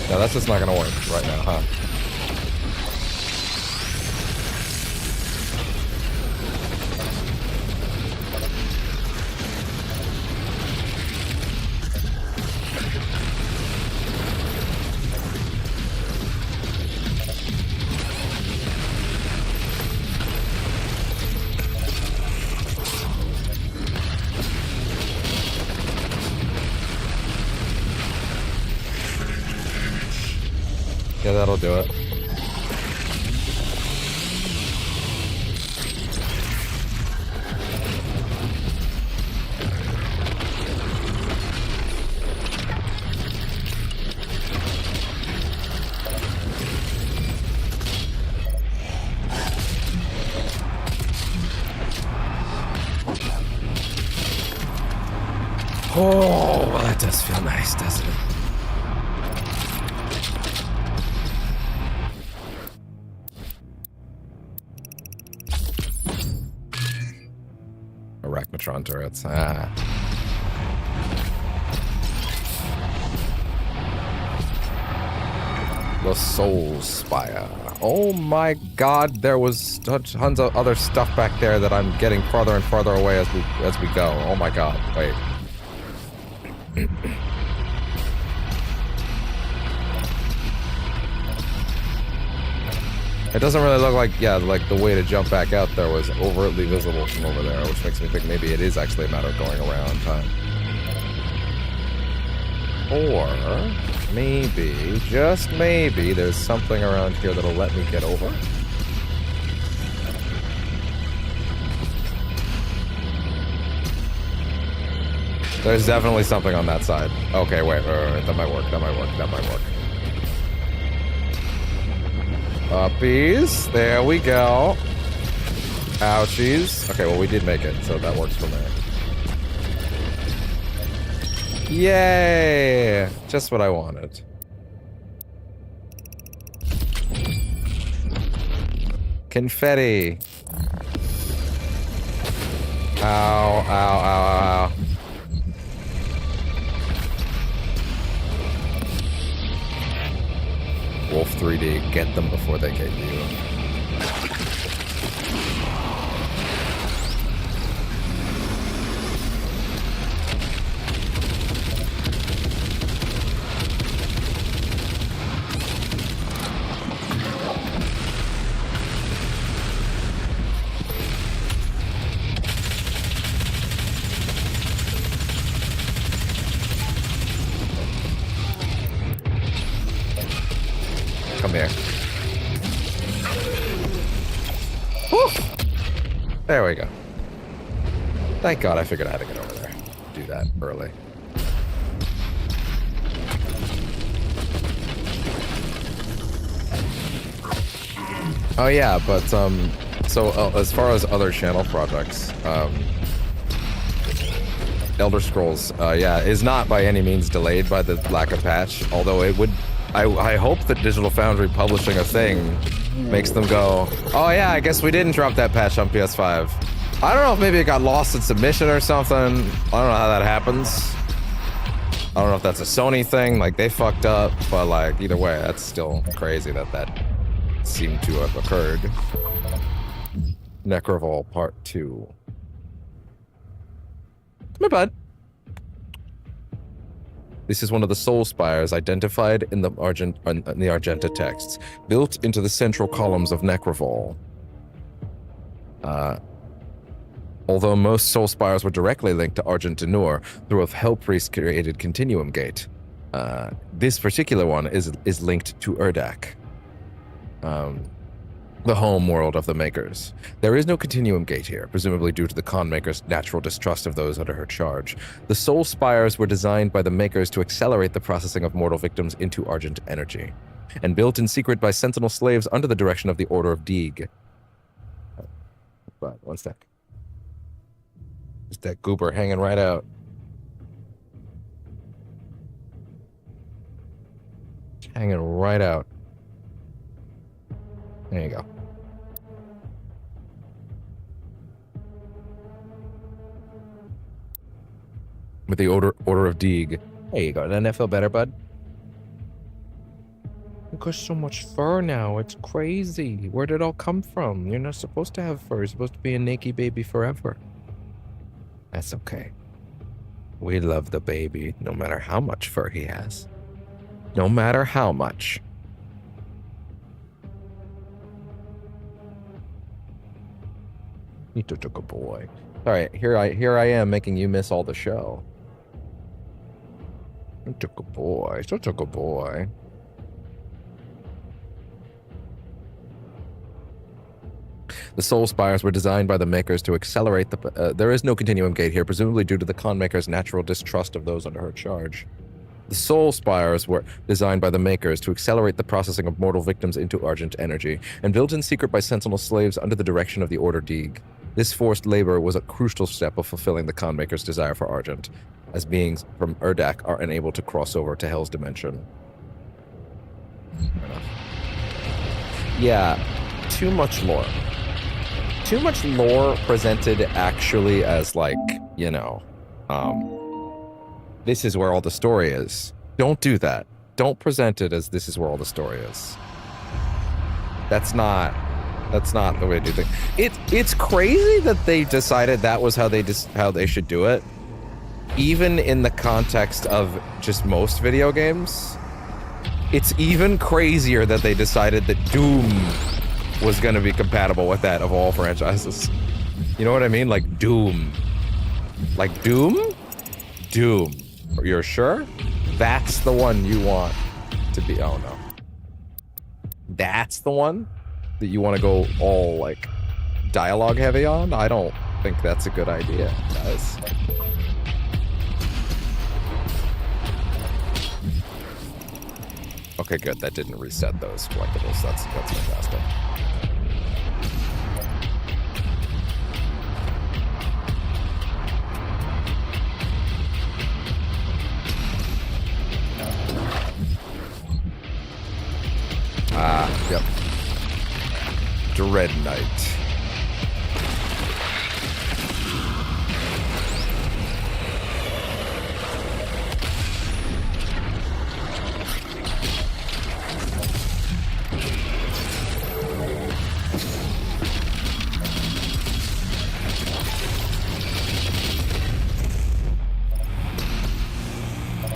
No, that's just not gonna work right now, huh? Yeah, that'll do it. it does feel nice, doesn't it? Arachnotron turrets. Ah. The Soul Spire. Oh my god, there was tons of other stuff back there that I'm getting farther and farther away as we go. Oh my god, wait. It doesn't really look like, yeah, like the way to jump back out there was overtly visible from over there, which makes me think maybe it is actually a matter of going around time. Or maybe, just maybe, there's something around here that'll let me get over. There's definitely something on that side. Okay, wait, that might work, that might work, that might work. Uppies, there we go. Ouchies. Okay, well we did make it, so that works for me. Yay! Just what I wanted. Confetti. Ow, ow, ow, ow. Wolf 3D, get them before they get you. Come here. Woo! There we go. Thank God I figured out how to get over there. Do that early. Oh yeah, but so as far as other channel projects, Elder Scrolls, yeah, is not by any means delayed by the lack of patch, although it would. I hope that Digital Foundry publishing a thing makes them go, oh yeah, I guess we didn't drop that patch on PS5. I don't know if maybe it got lost in submission or something. I don't know how that happens. I don't know if that's a Sony thing, like they fucked up, but like either way, that's still crazy that that seemed to have occurred. Necrovol Part 2. Come here, bud. This is one of the soul spires identified in the Argenta texts, built into the central columns of Necrovol. Although most soul spires were directly linked to Argentinur through a Hellpriest-created continuum gate, this particular one is linked to Urdak, the home world of the Makers. There is no continuum gate here, presumably due to the Con Maker's natural distrust of those under her charge. The Soul Spires were designed by the Makers to accelerate the processing of mortal victims into Argent energy, and built in secret by Sentinel slaves under the direction of the Order of Deeg. But one sec. Just that goober hanging right out. Hanging right out. There you go. With the Order of Deeg. There you go. Doesn't that feel better, bud? You got so much fur now. It's crazy. Where did it all come from? You're not supposed to have fur. You're supposed to be a naked baby forever. That's okay. We love the baby, no matter how much fur he has. No matter how much. You took a boy. All right, here I am making you miss all the show. Such a boy, such a good boy. The Soul Spires were designed by the Makers to accelerate the... there is no continuum gate here, presumably due to the Con Maker's natural distrust of those under her charge. The Soul Spires were designed by the Makers to accelerate the processing of mortal victims into Argent energy, and built in secret by Sentinel slaves under the direction of the Order Deeg. This forced labor was a crucial step of fulfilling the Khan Maker's desire for Argent, as beings from Urdak are unable to cross over to Hell's dimension. Fair enough. Yeah, too much lore. Too much lore presented actually as like, you know, this is where all the story is. Don't do that. Don't present it as this is where all the story is. That's not the way to do things. It's crazy that they decided that was how they should do it. Even in the context of just most video games. It's even crazier that they decided that Doom was going to be compatible with that of all franchises. You know what I mean? Like Doom. Like Doom? Doom. You're sure? That's the one you want to be. Oh no. That's the one that you want to go all like dialogue heavy on? I don't think that's a good idea, guys. Okay, good. That didn't reset those collectibles. That's fantastic. Yep. Dread Knight.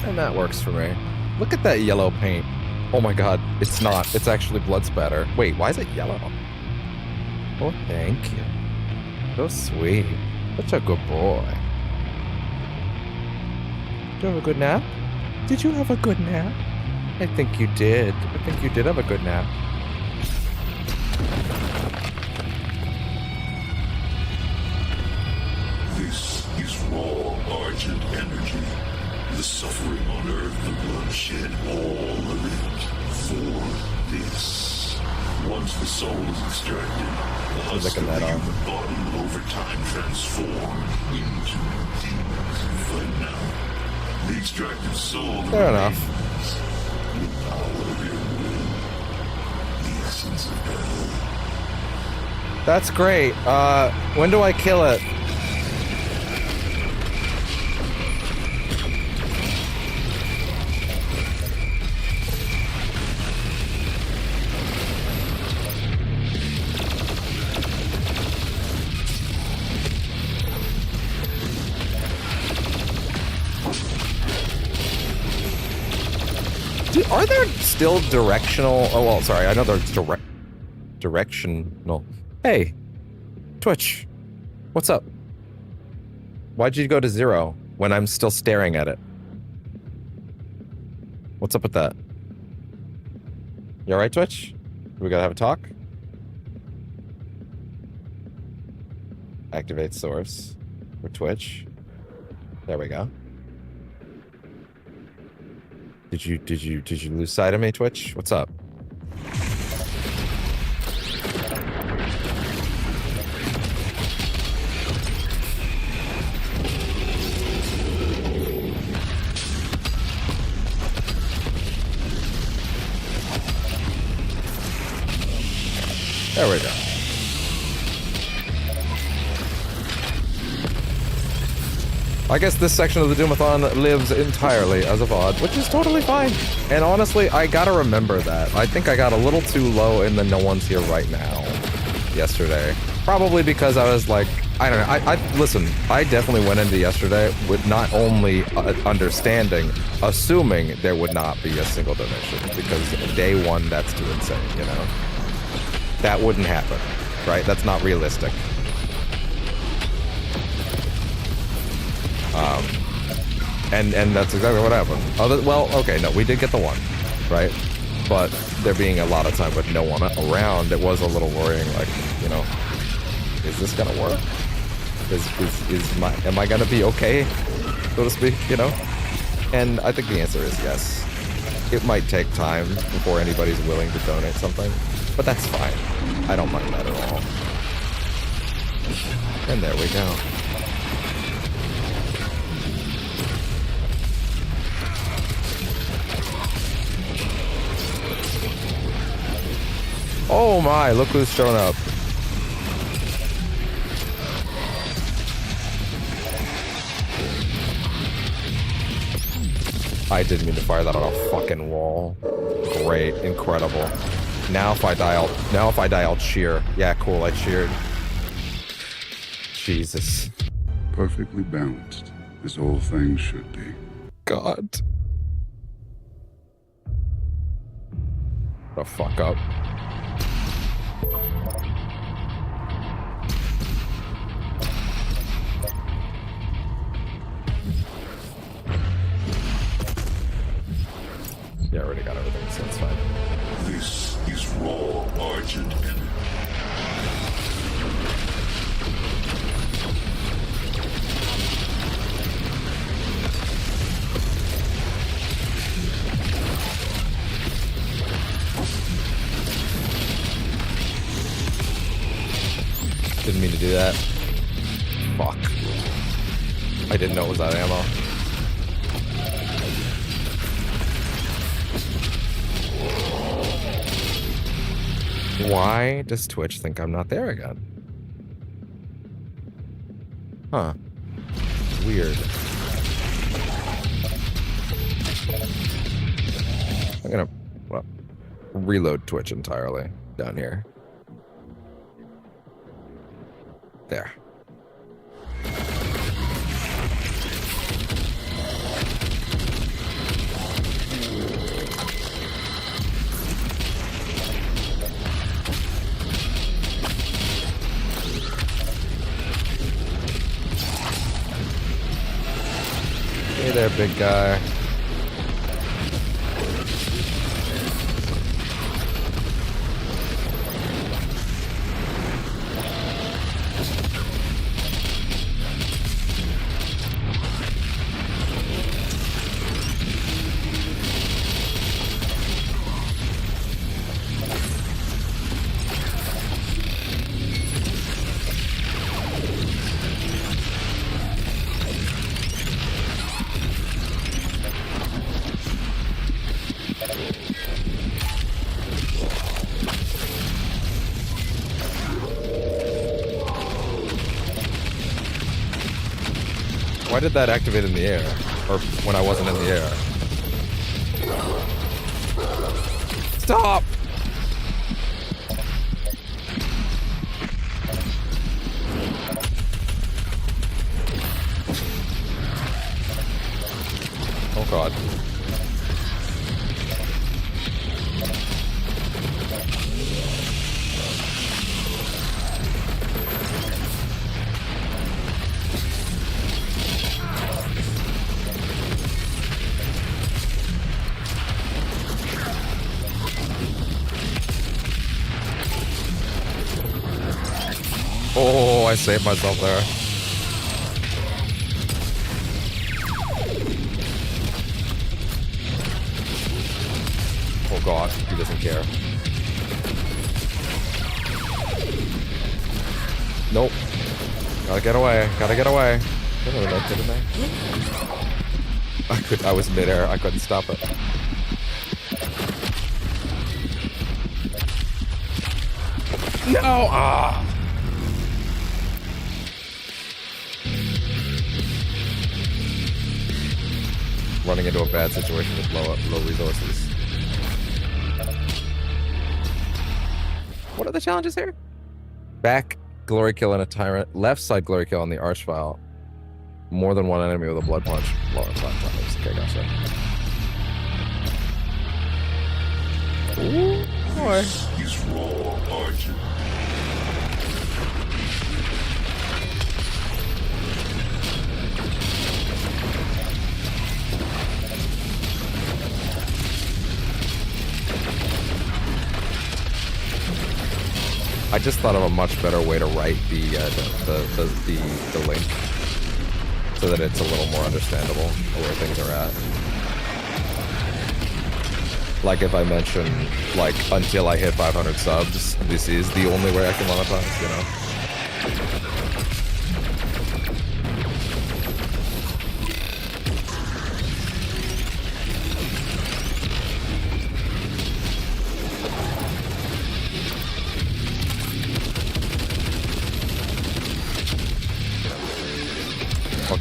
And that works for me. Look at that yellow paint. Oh my god, it's not. It's actually blood spatter. Wait, why is it yellow? Oh, thank you. So sweet. Such a good boy. Did you have a good nap? Did you have a good nap? I think you did. I think you did have a good nap. This is raw Argent energy. The suffering on Earth, the bloodshed, all of it for this. Once the soul is extracted, the husk of the human body will over time transform into demons. But now, the extracted soul Fair enough. the power of your will, the essence of hell. That's great. When do I kill it? Are there still directional? Oh, well, sorry. I know there's directional. Hey, Twitch, what's up? Why'd you go to 0 when I'm still staring at it? What's up with that? You alright, Twitch? We gotta have a talk? Activate source for Twitch. There we go. Did you lose sight of me, Twitch? What's up? There we go. I guess this section of the Doom-A-THON lives entirely as a VOD, which is totally fine. And honestly, I gotta remember that. I think I got a little too low in the no one's here right now yesterday. Probably because I was like, I don't know. Listen, I definitely went into yesterday with not only understanding, assuming there would not be a single donation. Because day one, that's too insane, you know? That wouldn't happen, right? That's not realistic. And that's exactly what happened. Well, okay, no, we did get the one, right? But there being a lot of time with no one around, it was a little worrying, like, you know, is this gonna work? Am I gonna be okay, so to speak, you know? And I think the answer is yes. It might take time before anybody's willing to donate something, but that's fine. I don't mind that at all. And there we go. Oh my, look who's showing up. I didn't mean to fire that on a fucking wall. Great, incredible. Now if I die, I'll cheer. Yeah, cool, I cheered. Jesus. Perfectly balanced, as all things should be. God. The fuck up. Yeah, I already got everything, so it's fine. This is raw Argent energy. Didn't mean to do that. Fuck. I didn't know it was out of ammo. Why does Twitch think I'm not there again? Huh. Weird. I'm gonna, well, reload Twitch entirely down here. There. Hey there, big guy. Why did that activate in the air? Or when I wasn't in the air? Stop! Oh god. Oh, I saved myself there. Oh god, he doesn't care. Nope. Gotta get away. Gotta get away. Didn't I? I was midair. I couldn't stop it. No! Ah! Running into a bad situation with low resources. What are the challenges here? Back glory kill and a tyrant. Left side glory kill on the archvile. More than one enemy with a blood punch. Lower 5 times. Okay, gotcha. Ooh, boy. He's raw Argent. I just thought of a much better way to write the link so that it's a little more understandable where things are at. Like if I mention, like, until I hit 500 subs, this is the only way I can monetize, you know?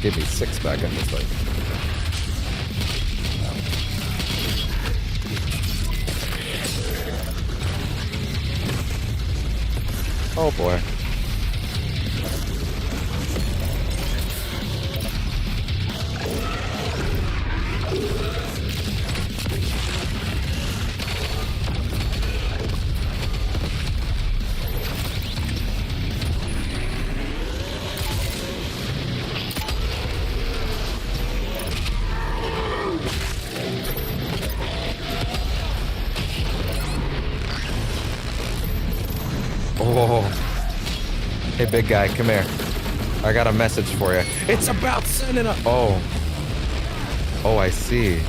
gave me 6 back in this thing. Oh boy. Oh. Hey, big guy, come here. I got a message for you. It's about sending a... Oh. Oh, I see.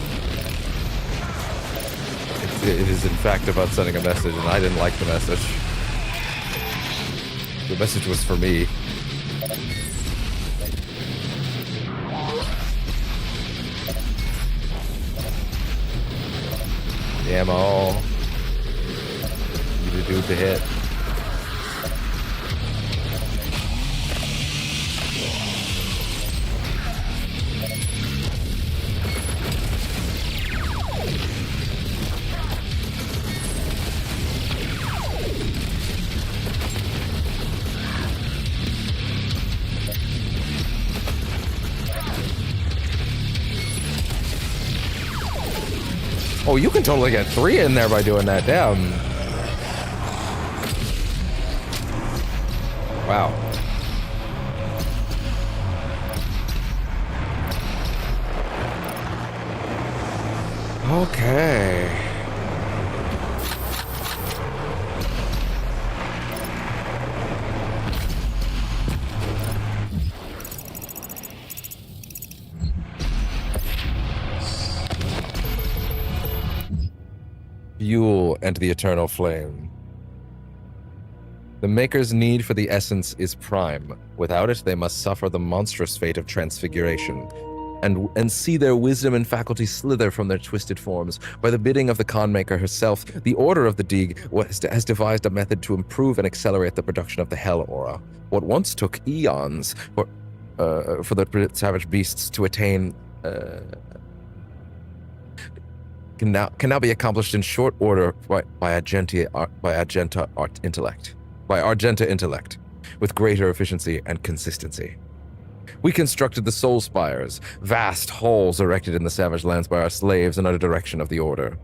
It is, in fact, about sending a message, and I didn't like the message. The message was for me. The ammo. You do to hit. Oh, you can totally get 3 in there by doing that. Damn. Wow. Okay. Fuel and the eternal flame. The Maker's need for the essence is prime. Without it, they must suffer the monstrous fate of transfiguration, and see their wisdom and faculty slither from their twisted forms. By the bidding of the Khan Maker herself, the Order of the Dig has devised a method to improve and accelerate the production of the Hell Aura. What once took eons for the savage beasts to attain can now be accomplished in short order by Argenta intellect, with greater efficiency and consistency. We constructed the Soul Spires, vast halls erected in the savage lands by our slaves and under direction of the Order.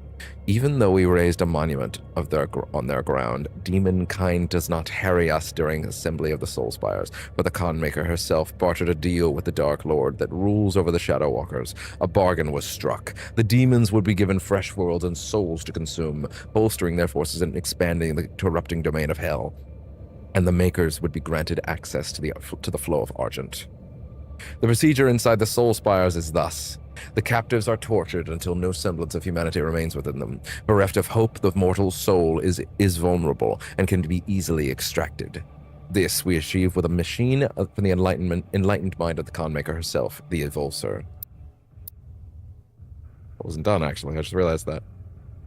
Even though we raised a monument on their ground, demon kind does not harry us during assembly of the Soul Spires, for the Khan Maker herself bartered a deal with the Dark Lord that rules over the Shadow Walkers. A bargain was struck. The demons would be given fresh worlds and souls to consume, bolstering their forces and expanding the corrupting domain of Hell. And the Makers would be granted access to the flow of Argent. The procedure inside the Soul Spires is thus. The captives are tortured until no semblance of humanity remains within them. Bereft of hope, the mortal soul is vulnerable and can be easily extracted. This we achieve with a machine from the enlightened mind of the Khan Maker herself, the Evulsor. It wasn't done, actually. I just realized that.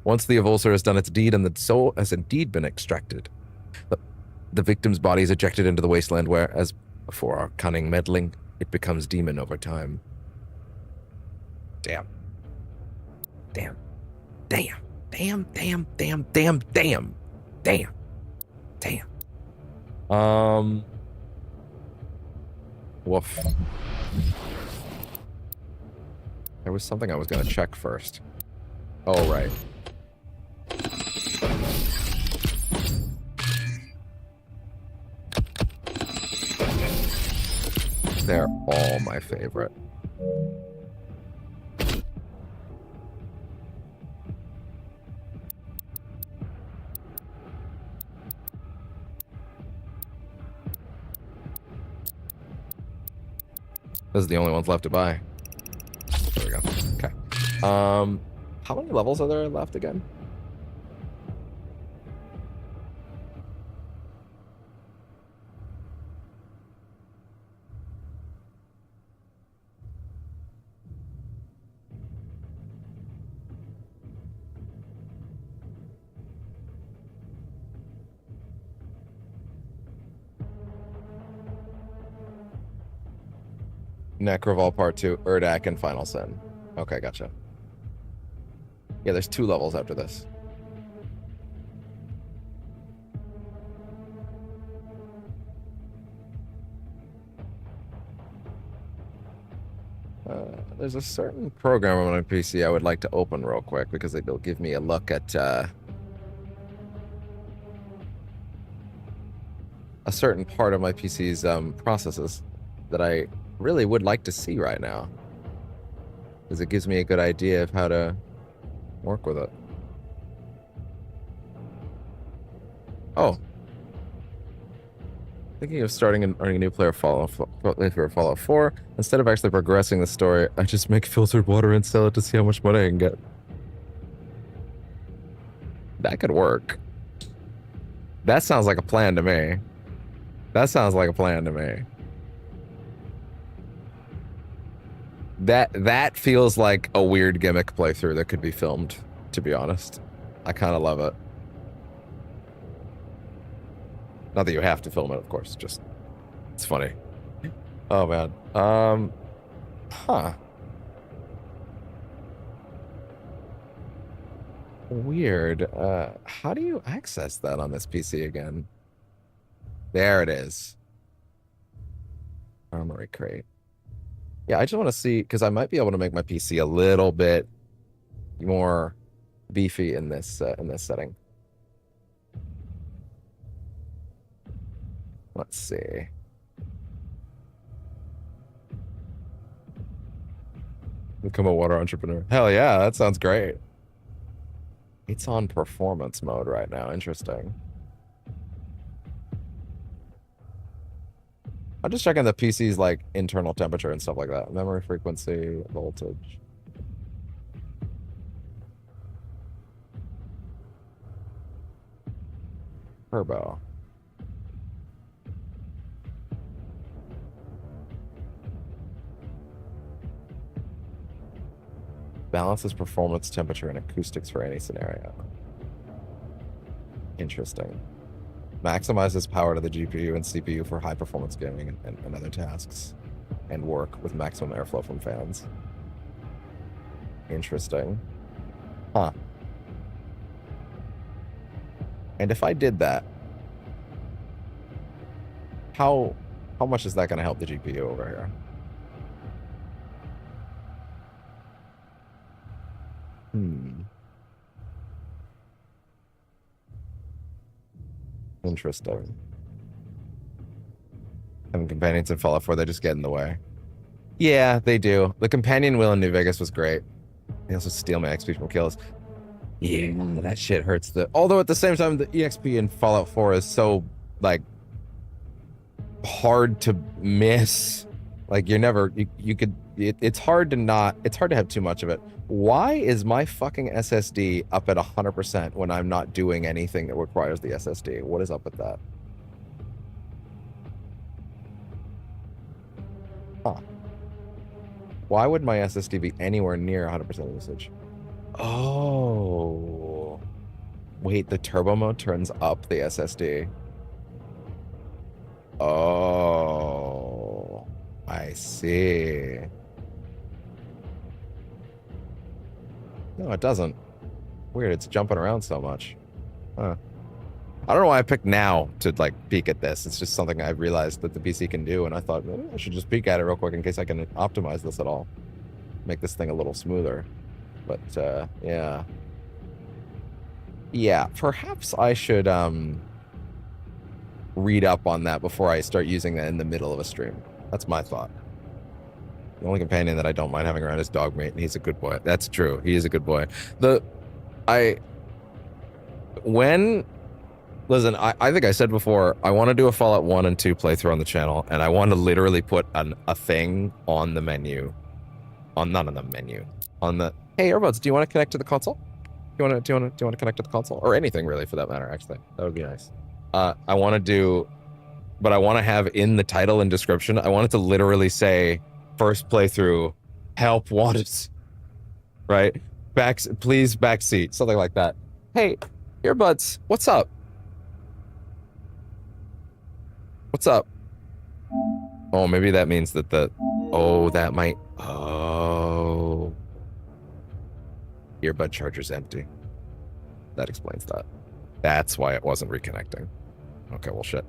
Once the Evulsor has done its deed and the soul has indeed been extracted, the victim's body is ejected into the wasteland where, as before our cunning meddling, it becomes demon over time. Damn. Damn. Damn. Damn. Damn. Damn. Damn. Damn. Damn. Damn. Woof. There was something I was gonna check first. Oh, right. They're all my favorite. This is the only ones left to buy. There we go. Okay. How many levels are there left again? Necrovol Part 2, Urdak, and Final Sin. Okay, gotcha. Yeah, there's 2 levels after this. There's a certain program on my PC I would like to open real quick because it'll give me a look at a certain part of my PC's processes that I really would like to see right now, because it gives me a good idea of how to work with it. Oh. Thinking of starting and earning a new player Fallout 4. Instead of actually progressing the story, I just make filtered water and sell it to see how much money I can get. That could work. That sounds like a plan to me. That sounds like a plan to me. That feels like a weird gimmick playthrough that could be filmed, to be honest. I kind of love it. Not that you have to film it, of course, just it's funny. Oh man. Huh. Weird. How do you access that on this PC again? There it is. Armory crate. Yeah, I just want to see, because I might be able to make my PC a little bit more beefy in this setting. Let's see. Become a water entrepreneur. Hell yeah, that sounds great. It's on performance mode right now. Interesting. I'm just checking the PC's like internal temperature and stuff like that. Memory frequency, voltage. Turbo. Balances performance, temperature, and acoustics for any scenario. Interesting. Maximizes power to the GPU and CPU for high performance gaming and other tasks. And work with maximum airflow from fans. Interesting. Huh. And if I did that, how much is that going to help the GPU over here? Interesting. Having companions in Fallout 4, they just get in the way. Yeah, they do. The companion wheel in New Vegas was great. They also steal my XP from kills. Yeah, that shit hurts although at the same time, the EXP in Fallout 4 is so, like, hard to miss. Like, you're never, you could, it's hard to have too much of it. Why is my fucking SSD up at 100% when I'm not doing anything that requires the SSD? What is up with that? Huh. Why would my SSD be anywhere near 100% usage? Oh. Wait, the turbo mode turns up the SSD. Oh. I see. No, it doesn't. Weird, it's jumping around so much. Huh. I don't know why I picked now to, like, peek at this. It's just something I realized that the PC can do, and I thought, maybe I should just peek at it real quick in case I can optimize this at all. Make this thing a little smoother. But, yeah. Yeah, perhaps I should, read up on that before I start using that in the middle of a stream. That's my thought. The only companion that I don't mind having around is Dogmate, and he's a good boy. That's true. He is a good boy. Listen, I think I said before, I want to do a Fallout 1 and 2 playthrough on the channel, and I want to literally put a thing on the menu. Not on the menu. On the, hey, Airbuds, do you want to connect to the console? Do you want to connect to the console? Or anything, really, for that matter, actually. That would be nice. I want to do, but I want to have in the title and description, I want it to literally say, first playthrough, help wanted, right? Please backseat, something like that. Hey, Earbuds, what's up? What's up? Oh, maybe that means that Oh, that might... Oh. Earbud charger's empty. That explains that. That's why it wasn't reconnecting. Okay, well, shit.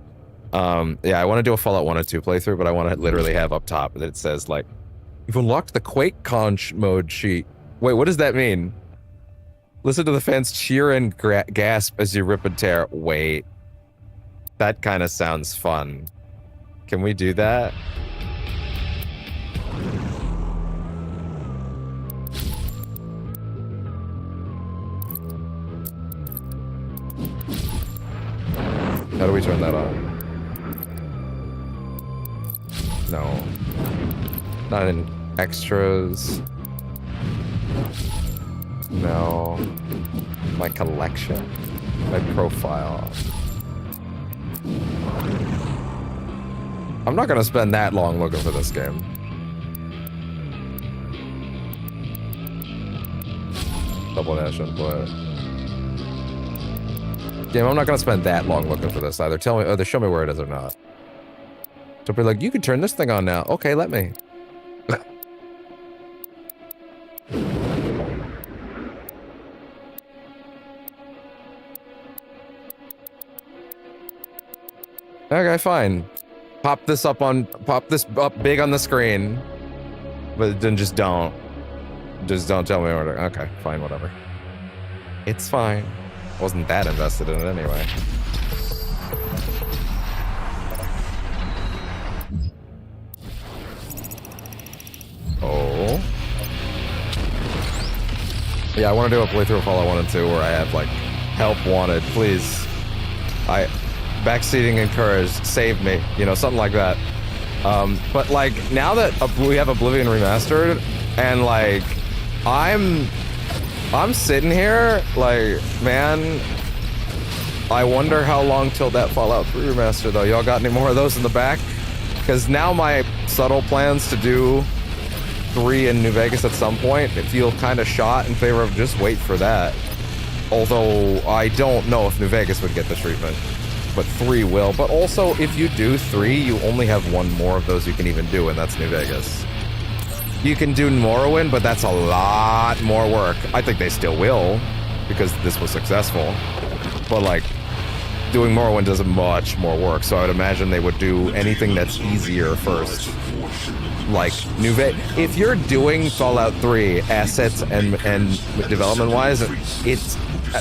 Yeah, I want to do a Fallout 1 and 2 playthrough, but I want to literally have up top that it says, like, you've unlocked the Quake Conch mode sheet. Wait, what does that mean? Listen to the fans cheer and gasp as you rip and tear. Wait. That kind of sounds fun. Can we do that? How do we turn that on? No. Not in extras. No. My collection. My profile. I'm not gonna spend that long looking for this game. Double dash input. Game, I'm not gonna spend that long looking for this either. Tell me, either show me where it is or not. So be like, you can turn this thing on now. Okay, let me. Okay, fine. Pop this up big on the screen. But then just don't. Just don't tell me order. Okay, fine, whatever. It's fine. Wasn't that invested in it anyway. Oh. Yeah, I want to do a playthrough of Fallout 1 and 2 where I have, like, help wanted, please. Backseating encouraged, save me, you know, something like that. But, like, now that we have Oblivion Remastered, and, like, I'm sitting here, like, man, I wonder how long till that Fallout 3 remaster, though. Y'all got any more of those in the back? Because now my subtle plans to do 3 in New Vegas at some point feel kind of shot in favor of just wait for that. Although, I don't know if New Vegas would get the treatment. But 3 will. But also, if you do 3, you only have 1 more of those you can even do, and that's New Vegas. You can do Morrowind, but that's a lot more work. I think they still will, because this was successful. But, like, doing Morrowind does much more work, so I would imagine they would do anything that's easier first. Like, if you're doing Fallout 3 assets and development-wise, it's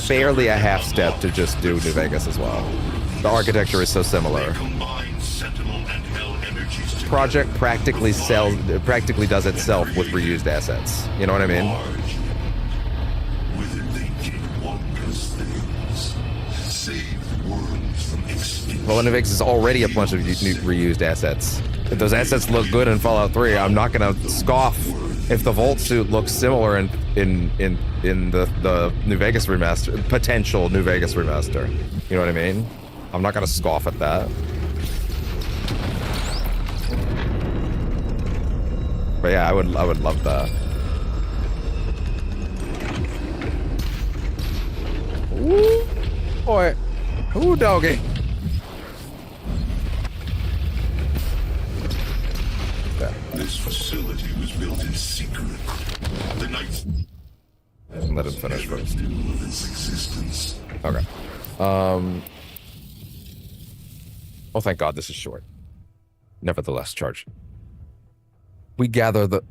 barely a half step to just do New Vegas as well. The architecture is so similar. Project practically does itself with reused assets. You know what I mean? Well, New Vegas is already a bunch of reused assets. If those assets look good in Fallout 3, I'm not gonna scoff if the Vault suit looks similar in the New Vegas remaster, potential New Vegas remaster. You know what I mean? I'm not gonna scoff at that. But yeah, I would love that. Ooh, boy. Ooh, doggy. Yeah. This facility was built in secret. The Knights... Let him finish first. Of its existence. Okay. Oh, thank God, this is short. Nevertheless, charge. We gather the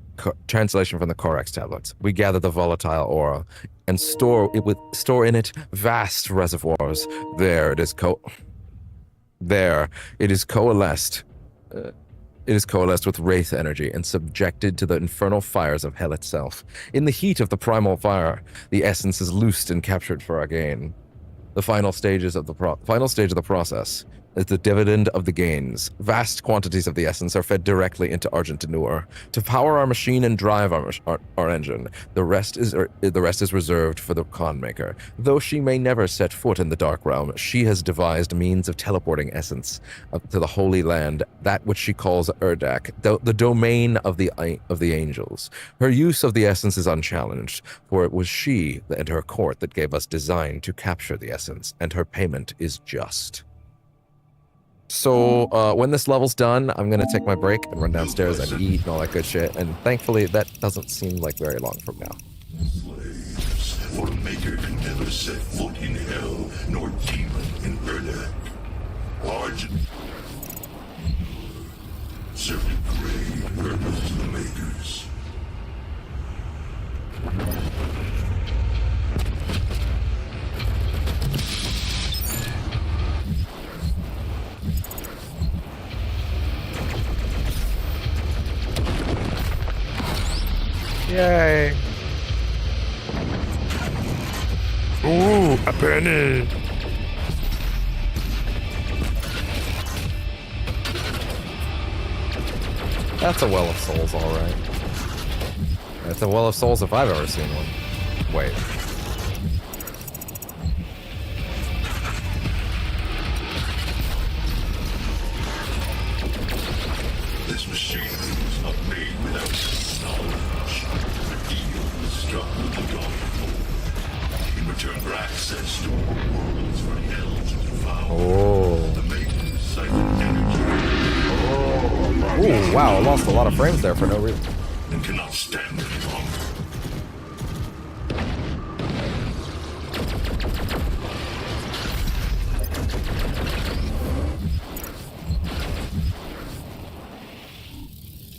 translation from the Corax tablets. We gather the volatile aura and store in it vast reservoirs. There it is coalesced. It is coalesced with wraith energy and subjected to the infernal fires of hell itself. In the heat of the primal fire, the essence is loosed and captured for our gain. The final stage of the process is the dividend of the gains. Vast quantities of the essence are fed directly into Argent Denure to power our machine and drive our engine. The rest is reserved for the con maker. Though she may never set foot in the Dark Realm, she has devised means of teleporting essence to the Holy Land, that which she calls Urdak, the domain of the angels. Her use of the essence is unchallenged, for it was she and her court that gave us design to capture the essence, and her payment is just. So, when this level's done, I'm gonna take my break and run downstairs and eat and all that good shit, and thankfully that doesn't seem like very long from now. Slaves, for a maker can never set foot in hell, nor demon in Erdak. Argent serving great purpose to the makers. Yay! Ooh, a penny! That's a well of souls, alright. That's a well of souls if I've ever seen one. Wait. This machine was not made without knowledge. The deal was struck with the dawn. In return for access to more worlds for hell to devour. Oh. The makers siphon energy. Ooh, wow, I lost a lot of frames there for no reason. And cannot stand any longer.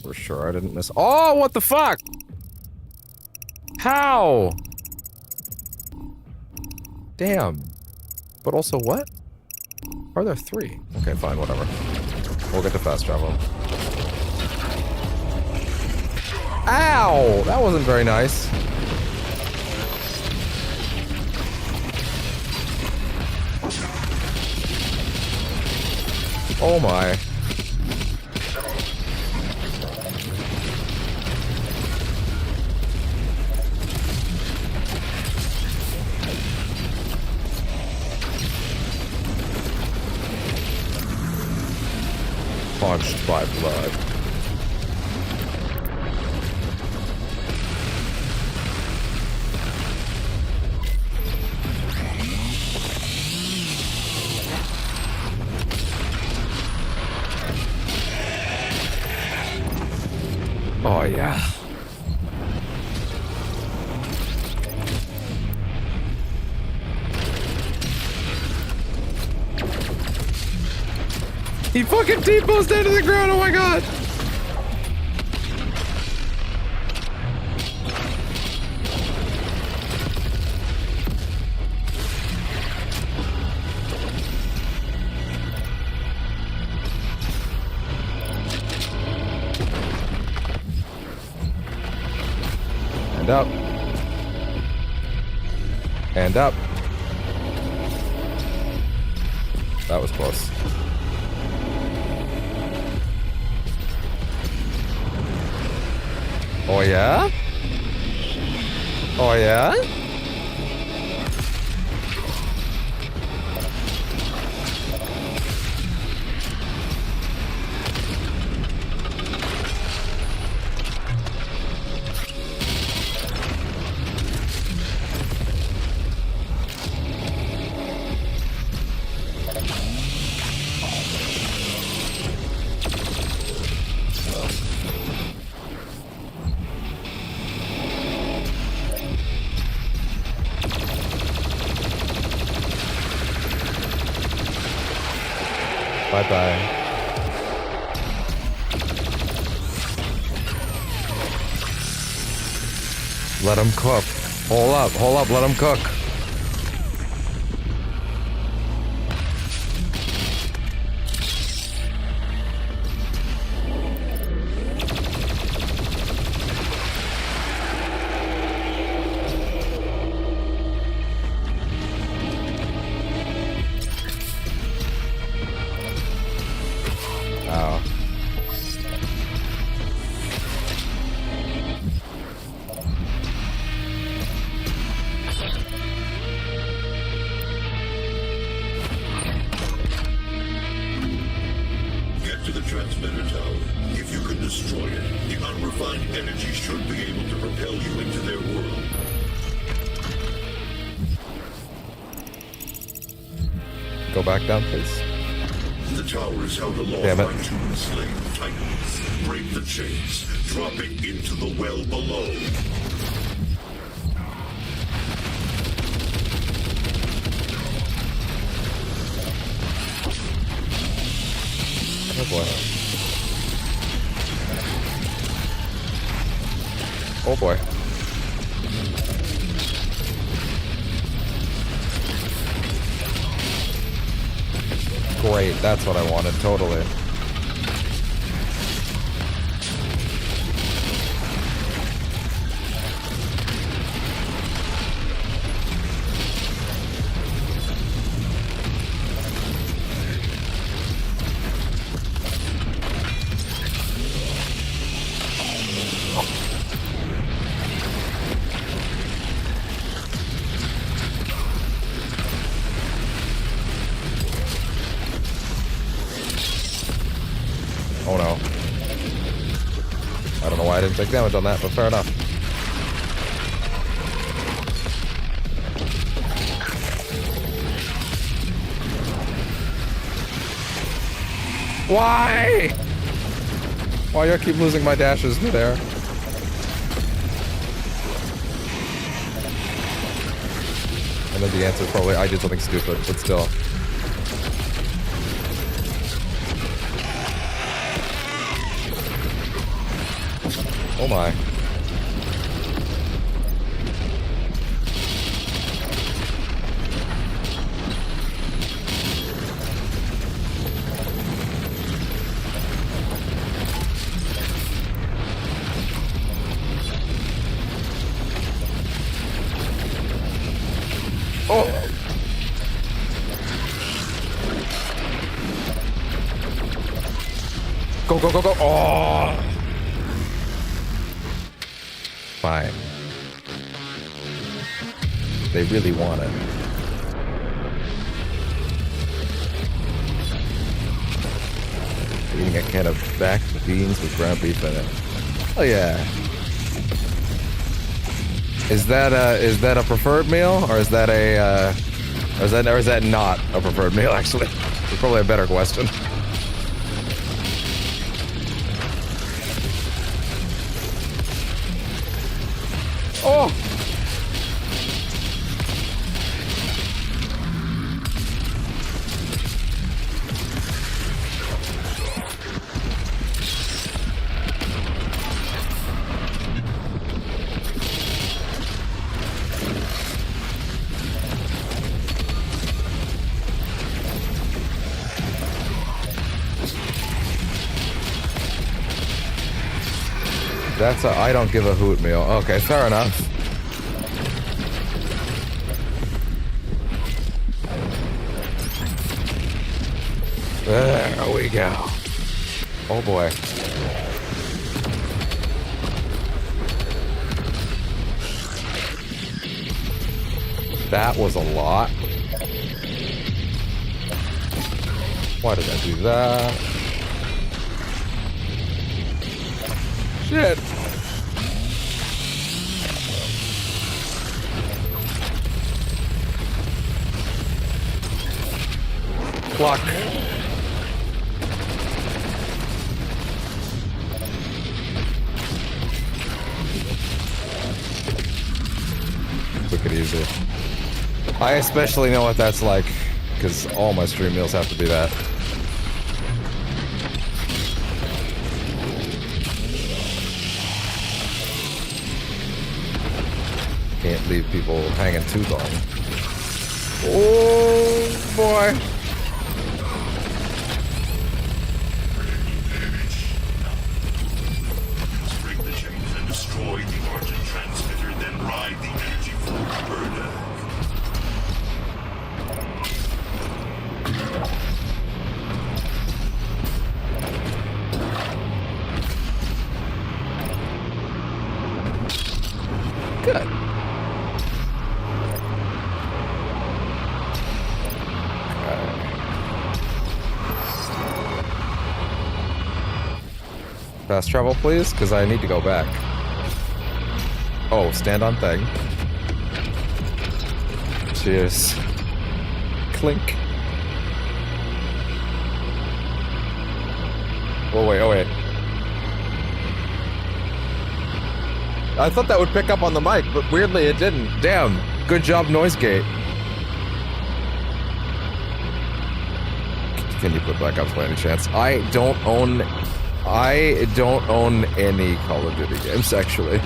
For sure I didn't miss- Oh, what the fuck? How? Damn. But also what? Are there 3? Okay, fine, whatever. We'll get to fast travel. Ow! That wasn't very nice. Oh my. Punched by blood. Oh yeah. He fucking T-posed into the ground, oh my god! And up. And up. That was close. Oh yeah? Oh yeah? Bye-bye. Let him cook. Hold up, let him cook. Oh. Get to the transmitter tower. If you can destroy it, the unrefined energy should be able to propel you into their world. Go back down, please. The towers held aloft Damn it. by two enslaved titans. Break the chains, dropping into the well below. Oh boy. Oh boy. Great, that's what I wanted, totally. Oh no. I don't know why I didn't take damage on that, but fair enough. Why? Why do I keep losing my dashes midair? And then the answer is probably I did something stupid, but still. Oh my. Oh! Go, go, go, go! Oh! Fine. They really want it. Eating a can of backed beans with ground beef in it. Oh yeah. Is that a preferred meal, or is that a or is that not a preferred meal? Actually, it's probably a better question. Oh! That's a I don't give a hoot meal. Okay, fair enough. There we go. Oh boy. That was a lot. Why did I do that? Shit. Block. Quick and easy. I especially know what that's like, because all my stream meals have to be that. Can't leave people hanging too long. Oh boy. Break the chains and destroy the origin transmitter, then ride the energy flow further. Good. Fast travel, please, because I need to go back. Oh, stand on thing. Cheers. Clink. Oh wait, oh wait. I thought that would pick up on the mic, but weirdly it didn't. Damn. Good job, noise gate. Can you put Black Ops by any chance? I don't own any Call of Duty games, actually.